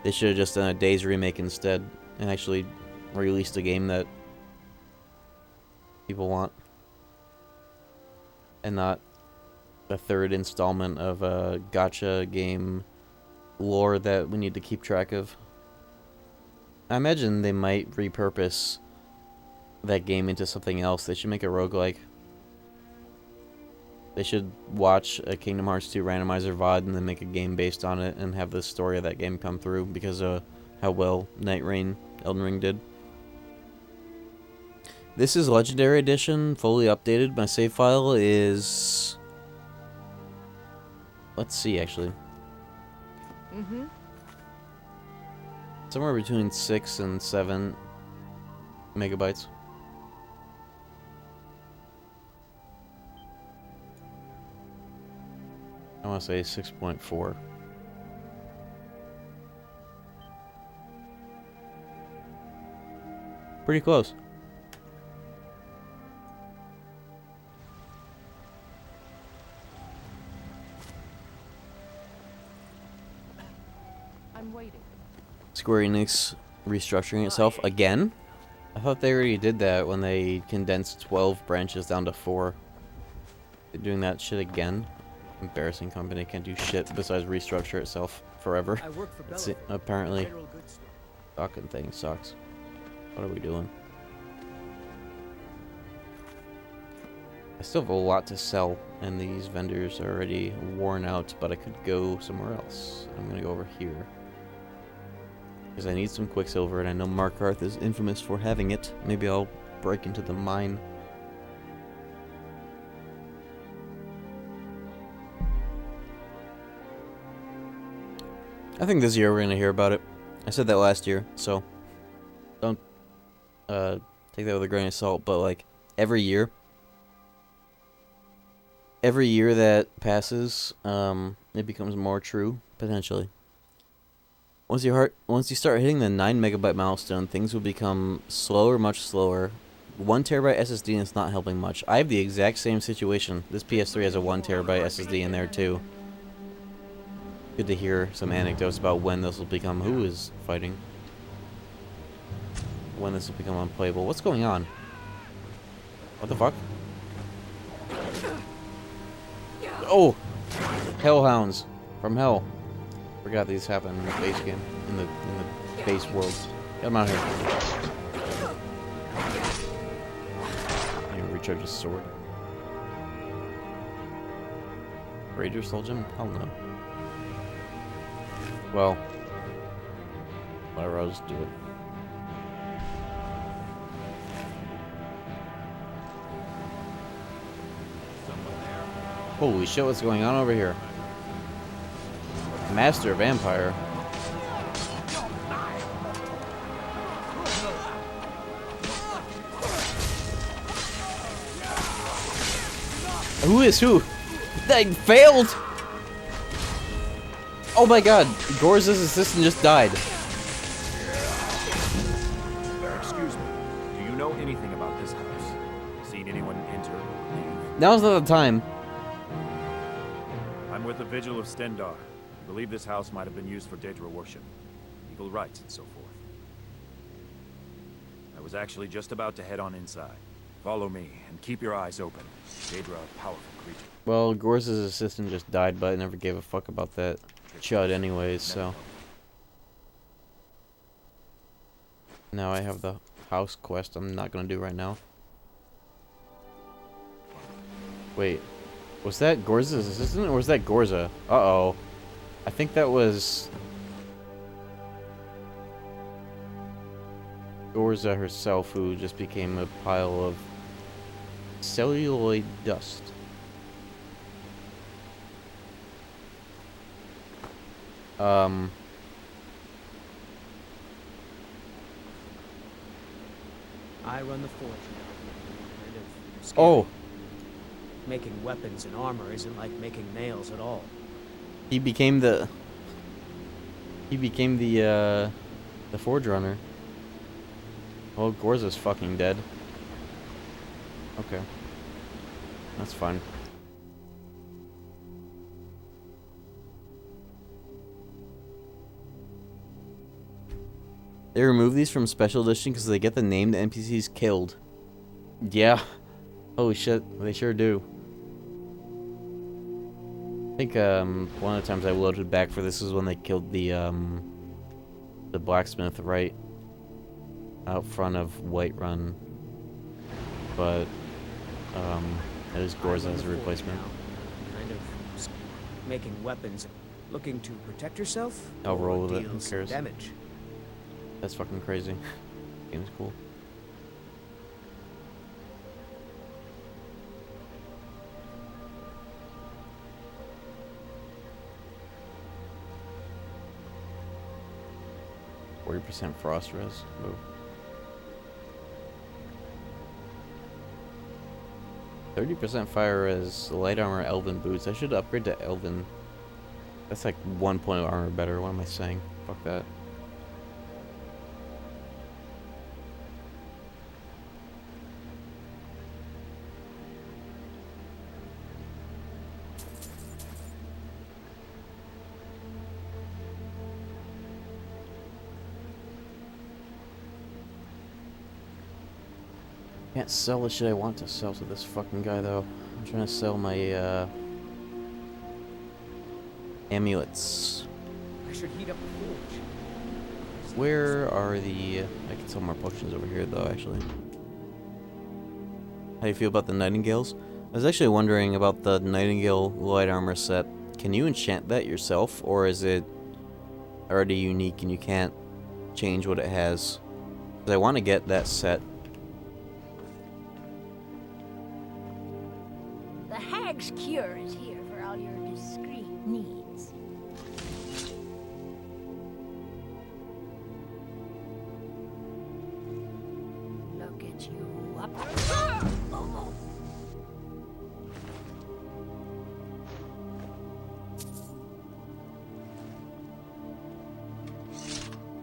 they should have just done a Days remake instead and actually released a game that people want, and not a third installment of a gacha game lore that we need to keep track of. I imagine they might repurpose that game into something else. They should make a roguelike. They should watch a Kingdom Hearts 2 randomizer VOD and then make a game based on it and have the story of that game come through, because of how well Night Rain Elden Ring did. This is Legendary Edition, fully updated. My save file is... Let's see, actually. Somewhere between 6 and 7 megabytes. want to say 6.4. Pretty close. I'm waiting. Square Enix restructuring itself again? I thought they already did that when they condensed 12 branches down to 4. They're doing that shit again. Embarrassing company, can't do shit besides restructure itself forever. I work for It's, Bella, apparently. General Goods Store. Fucking thing sucks. What are we doing? I still have a lot to sell, and these vendors are already worn out, but I could go somewhere else. I'm gonna go over here. Because I need some Quicksilver, and I know Markarth is infamous for having it. Maybe I'll break into the mine. I think this year we're gonna hear about it. I said that last year, so don't take that with a grain of salt, but like every year that passes, it becomes more true, potentially. Once you start hitting the 9 megabyte milestone, things will become slower, much slower. 1 terabyte SSD is not helping much. I have the exact same situation. This PS3 has a 1 terabyte SSD in there too. Good to hear some anecdotes about when this will become. Who is fighting? When this will become unplayable. What's going on? What the fuck? Oh! Hellhounds from hell. Forgot these happen in the base game. In the base world. Get them out here. I'm gonna recharge his sword. Raider Soul Gem? Hell no. Well, whatever, I'll just do it. Holy shit, what's going on over here? Master Vampire. Who is who? They failed! Oh my god, Gorza's assistant just died. Excuse me. Do you know anything about this house? Seen anyone enter or leave? Now's not the time. I'm with the Vigil of Stendar. I believe this house might have been used for Daedra worship, legal rites, and so forth. I was actually just about to head on inside. Follow me, and keep your eyes open. Daedra, a powerful creature. Well, Gorza's assistant just died, but I never gave a fuck about that chud anyways, so. Now I have the house quest I'm not gonna do right now. Wait, was that Gorza's assistant, or was that Gorza? Uh-oh. I think that was Gorza herself, who just became a pile of celluloid dust. I run the forge now. Kind of scary. Oh! Making weapons and armor isn't like making nails at all. He became the Forge Runner. Well, Gorza's fucking dead. Okay. That's fine. They remove these from Special Edition because they get the named NPCs killed. Yeah. Holy shit, they sure do. I think one of the times I loaded back for this is when they killed the blacksmith right out front of Whiterun. But it was Gorza as a replacement. Kind of making weapons, looking to protect yourself. I'll roll or with it, who deal some cares? damage. That's fucking crazy. Game's cool. %, frost res. Move. 30% fire res, light armor, elven boots. I should upgrade to elven That's like 1 point of armor better. What am I saying? Fuck that. Can't sell the shit I want to sell to this fucking guy though. I'm trying to sell my amulets. I should heat up the forge. Where are the... I can sell more potions over here though, actually. How do you feel about the Nightingales? I was actually wondering about the Nightingale light armor set. Can you enchant that yourself, or is it already unique and you can't change what it has? Because I want to get that set. The Hag's Cure is here for all your discreet needs. Look at you up.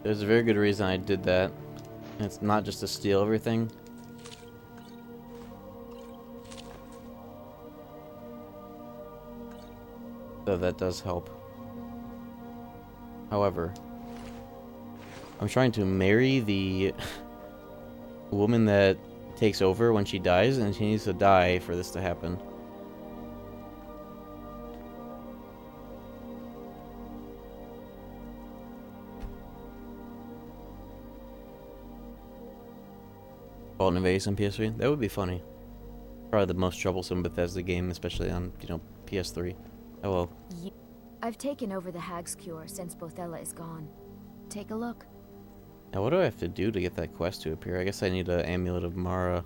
There's a very good reason I did that. And it's not just to steal everything. So that does help. However, I'm trying to marry the woman that takes over when she dies, and she needs to die for this to happen. Vault and Invaders on PS3? That would be funny. Probably the most troublesome Bethesda game, especially on, you know, PS3. Oh well. I've taken over the Hag's Cure since Bothella is gone. Take a look. Now what do I have to do to get that quest to appear? I guess I need an Amulet of Mara.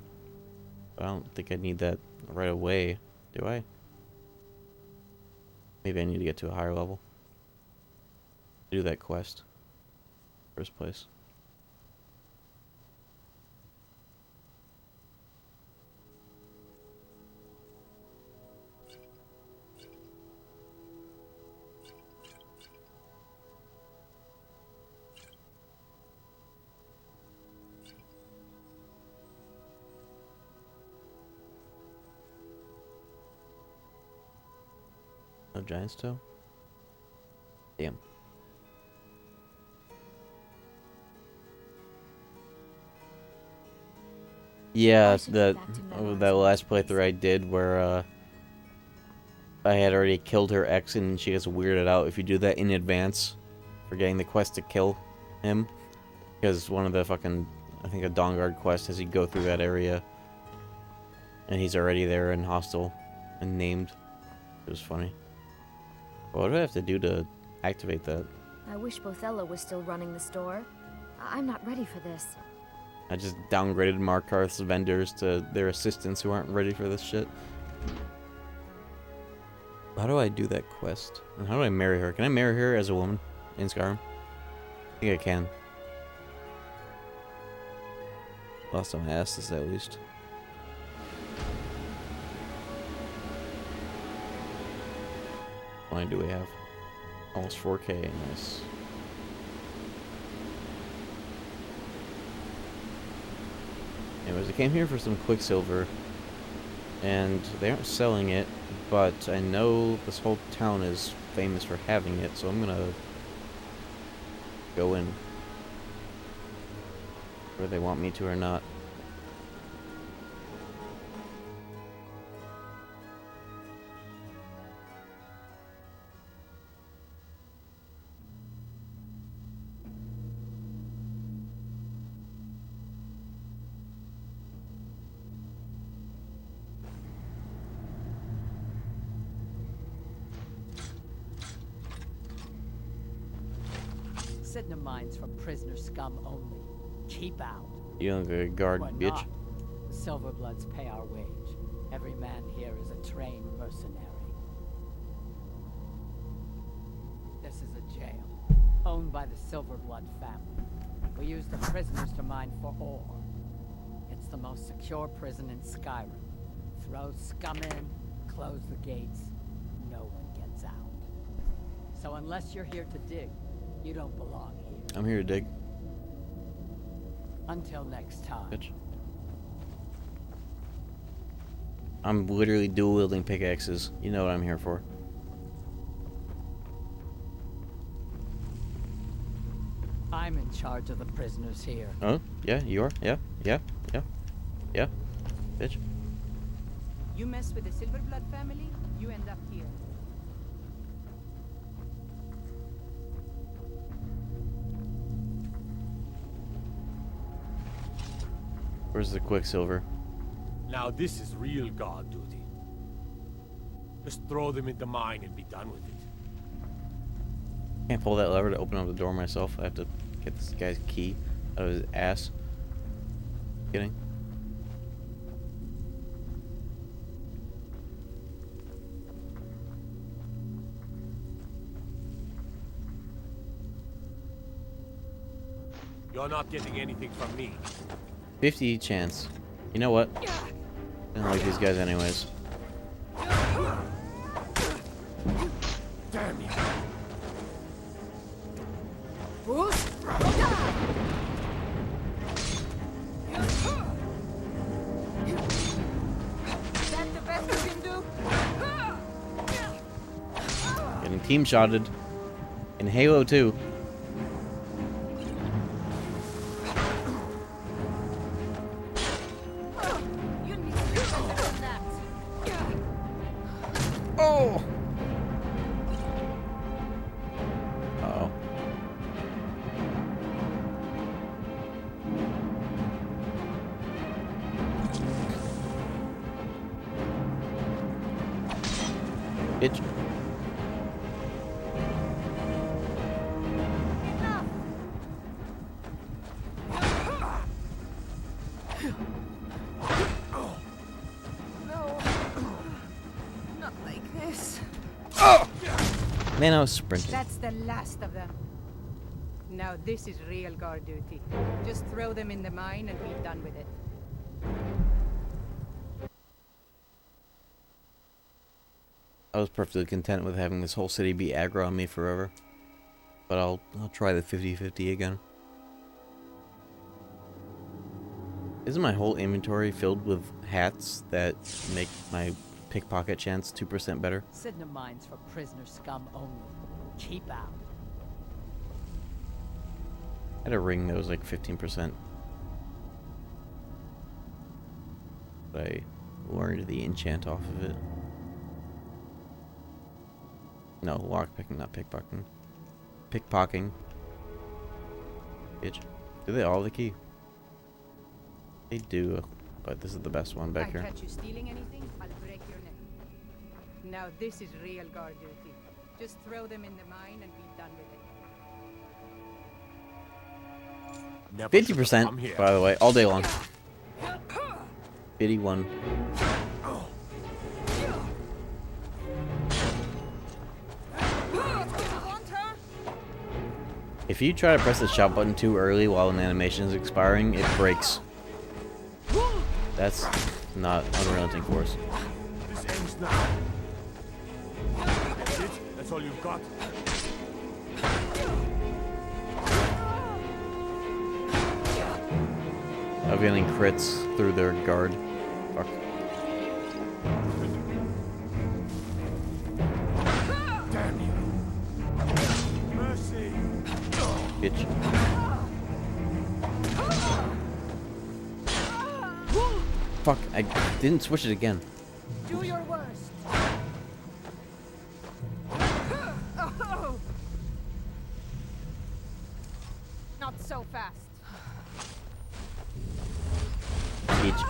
I don't think I need that right away, do I? Maybe I need to get to a higher level. Do that quest. First place. No giant's toe? Damn. Yeah, that last playthrough I did where I had already killed her ex and she gets weirded out if you do that in advance for getting the quest to kill him. Because one of the fucking, I think a Dawnguard quest has you go through that area and he's already there and hostile and named. It was funny. What do I have to do to activate that? I wish Bothella was still running the store. I'm not ready for this. I just downgraded Markarth's vendors to their assistants who aren't ready for this shit. How do I do that quest? And how do I marry her? Can I marry her as a woman in Skyrim? I think I can. Last time I asked this, at least. How many do we have? Almost 4K. Nice. Anyways, I came here for some Quicksilver, and they aren't selling it, but I know this whole town is famous for having it, so I'm gonna go in. Whether they want me to or not. Sidna mines for prisoner scum only. Keep out. You don't get a guard, We're bitch. not. The Silverbloods pay our wage. Every man here is a trained mercenary. This is a jail, owned by the Silverblood family. We use the prisoners to mine for ore. It's the most secure prison in Skyrim. Throw scum in, close the gates, no one gets out. So unless you're here to dig, you don't belong here. I'm here to dig. Until next time. Bitch. I'm literally dual wielding pickaxes. You know what I'm here for. I'm in charge of the prisoners here. Oh, yeah, you are? Yeah, yeah, yeah, yeah. Bitch. You mess with the Silverblood family, you end up here. Where's the Quicksilver? Now this is real guard duty. Just throw them in the mine and be done with it. Can't pull that lever to open up the door myself. I have to get this guy's key out of his ass. Kidding. You're not getting anything from me. 50 chance. You know what? I don't like these guys anyways. Damn you. That the best you can do? Getting team shotted in Halo 2. Oh! Uh-oh. Bitch. No. Not like this. Man, I was sprinting. That's the last of them. Now this is real guard duty. Just throw them in the mine and be done with it. I was perfectly content with having this whole city be aggro on me forever. But I'll try the 50-50 again. Isn't my whole inventory filled with hats that make my pickpocket chance 2% better? Sidna mines for prisoner scum only. Keep out. I had a ring that was like 15%. But I learned the enchant off of it. No, lockpicking, not pickpocketing. Pickpocketing. Bitch. Do they all have the key? They do, but this is the best one back I here. catch you stealing anything, I'll break your neck. Now this is real guard duty. Just throw them in the mine and be done with it. 50%, by the way, all day long. 51. If you try to press the shout button too early while an animation is expiring, it breaks. That's not unrelenting force. This ends now. That's it? That's all you've got? Of getting crits through their guard. Fuck. Damn you. Mercy. Bitch. Fuck, I didn't switch it again. Do your worst. Oh. Not so fast. Bitch.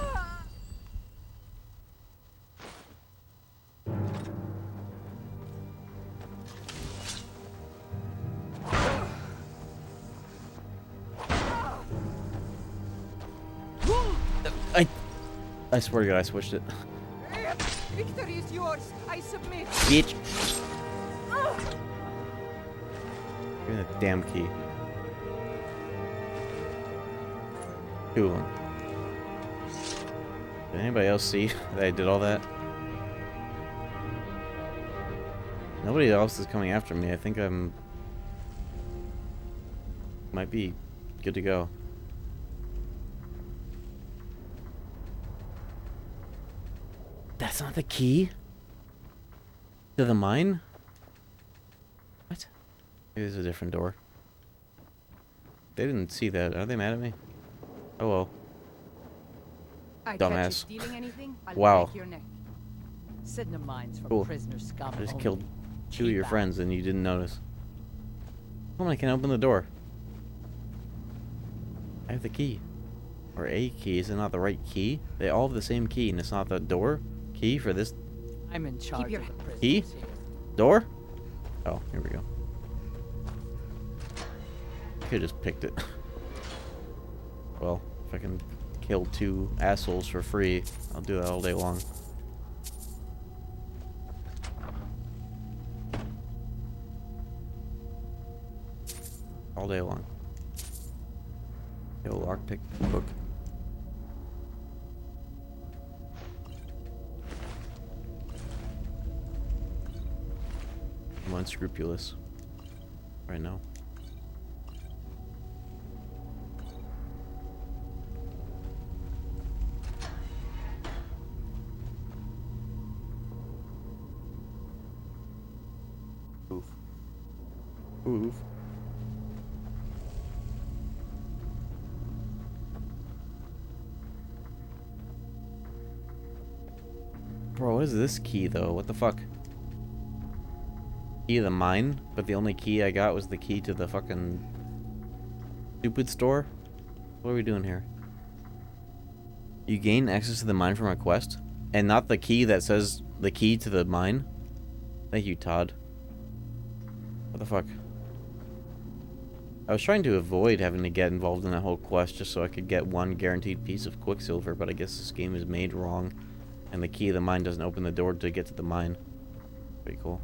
I swear to God, I switched it. Victory is yours. I submit. Bitch. Give me that damn key. Two of them. Did anybody else see that I did all that? Nobody else is coming after me. I think I'm... might be good to go. That's not the key? To the mine? What? Maybe there's a different door. They didn't see that. Are they mad at me? Oh well. I Dumbass. catch you stealing anything, I'll Wow. break your neck. Sidna mines for Cool. prisoner scum I just only. killed 2 of Keep your out. friends and you didn't notice. Come on, I can open the door. I have the key. Or a key. Is it not the right key? They all have the same key and it's not the door key for this I'm in charge your of the prisoners key? here. Door? Oh, here we go. I could've just picked it. Well, if I can kill 2 assholes for free, I'll do that all day long. All day long. Yo, lockpick book. I'm unscrupulous right now. Oof. Oof. Bro, what is this key though? What the fuck? Key to the mine? But the only key I got was the key to the fucking stupid store? What are we doing here? You gain access to the mine from a quest? And not the key that says the key to the mine? Thank you, Todd. What the fuck? I was trying to avoid having to get involved in that whole quest just so I could get 1 guaranteed piece of Quicksilver, but I guess this game is made wrong. And the key of the mine doesn't open the door to get to the mine. Pretty cool.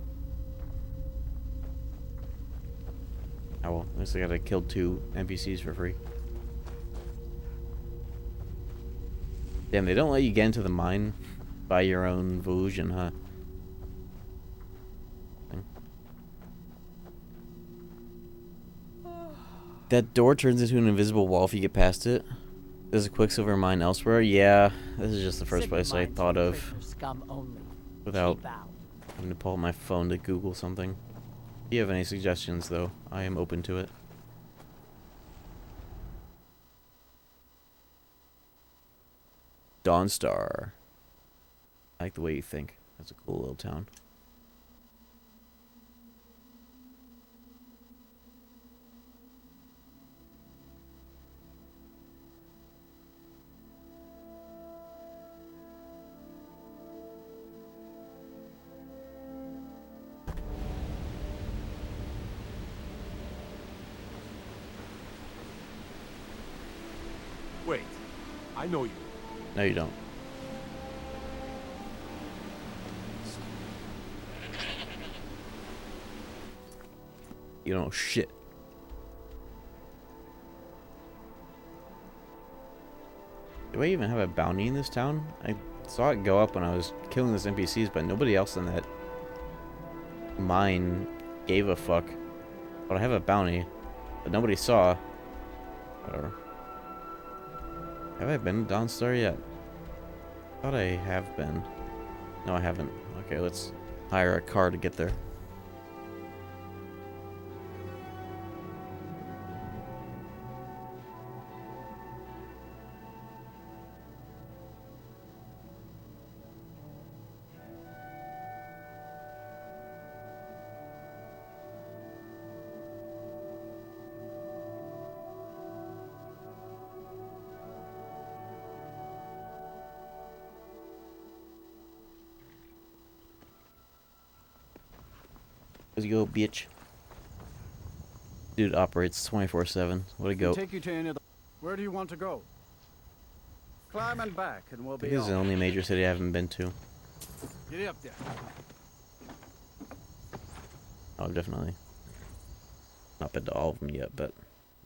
Oh well, at least I gotta kill 2 NPCs for free. Damn, they don't let you get into the mine by your own volition, huh? That door turns into an invisible wall if you get past it. There's a Quicksilver mine elsewhere? Yeah, this is just the first Sidna place I mines thought for of prisoner scum only. without Keep out. having to pull out my phone to Google something. If you have any suggestions, though, I am open to it. Dawnstar. I like the way you think. That's a cool little town. Wait, I know you. No, you don't. You don't know shit. Do I even have a bounty in this town? I saw it go up when I was killing those NPCs, but nobody else in that mine gave a fuck. But I have a bounty, but nobody saw. Whatever. Have I been to Dawnstar yet? I thought I have been. No, I haven't. Okay, let's hire a car to get there. Let's go, bitch. Dude operates 24/7. What a goat. Take you to any of the... Where do you want to go? Climb and back, and we'll I think be this is the off. only major city I haven't been to. Get up there. Oh, definitely. Not been to all of them yet, but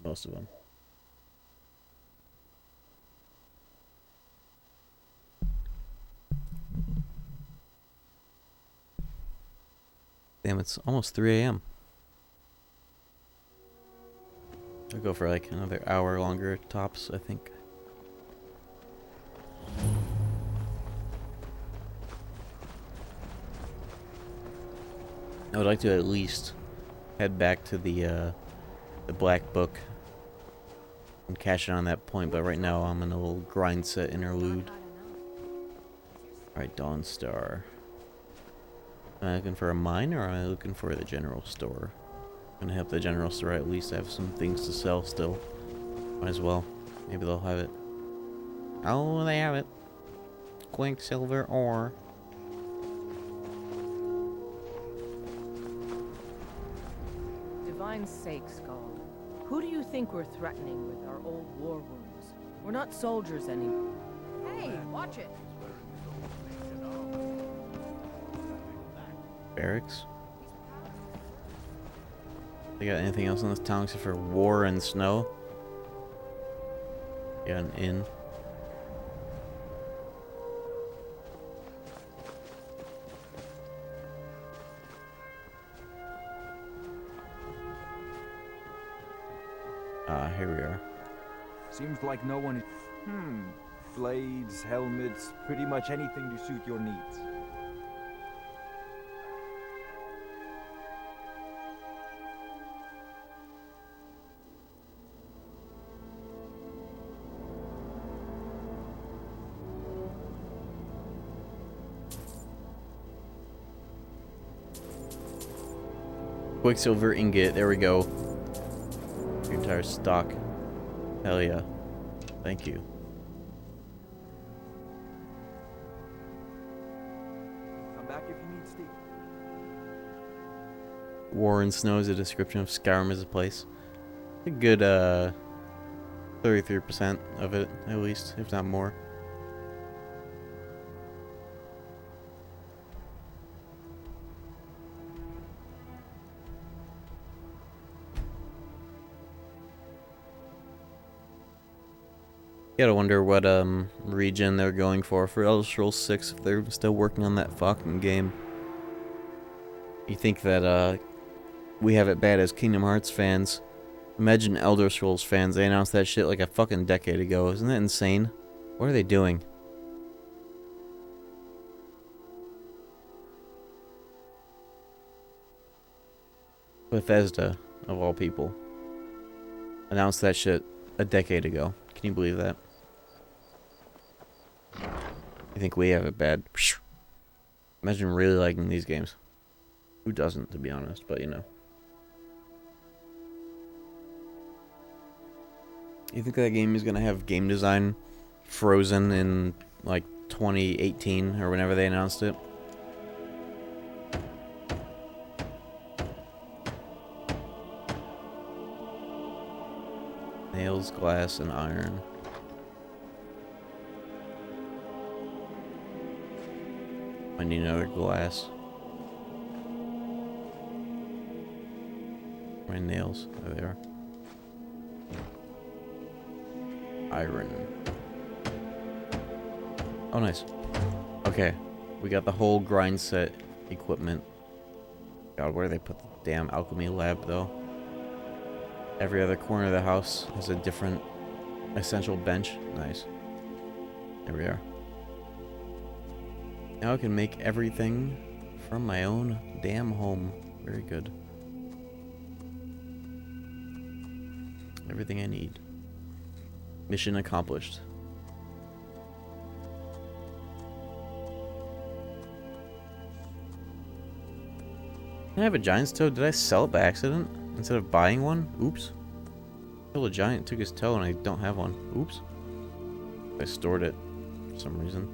most of them. Damn, it's almost 3 a.m. I'll go for like another hour longer tops, I think. I would like to at least head back to the Black Book and cash in on that point, but right now I'm in a little grind set interlude. Alright, Dawn Star. Am I looking for a mine, or am I looking for the general store? I'm gonna help the general store at least have some things to sell still. Might as well. Maybe they'll have it. Oh, they have it. Quicksilver ore. Divine's sake, Skull. Who do you think we're threatening with our old war wounds? We're not soldiers anymore. Hey, watch it. Barracks? They got anything else in this town except for war and snow? Got an inn. Here we are. Seems like no one... Blades, helmets, pretty much anything to suit your needs. Quicksilver ingot, there we go. Your entire stock. Hell yeah. Thank you. Come back if you need Steve. War and Snow is a description of Skyrim as a place. A good 33% of it, at least, if not more. You gotta wonder what region they're going for Elder Scrolls 6 if they're still working on that fucking game. You think that we have it bad as Kingdom Hearts fans. Imagine Elder Scrolls fans, they announced that shit like a fucking decade ago. Isn't that insane? What are they doing? Bethesda, of all people, announced that shit a decade ago. Can you believe that? I think we have it bad. Imagine really liking these games. Who doesn't, to be honest, but you know. You think that game is gonna have game design frozen in like 2018 or whenever they announced it? Nails, glass, and iron. I need another glass. My nails. There they are. Iron. Oh, nice. Okay. We got the whole grind set equipment. God, where do they put the damn alchemy lab, though? Every other corner of the house has a different essential bench. Nice. There we are. Now I can make everything from my own damn home. Very good. Everything I need. Mission accomplished. Can I have a giant's toe? Did I sell it by accident instead of buying one? Oops. Killed a giant, took his toe, and I don't have one. Oops. I stored it for some reason.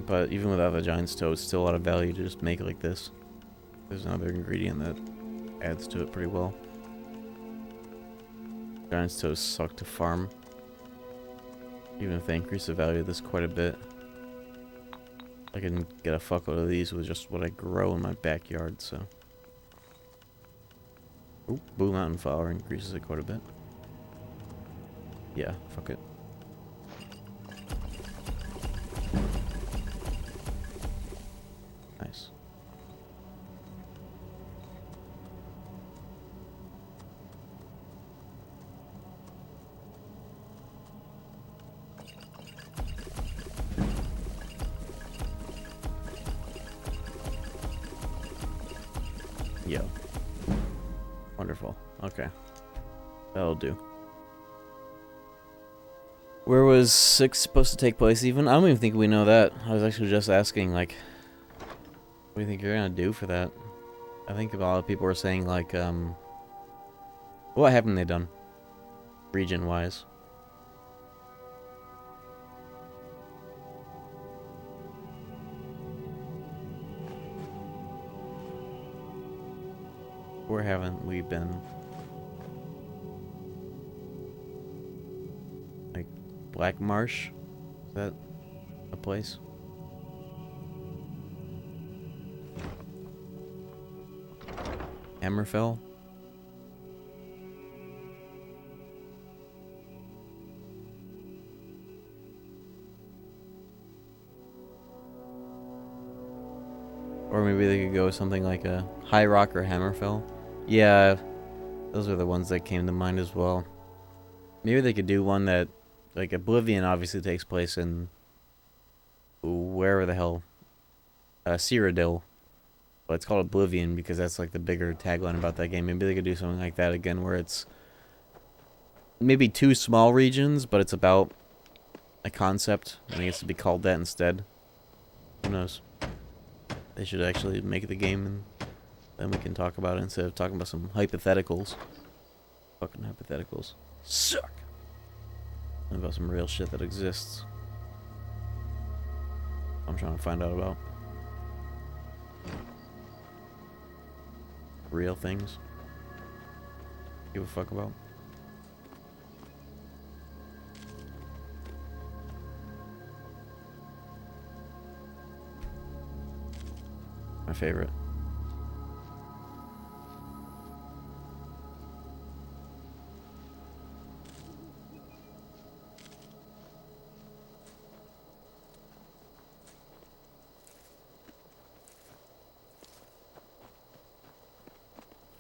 But even without the giant's toe, it's still a lot of value to just make it like this. There's another ingredient that adds to it pretty well. Giant's toes suck to farm. Even if they increase the value of this quite a bit. I can get a fuckload of these with just what I grow in my backyard, so. Ooh, Blue Mountain Flower increases it quite a bit. Yeah, fuck it. Nice. Yeah. Wonderful. Okay. That'll do. Where was 6 supposed to take place even? I don't even think we know that. I was actually just asking, like, what do you think you're gonna do for that? I think a lot of people were saying, like, what haven't they done? Region-wise. Where haven't we been? Like, Black Marsh? Is that a place? Hammerfell? Or maybe they could go with something like a High Rock or Hammerfell. Yeah, those are the ones that came to mind as well. Maybe they could do one that, like, Oblivion obviously takes place in wherever the hell, Cyrodiil. But it's called Oblivion because that's like the bigger tagline about that game. Maybe they could do something like that again where it's maybe 2 small regions, but it's about a concept and it gets to be called that instead. Who knows? They should actually make the game and then we can talk about it instead of talking about some hypotheticals. Fucking hypotheticals. Suck! About some real shit that exists. I'm trying to find out about. Real things. Give a fuck about. My favorite.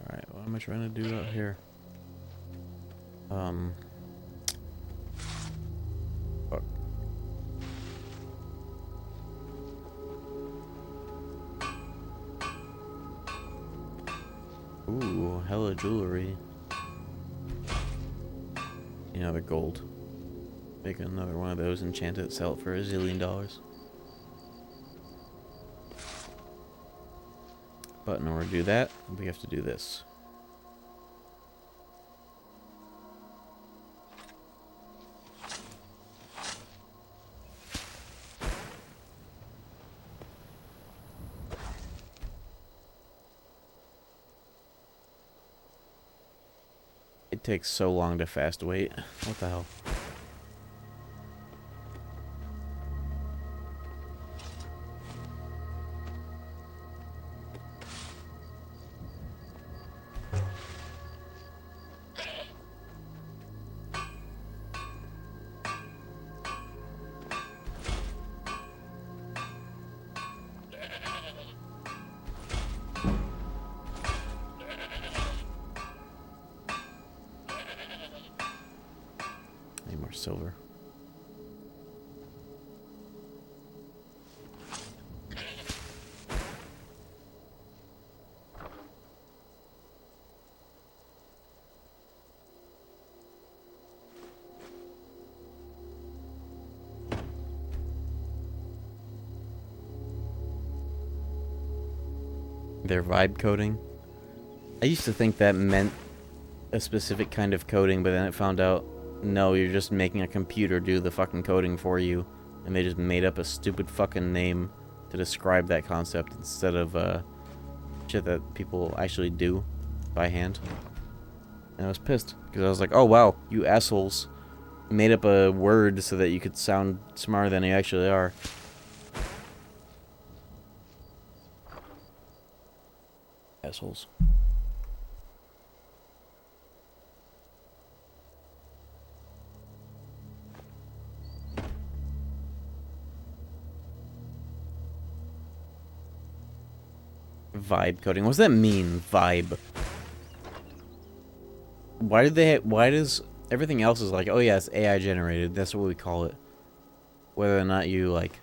Alright, what am I trying to do out here? Fuck. Ooh, hella jewelry. You know, the gold. Make another one of those, enchant it, sell it for $1 zillion. But in order to do that, we have to do this. It takes so long to fast wait. What the hell? Need more silver. Their vibe coding. I used to think that meant a specific kind of coding, but then it found out, no, you're just making a computer do the fucking coding for you, and they just made up a stupid fucking name to describe that concept instead of shit that people actually do by hand. And I was pissed, because I was like, oh wow, you assholes made up a word so that you could sound smarter than you actually are. Assholes. Vibe coding. What does that mean, vibe? Why did they why does everything else is like, oh yeah, it's AI generated, that's what we call it. Whether or not you like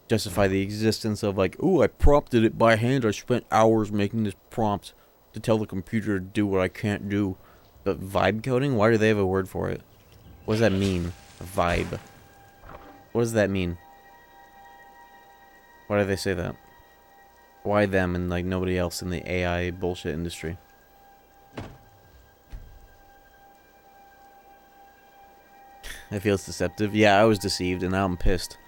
justify the existence of like, ooh, I prompted it by hand, I spent hours making this prompt. to tell the computer to do what I can't do. But vibe coding? Why do they have a word for it? What does that mean? Vibe. What does that mean? Why do they say that? Why them and like nobody else in the AI bullshit industry? I feel it's deceptive. Yeah, I was deceived and now I'm pissed.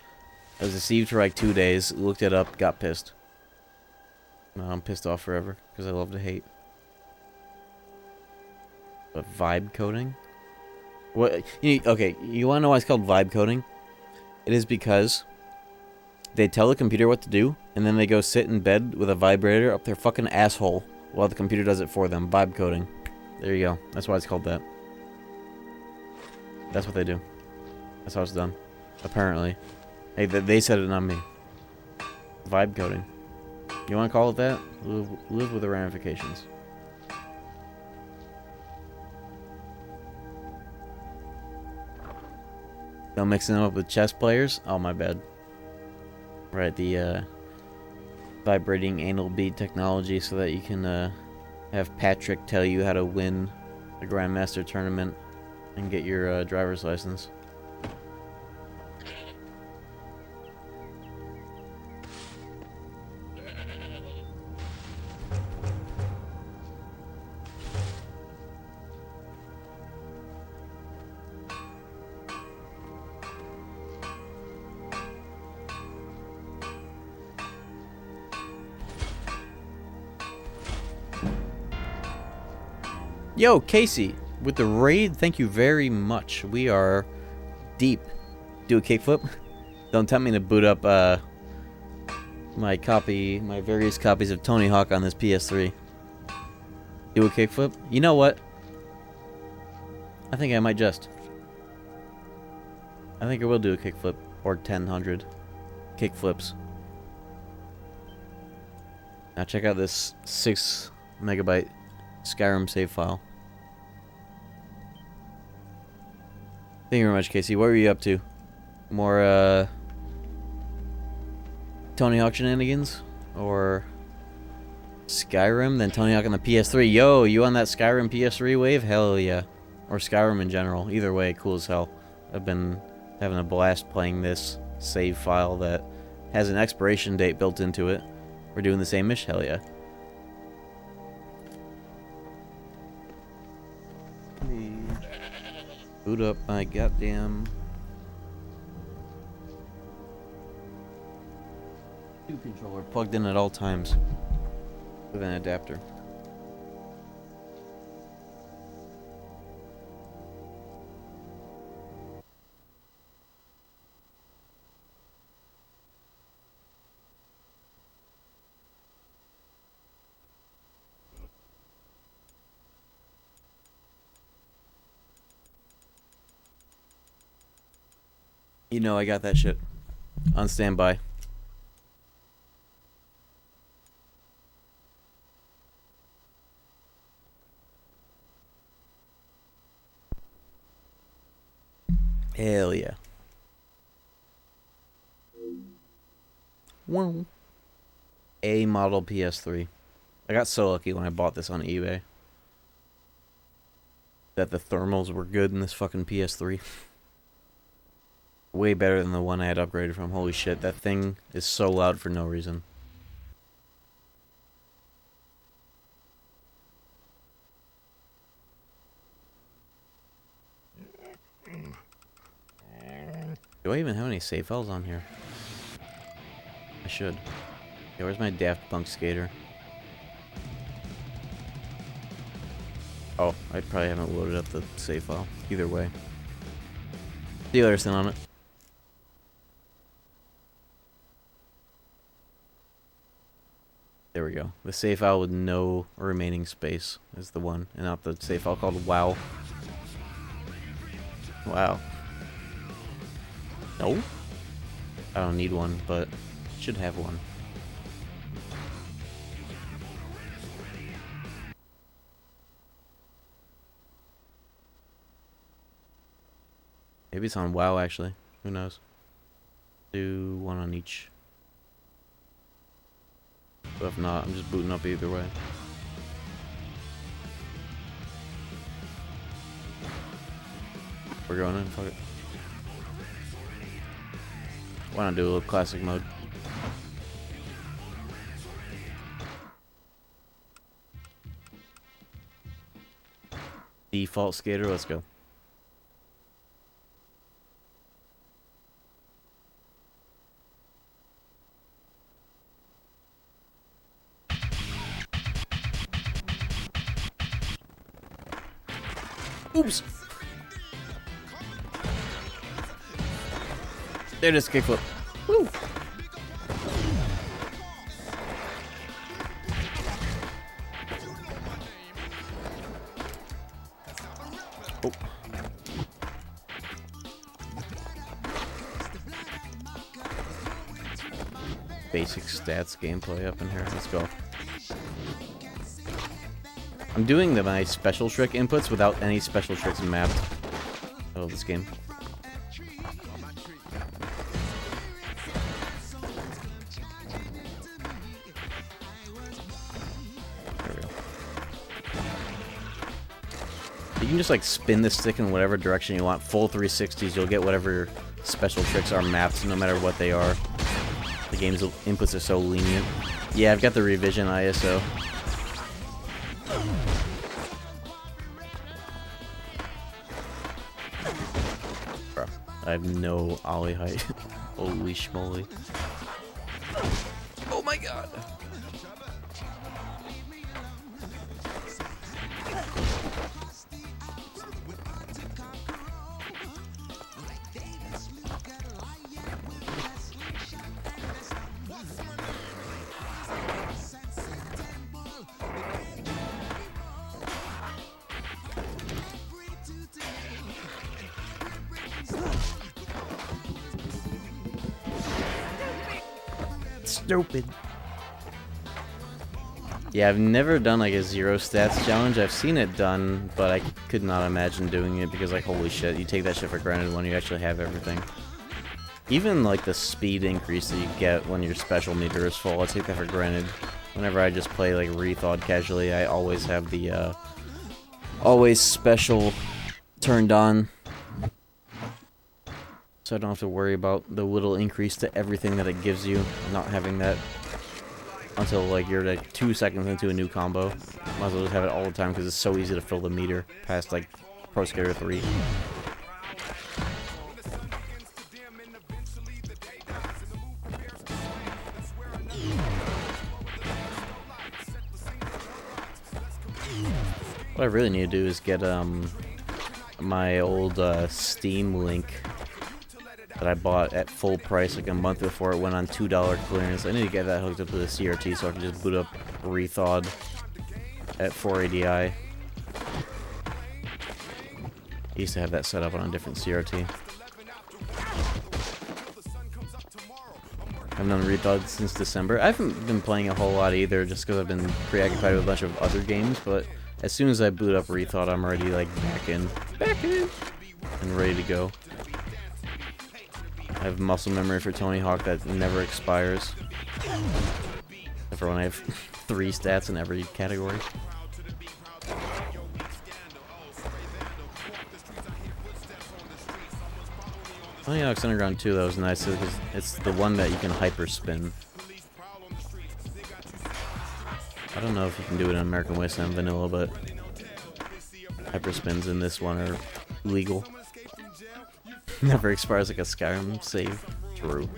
I was deceived for like 2 days, looked it up, got pissed. Now I'm pissed off forever because I love to hate. But vibe coding? What? Okay, you want to know why it's called vibe coding? It is because they tell the computer what to do, and then they go sit in bed with a vibrator up their fucking asshole while the computer does it for them. Vibe coding. There you go. That's why it's called that. That's what they do. That's how it's done. Apparently. Hey, they said it, not me. Vibe coding. You want to call it that? Live with the ramifications. Don't mixing them up with chess players? Oh, my bad. Right, the vibrating anal bead technology so that you can have Patrick tell you how to win a Grandmaster tournament and get your driver's license. Yo, Casey, with the raid, thank you very much. We are deep. Do a kickflip? Don't tempt me to boot up my various copies of Tony Hawk on this PS3. Do a kickflip? You know what? I think I might just. I think I will do a kickflip. Or 1,000 kickflips. Now check out this 6 megabyte Skyrim save file. Thank you very much, Casey. What were you up to? More, Tony Hawk shenanigans? Or Skyrim? Then Tony Hawk on the PS3. Yo, you on that Skyrim PS3 wave? Hell yeah. Or Skyrim in general. Either way, cool as hell. I've been having a blast playing this save file that has an expiration date built into it. We're doing the same-ish? Hell yeah. Boot up my goddamn controller plugged in at all times with an adapter. You know I got that shit on standby. Hell yeah. Wow. A model PS3. I got so lucky when I bought this on eBay that the thermals were good in this fucking PS3. Way better than the one I had upgraded from. Holy shit, that thing is so loud for no reason. Do I even have any save files on here? I should. Okay, where's my Daft Punk skater? Oh, I probably haven't loaded up the save file. Either way. See you later, Sin on it. There we go. The save file with no remaining space is the one, and not the save file called WoW. Wow. No? I don't need one, but should have one. Maybe it's on WoW, actually. Who knows? Do one on each. But if not, I'm just booting up either way. we're going in. Fuck it. Why not do a little classic mode? Default skater, let's go. Oops. There it is, kickflip. Woo. Oh. Basic stats gameplay up in here. Let's go. I'm doing my special trick inputs without any special tricks mapped. I love this game. There we go. You can just like spin the stick in whatever direction you want. Full 360s, you'll get whatever special tricks are mapped, no matter what they are. The game's inputs are so lenient. Yeah, I've got the revision ISO. Bro, I have no ollie height. Holy schmoly. Oh my god. Stupid. Yeah, I've never done like a zero stats challenge. I've seen it done, but I could not imagine doing it because like holy shit, you take that shit for granted when you actually have everything. Even like the speed increase that you get when your special meter is full, I take that for granted. Whenever I just play like rethawed casually, I always have the always special turned on. So I don't have to worry about the little increase to everything that it gives you, not having that until like you're like 2 seconds into a new combo. Might as well just have it all the time because it's so easy to fill the meter past like Pro Skater 3. What I really need to do is get my old Steam link that I bought at full price like a month before it went on $2 clearance. I need to get that hooked up to the CRT so I can just boot up rethawed at 480i. I used to have that set up on a different CRT. I haven't done rethawed since December. I haven't been playing a whole lot either just because I've been preoccupied with a bunch of other games, but as soon as I boot up rethawed, I'm already like back in, and ready to go. I have muscle memory for Tony Hawk that never expires. Except for when I have 3 stats in every category. Tony Hawk's Underground 2, that was nice because it's the one that you can hyper spin. I don't know if you can do it in American Wasteland Vanilla, but hyper spins in this one are legal. Never expires like a Skyrim save. True.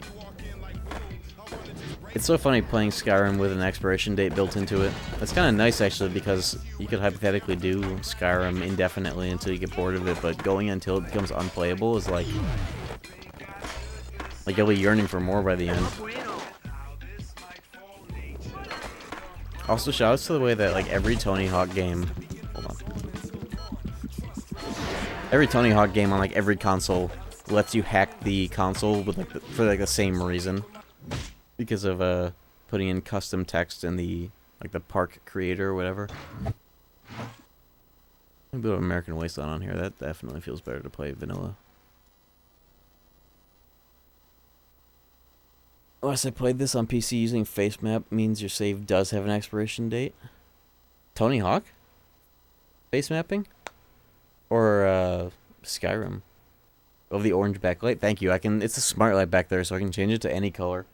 It's so funny playing Skyrim with an expiration date built into it. That's kind of nice actually because you could hypothetically do Skyrim indefinitely until you get bored of it, but going until it becomes unplayable is like you'll be yearning for more by the end. Also, shoutouts to the way that like every Tony Hawk game, hold on, every Tony Hawk game on like every console lets you hack the console with like for like the same reason, because of putting in custom text in the like the park creator or whatever. A bit of American Wasteland on here. That definitely feels better to play vanilla. Unless I played this on PC using face map means your save does have an expiration date. Tony Hawk? Face mapping? Or Skyrim? Of the orange backlight. Thank you. It's a smart light back there, so I can change it to any color.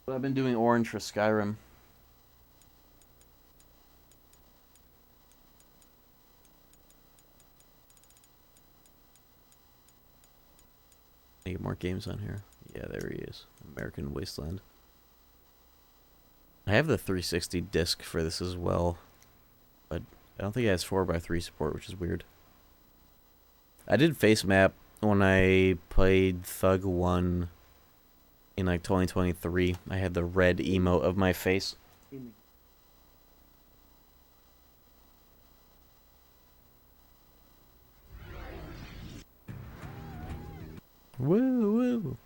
But I've been doing orange for Skyrim. Get more games on here. Yeah, there he is. American Wasteland. I have the 360 disc for this as well, but I don't think it has 4x3 support, which is weird. I did face map when I played Thug 1 in like 2023. I had the red emote of my face. Woo woo.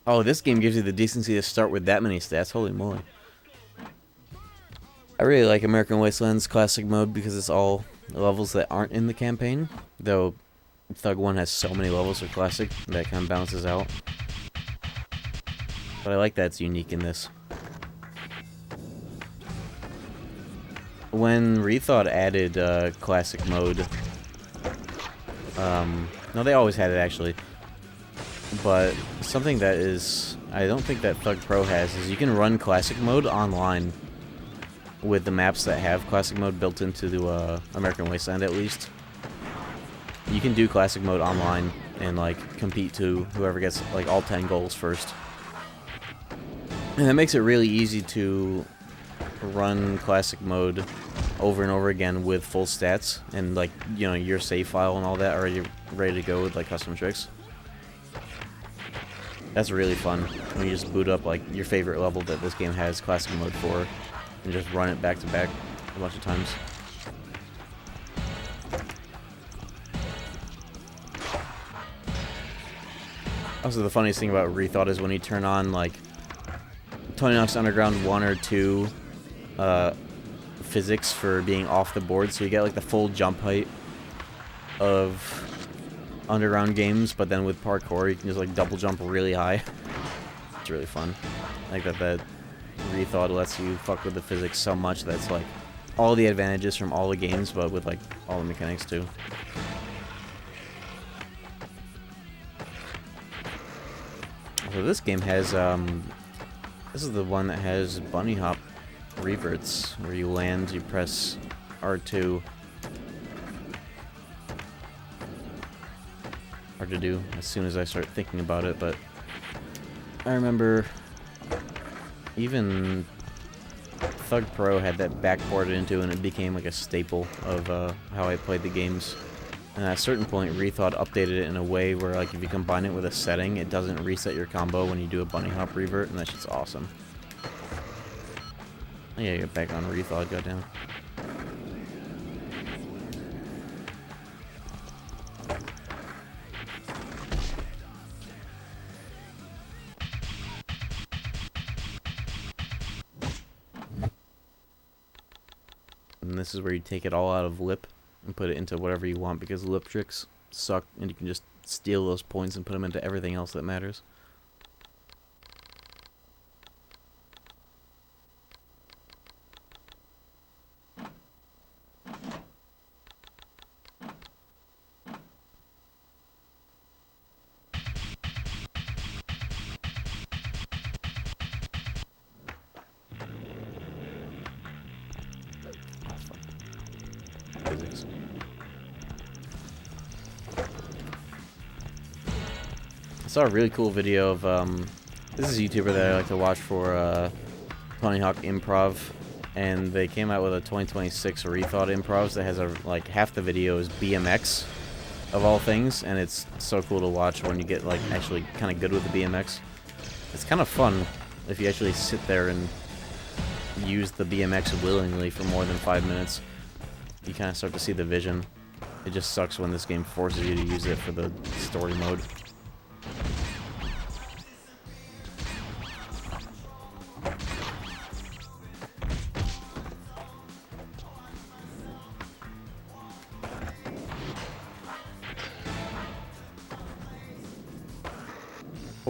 Oh, this game gives you the decency to start with that many stats. Holy moly. I really like American Wasteland's classic mode because it's all levels that aren't in the campaign. Though Thug 1 has so many levels for classic that kind of balances out. But I like that it's unique in this. When Rethought added classic mode, no, they always had it actually. But something that is, I don't think that Thug Pro has, is you can run classic mode online with the maps that have classic mode built into the American Wasteland at least. You can do classic mode online and like compete to whoever gets like all 10 goals first. And that makes it really easy to run classic mode over and over again with full stats and like, you know, your save file and all that already ready to go with like custom tricks. That's really fun when you just boot up like your favorite level that this game has classic mode for and just run it back to back a bunch of times. Also, the funniest thing about Rethought is when you turn on like Tony Hawk's Underground 1 or 2 physics for being off the board, so you get like the full jump height of Underground games, but then with parkour you can just like double jump really high. It's really fun. I like that Rethought lets you fuck with the physics so much that's like all the advantages from all the games, but with like all the mechanics too. So this game has this is the one that has bunny hop reverts, where you land, you press R2. Hard to do as soon as I start thinking about it, but I remember even Thug Pro had that backported into, and it became like a staple of how I played the games. And at a certain point, Rethought updated it in a way where, like, if you combine it with a setting, it doesn't reset your combo when you do a bunny hop revert, and that shit's awesome. I gotta get back on Rethought, goddamn. And this is where you take it all out of Lip and put it into whatever you want, because Lip tricks suck, and you can just steal those points and put them into everything else that matters. Physics. I saw a really cool video of this is a YouTuber that I like to watch for Tony Hawk Improv, and they came out with a 2026 Rethought Improvs that has a like half the video is BMX of all things, and it's so cool to watch when you get like actually kind of good with the BMX. It's kind of fun if you actually sit there and use the BMX willingly for more than 5 minutes. You kind of start to see the vision. It just sucks when this game forces you to use it for the story mode.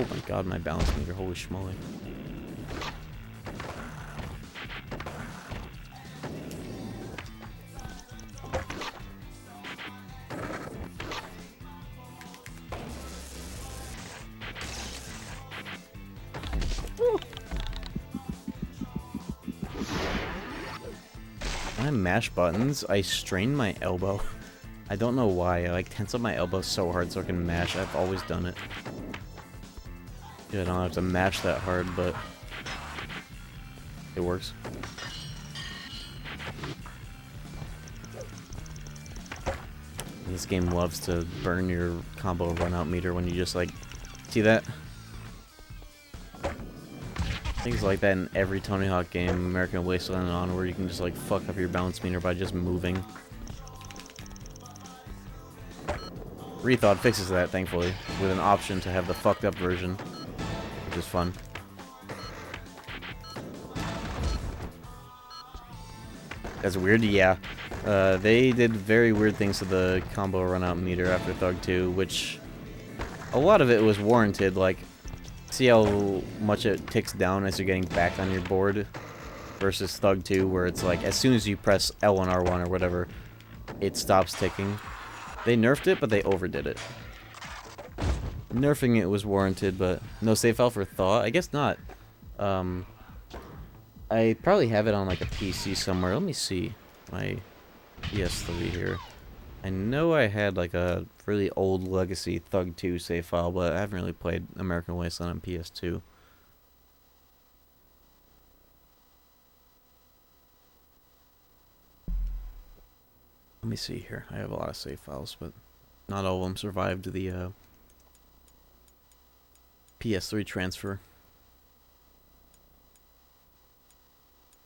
Oh my god, my balance meter, holy schmoly. When I mash buttons, I strain my elbow. I don't know why. I like tense up my elbow so hard so I can mash. I've always done it. Yeah, I don't have to mash that hard, but it works. This game loves to burn your combo run-out meter when you just like... See that? Things like that in every Tony Hawk game, American Wasteland and on, where you can just like fuck up your balance meter by just moving. Rethought fixes that, thankfully, with an option to have the fucked up version, which is fun. That's weird, yeah. They did very weird things to the combo run-out meter after Thug 2, which a lot of it was warranted, like, see how much it ticks down as you're getting back on your board versus Thug 2, where it's like, as soon as you press L1, R1, or whatever, it stops ticking. They nerfed it, but they overdid it. Nerfing it was warranted, but no save file for Thaw? I guess not. I probably have it on like a PC somewhere. Let me see my PS3 here. I know I had like a really old legacy Thug 2 save file, but I haven't really played American Wasteland on PS2. Let me see here. I have a lot of save files, but not all of them survived the PS3 transfer.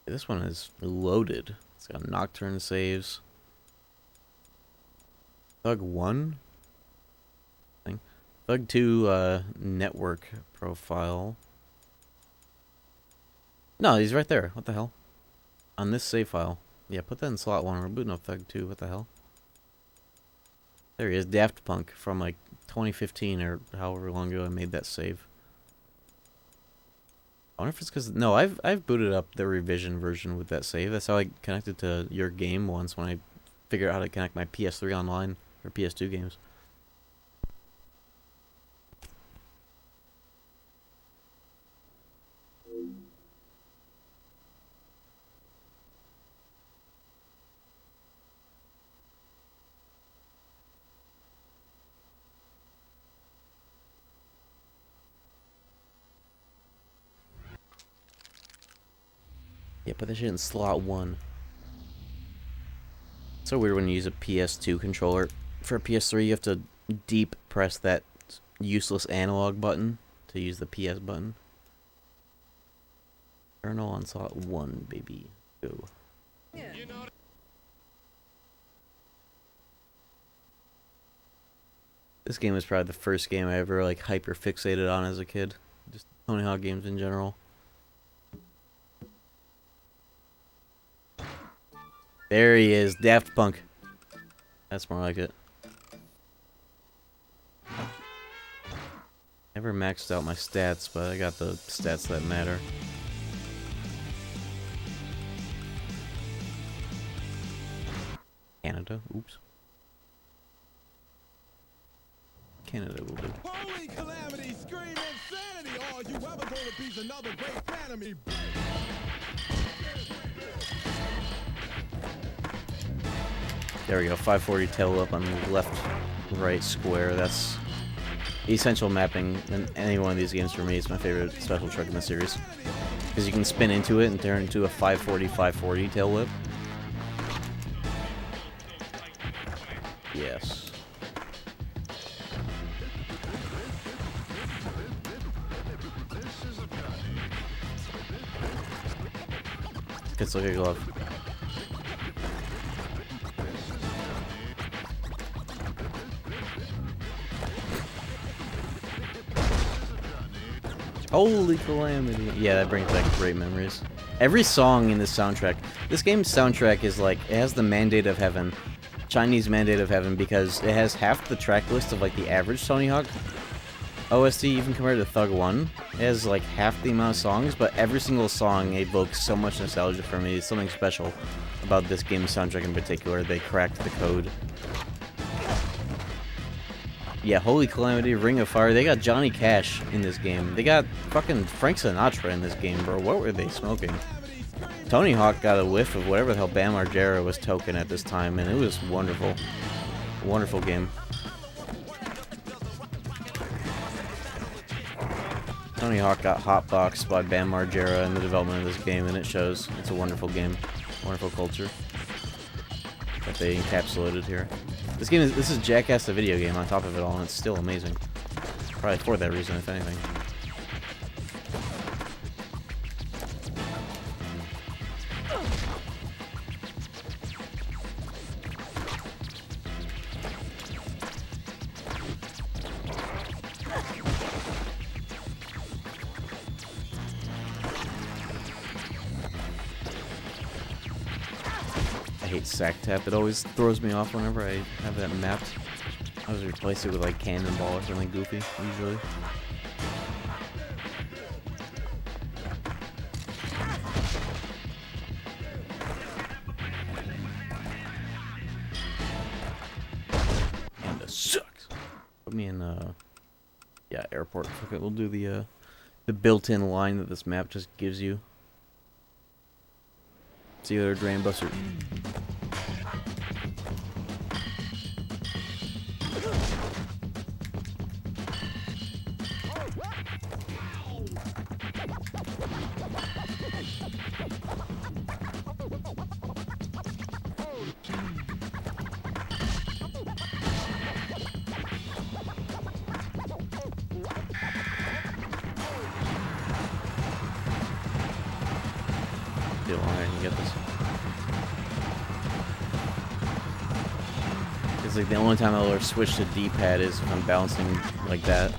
This one is loaded. It's got Nocturne saves. Thug 1? Thug 2 network profile. No, he's right there. What the hell? On this save file. Yeah, put that in slot 1. We're booting up Thug 2. What the hell? There he is. Daft Punk from like 2015 or however long ago I made that save. I wonder if it's because... No, I've booted up the revision version with that save. That's how I connected to your game once when I figured out how to connect my PS3 online. Or PS2 games. Yeah, put that shit in slot 1. It's so weird when you use a PS2 controller. For a PS3, you have to deep press that useless analog button to use the PS button. Journal on slot 1, baby. Go. Yeah. This game was probably the first game I ever like hyper fixated on as a kid. Just Tony Hawk games in general. There he is, Daft Punk. That's more like it. Never maxed out my stats, but I got the stats that matter. Canada, oops. Canada will do. Holy calamity, scream insanity! Are you ever gonna be another great fan of me? There we go, 540 tail up on the left, right square. That's essential mapping in any one of these games for me. It's my favorite special trick in the series. Because you can spin into it and turn into a 540 tail whip. Yes. Gets like a glove. Holy calamity. Yeah, that brings back great memories. Every song in this soundtrack. This game's soundtrack is like, it has the Mandate of Heaven. Chinese Mandate of Heaven, because it has half the track list of like the average Tony Hawk. OST, even compared to Thug 1, it has like half the amount of songs, but every single song evokes so much nostalgia for me. It's something special about this game's soundtrack in particular. They cracked the code. Yeah, Holy Calamity, Ring of Fire. They got Johnny Cash in this game. They got fucking Frank Sinatra in this game, bro. What were they smoking? Tony Hawk got a whiff of whatever the hell Bam Margera was token at this time, and it was wonderful. Wonderful game. Tony Hawk got hotboxed by Bam Margera in the development of this game, and it shows. It's a wonderful game. Wonderful culture that they encapsulated here. This is Jackass the video game on top of it all, and it's still amazing. Probably for that reason, if anything. I hate sack tap. It always throws me off whenever I have that mapped. I always replace it with like cannonball or something goofy, usually. And it sucks. Put me in yeah, airport. Okay, we'll do the built-in line that this map just gives you. See you later, Drain Buster. Feel long I can get this. It's like the only time I'll ever switch to D-pad is if I'm bouncing like that.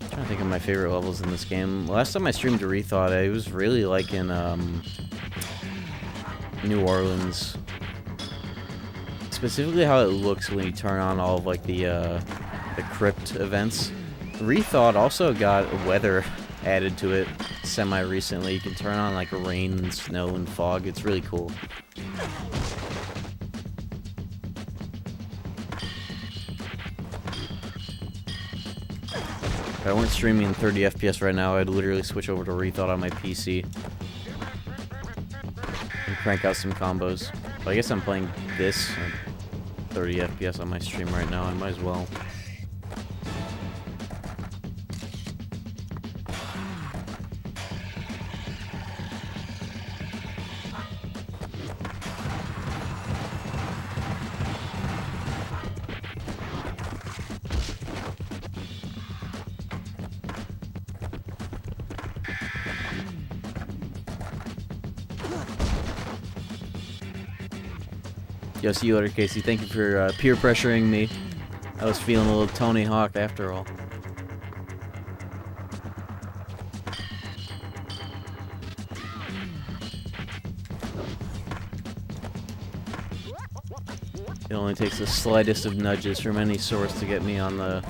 I'm trying to think of my favorite levels in this game. Last time I streamed to Rethought, I was really liking New Orleans. Specifically how it looks when you turn on all of like the crypt events. Rethought also got weather added to it semi-recently. You can turn on like rain and snow and fog. It's really cool. If I weren't streaming in 30 FPS right now, I'd literally switch over to Rethought on my PC and crank out some combos. But I guess I'm playing this at 30 FPS on my stream right now. I might as well. Yo, see you later, Casey. Thank you for peer pressuring me. I was feeling a little Tony Hawk after all. It only takes the slightest of nudges from any source to get me on the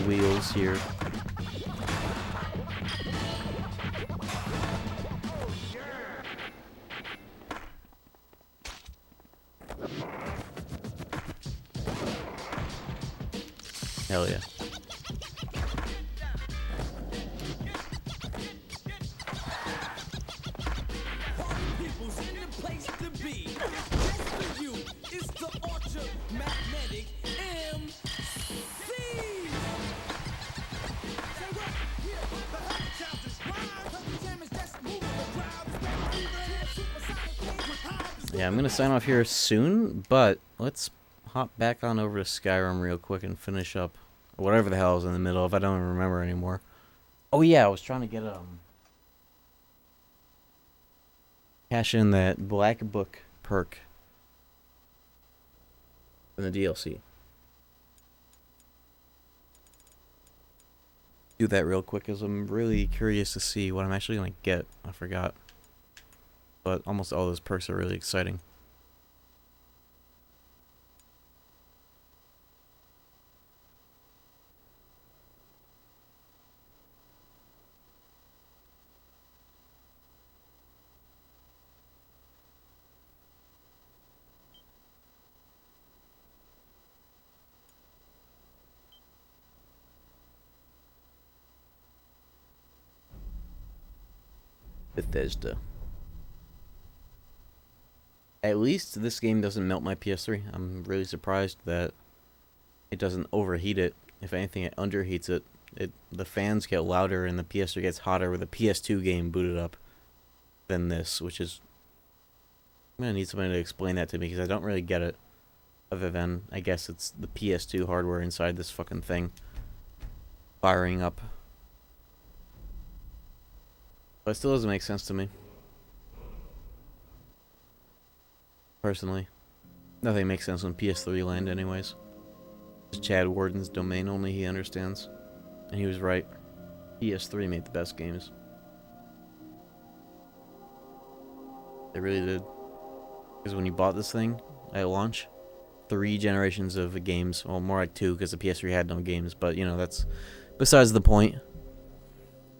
wheels here. Hell yeah. Yeah, I'm gonna sign off here soon, but let's hop back on over to Skyrim real quick and finish up whatever the hell is in the middle if I don't even remember anymore. Oh yeah, I was trying to get cash in that Black Book perk in the DLC. Do that real quick because I'm really curious to see what I'm actually gonna get. I forgot. But almost all those perks are really exciting. Bethesda. At least this game doesn't melt my PS3. I'm really surprised that it doesn't overheat it. If anything, it underheats it. The fans get louder and the PS3 gets hotter with a PS2 game booted up than this, which is... I'm going to need somebody to explain that to me because I don't really get it. Other than, I guess it's the PS2 hardware inside this fucking thing firing up. But it still doesn't make sense to me. Personally. Nothing makes sense on PS3 land anyways. It's Chad Warden's domain, only he understands. And he was right. PS3 made the best games. They really did. Because when you bought this thing at launch, 3 generations of games, well, more like 2 because the PS3 had no games, but you know, that's besides the point.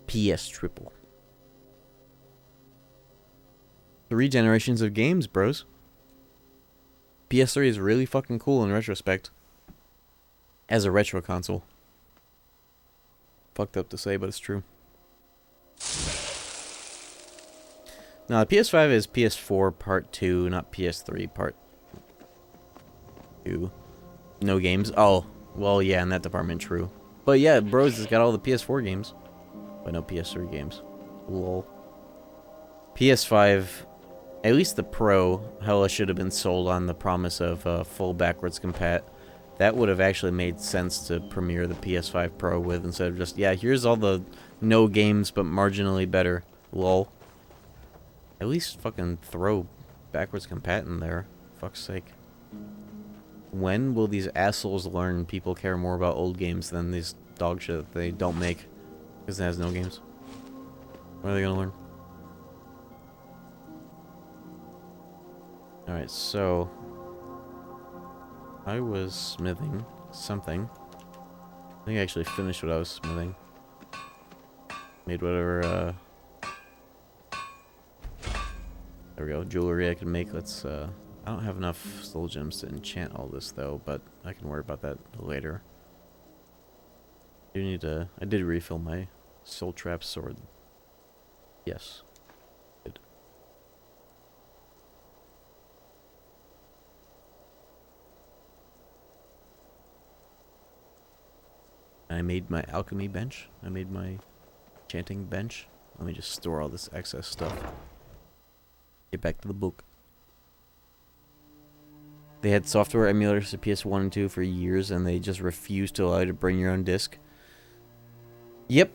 PS triple. 3 generations of games, bros. PS3 is really fucking cool in retrospect. As a retro console. Fucked up to say, but it's true. Now, the PS5 is PS4 Part 2, not PS3 Part 2. No games. Oh, well, yeah, in that department, true. But yeah, bros has got all the PS4 games. But no PS3 games. Lol. PS5, at least the Pro, hella should have been sold on the promise of full backwards compat. That would have actually made sense to premiere the PS5 Pro with, instead of just, yeah, here's all the no games but marginally better. Lol. At least fucking throw backwards compat in there. Fuck's sake. When will these assholes learn people care more about old games than these dog shit that they don't make? Because it has no games. When are they gonna learn? Alright, so... I was smithing something. I think I actually finished what I was smithing. Made whatever, there we go, jewelry I can make. Let's, I don't have enough soul gems to enchant all this, though, but I can worry about that later. I do need to... I did refill my soul trap sword. Yes. Good. I made my alchemy bench. I made my enchanting bench. Let me just store all this excess stuff. Get back to the book. They had software emulators to PS1 and 2 for years, and they just refused to allow you to bring your own disc. Yep.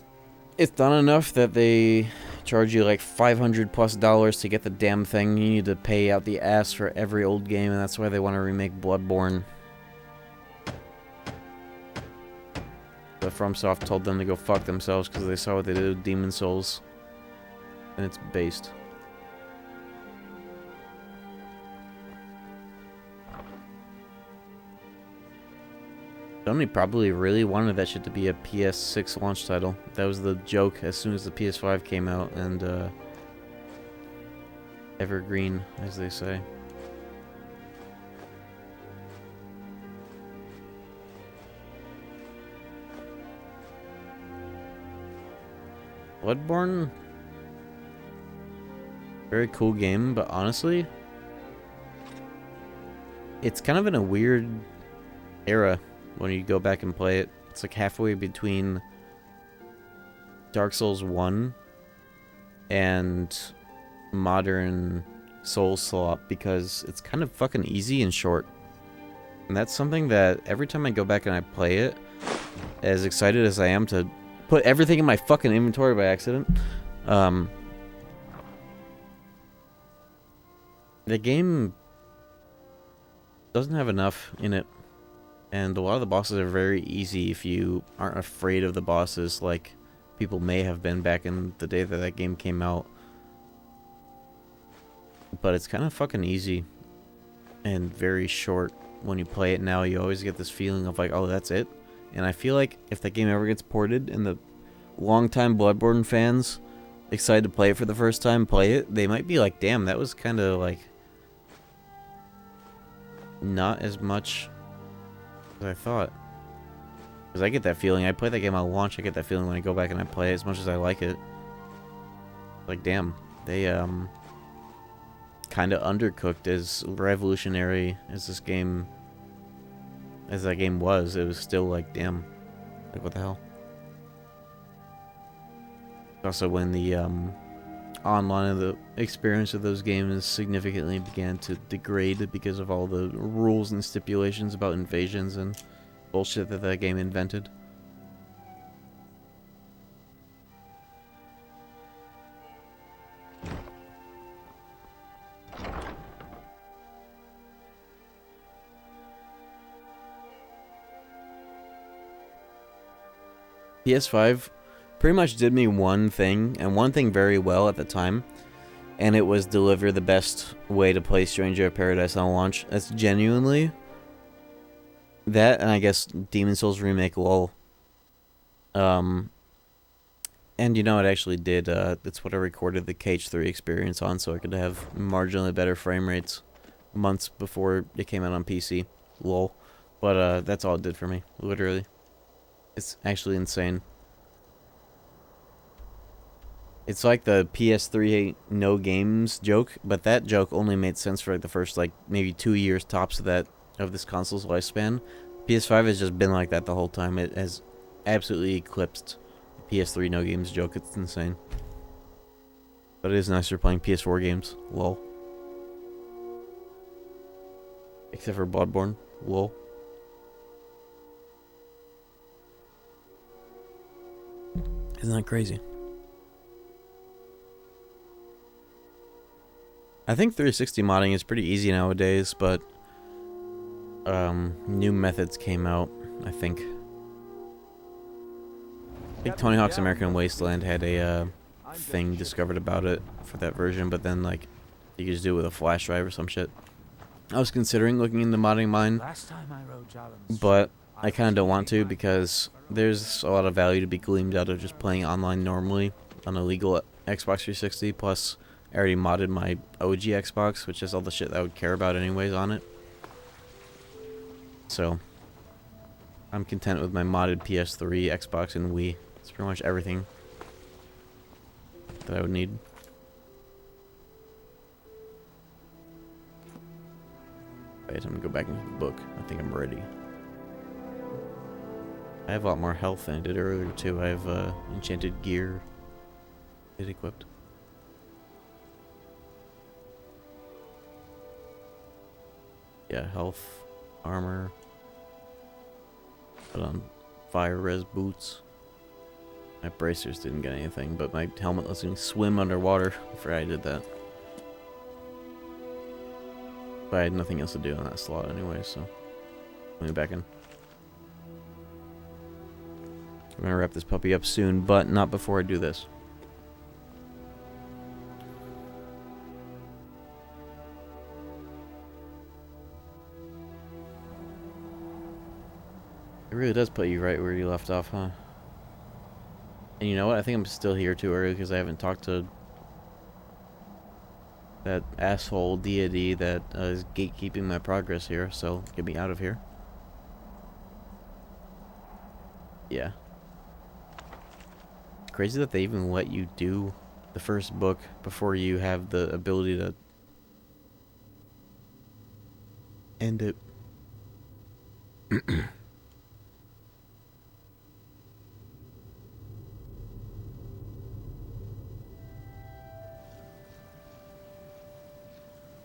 It's done enough that they charge you like $500+ to get the damn thing. You need to pay out the ass for every old game, and that's why they want to remake Bloodborne. But FromSoft told them to go fuck themselves because they saw what they did with Demon Souls. And it's based. Sony probably really wanted that shit to be a PS6 launch title. That was the joke as soon as the PS5 came out, and evergreen, as they say. Bloodborne, very cool game, but honestly, it's kind of in a weird era when you go back and play it. It's like halfway between Dark Souls 1 and modern Soul Slop, because it's kind of fucking easy and short. And that's something that every time I go back and I play it, as excited as I am to put everything in my fucking inventory by accident, the game doesn't have enough in it. And a lot of the bosses are very easy if you aren't afraid of the bosses like people may have been back in the day that that game came out. But it's kind of fucking easy and very short. When you play it now, you always get this feeling of like, oh, that's it. And I feel like if that game ever gets ported and the longtime Bloodborne fans excited to play it for the first time play it, they might be like, damn, that was kind of like not as much as I thought. Because I get that feeling. I play that game on launch, I get that feeling when I go back and I play it as much as I like it. Like, damn. They kind of undercooked. As revolutionary as that game was, it was still like, damn, like what the hell. Also, when the online of the experience of those games significantly began to degrade because of all the rules and stipulations about invasions and bullshit that that game invented. PS5 pretty much did me one thing, and one thing very well at the time, and it was deliver the best way to play Stranger of Paradise on launch. That's genuinely that, and I guess Demon Souls Remake LOL. And you know, it actually did, that's what I recorded the KH3 experience on, so I could have marginally better frame rates months before it came out on PC. LOL. But, that's all it did for me, literally. It's actually insane. It's like the PS3 no games joke, but that joke only made sense for like the first like maybe 2 years tops of this console's lifespan. PS5 has just been like that the whole time. It has absolutely eclipsed the PS3 no games joke. It's insane. But it is nicer playing PS4 games. Lol. Except for Bloodborne. Lol. Isn't that crazy? I think 360 modding is pretty easy nowadays, but new methods came out, I think. I think Tony Hawk's American Wasteland had a thing discovered about it for that version, but then like you could just do it with a flash drive or some shit. I was considering looking into modding mine, but I kind of don't want to because there's a lot of value to be gleaned out of just playing online normally on a legal Xbox 360. Plus, I already modded my OG Xbox, which is all the shit that I would care about anyways on it. So, I'm content with my modded PS3, Xbox, and Wii. It's pretty much everything that I would need. Wait, I'm gonna go back into the book. I think I'm ready. I have a lot more health than I did earlier too. I have enchanted gear equipped. Yeah, health, armor. Put on fire res boots. My bracers didn't get anything, but my helmet lets me swim underwater. I forgot I did that. But I had nothing else to do on that slot anyway, so let me back in. I'm gonna wrap this puppy up soon, but not before I do this. It really does put you right where you left off, huh? And you know what? I think I'm still here too early because I haven't talked to that asshole deity that is gatekeeping my progress here, so get me out of here. Yeah. Crazy that they even let you do the first book before you have the ability to end it.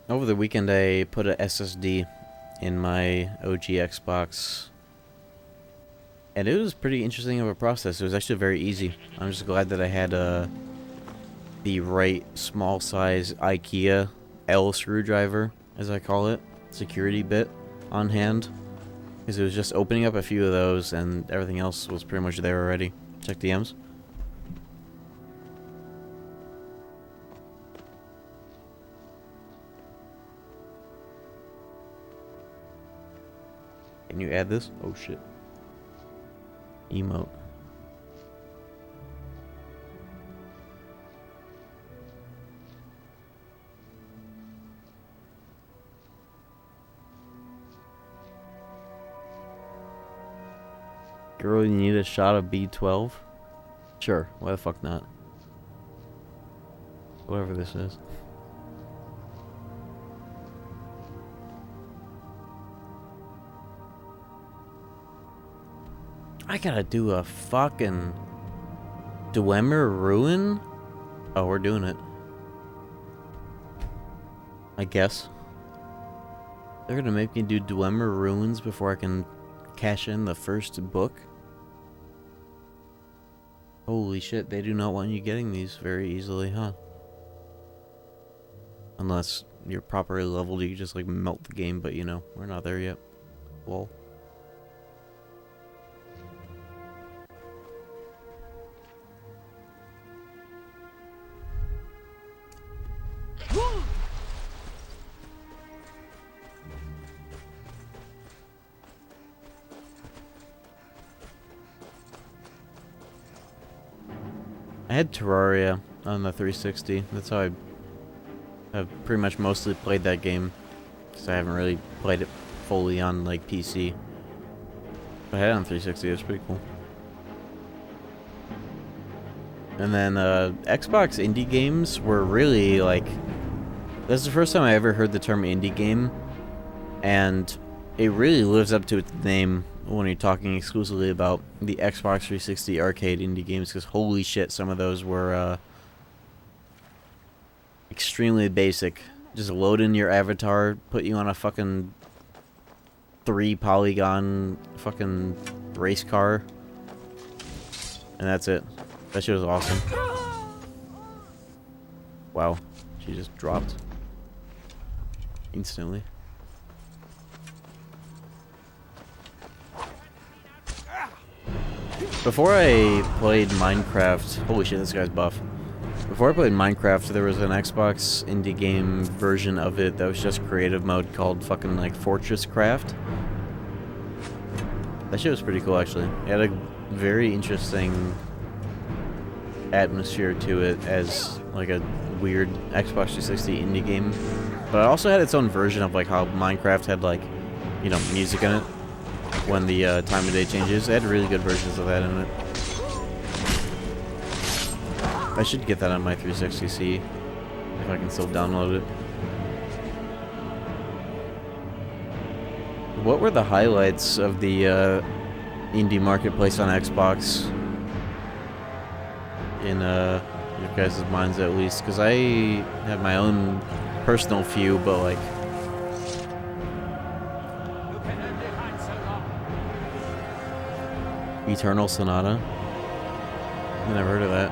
Over the weekend, I put a SSD in my OG Xbox, and it was pretty interesting of a process. It was actually very easy. I'm just glad that I had the right small size IKEA L screwdriver, as I call it, security bit, on hand, because it was just opening up a few of those, and everything else was pretty much there already. Check DMs. Can you add this? Oh shit. Emote. Girl, you need a shot of B12? Sure, why the fuck not? whatever this is. I gotta do a fucking Dwemer Ruin? Oh, we're doing it. I guess. They're gonna make me do Dwemer Ruins before I can cash in the first book? Holy shit, they do not want you getting these very easily, huh? Unless you're properly leveled, you just like melt the game, but you know, we're not there yet. Lol. I had Terraria on the 360. That's how I've pretty much mostly played that game. Because I haven't really played it fully on, like, PC. But I had it on 360. It was pretty cool. And then, Xbox indie games were really, like... This is the first time I ever heard the term indie game. And it really lives up to its name when you're talking exclusively about the Xbox 360 arcade indie games, because holy shit, some of those were extremely basic. Just load in your avatar, put you on a fucking 3-polygon fucking race car, and that's it. That shit was awesome. Wow, she just dropped instantly. Before I played Minecraft, holy shit, this guy's buff. Before I played Minecraft, there was an Xbox indie game version of it that was just creative mode called fucking like Fortress Craft. That shit was pretty cool actually. It had a very interesting atmosphere to it as like a weird Xbox 360 indie game. But it also had its own version of like how Minecraft had like, you know, music in it. When the time of day changes. They had really good versions of that in it. I should get that on my 360, see if I can still download it. What were the highlights of the indie marketplace on Xbox? In your guys' minds at least, because I have my own personal few, but like... Eternal Sonata? I never heard of that.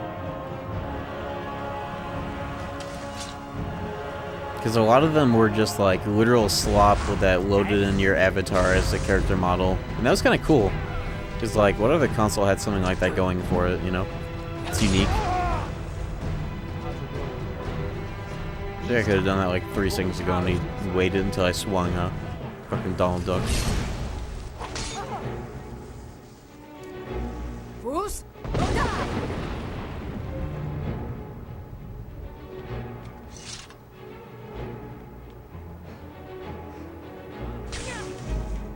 Because a lot of them were just like literal slop that loaded in your avatar as a character model. And that was kind of cool. Because like, what other console had something like that going for it, you know? It's unique. I think I could have done that like 3 seconds ago and he waited until I swung, huh? Fucking Donald Duck. Bruce?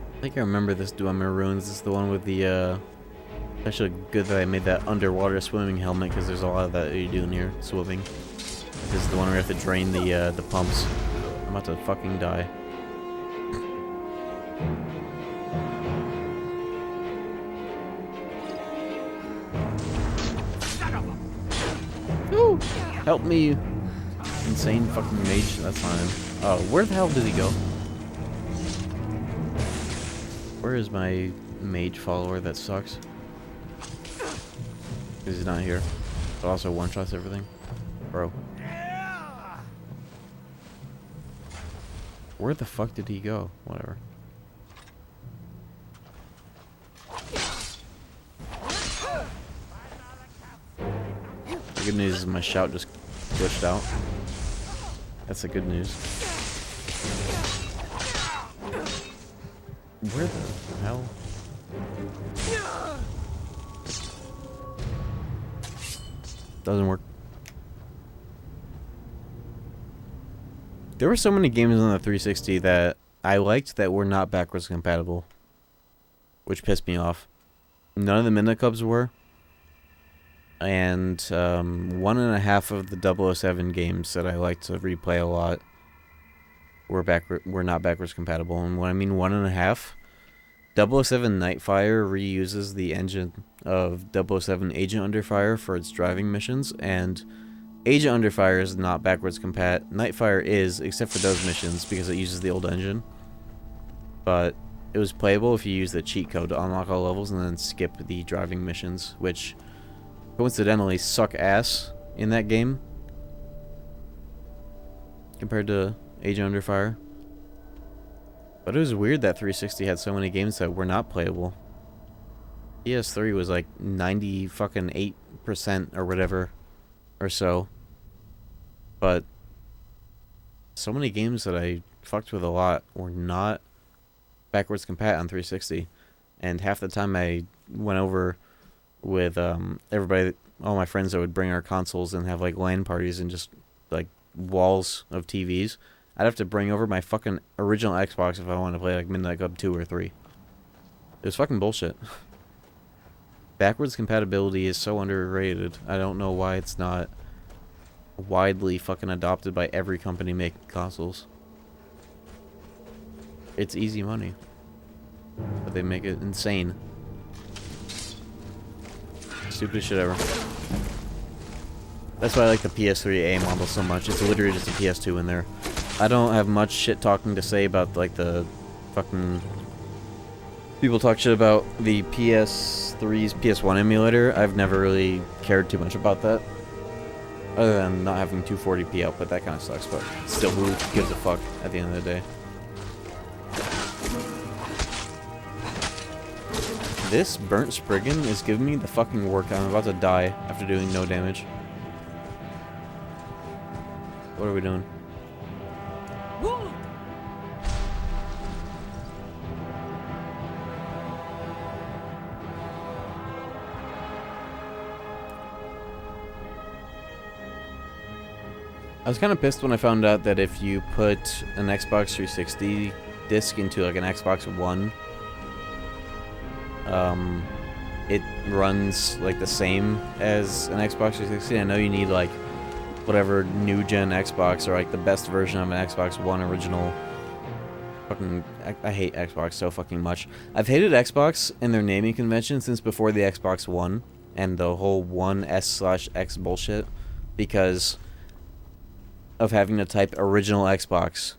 I think I remember this Dwemer Ruins. This is the one with the, actually good that I made that underwater swimming helmet, because there's a lot of that you do in here, swimming. This is the one where you have to drain the pumps. I'm about to fucking die. Ooh, help me, insane fucking mage. That's not him. Oh, where the hell did he go? Where is my mage follower that sucks? He's not here. But also one-shots everything. Bro. Where the fuck did he go? Whatever. The good news is my shout just glitched out. That's the good news. Where the hell? Doesn't work. There were so many games on the 360 that I liked that were not backwards compatible, which pissed me off. None of the Mini Cubs were. and 1.5 of the 007 games that I like to replay a lot were not backwards compatible. And when I mean 1.5, 007 Nightfire reuses the engine of 007 Agent Under Fire for its driving missions, and Agent Under Fire is not backwards compat. Nightfire is, except for those missions, because it uses the old engine. But it was playable if you use the cheat code to unlock all levels and then skip the driving missions, which coincidentally suck ass in that game compared to Agent Under Fire. But it was weird that 360 had so many games that were not playable. PS3 was like 98% or whatever or so. But so many games that I fucked with a lot were not backwards compat on 360. And half the time I went over with everybody, all my friends that would bring our consoles and have like LAN parties and just like walls of TVs. I'd have to bring over my fucking original Xbox if I wanted to play like Midnight Club 2 or 3. It was fucking bullshit. Backwards compatibility is so underrated. I don't know why it's not widely fucking adopted by every company making consoles. It's easy money. But they make it insane. Stupidest shit ever. That's why I like the PS3A model so much. It's literally just a PS2 in there. I don't have much shit talking to say about like the fucking people talk shit about the PS3's PS1 emulator. I've never really cared too much about that. Other than not having 240p output, that kind of sucks, but still, who gives a fuck at the end of the day? This burnt Spriggan is giving me the fucking work. I'm about to die after doing no damage. What are we doing? I was kind of pissed when I found out that if you put an Xbox 360 disc into like an Xbox One, it runs like the same as an Xbox 360. I know you need like whatever new gen Xbox or like the best version of an Xbox One original. Fucking, I hate Xbox so fucking much. I've hated Xbox and their naming convention since before the Xbox One and the whole One S/X bullshit because of having to type original Xbox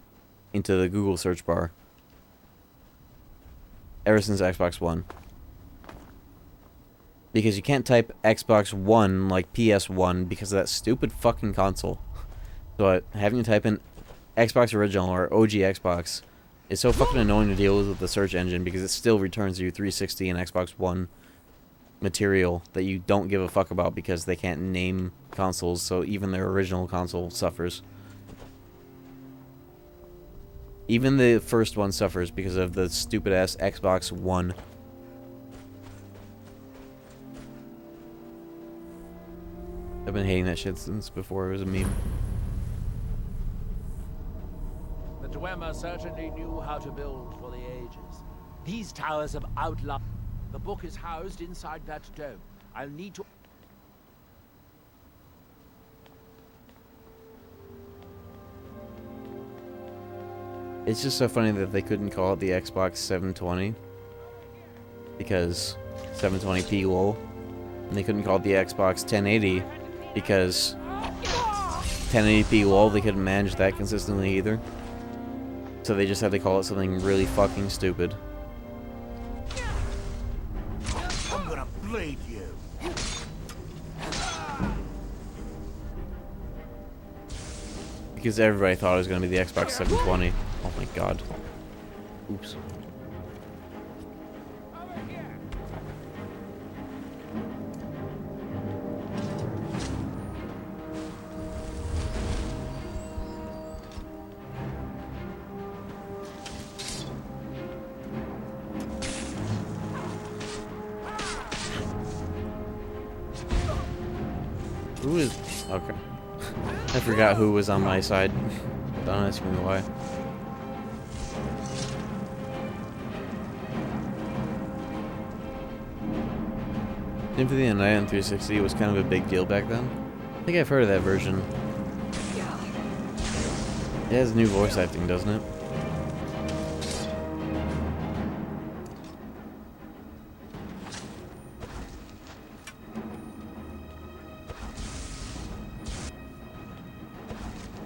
into the Google search bar ever since Xbox One. Because you can't type Xbox One like PS1 because of that stupid fucking console. So having to type in Xbox Original or OG Xbox is so fucking annoying to deal with the search engine because it still returns you 360 and Xbox One material that you don't give a fuck about because they can't name consoles, so even their original console suffers. Even the first one suffers because of the stupid ass Xbox One. I've been hating that shit since before it was a meme. The Dwemer certainly knew how to build for the ages. These towers have outlawed. The book is housed inside that dome. I'll need to... It's just so funny that they couldn't call it the Xbox 720 because 720p lol, and they couldn't call it the Xbox 1080 because 1080p lol, they couldn't manage that consistently either. So they just had to call it something really fucking stupid. I'm gonna blade you. Because everybody thought it was going to be the Xbox 720. Oh my god. Oops. Who is... Okay. I forgot who was on my side. Don't ask me why. Symphony of the Night on 360 was kind of a big deal back then. I think I've heard of that version. It has new voice acting, doesn't it?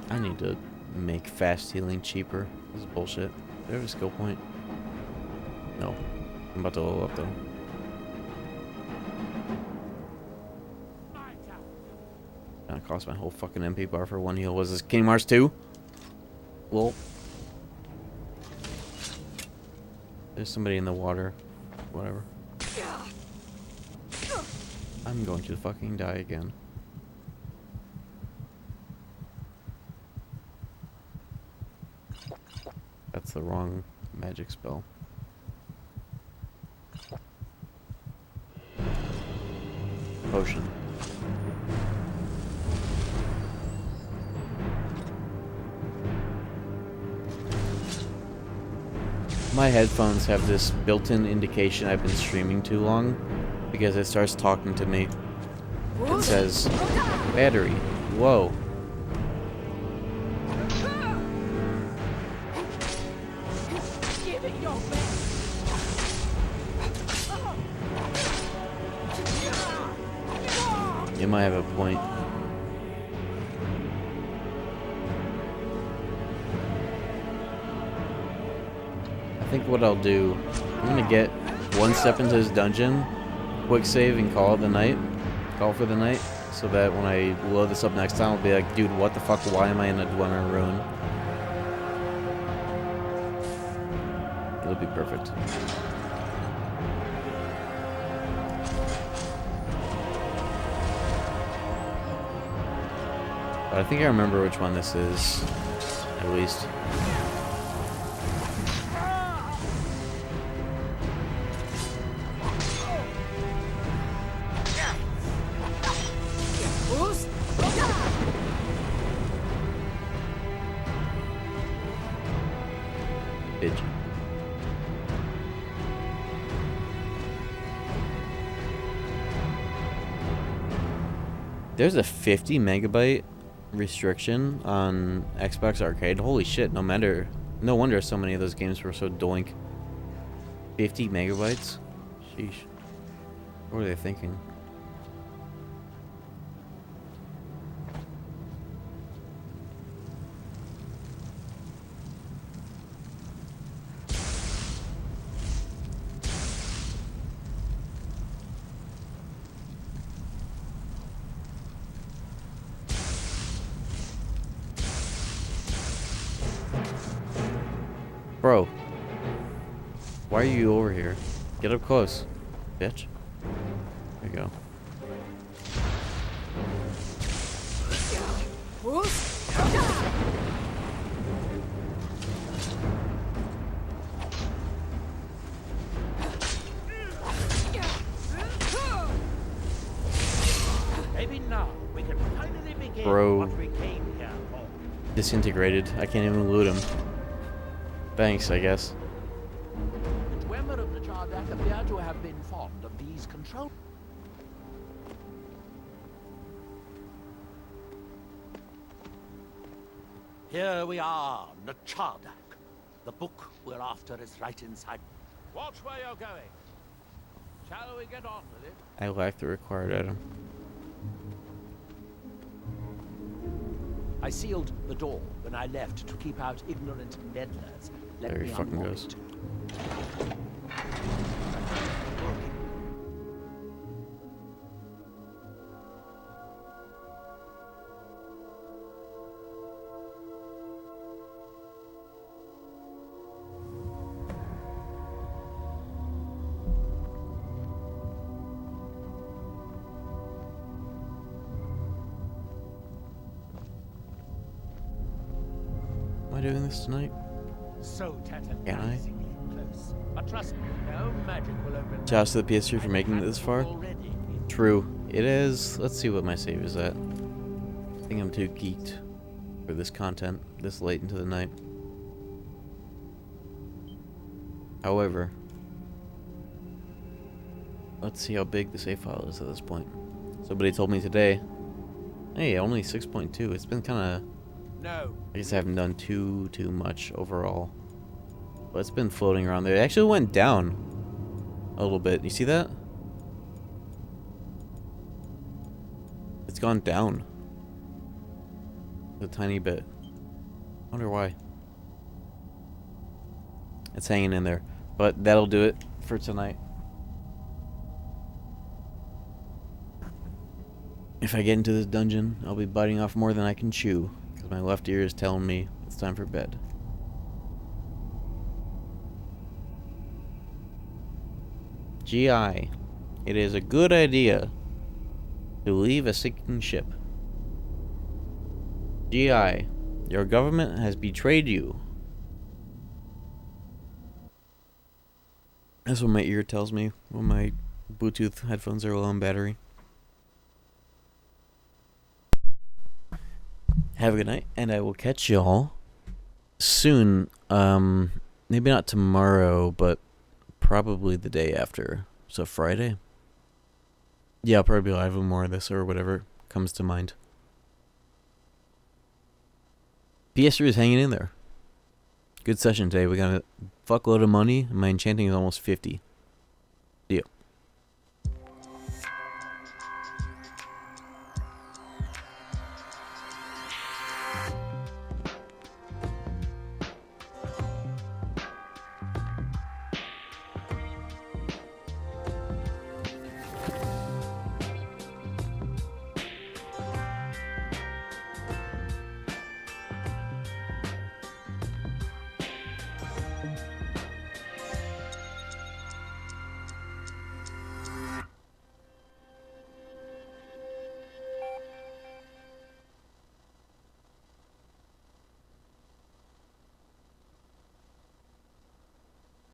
I need to make fast healing cheaper. This is bullshit. Do I have a skill point? No. I'm about to level up though. Gonna cost my whole fucking MP bar for one heal. Was this Kingdom Hearts 2? Well, there's somebody in the water. Whatever. I'm going to fucking die again. That's the wrong magic spell. Potion. My headphones have this built-in indication I've been streaming too long because it starts talking to me. It says, battery, whoa. You might have a point. I think what I'll do, I'm gonna get one step into this dungeon, quick save and call it the night. Call for the night. So that when I load this up next time, I'll be like, dude, what the fuck, why am I in a Dwemer ruin? It'll be perfect. But I think I remember which one this is, at least. Pigeon. There's a 50 megabyte restriction on Xbox Arcade. Holy shit, no wonder so many of those games were so doink. 50 megabytes? Sheesh. What were they thinking? Bro, why are you over here? Get up close, bitch. There you go. Maybe now we can finally begin Bro. what we came here for. Disintegrated. I can't even loot him. Thanks, I guess. The Dwemer of the Chardak appear to have been fond of these controls. Here we are, Nachardak. The book we're after is right inside. Watch where you're going. Shall we get on with it? I lack the required item. I sealed the door when I left to keep out ignorant meddlers. Let There me he fucking unlock goes. it. Am I doing this tonight? So Can I? tantalizingly close. But trust me, no magic will open. Shouts to the PS3 for making it this far. True. It is. Let's see what my save is at. I think I'm too geeked for this content this late into the night. However, Let's see how big the save file is at this point. Somebody told me today, hey, only 6.2. It's been kind of... No. I guess I haven't done too much overall. But it's been floating around there. It actually went down a little bit. You see that? It's gone down a tiny bit. I wonder why. It's hanging in there. But that'll do it for tonight. If I get into this dungeon, I'll be biting off more than I can chew, because my left ear is telling me it's time for bed. GI. It is a good idea to leave a sinking ship. GI. Your government has betrayed you. That's what my ear tells me when my Bluetooth headphones are low on battery. Have a good night, and I will catch y'all soon. Maybe not tomorrow, but probably the day after. So Friday? Yeah, I'll probably be live with more of this or whatever comes to mind. PS3 is hanging in there. Good session today. We got a fuckload of money, and my enchanting is almost 50.